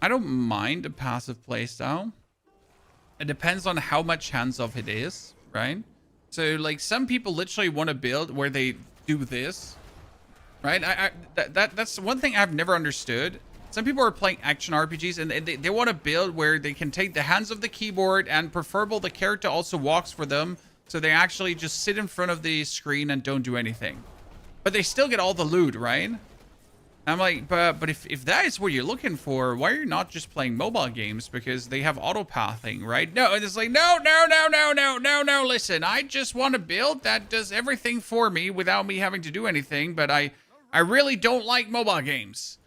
I don't mind a passive playstyle. It depends on how much hands-off it is, right? So, like, some people literally want to build where they do this, right? That's one thing I've never understood. Some people are playing action RPGs and they want to build where they can take the hands of the keyboard and preferable the character also walks for them. So they actually just sit in front of the screen and don't do anything. But they still get all the loot, right? I'm like, but if that is what you're looking for, why are you not just playing mobile games? Because they have auto-pathing, right? No, it's like, no. Listen, I just want to build that does everything for me without me having to do anything. But I really don't like mobile games.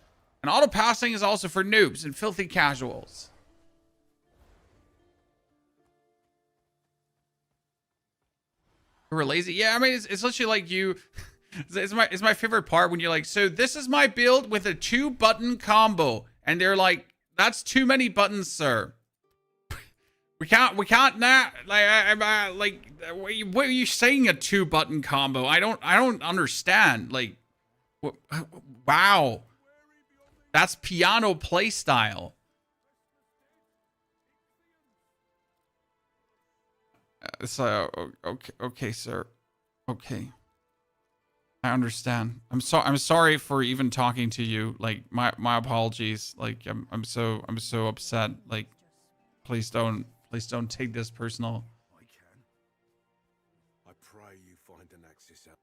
And auto-passing is also for noobs and filthy casuals. We're lazy. Yeah, I mean, it's literally like you... It's my favorite part when you're like, so this is my build with a 2-button combo. And they're like, that's too many buttons, sir. We can't now. Like, what are you saying a 2-button combo? I don't understand. Like, wow. That's piano play style. So okay, sir. Okay, I understand. I'm sorry for even talking to you. Like my apologies. Like I'm so upset. Like please don't take this personal. I can. I pray you find an access out.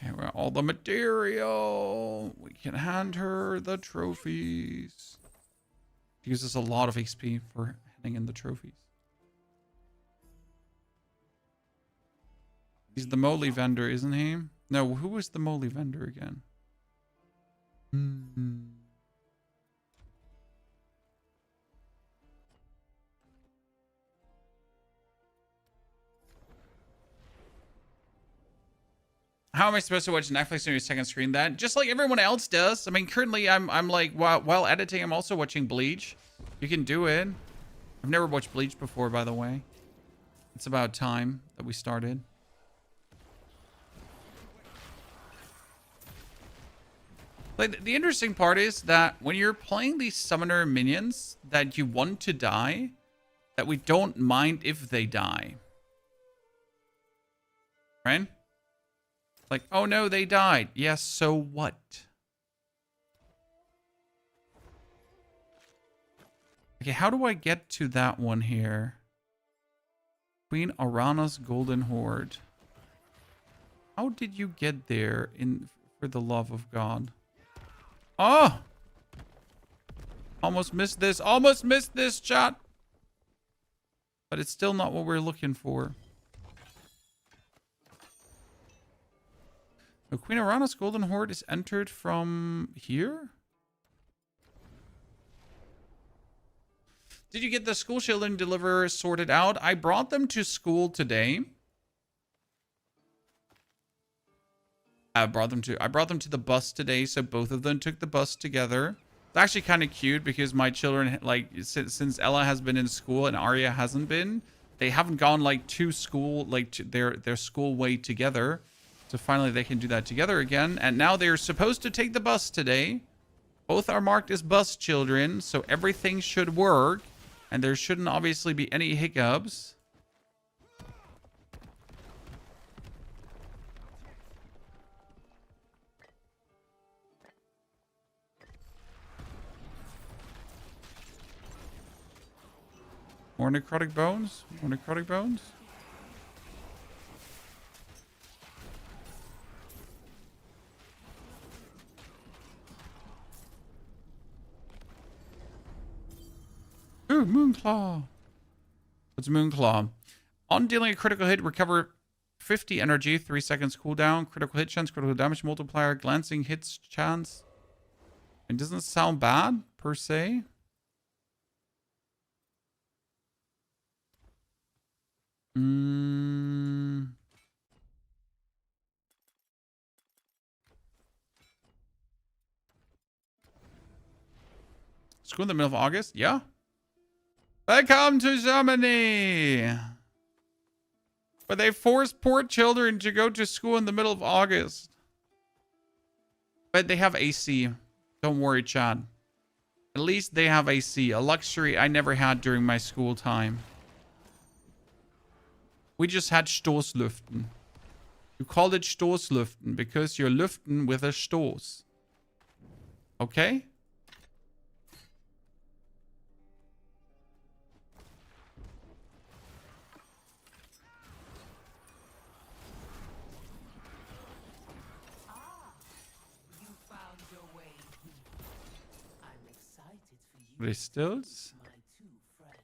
Okay, well, all the material. We can hand her the trophies. She uses a lot of XP for handing in the trophies. He's the moly vendor, isn't he? No, who was the moly vendor again? How am I supposed to watch Netflix on your second screen? That just like everyone else does. I mean, currently I'm like while editing, I'm also watching Bleach. You can do it. I've never watched Bleach before, by the way. It's about time that we started. Like the interesting part is that when you're playing these summoner minions that you want to die, that we don't mind if they die. Right? Like, oh no, they died. Yes, so what? Okay, how do I get to that one here? Queen Arana's Golden Horde. How did you get there For the love of God. Oh! Almost missed this. Almost missed this, chat. But it's still not what we're looking for. The Queen Arana's Golden Horde is entered from here? Did you get the school children deliver sorted out? I brought them to school today. I brought them to the bus today, so both of them took the bus together. It's actually kind of cute because my children, like, since Ella has been in school and Arya hasn't been, they haven't gone like to school, like to their school way together. So finally they can do that together again. And now they're supposed to take the bus today. Both are marked as bus children, so everything should work. And there shouldn't obviously be any hiccups. More necrotic bones? More necrotic bones? Ooh, Moonclaw. What's Moonclaw? On dealing a critical hit, recover 50 energy, 3 seconds cooldown, critical hit chance, critical damage multiplier, glancing hits chance. It doesn't sound bad, per se. School in the middle of August? Yeah. Welcome to Germany! But they force poor children to go to school in the middle of August. But they have AC. Don't worry, Chad. At least they have AC. A luxury I never had during my school time. We just had Stoßlüften. You called it Stoßlüften because you're lüften with a Stoß. Okay? You found your way here. I'm excited for you. Restills? My two friends.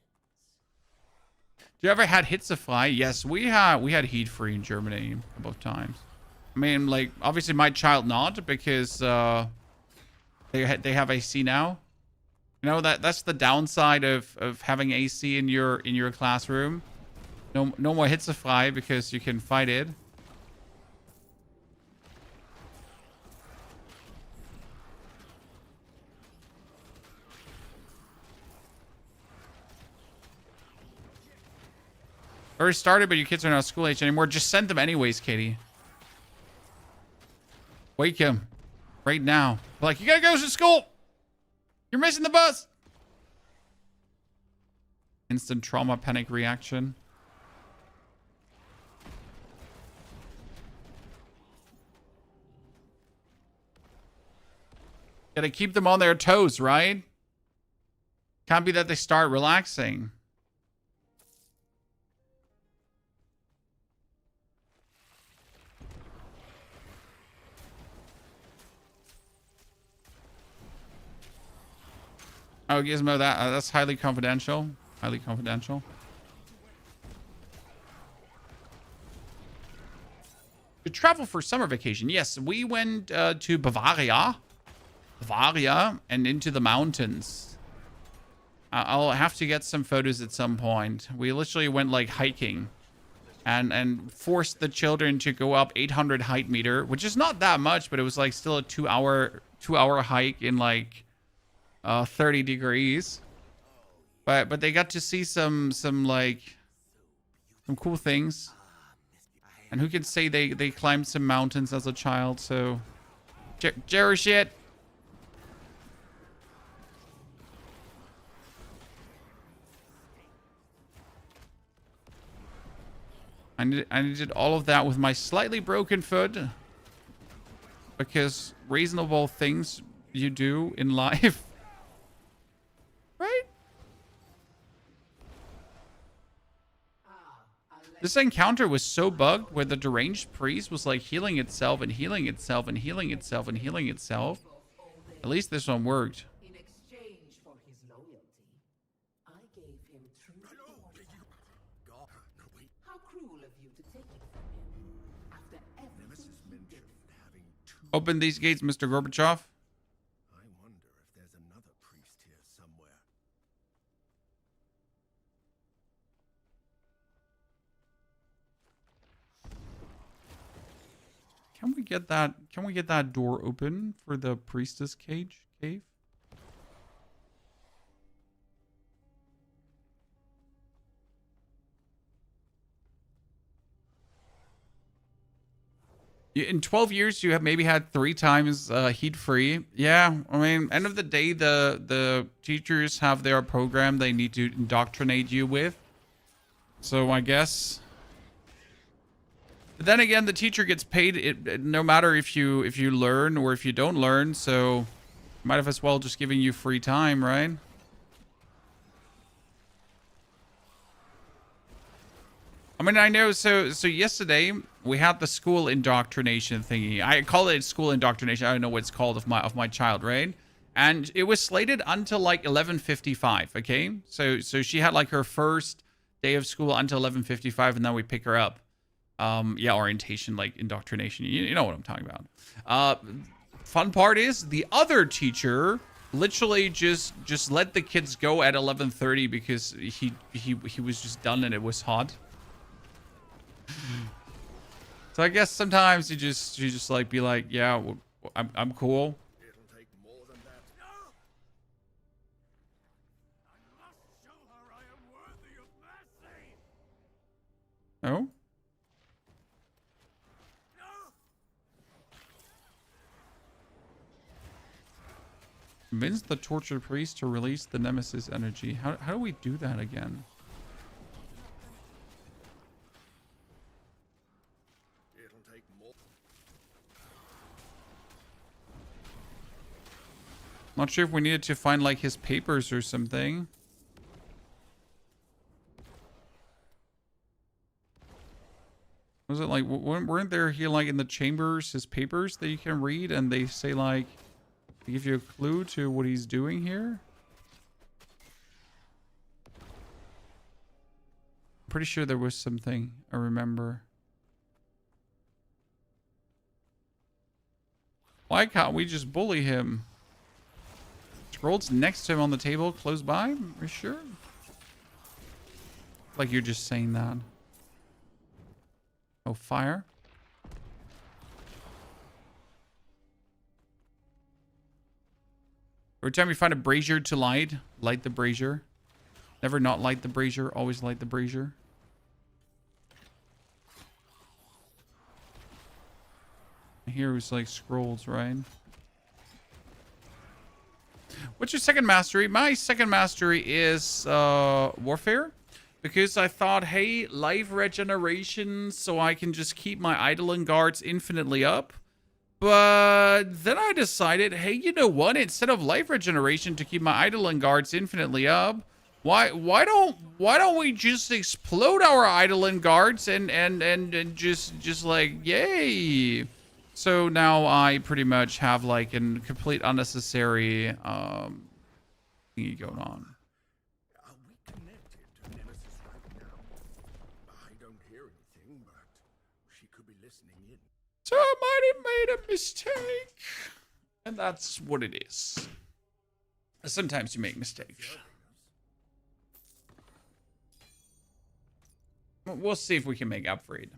You ever had Hitzify? Yes, we had heat free in Germany a couple of times. I mean, like, obviously my child not, because they have AC now. You know, that's the downside of having AC in your classroom. No more Hitzify because you can fight it. Already started, but your kids are not school age anymore. Just send them anyways, Katie. Wake him. Right now. Like, you gotta go to school! You're missing the bus! Instant trauma panic reaction. Gotta keep them on their toes, right? Can't be that they start relaxing. Oh, Gizmo, that's highly confidential. Highly confidential. To travel for summer vacation. Yes, we went to Bavaria. Bavaria and into the mountains. I'll have to get some photos at some point. We literally went like hiking and forced the children to go up 800 height meter, which is not that much, but it was like still a 2-hour hike in like 30 degrees. But they got to see some cool things. And who can say they climbed some mountains as a child, so Jerry shit. I did all of that with my slightly broken foot. Because reasonable things you do in life. Right? Ah, a This encounter was so bugged where the deranged priest was like healing itself and healing itself and healing itself and healing itself. At least this one worked. In exchange for his loyalty, I gave him true immortality. God, no, wait. How cruel of you to take it from him. After everything Nemesis he did. mentioned having two. Open these gates, Mr. Gorbachev. I wonder if there's another priest here somewhere. Can we get that door open for the priestess cave? In 12 years, you have maybe had 3 times heat free. Yeah, I mean, end of the day, the teachers have their program they need to indoctrinate you with. So I guess. But then again, the teacher gets paid no matter if you learn or if you don't learn. So might have as well just giving you free time, right? I mean, I know. So yesterday we had the school indoctrination thingy. I call it school indoctrination. I don't know what it's called of my child, right? And it was slated until like 11:55. Okay, so she had like her first day of school until 11:55, and then we pick her up. Yeah, orientation, like indoctrination. You know what I'm talking about. Fun part is the other teacher literally just let the kids go at 11:30 because he was just done and it was hot. So I guess sometimes you just like be like, yeah, well, I'm cool. It'll take more than that. No! I must show her I am worthy of mercy! Oh? No! Convince the tortured priest to release the nemesis energy. How do we do that again? It'll take more. Not sure if we needed to find like his papers or something. Was it like, weren't there here like in the chambers his papers that you can read and they say like, they give you a clue to what he's doing here? I'm pretty sure there was something I remember. Why can't we just bully him? Scrolls next to him on the table, close by? Are you sure? Like you're just saying that. Oh, fire. Every time you find a brazier to light the brazier. Never not light the brazier, always light the brazier. Here was like scrolls, right? What's your second mastery? My second mastery is warfare. Because I thought, hey, life regeneration, so I can just keep my Eidolon guards infinitely up. But then I decided, hey, you know what? Instead of life regeneration to keep my Eidolon guards infinitely up, why don't we just explode our Eidolon guards and just like, yay. So now I pretty much have like a complete unnecessary thingy going on. Are we connected to Nemesis right now? I don't hear anything, but she could be listening in. So I might have made a mistake. And that's what it is. Sometimes you make mistakes. We'll see if we can make up for it.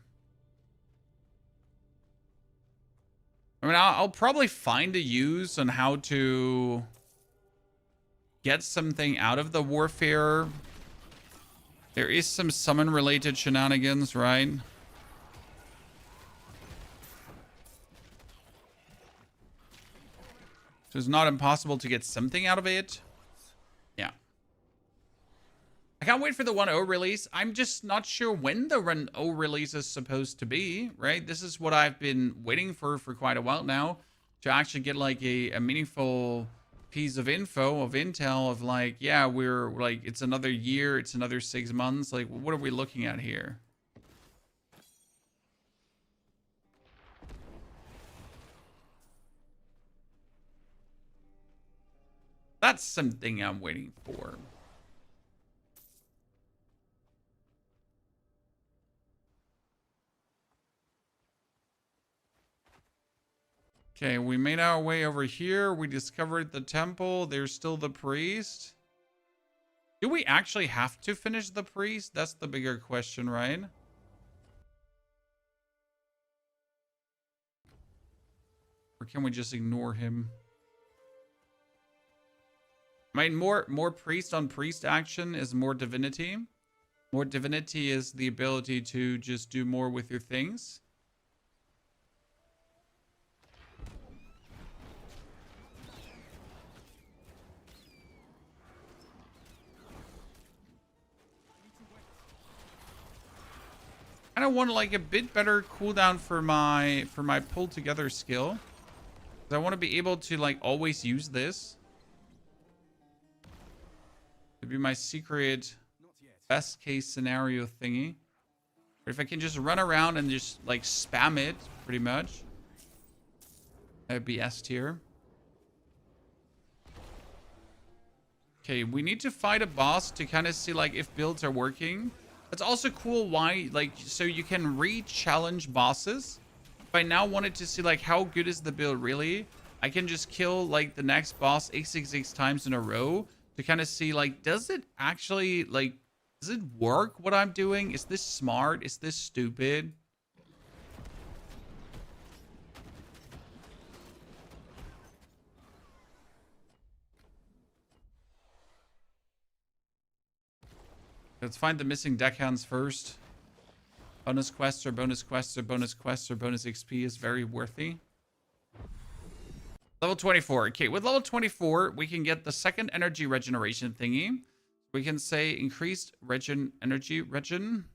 I mean, I'll probably find a use on how to get something out of the warfare. There is some summon related shenanigans, right? So it's not impossible to get something out of it. Yeah. I can't wait for the 1.0 release. I'm just not sure when the 1.0 release is supposed to be, right? This is what I've been waiting for quite a while now, to actually get like a meaningful piece of intel of like, yeah, we're like, it's another year, it's another 6 months. Like, what are we looking at here? That's something I'm waiting for. Okay, we made our way over here. We discovered the temple. There's still the priest. Do we actually have to finish the priest? That's the bigger question, right? Or can we just ignore him? I mean, more priest on priest action is more divinity. More divinity is the ability to just do more with your things. I don't want like a bit better cooldown for my pull together skill. I want to be able to like always use this. To be my secret best case scenario thingy. But if I can just run around and just like spam it pretty much. That would be S tier. Okay, we need to fight a boss to kind of see like if builds are working. It's also cool why, like, so you can re-challenge bosses. If I now wanted to see, like, how good is the build really, I can just kill, like, the next boss 866 times in a row to kind of see, like, does it actually, like, does it work what I'm doing? Is this smart? Is this stupid? Let's find the missing deckhands first. Bonus quests or bonus quests or bonus quests or bonus XP is very worthy. Level 24. Okay, with level 24, we can get the second energy regeneration thingy. We can say increased energy regen.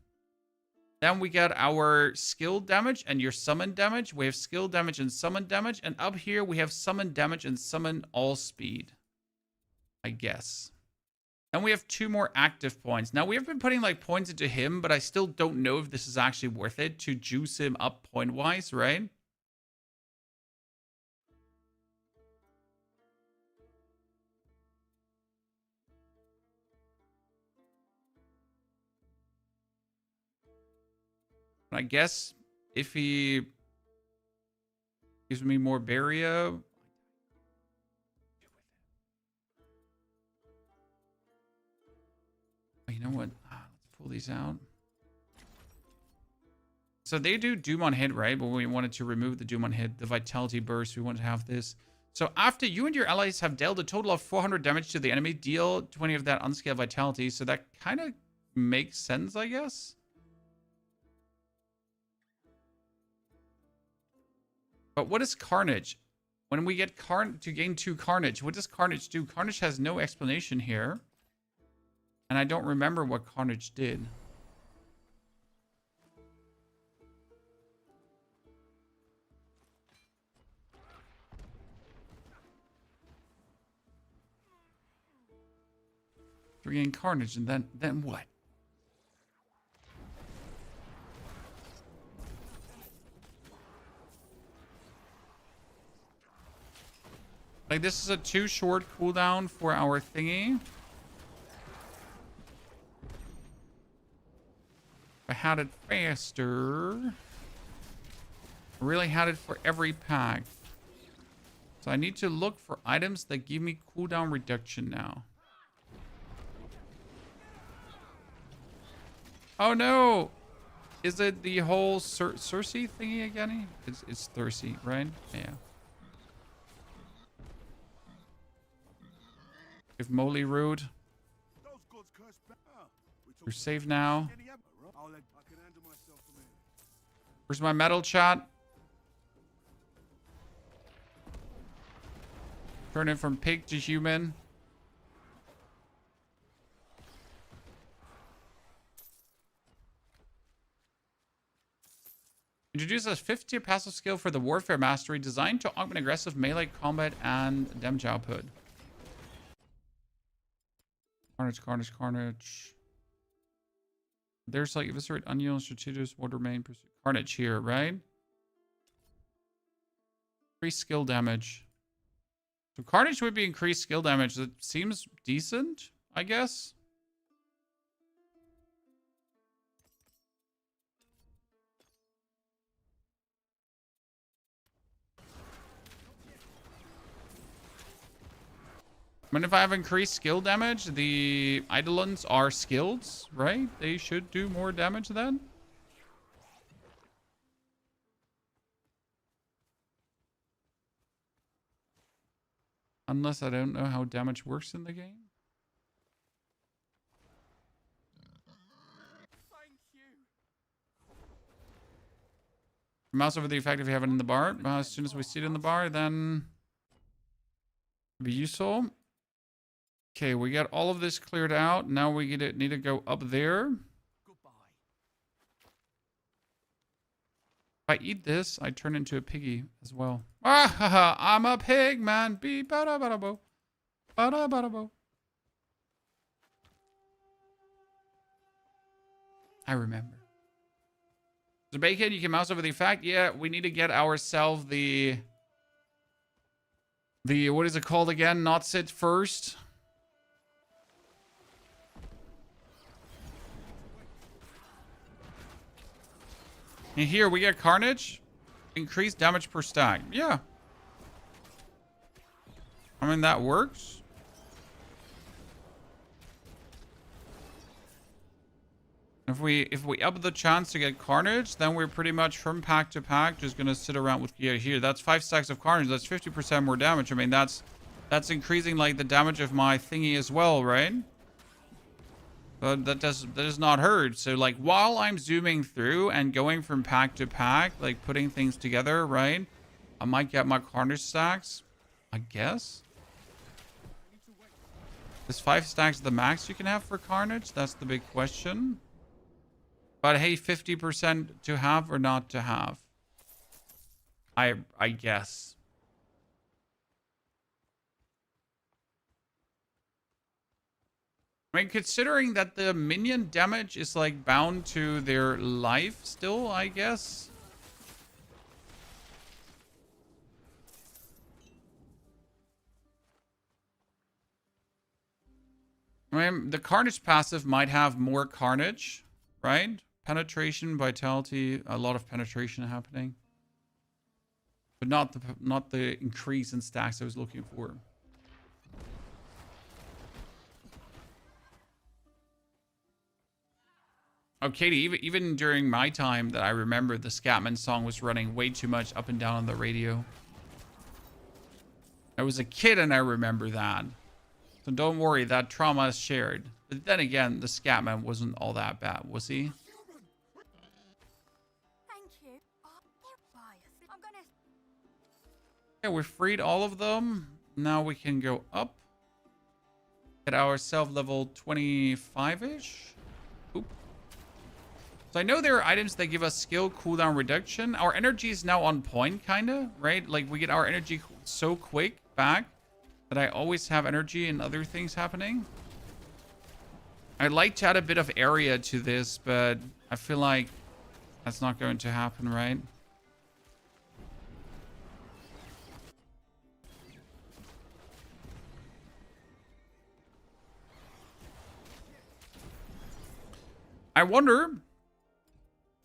Then we get our skill damage and your summon damage. We have skill damage and summon damage. And up here, we have summon damage and summon all speed. I guess. And we have 2 more active points. Now, we have been putting like points into him, but I still don't know if this is actually worth it to juice him up point-wise, right? I guess if he gives me more barrier... You know what? Let's pull these out. So they do Doom on hit, right? But we wanted to remove the Doom on hit, the Vitality Burst. We want to have this. So after you and your allies have dealt a total of 400 damage to the enemy, deal 20 of that unscaled Vitality. So that kind of makes sense, I guess. But what is Carnage? When we get to gain 2 Carnage, what does Carnage do? Carnage has no explanation here. And I don't remember what Carnage did. Regain Carnage, and then what? Like, this is a too short cooldown for our thingy. I had it faster. I really had it for every pack. So I need to look for items that give me cooldown reduction now. Oh no! Is it the whole Cersei thingy again? It's Cersei, right? Yeah. If Molly rude. You're safe now. Where's my metal, chat? Turning from pig to human. Introduce a 50 passive skill for the Warfare Mastery designed to augment aggressive melee combat and damage output. Carnage, Carnage, Carnage. There's like Eviscerate, Onion, Strategist, Water Main, Pursuit. Carnage here, right? 3 skill damage. So Carnage would be increased skill damage. That seems decent, I guess. I mean, if I have increased skill damage, the Eidolons are skilled, right? They should do more damage then. Unless I don't know how damage works in the game. Thank you. Mouse over the effect if you have it in the bar. As soon as we see it in the bar, then it'll be useful. Okay, we got all of this cleared out. Now we need to go up there. Goodbye. If I eat this, I turn into a piggy as well. Ah, ha, ha, I'm a pig, man. Beep, bada, bada, bo. Bada, bada, bo. I remember. So, Bacon, you can mouse over the effect. Yeah, we need to get ourselves the what is it called again? Not sit first. And here we get Carnage. Increased damage per stack. Yeah. I mean, that works. If we up the chance to get Carnage, then we're pretty much from pack to pack just gonna sit around with gear here. That's 5 stacks of Carnage. That's 50% more damage. I mean, that's increasing like the damage of my thingy as well, right? But that does not hurt. So like while I'm zooming through and going from pack to pack, like putting things together, right? I might get my Carnage stacks, I guess. Is 5 stacks the max you can have for Carnage? That's the big question. But hey, 50% to have or not to have? I guess. I mean, considering that the minion damage is like bound to their life still, I guess. I mean, the Carnage passive might have more Carnage, right? Penetration, vitality, a lot of penetration happening. But not the increase in stacks I was looking for. Oh, Katie, even during my time that I remember, the Scatman song was running way too much up and down on the radio. I was a kid and I remember that. So don't worry, that trauma is shared. But then again, the Scatman wasn't all that bad, was he? Thank you. I'm gonna... Yeah, we freed all of them. Now we can go up. Get ourselves level 25-ish. Oop. So I know there are items that give us skill cooldown reduction. Our energy is now on point, kind of, right? Like, we get our energy so quick back that I always have energy and other things happening. I'd like to add a bit of area to this, but I feel like that's not going to happen, right? I wonder...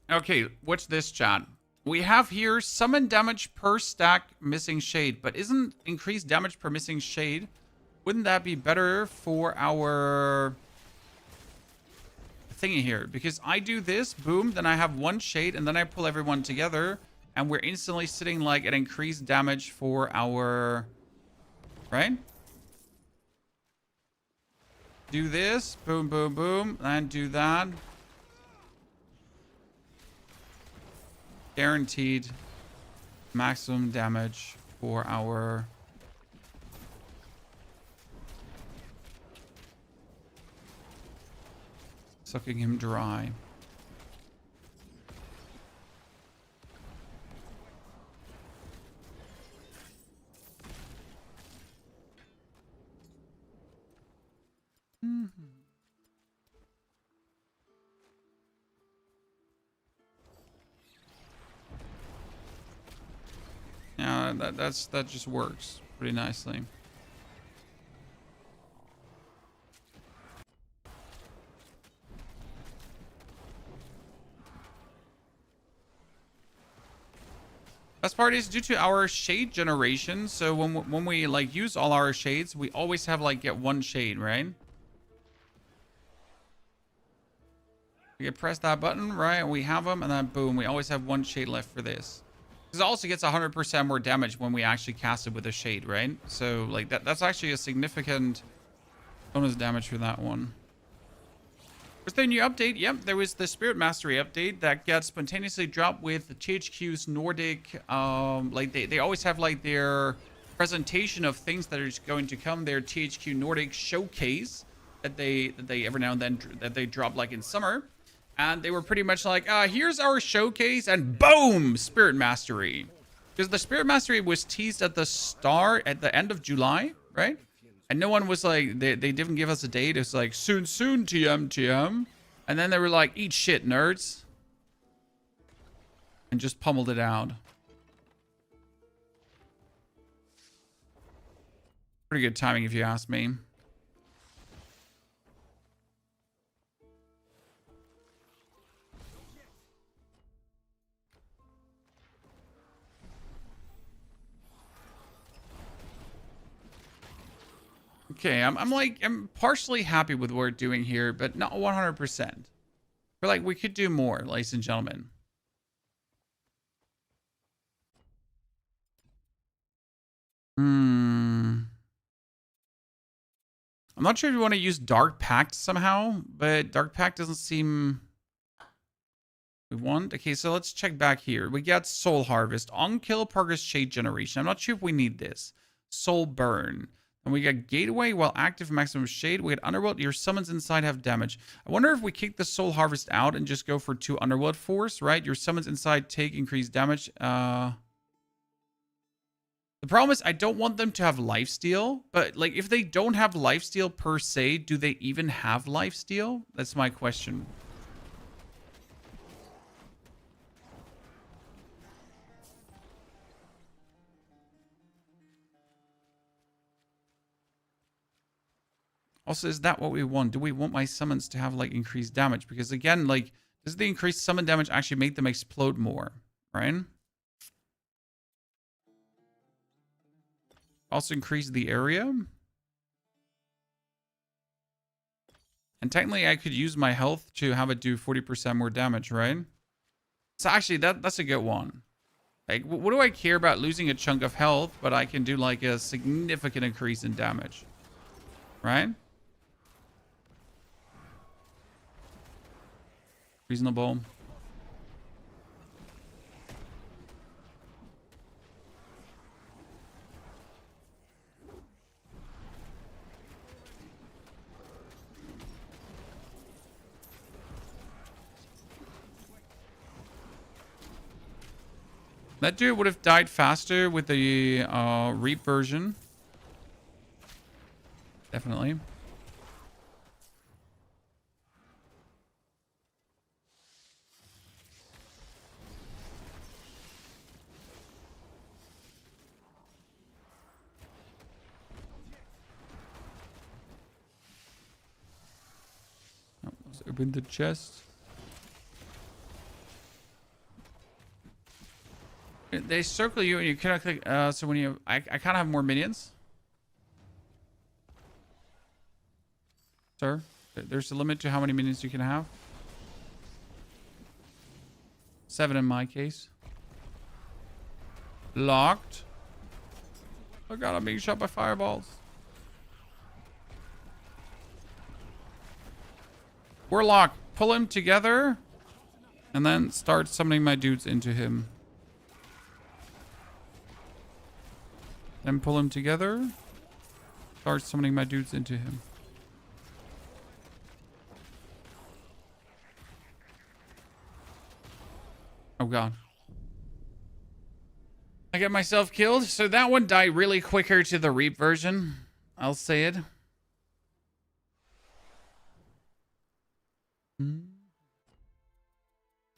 Okay, what's this, chat? We have here summon damage per stack missing shade, but isn't increased damage per missing shade? Wouldn't that be better for our thingy here? Because I do this, boom, then I have one shade, and then I pull everyone together, and we're instantly sitting like at increased damage for our... Right? Do this, boom, boom, boom, and do that. Guaranteed maximum damage for our sucking him dry. Yeah, that just works pretty nicely. Best part is due to our shade generation. So when we like use all our shades, we always have like get one shade, right? We can press that button, right? We have them, and then boom, we always have one shade left for this. Because it also gets 100% more damage when we actually cast it with a shade, right? So like that's actually a significant bonus damage for that one. Was there a new update? Yep, there was the Spirit Mastery update that gets spontaneously dropped with THQ's Nordic. Like they always have like their presentation of things that are going to come. Their THQ Nordic showcase that they every now and then that they drop like in summer, and they were pretty much like, here's our showcase, and boom, Spirit Mastery. Because the Spirit Mastery was teased at the end of July, right? And no one was like, they didn't give us a date. It's like, soon, TM. And then they were like, eat shit, nerds. And just pummeled it out. Pretty good timing, if you ask me. Okay, I'm partially happy with what we're doing here, but not 100%. We're like, we could do more, ladies and gentlemen. I'm not sure if you want to use Dark Pact somehow, but Dark Pact doesn't seem we want. Okay, so let's check back here. We got Soul Harvest, On Kill, Progress Shade Generation. I'm not sure if we need this. Soul Burn. And we got Gateway, while active, maximum shade. We got Underworld. Your summons inside have damage. I wonder if we kick the Soul Harvest out and just go for 2 Underworld Force, right? Your summons inside take increased damage. The problem is I don't want them to have lifesteal, but like if they don't have lifesteal per se, do they even have lifesteal? That's my question. Also, is that what we want? Do we want my summons to have like increased damage? Because again, like, does the increased summon damage actually make them explode more, right? Also increase the area. And technically I could use my health to have it do 40% more damage, right? So actually that's a good one. Like, what do I care about losing a chunk of health, but I can do like a significant increase in damage, right? Reasonable. That dude would have died faster with the Reap version. Definitely. Oh, let's open the chest. They circle you and you cannot click. So when you, I can't have more minions. Sir, there's a limit to how many minions you can have. 7 in my case. Locked. Oh god, I'm being shot by fireballs. Warlock, pull him together. And then start summoning my dudes into him. Then pull him together. Start summoning my dudes into him. Oh god. I get myself killed. So that one died really quicker to the Reap version. I'll say it.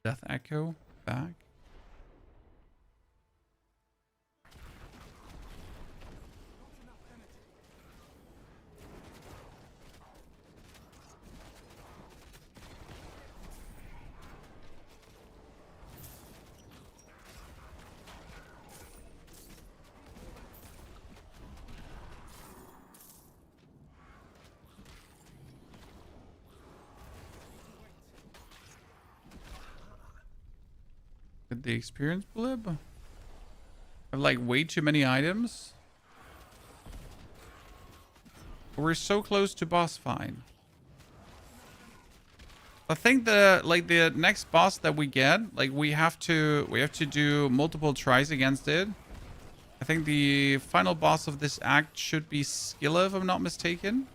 Death Echo back. Get the experience blib. I have like way too many items. We're so close to boss fight. I think the next boss that we get, like we have to do multiple tries against it. I think the final boss of this act should be Skilla, if I'm not mistaken.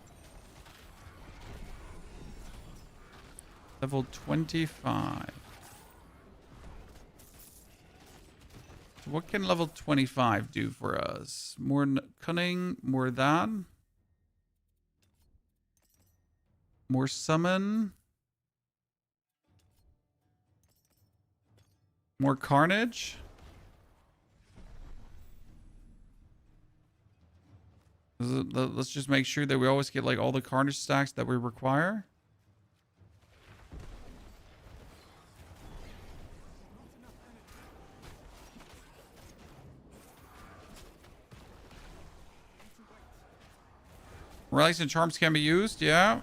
Level 25. So what can level 25 do for us? More cunning, more that. More summon. More carnage. Let's just make sure that we always get like all the carnage stacks that we require. Relics and charms can be used, yeah.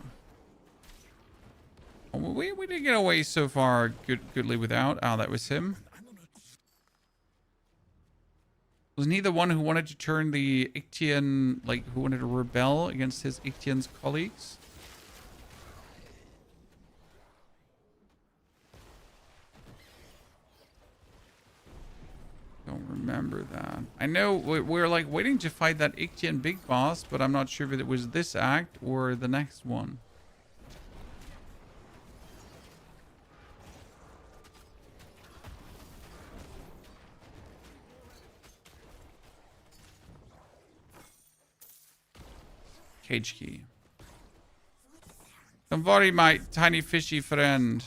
We didn't get away so far goodly without. Oh, that was him. Wasn't he the one who wanted to turn the Ictian, like, who wanted to rebel against his Ictian's colleagues? Don't remember that. I know we're like waiting to fight that Ictian big boss, but I'm not sure if it was this act or the next one. Cage key. Don't worry, my tiny fishy friend.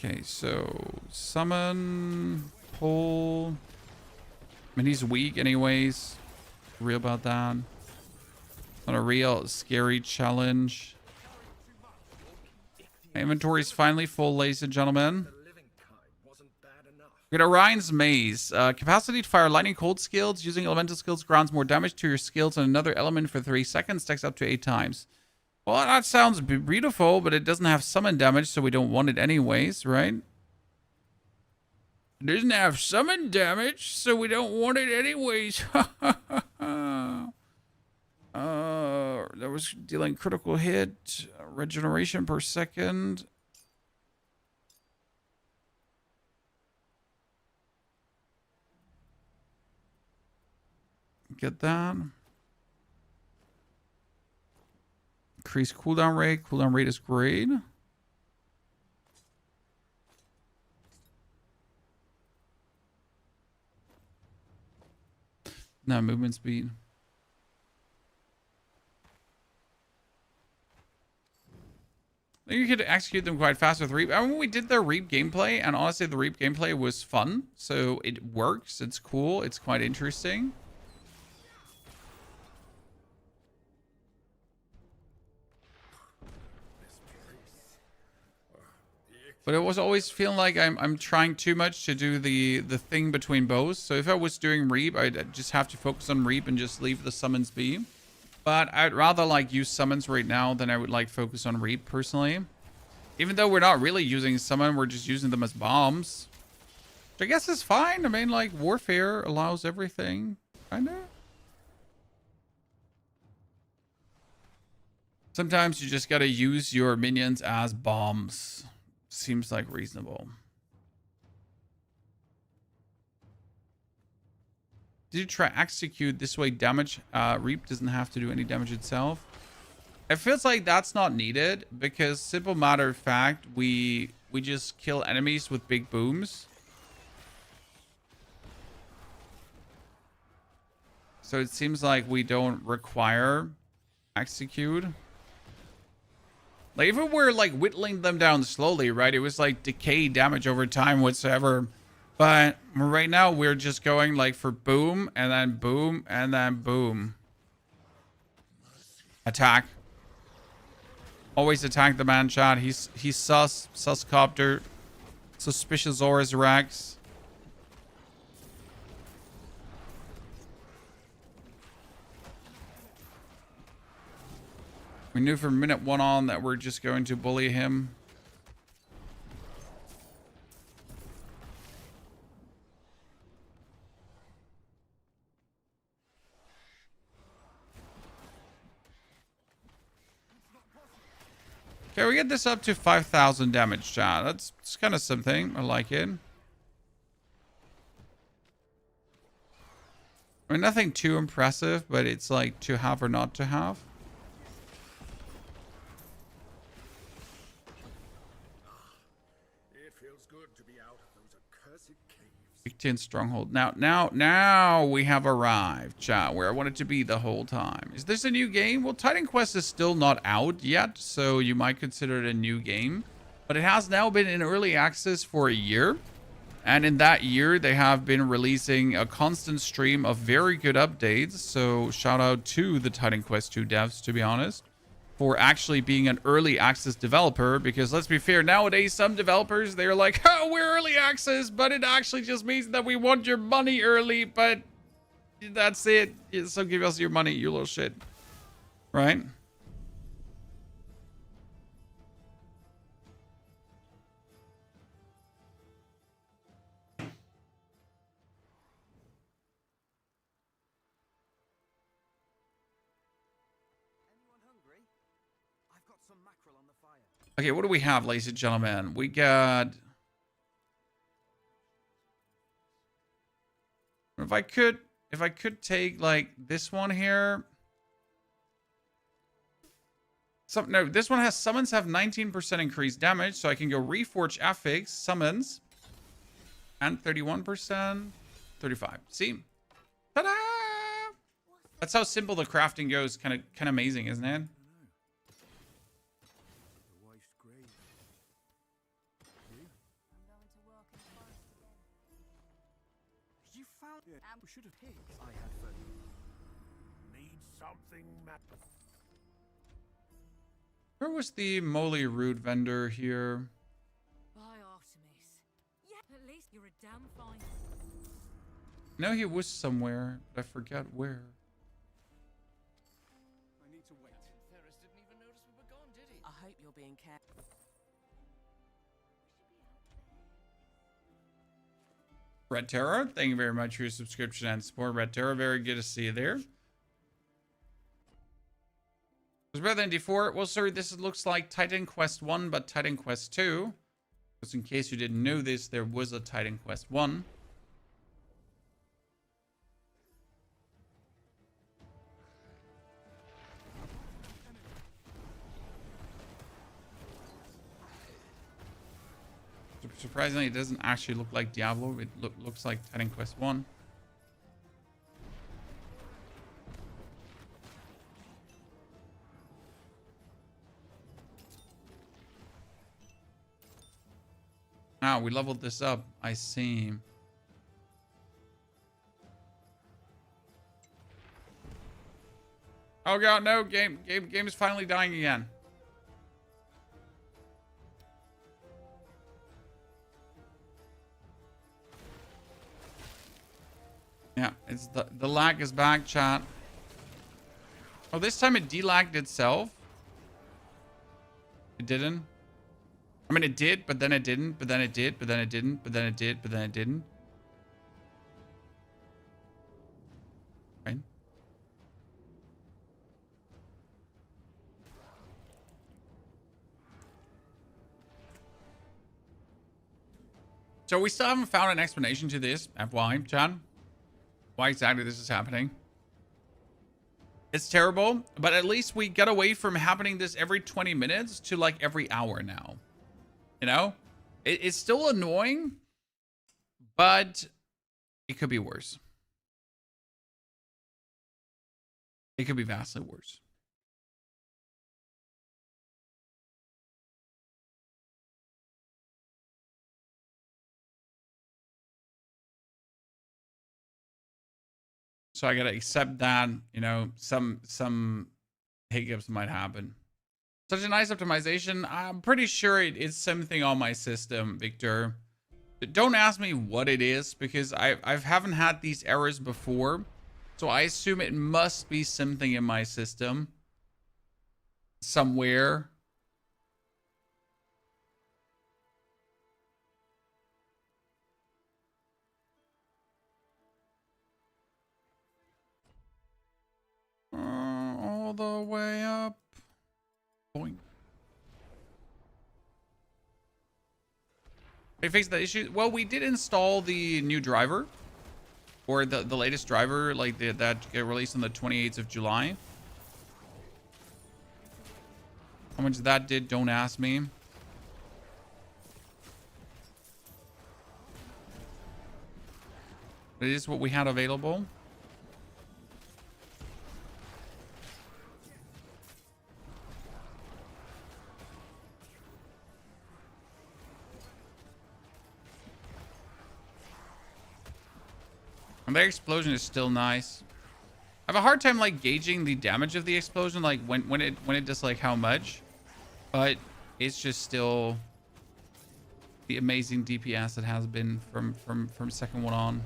Okay, so summon, pull. I mean, he's weak anyways. Real about that. Not a real scary challenge. My inventory's finally full, ladies and gentlemen. We got Orion's Maze. Capacity to fire lightning cold skills. Using elemental skills grants more damage to your skills and another element for 3 seconds. Stacks up to 8 times. Well, that sounds beautiful, but it doesn't have summon damage, so we don't want it anyways, right? It doesn't have summon damage, so we don't want it anyways. That was dealing critical hit, regeneration per second. Get that. Increase cooldown rate. Cooldown rate is great. No, movement speed. I think you could execute them quite fast with Reap. I mean, we did the Reap gameplay, and honestly, the Reap gameplay was fun. So it works. It's cool. It's quite interesting. But it was always feeling like I'm trying too much to do the thing between both. So if I was doing Reap, I'd just have to focus on Reap and just leave the summons be. But I'd rather like use summons right now than I would like focus on Reap personally. Even though we're not really using summon, we're just using them as bombs. Which I guess is fine. I mean, like, Warfare allows everything. Kinda. Sometimes you just gotta use your minions as bombs. Seems like reasonable. Did you try execute this way? Damage Reap doesn't have to do any damage itself. It feels like that's not needed because simple matter of fact, we just kill enemies with big booms. So it seems like we don't require execute. Like if it were like whittling them down slowly, right? It was like decay damage over time whatsoever. But right now we're just going like for boom and then boom and then boom. Attack. Always attack the man, chat. He's suscopter. Suspicious Auras Rex. We knew from minute 1 on that we're just going to bully him. Okay, we get this up to 5,000 damage, chat. That's kind of something. I like it. I mean, nothing too impressive, but it's like to have or not to have. It feels good to be out of those accursed caves. 16 stronghold. Now we have arrived, chat, where I wanted to be the whole time. Is this a new game? Well, Titan Quest is still not out yet, so you might consider it a new game. But it has now been in early access for a year. And in that year, they have been releasing a constant stream of very good updates. So shout out to the Titan Quest 2 devs, to be honest, for actually being an early access developer. Because let's be fair, nowadays, some developers, they're like, oh, we're early access, but it actually just means that we want your money early. But that's it. So give us your money, you little shit. Right? Anyone hungry? I've got some mackerel on the fire. Okay, what do we have, ladies and gentlemen? We got... If I could take like this one here. No, this one has summons have 19% increased damage, so I can go Reforge Affix, summons, and 31%, 35. See? Ta-da! That's how simple the crafting goes. Kind of amazing, isn't it? The wife's grave. I'm going to work in the forest again. You found it. We should have hit. I had fun. Need something, Matt. Where was the moly root vendor here? By Artemis. Yeah, at least you're a damn fine. No, he was somewhere, but I forgot where. I need to wait. Ferris didn't even notice we were gone, did he? I hope you're being careful. Red Terror, thank you very much for your subscription and support. Red Terror, very good to see you there. Was better than D4. Well, sir, this looks like Titan Quest 1, but Titan Quest 2. Just in case you didn't know this, there was a Titan Quest 1. Surprisingly, it doesn't actually look like Diablo. It looks like Titan Quest 1. Ah, we leveled this up. I see. Oh god, no! Game is finally dying again. Yeah, it's the lag is back, chat. Oh, this time it delagged itself. It didn't. I mean, it did, but then it didn't, but then it did, but then it didn't, but then it did, but then it didn't. Right? So we still haven't found an explanation to this, FY, Chad. Why exactly this is happening. It's terrible, but at least we got away from happening this every 20 minutes to like every hour now. You know? It's still annoying, but it could be worse. It could be vastly worse. So I gotta accept that, you know, some hiccups might happen. Such a nice optimization. I'm pretty sure it is something on my system, Victor. Don't ask me what it is because I haven't had these errors before. So I assume it must be something in my system. Somewhere. All the way up. Boing. They fixed that issue. Well, we did install the new driver, or the latest driver, like that get released on the 28th of July. How much that did, don't ask me. It is what we had available. And the explosion is still nice. I have a hard time like gauging the damage of the explosion, like when it does like how much, but it's just still the amazing DPS it has been from second one on.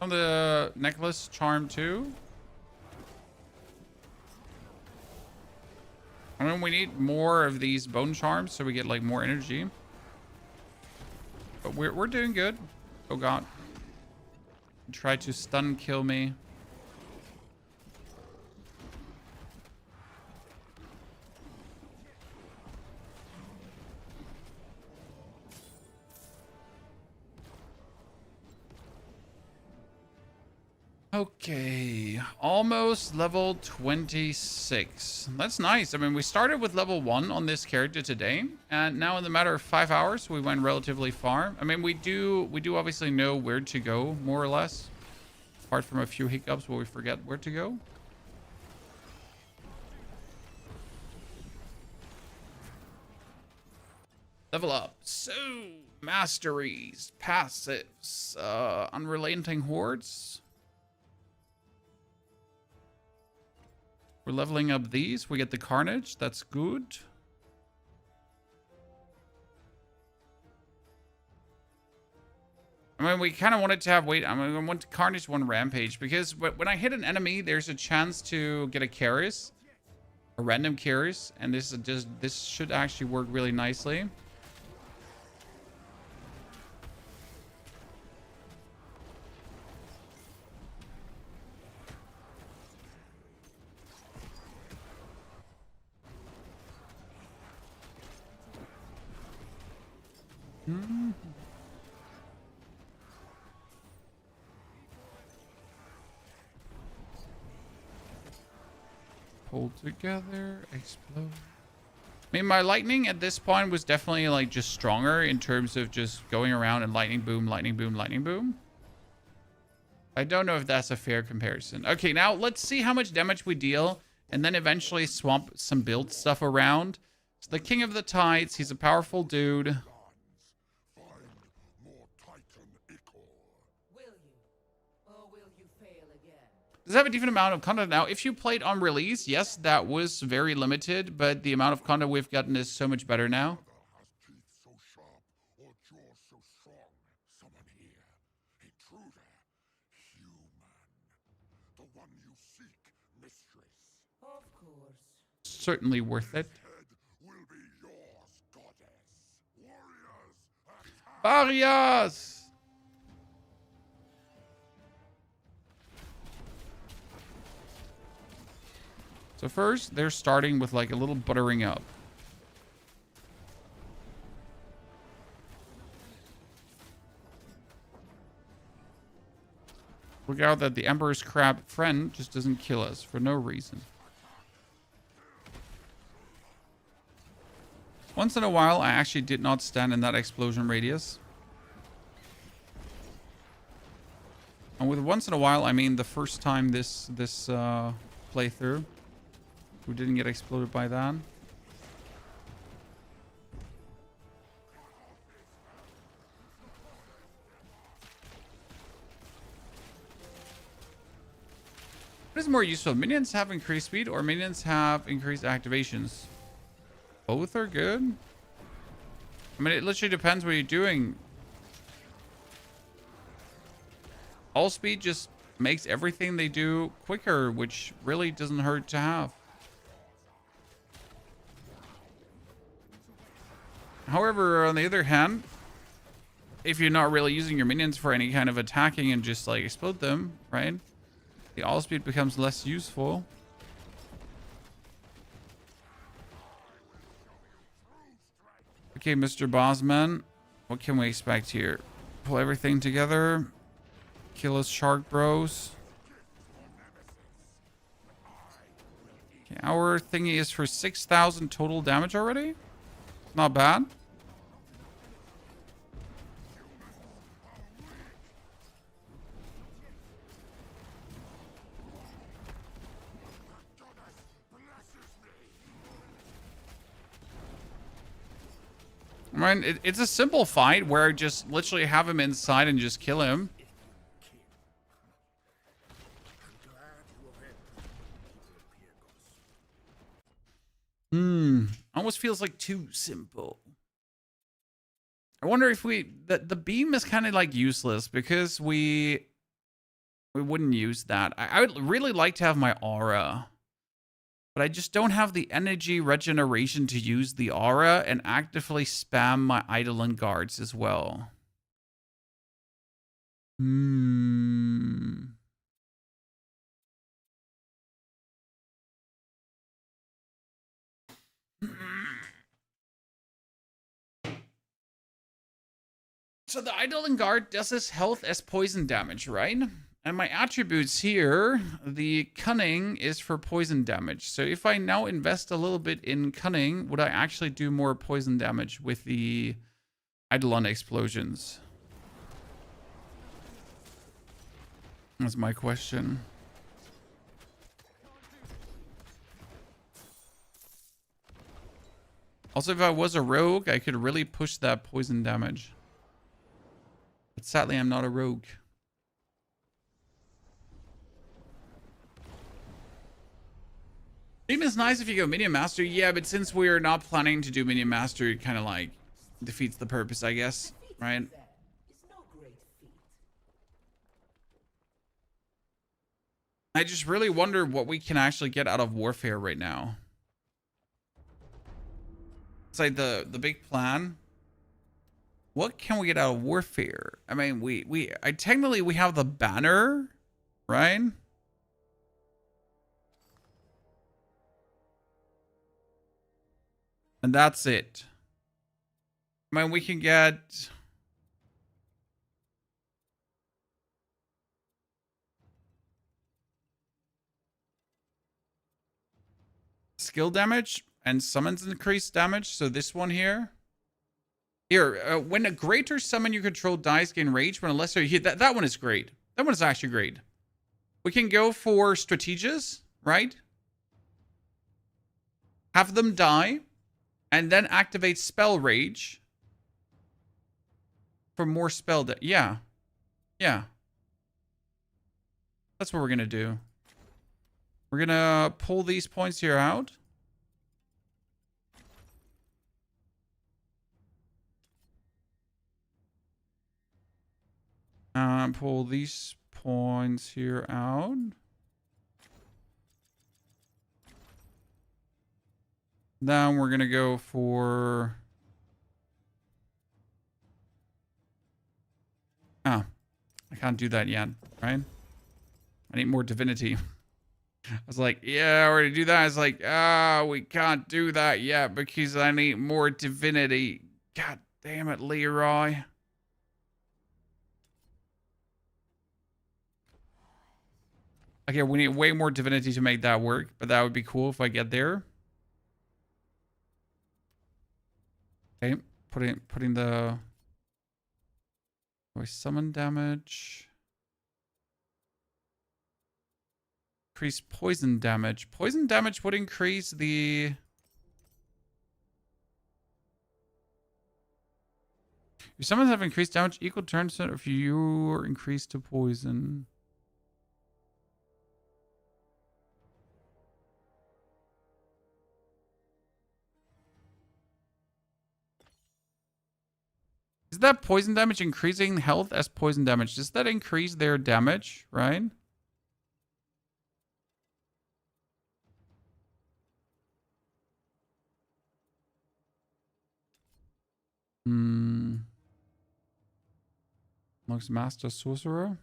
On the necklace charm too. I mean, we need more of these bone charms so we get like more energy. But we're doing good. Oh god. Try to stun kill me. Okay, almost level 26. That's nice. I mean, we started with level 1 on this character today, and now in the matter of 5 hours, we went relatively far. I mean, we do obviously know where to go, more or less, apart from a few hiccups where we forget where to go. Level up. So, masteries, passives, unrelenting hordes. We're leveling up these. We get the Carnage. That's good. I mean, we kind of wanted to have I want Carnage 1 Rampage because when I hit an enemy, there's a chance to get a Keris, a random Keris, and this should actually work really nicely. Pull together, explode. I mean, my lightning at this point was definitely like just stronger in terms of just going around and lightning boom, lightning boom, lightning boom. I don't know if that's a fair comparison. Okay, now let's see how much damage we deal and then eventually swap some build stuff around. So the King of the Tides, he's a powerful dude. Does have a different amount of content now. If you played on release, yes, that was very limited, but the amount of content we've gotten is so much better now. So sharp or jaws so strong. Someone here. Intruder. Human. The one you seek, mistress. Of course. Certainly worth it. Head will be yours, goddess. Warriors, attack! Barriers! So first, they're starting with like a little buttering up. Look out that the Emperor's crab friend just doesn't kill us for no reason. Once in a while, I actually did not stand in that explosion radius. And with once in a while, I mean the first time this playthrough. We didn't get exploded by that. What is more useful? Minions have increased speed or minions have increased activations? Both are good. I mean, it literally depends what you're doing. All speed just makes everything they do quicker, which really doesn't hurt to have. However, on the other hand, if you're not really using your minions for any kind of attacking and just like explode them, right? The all speed becomes less useful. Okay, Mr. Bossman, what can we expect here? Pull everything together. Kill us shark bros. Okay, our thingy is for 6,000 total damage already. Not bad. I mean, it's a simple fight where I just literally have him inside and just kill him. Almost feels like too simple. I wonder if the beam is kind of like useless because we wouldn't use that. I would really like to have my aura, but I just don't have the energy regeneration to use the aura and actively spam my Eidolon guards as well. So the Eidolon Guard does his health as poison damage, right? And my attributes here, the Cunning is for poison damage. So if I now invest a little bit in Cunning, would I actually do more poison damage with the Eidolon explosions? That's my question. Also, if I was a rogue, I could really push that poison damage. But sadly, I'm not a rogue. Beam is nice if you go Minion Master. Yeah, but since we're not planning to do Minion Master, it kind of like defeats the purpose, I guess. Right? I just really wonder what we can actually get out of Warfare right now. It's like the big plan. What can we get out of Warfare? I mean, technically we have the banner, right? And that's it. I mean, we can get skill damage and summons increased damage. So this one here. Here, when a greater summon you control dies, gain rage. When a lesser, that one is great. That one is actually great. We can go for Strategies, right? Have them die, and then activate Spell Rage for more spell. Yeah, yeah. That's what we're gonna do. We're gonna pull these points here out. Pull these points here out. Then we're going to go for... Oh, I can't do that yet, right? I need more divinity. I was like, yeah, I already do that. I was like, we can't do that yet because I need more divinity. God damn it, Leroy. Okay, we need way more divinity to make that work, but that would be cool if I get there. Okay, putting the summon damage. Increase poison damage. Poison damage would increase the... Your summons have increased damage equal turns if you are increased to poison. Is that poison damage increasing health as poison damage? Does that increase their damage, right? Looks Master Sorcerer.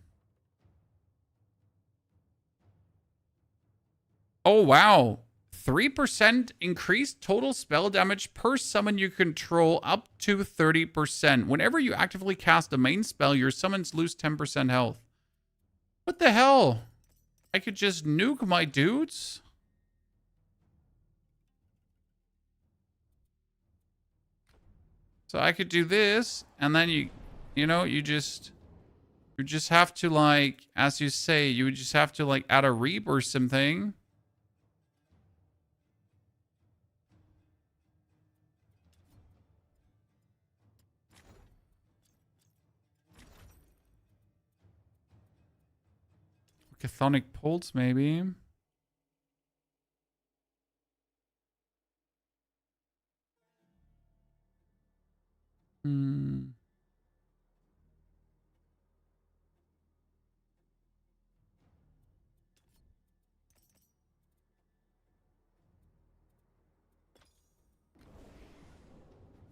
Oh, wow. 3% increased total spell damage per summon you control up to 30%. Whenever you actively cast a main spell, your summons lose 10% health. What the hell? I could just nuke my dudes? So I could do this, and then you just have to, like, as you say, you would just have to, like, add a reap or something. Chthonic Pulse, maybe.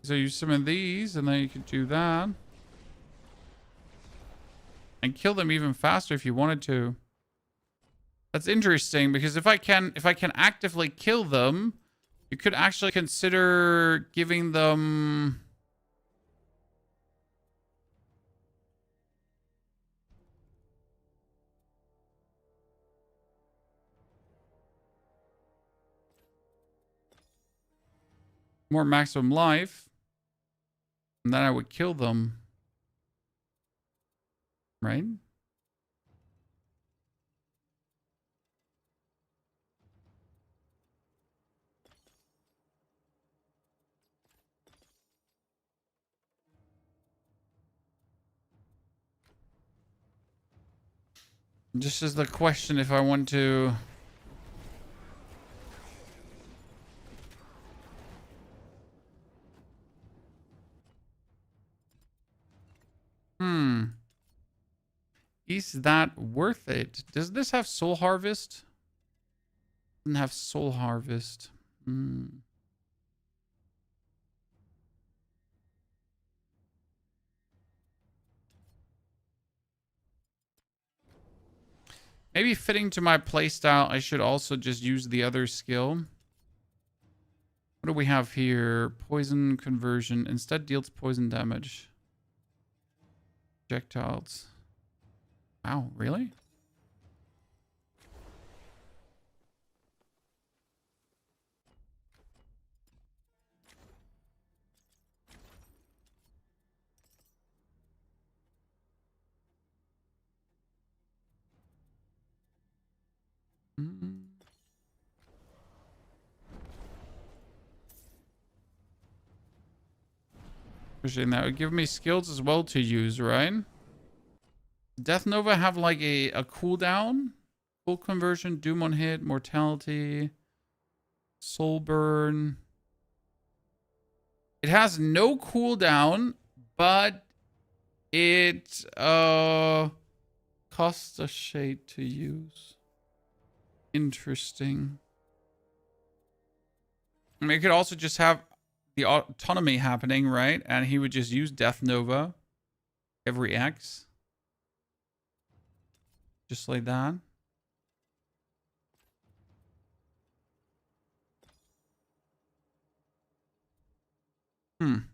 So you summon these, and then you could do that. And kill them even faster if you wanted to. That's interesting, because if I can actively kill them, you could actually consider giving them... more maximum life. And then I would kill them. Right? Just as the question if I want to... Is that worth it? Does this have Soul Harvest? Doesn't have Soul Harvest. Maybe fitting to my playstyle, I should also just use the other skill. What do we have here? Poison conversion. Instead deals poison damage. Projectiles. Wow, really? Appreciate that. Would give me skills as well to use, right? Death Nova have like a cooldown? Full conversion, doom on hit, mortality, soul burn. It has no cooldown, but it costs a shade to use. Interesting. I mean, it could also just have the autonomy happening, right? And he would just use Death Nova every X. Just like that. When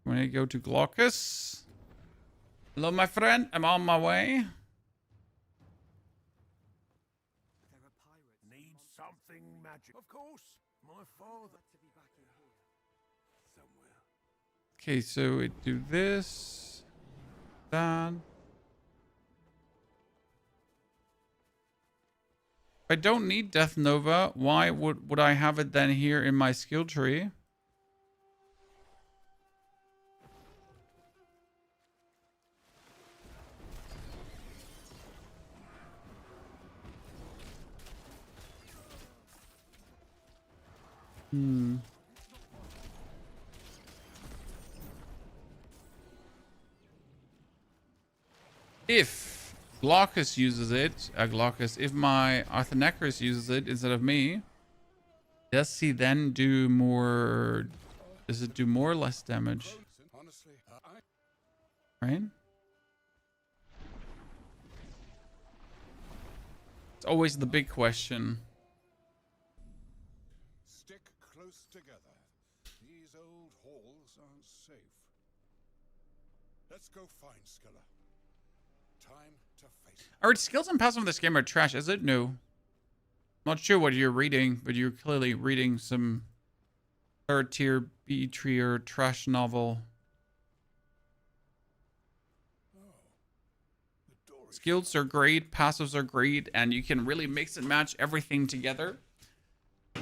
I go to Glaucus. Hello, my friend. I'm on my way. Need something magic. Of course, my father. Somewhere. Okay, so we do this, that. If I don't need Death Nova, why would I have it then here in my skill tree? Hmm. If Glaucus uses it, if my Arthanecris uses it instead of me, does he then do more? Does it do more or less damage? Honestly, Right? It's always the big question. stick close together. These old halls aren't safe. Let's go find Skilla. Time to face it. Alright, skills and passive in this game are trash, is it? No. Not sure what you're reading, but you're clearly reading some third tier B tier trash novel. Skills are great, passives are great, and you can really mix and match everything together.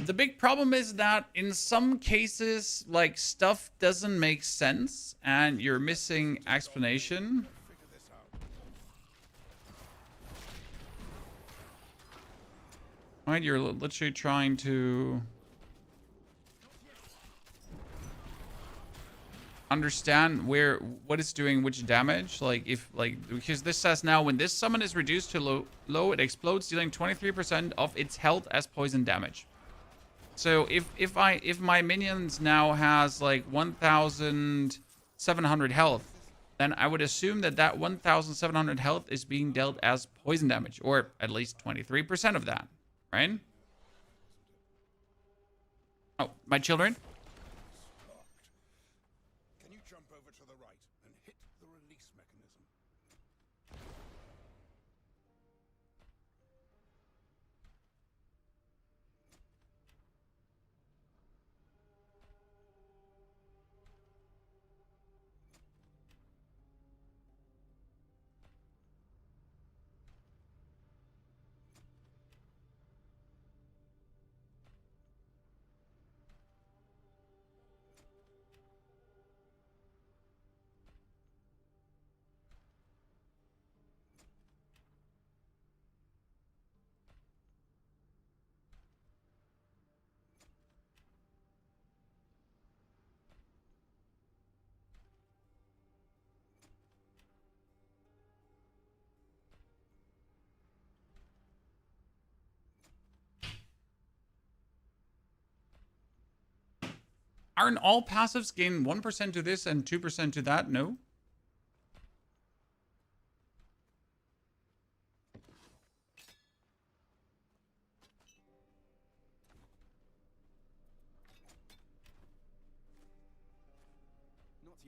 The big problem is that in some cases, like, stuff doesn't make sense and you're missing explanation. Right, you're literally trying to understand what it's doing, which damage. Like, because this says now when this summon is reduced to low, it explodes, dealing 23% of its health as poison damage. So if my minions now has like 1,700 health, then I would assume that 1,700 health is being dealt as poison damage, or at least 23% of that, right? Oh, my children. Can you jump over to the right and hit the release mechanism? Aren't all passives gain 1% to this and 2% to that? No.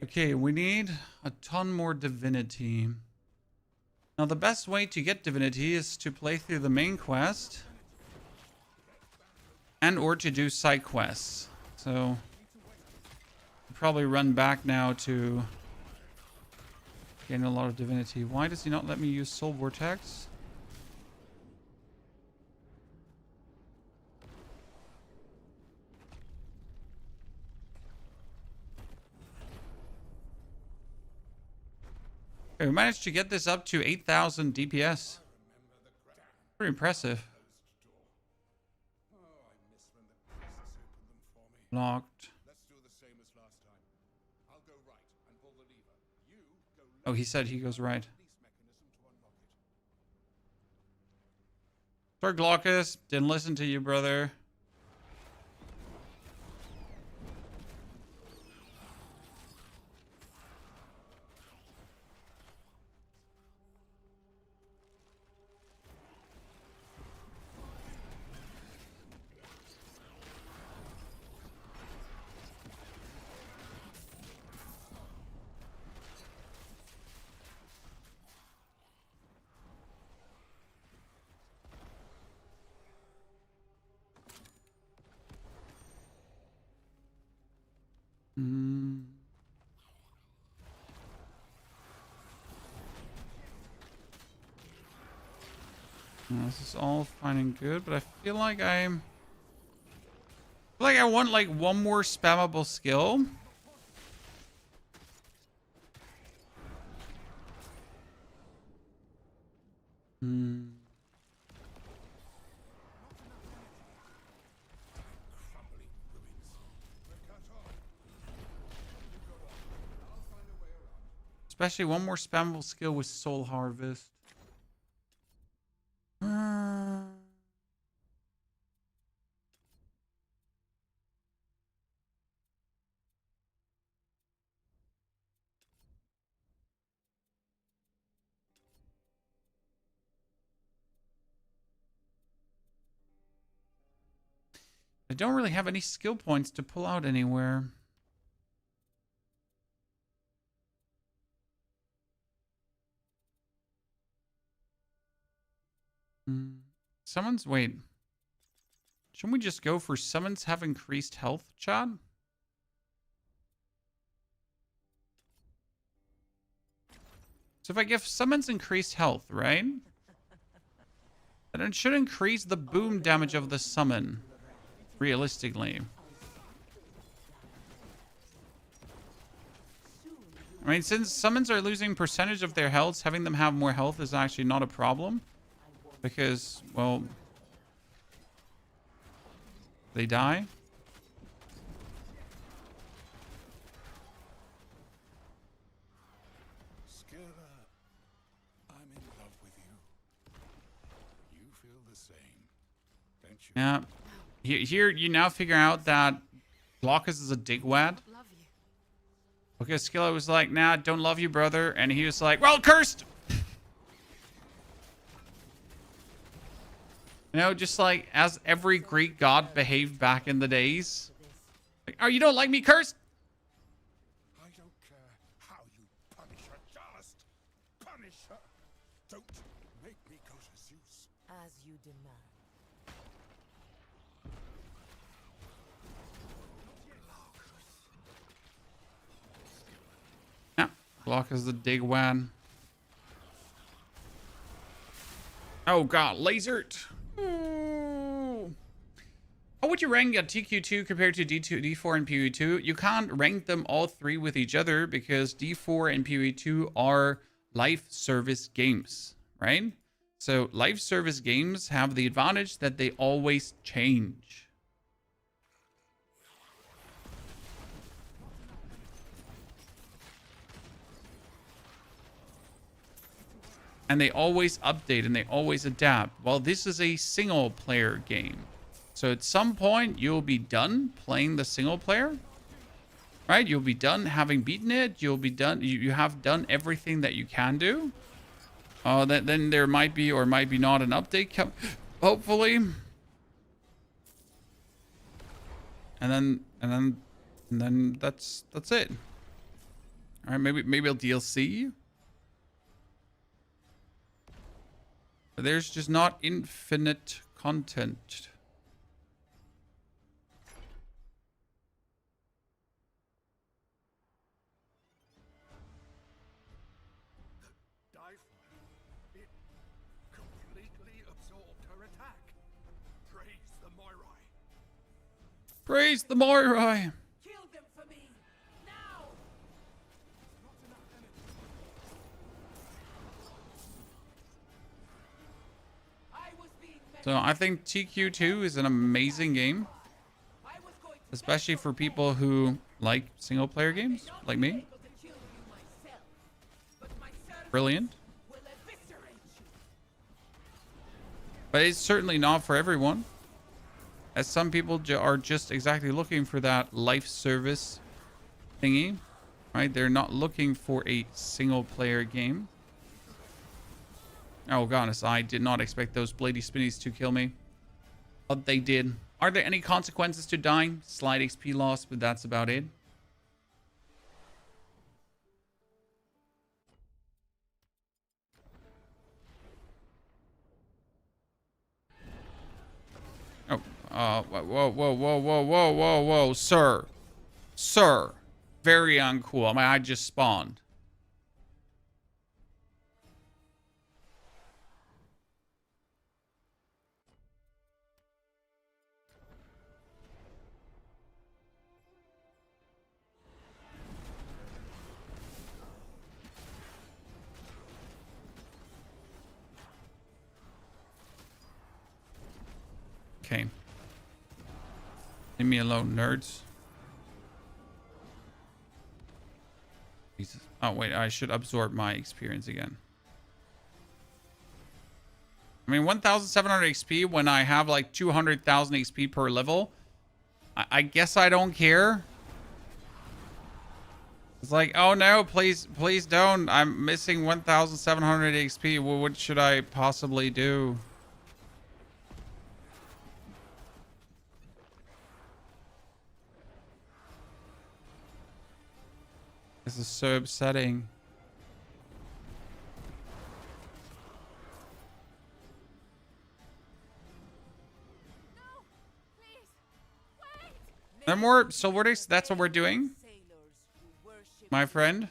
Okay, we need a ton more divinity. Now, the best way to get divinity is to play through the main quest and or to do side quests. So, I'll probably run back now to gain a lot of divinity. Why does he not let me use Soul Vortex? Okay, we managed to get this up to 8,000 DPS. Pretty impressive. Locked. Oh, he said he goes right. Sorry, Glaucus. Didn't listen to you, brother. This is all fine and good, but I feel like I want like one more spammable skill. Especially one more spammable skill with Soul Harvest. I don't really have any skill points to pull out anywhere. Summons, wait. Shouldn't we just go for summons have increased health, Chad? So if I give summons increased health, right? Then it should increase the boom damage of the summon, realistically. I mean, since summons are losing percentage of their health, having them have more health is actually not a problem. Because, well, they die. Skilla, I'm in love with you. You feel the same, don't you? Yeah. Here you now figure out that Glaucus is a digwad. Love you. Because Skilla was like, nah, don't love you, brother. And he was like, well, cursed! You know, just like as every Greek god behaved back in the days. Like, oh, you don't like me, cursed? I don't care how you punish her, just punish her. Don't make me go to Zeus. As you demand. Yeah, Glaucus is the digwad. Oh god, lasered. How would you rank a TQ2 compared to D2, D4 and PoE2? You can't rank them all three with each other because D4 and PoE2 are life service games, right? So life service games have the advantage that they always change. And they always update and they always adapt. Well, this is a single player game. So at some point, you'll be done playing the single player, right? You'll be done having beaten it. You'll be done. You have done everything that you can do. Then there might be or might be not an update come, hopefully. And then that's it. All right, maybe a DLC. But there's just not infinite content. It completely absorbed her attack. Praise the Moirai. Praise the Moirai. Kill them for me! Now! So I think TQ2 is an amazing game. Especially for people who like single player games, like me. Brilliant. But it's certainly not for everyone. As some people are just exactly looking for that life service thingy. Right? They're not looking for a single player game. Oh goodness, I did not expect those Blady Spinnies to kill me. But they did. Are there any consequences to dying? Slight XP loss, but that's about it. Oh, whoa, sir. Sir. Very uncool. I mean, I just spawned. Okay. Leave me alone, nerds. Jesus. Oh, wait. I should absorb my experience again. I mean, 1,700 XP when I have like 200,000 XP per level. I guess I don't care. It's like, oh no, please don't. I'm missing 1,700 XP. Well, what should I possibly do? This is so upsetting. No more soul vortex. That's what we're doing, my friend.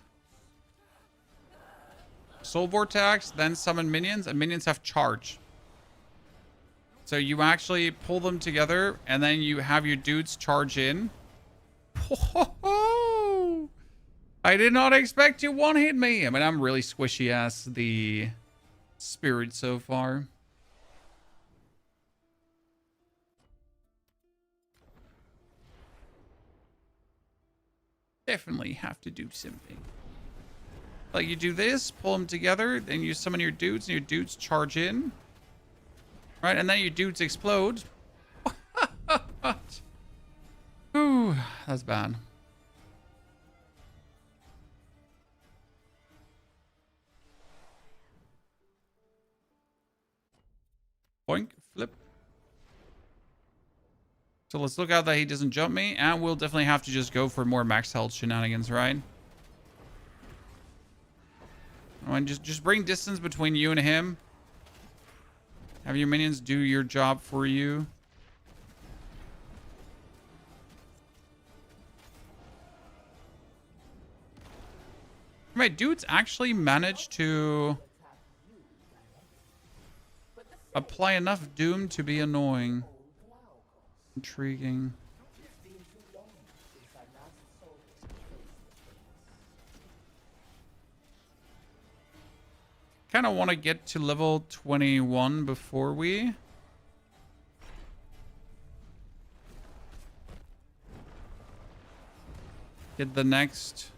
Soul vortex, then summon minions, and minions have charge. So you actually pull them together, and then you have your dudes charge in. I did not expect you one-hit me. I mean, I'm really squishy as the spirit so far. Definitely have to do something. Like you do this, pull them together, then you summon your dudes, and your dudes charge in. Right, and then your dudes explode. Ooh, that's bad. Boink, flip. So let's look out that he doesn't jump me, and we'll definitely have to just go for more max health shenanigans, right? And just bring distance between you and him. Have your minions do your job for you. My dudes actually managed to apply enough doom to be annoying. Intriguing. Kind of want to get to level 21 before we get the next.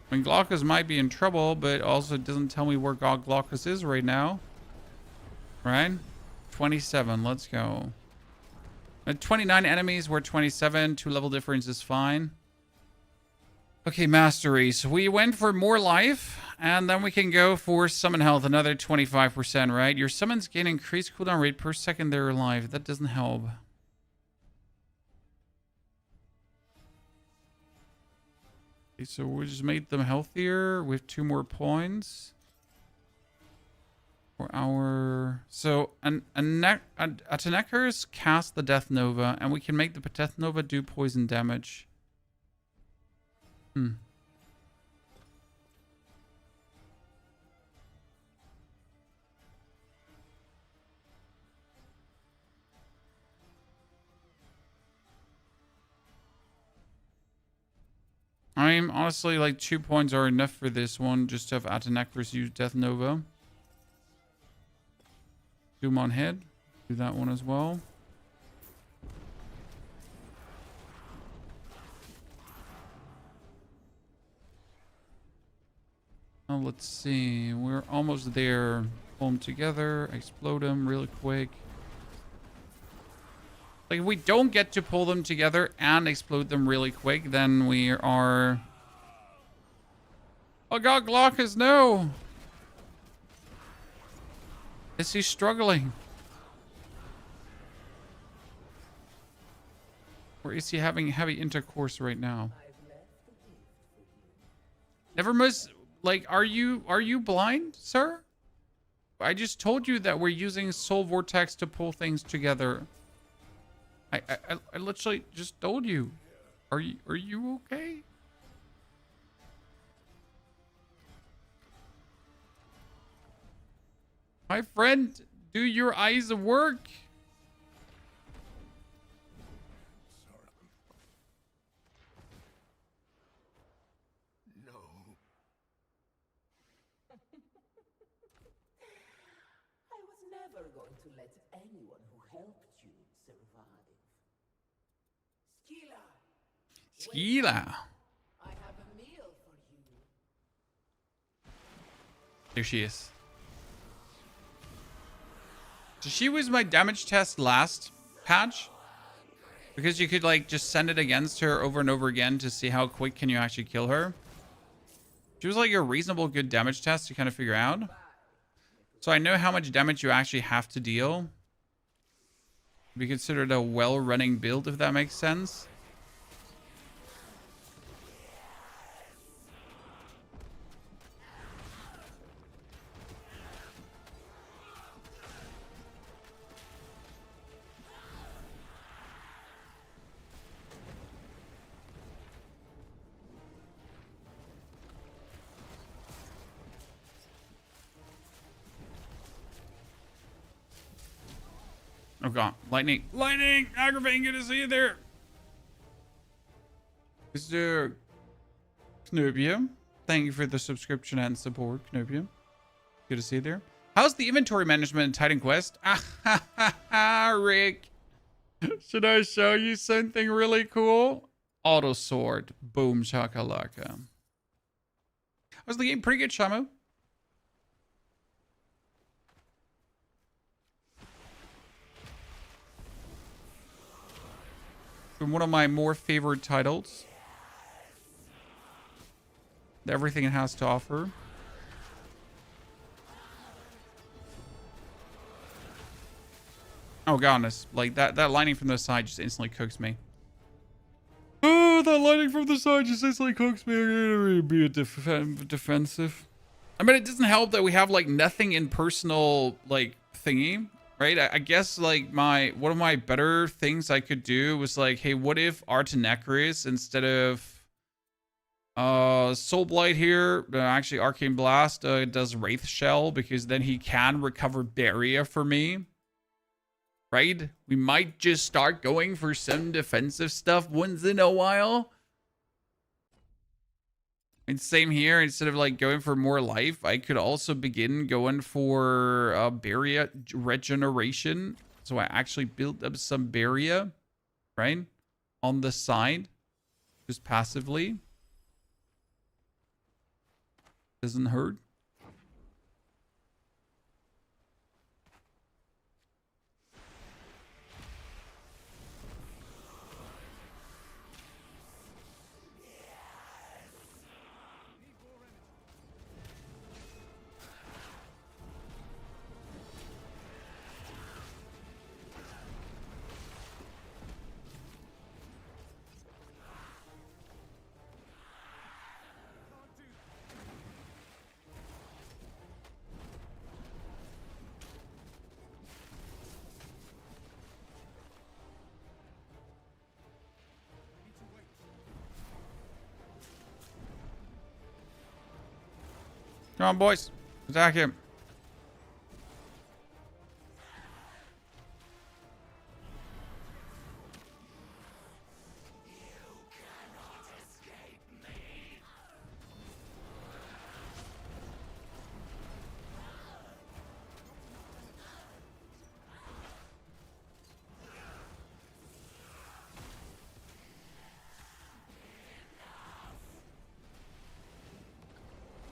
I mean, Glaucus might be in trouble, but also doesn't tell me where God Glaucus is right now. Right? 27. Let's go. At 29 enemies, we're 27. 2 level difference is fine. Okay, mastery. So we went for more life, and then we can go for summon health, another 25%, right? Your summons gain increased cooldown rate per second they're alive. That doesn't help. So we just made them healthier with 2 more points for our. So Atenekers cast the Death Nova, and we can make the Death Nova do poison damage. I'm honestly like 2 points are enough for this one, just to have Atenekers use Death Nova. Doom on head. Do that one as well. Oh, let's see. We're almost there. Pull them together. Explode them really quick. Like, if we don't get to pull them together and explode them really quick, then we are... Oh god, Glaucus, no! Is he struggling? Or is he having heavy intercourse right now? Never miss... Like, are you blind, sir? I just told you that we're using Soul Vortex to pull things together. I literally just told you. Are you okay? My friend, do your eyes work? never going to let anyone who helped you survive. Skila! Skila. I have a meal for you. There she is. So she was my damage test last patch. Because you could like just send it against her over and over again to see how quick can you actually kill her. She was like a reasonable good damage test to kind of figure out. So I know how much damage you actually have to deal. Be considered a well-running build, if that makes sense. Oh god, lightning, lightning, aggravating, good to see you there. Mr. Knubia, thank you for the subscription and support, Knubia. Good to see you there. How's the inventory management in Titan Quest? Rick. Should I show you something really cool? Auto sword, boom shakalaka. Was the game pretty good, Shamu? One of my more favorite titles. Everything it has to offer. Oh goodness, like that lighting from the side just instantly cooks me. Oh, that lighting from the side just instantly cooks me. I'm gonna be a defensive. I mean, it doesn't help that we have like nothing in personal like thingy. Right, I guess like one of my better things I could do was like, hey, what if Artenecris instead of Soul Blight here, actually Arcane Blast does Wraith Shell, because then he can recover Barrier for me. Right? We might just start going for some defensive stuff once in a while. And same here, instead of like going for more life, I could also begin going for barrier regeneration. So I actually built up some barrier, right? On the side, just passively. Doesn't hurt. Come on, boys. Attack him.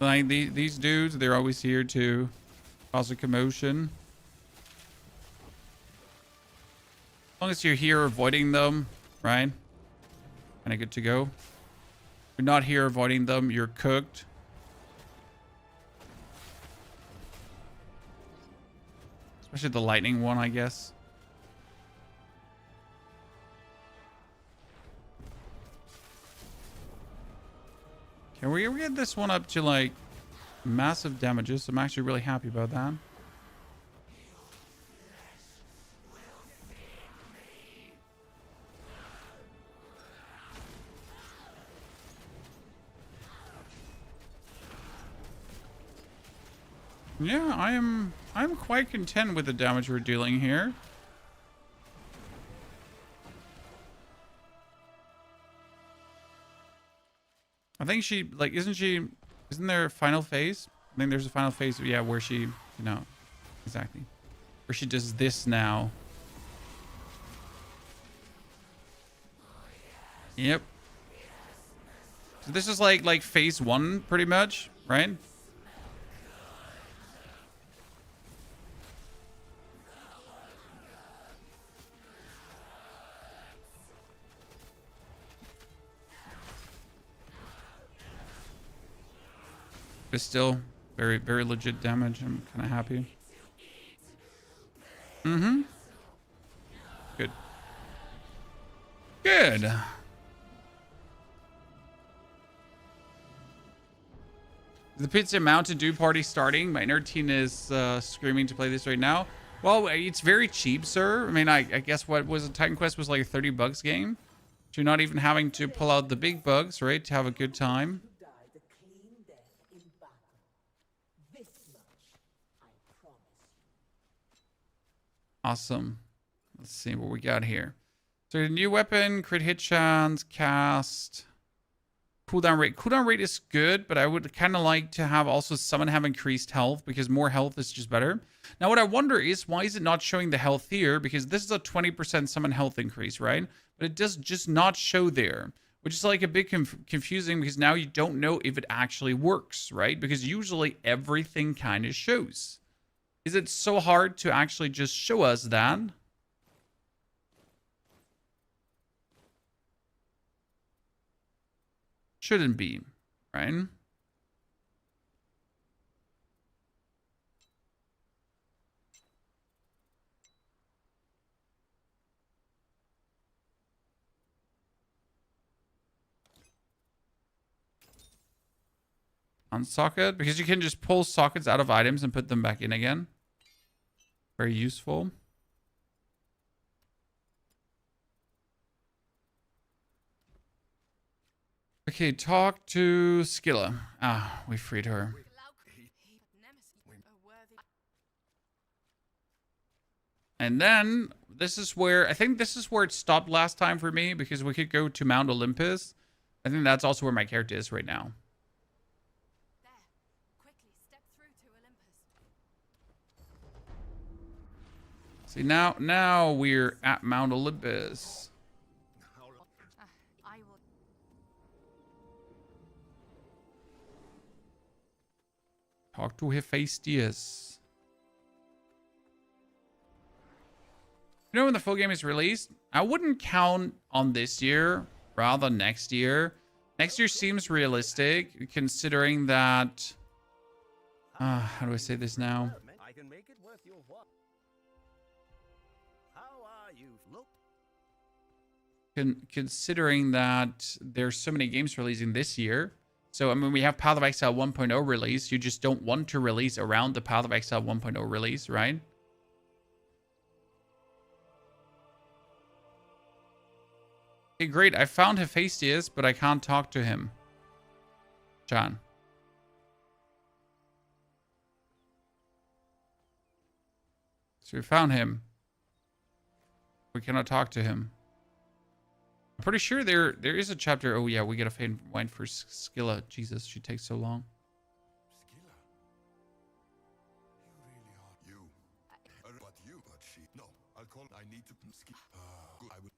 Like these dudes, they're always here to cause a commotion. As long as you're here avoiding them, right? Kind of good to go. If you're not here avoiding them, you're cooked. Especially the lightning one, I guess. Can we get this one up to like massive damages? I'm actually really happy about that. Yeah, I'm quite content with the damage we're dealing here. I think she, like, isn't there a final phase? I think there's a final phase, yeah, where she, you know, exactly. Or she does this now. Yep. So this is like phase 1 pretty much, right? But still very, very legit damage. I'm kind of happy. Mm-hmm. Good. Good. The Pizza Mountain Dew party starting. My nerd teen is screaming to play this right now. Well, it's very cheap, sir. I mean, I guess what was it? Titan Quest was like a $30 game. So you're not even having to pull out the big bugs, right? To have a good time. died a clean death in battle. This much, I promise you. Awesome. Let's see what we got here. So the new weapon, crit hit chance, cast. Cooldown rate. Cooldown rate is good, but I would kind of like to have also summon have increased health because more health is just better. Now, what I wonder is why is it not showing the health here? Because this is a 20% summon health increase, right? But it does just not show there, which is like a bit confusing because now you don't know if it actually works, right? Because usually everything kind of shows. Is it so hard to actually just show us that? Shouldn't be, right? On socket, because you can just pull sockets out of items and put them back in again. Very useful. Okay, talk to Skilla. Ah, we freed her. And then this is where I think this is where it stopped last time for me because we could go to Mount Olympus. I think that's also where my character is right now. There. Quickly, step through to Olympus. See, now we're at Mount Olympus. I will. Talk to Hephaestus. You know, when the full game is released, I wouldn't count on this year, rather next year. Next year seems realistic, considering that... how do I say this now? I can make it worth your while. How are you? Look. Considering that there's so many games releasing this year. So, I mean, we have Path of Exile 1.0 release. You just don't want to release around the Path of Exile 1.0 release, right? Okay, great. I found Hephaestus, but I can't talk to him. John. So we found him. We cannot talk to him. I'm pretty sure there is a chapter. Oh yeah, we gotta find for Skilla. Jesus, she takes so long. Skilla. You really are. You. But she. No, I'll call. I need to. Good. I will.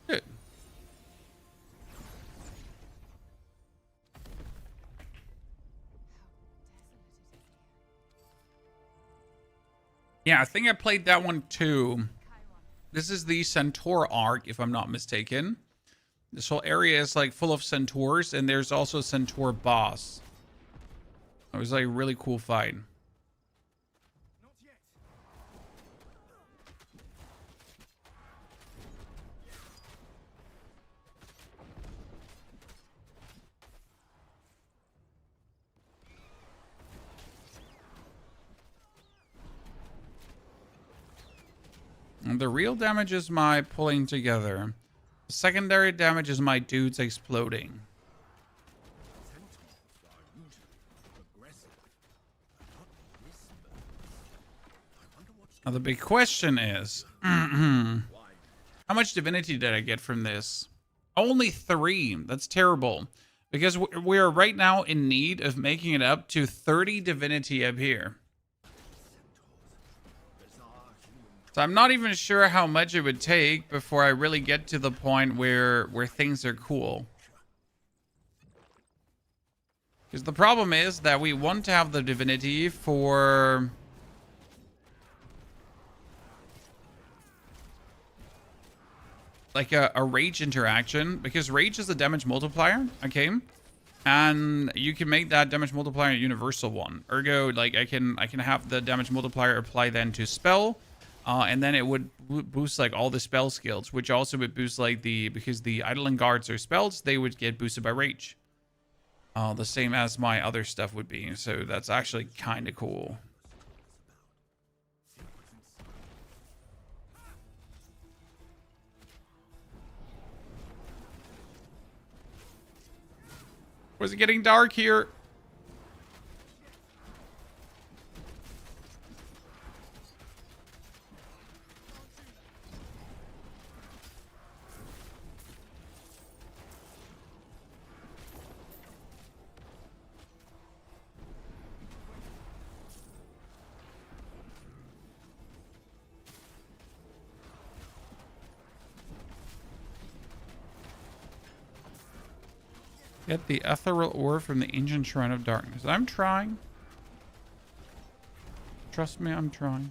Good. Yeah, I think I played that one too. This is the Centaur arc, if I'm not mistaken. This whole area is like full of centaurs, and there's also a centaur boss. It was like a really cool fight. Not yet. And the real damage is my pulling together. The secondary damage is my dudes exploding. Centaurs are usually aggressive, but not whisperers. I wonder what's Now the big question is, how much divinity did I get from this? Only 3. That's terrible. Because we're right now in need of making it up to 30 divinity up here. So I'm not even sure how much it would take before I really get to the point where things are cool. Because the problem is that we want to have the divinity for... like a rage interaction, because rage is a damage multiplier, okay? And you can make that damage multiplier a universal one. Ergo, like I can have the damage multiplier apply then to spell, and then it would boost like all the spell skills, which also would boost like because the idling guards are spells, they would get boosted by rage. The same as my other stuff would be. So that's actually kind of cool. Was it getting dark here? Get the ethereal ore from the ancient shrine of darkness. I'm trying. Trust me, I'm trying.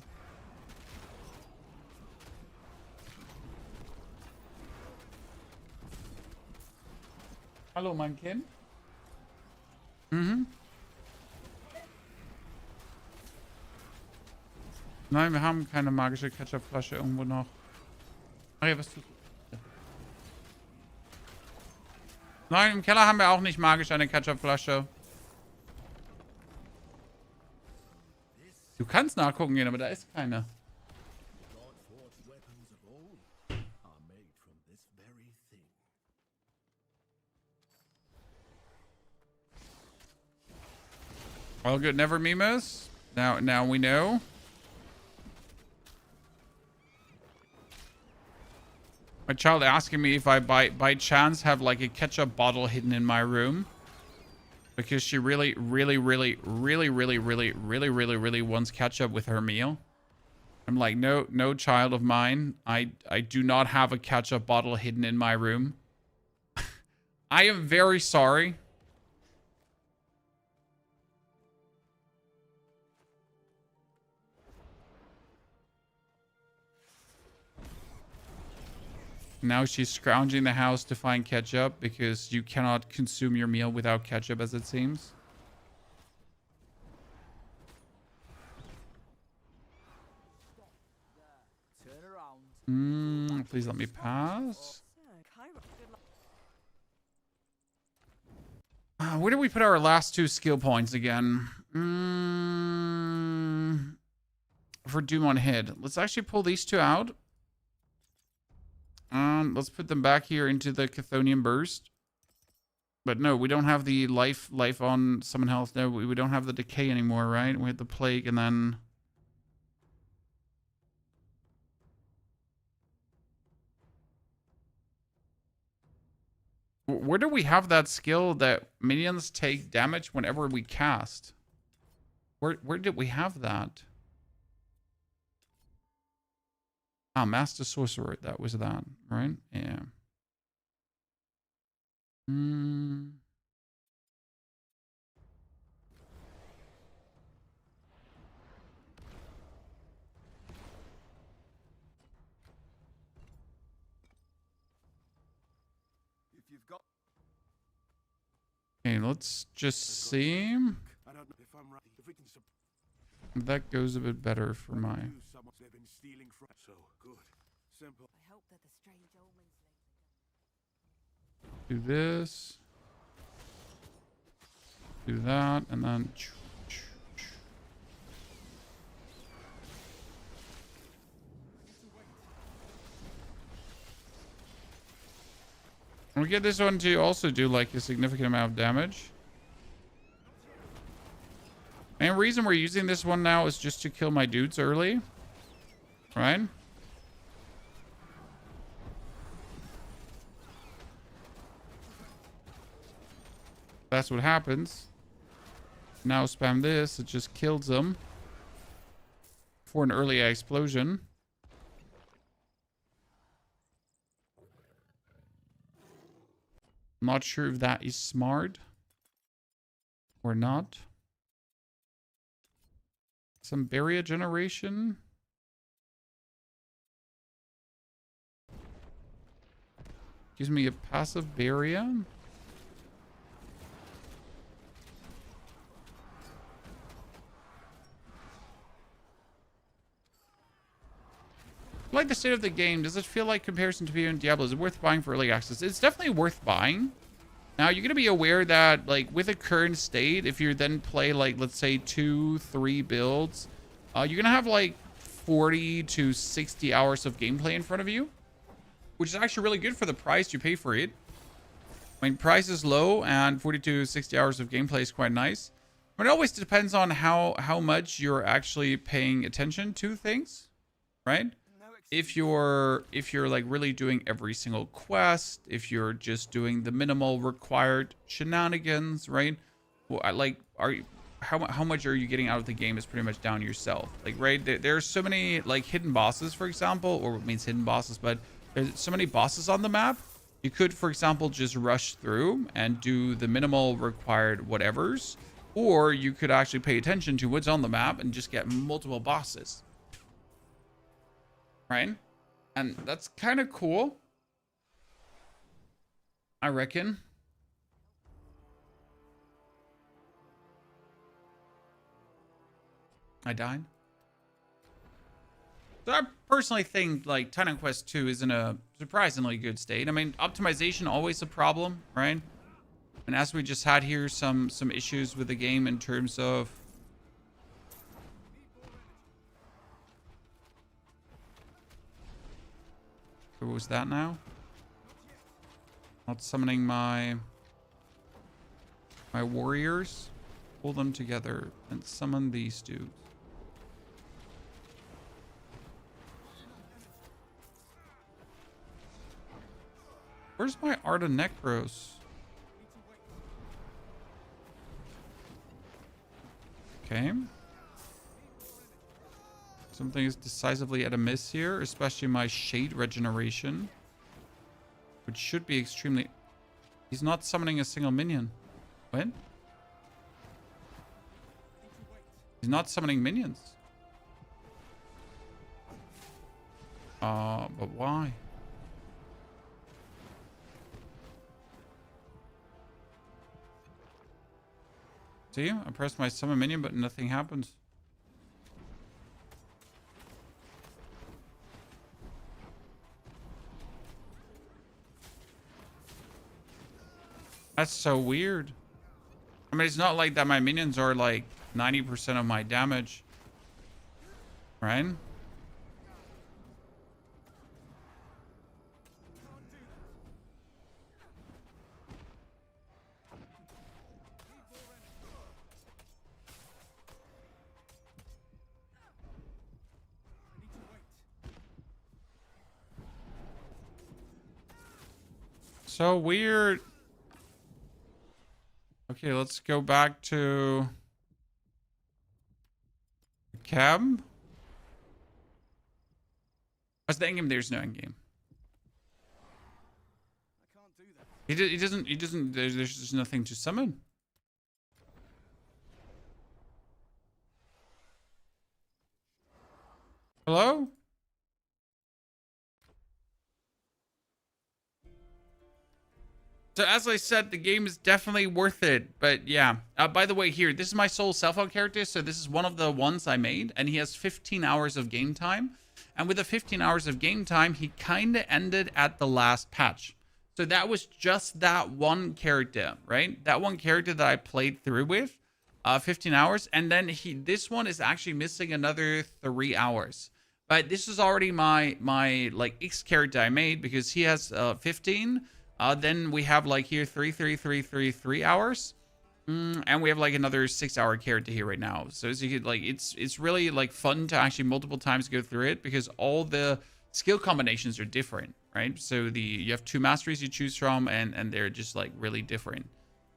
Hallo, mein Kind. Mhm. Nein, wir haben keine magische Ketchupflasche irgendwo noch. Ach ja, was tust du? Nein, im Keller haben wir auch nicht magisch eine Ketchupflasche. Du kannst nachgucken gehen, aber da ist keine. All good, never Mimos. Now we know. My child asking me if I by chance have like a ketchup bottle hidden in my room, because she really wants ketchup with her meal. I'm like, no, child of mine. I do not have a ketchup bottle hidden in my room. I am very sorry. Now she's scrounging the house to find ketchup, because you cannot consume your meal without ketchup, as it seems. Please let me pass. Where did we put our last 2 skill points again? For Doom on Head. Let's actually pull these 2 out. Let's put them back here into the Chthonian Burst. But no, we don't have the life on Summon Health. No, we don't have the Decay anymore, right? We had the Plague, and then... where do we have that skill that minions take damage whenever we cast? Where did we have that? Ah, Master Sorcerer. That was that, right? Yeah. If you've got... Okay, let's just see. I don't know if I'm right. If we can That goes a bit better for my... they've been stealing from... So good. Simple. I hope that the strange omens do this. Do that, and then... we get this one to also do like a significant amount of damage. Main reason we're using this one now is just to kill my dudes early. Right? That's what happens. Now spam this. It just kills them for an early explosion. Not sure if that is smart or not. Some barrier generation. Gives me a passive barrier. Like the state of the game, does it feel like comparison to PvE and Diablo, is it worth buying for early access? It's definitely worth buying. Now, you're going to be aware that, like, with the current state, if you then play, like, let's say 2-3 builds, you're going to have, like, 40 to 60 hours of gameplay in front of you, which is actually really good for the price you pay for it. I mean, price is low, and 40 to 60 hours of gameplay is quite nice. But it always depends on how much you're actually paying attention to things, right? If you're like really doing every single quest, if you're just doing the minimal required shenanigans, right? Well, how much are you getting out of the game is pretty much down to yourself. Like, right, there are so many like hidden bosses, for example, or what means hidden bosses, but there's so many bosses on the map. You could, for example, just rush through and do the minimal required whatevers, or you could actually pay attention to what's on the map and just get multiple bosses. Right? And that's kind of cool, I reckon. I died. So I personally think like Titan Quest 2 is in a surprisingly good state. I mean, optimization always a problem, right? And as we just had here, some issues with the game in terms of what was that now? Not summoning my warriors. Pull them together and summon these dudes. Where's my Art of Necros? Okay. Something is decisively at a miss here, especially my shade regeneration, which should be extremely... He's not summoning a single minion. What? He's not summoning minions. But why? See, I pressed my summon minion, but nothing happens. That's so weird. I mean, it's not like that my minions are like 90% of my damage. Right? So weird. Okay, let's go back to the cab. What's the endgame? There's no endgame. I can't do that. He doesn't, there's just nothing to summon. Hello? So as I said, the game is definitely worth it. But yeah, by the way, here, this is my sole cell phone character. So this is one of the ones I made, and he has 15 hours of game time. And with the 15 hours of game time, he kind of ended at the last patch. So that was just that one character, right? That one character that I played through with, 15 hours. And then this one is actually missing another 3 hours. But this is already my like X character I made, because he has 15. Then we have like here 3 hours. And we have like another 6-hour character here right now. So as you could like, it's really like fun to actually multiple times go through it, because all the skill combinations are different, right? So you have 2 masteries you choose from, and they're just like really different.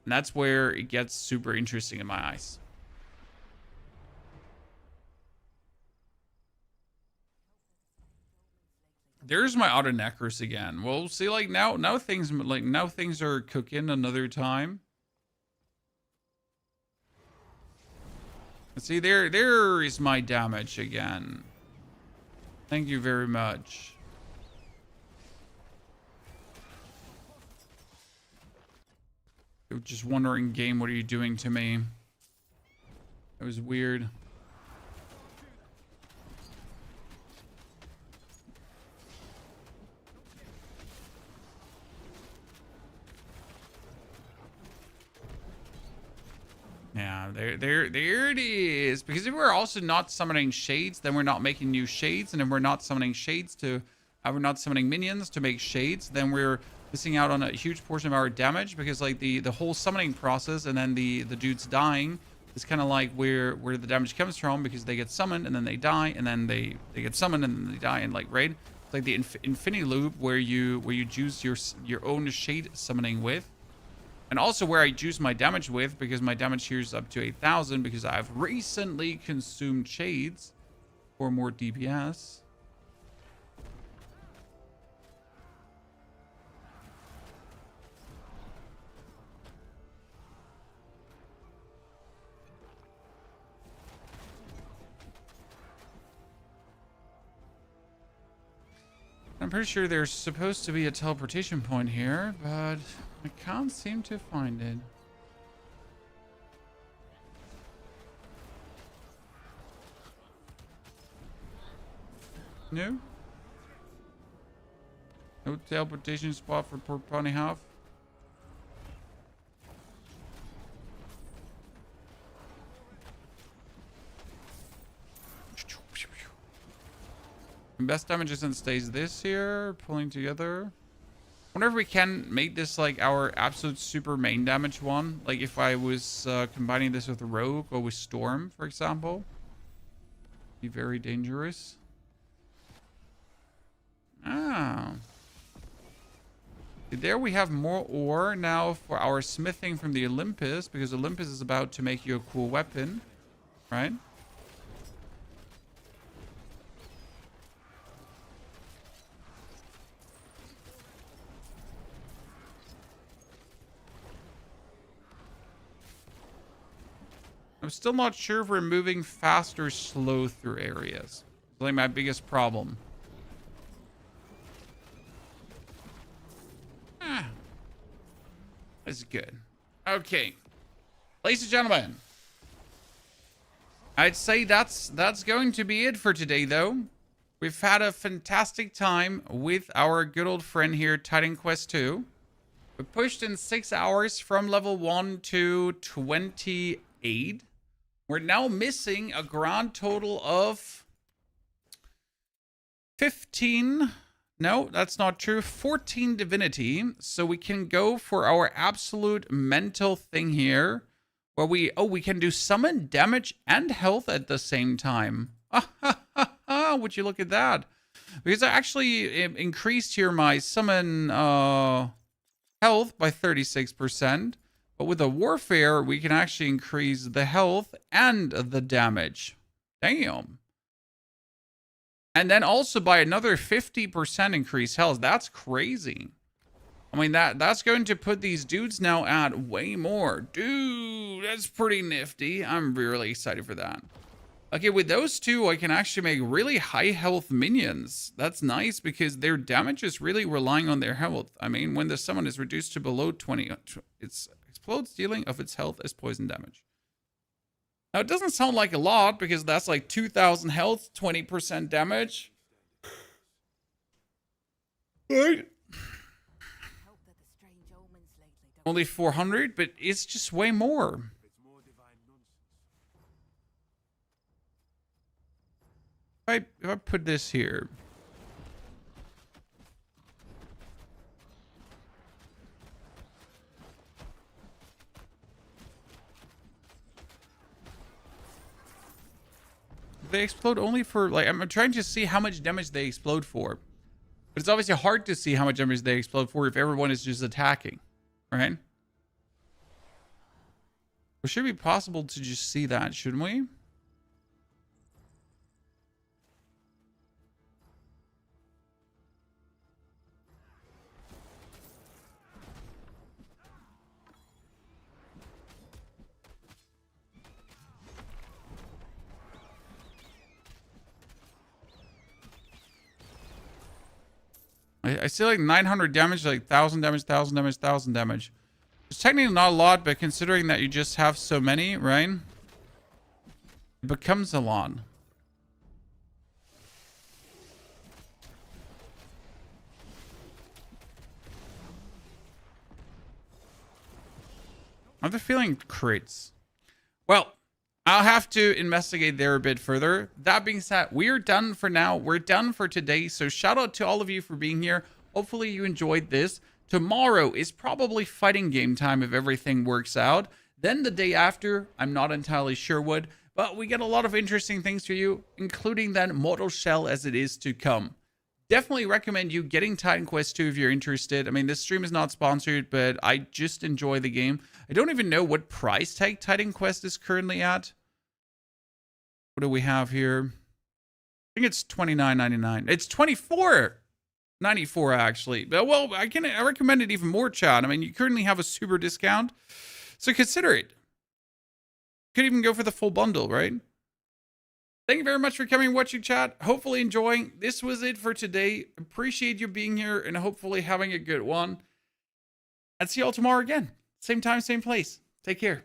And that's where it gets super interesting in my eyes. There's my auto necros again. Well, see, like now things are cooking another time. See, there is my damage again. Thank you very much. You're just wondering, game, what are you doing to me? It was weird. Yeah, there it is. Because if we're also not summoning shades, then we're not making new shades, and if we're not summoning shades we're not summoning minions to make shades, then we're missing out on a huge portion of our damage, because like the whole summoning process and then the dudes dying is kind of like where the damage comes from, because they get summoned and then they die, and then they get summoned and then they die, and like, right? It's like the infinity loop where you juice your own shade summoning with. And also where I juice my damage with, because my damage here is up to 8,000, because I've recently consumed shades for more DPS. I'm pretty sure there's supposed to be a teleportation point here, but I can't seem to find it. No? No teleportation spot for poor Pony Half? Best damage isn't stays this here, pulling together. Wonder if we can make this like our absolute super main damage one. Like if I was combining this with Rogue or with Storm, for example. Be very dangerous. Ah. There we have more ore now for our smithing from the Olympus, because Olympus is about to make you a cool weapon, right? I'm still not sure if we're moving fast or slow through areas. It's like my biggest problem. That's good. Okay. Ladies and gentlemen. I'd say that's going to be it for today, though. We've had a fantastic time with our good old friend here, Titan Quest 2. We pushed in 6 hours from level 1 to 28. We're now missing a grand total of 15. No, that's not true. 14 divinity. So we can go for our absolute mental thing here. Where we can do summon, damage, and health at the same time. Would you look at that? Because I actually increased here my summon health by 36%. But with the warfare, we can actually increase the health and the damage. Damn. And then also by another 50% increased health. That's crazy. I mean, that's going to put these dudes now at way more. Dude, that's pretty nifty. I'm really excited for that. Okay, with those two, I can actually make really high health minions. That's nice because their damage is really relying on their health. I mean, when the summon is reduced to below 20, it's explodes dealing of its health as poison damage. Now, it doesn't sound like a lot because that's like 2,000 health, 20% damage. Right? Only 400, but it's just way more. If I put this here. They explode only for, like, I'm trying to see how much damage they explode for. But it's obviously hard to see how much damage they explode for if everyone is just attacking, right? It should be possible to just see that, shouldn't we? I see like 900 damage, like 1,000 damage, 1,000 damage, 1,000 damage. It's technically not a lot, but considering that you just have so many, right? It becomes a lot. I have the feeling crits. Well, I'll have to investigate there a bit further. That being said, we're done for now. We're done for today. So shout out to all of you for being here. Hopefully you enjoyed this. Tomorrow is probably fighting game time if everything works out. Then the day after, I'm not entirely sure what, but we get a lot of interesting things for you, including that Mortal Shell as it is to come. Definitely recommend you getting Titan Quest 2 if you're interested. I mean, this stream is not sponsored, but I just enjoy the game. I don't even know what price tag Titan Quest is currently at. What do we have here? I think it's $29.99. It's $24.94 actually. But well, I recommend it even more, chat. I mean, you currently have a super discount, so consider it. Could even go for the full bundle, right? Thank you very much for coming and watching, chat. Hopefully enjoying. This was it for today. Appreciate you being here and hopefully having a good one. And see you all tomorrow again. Same time, same place. Take care.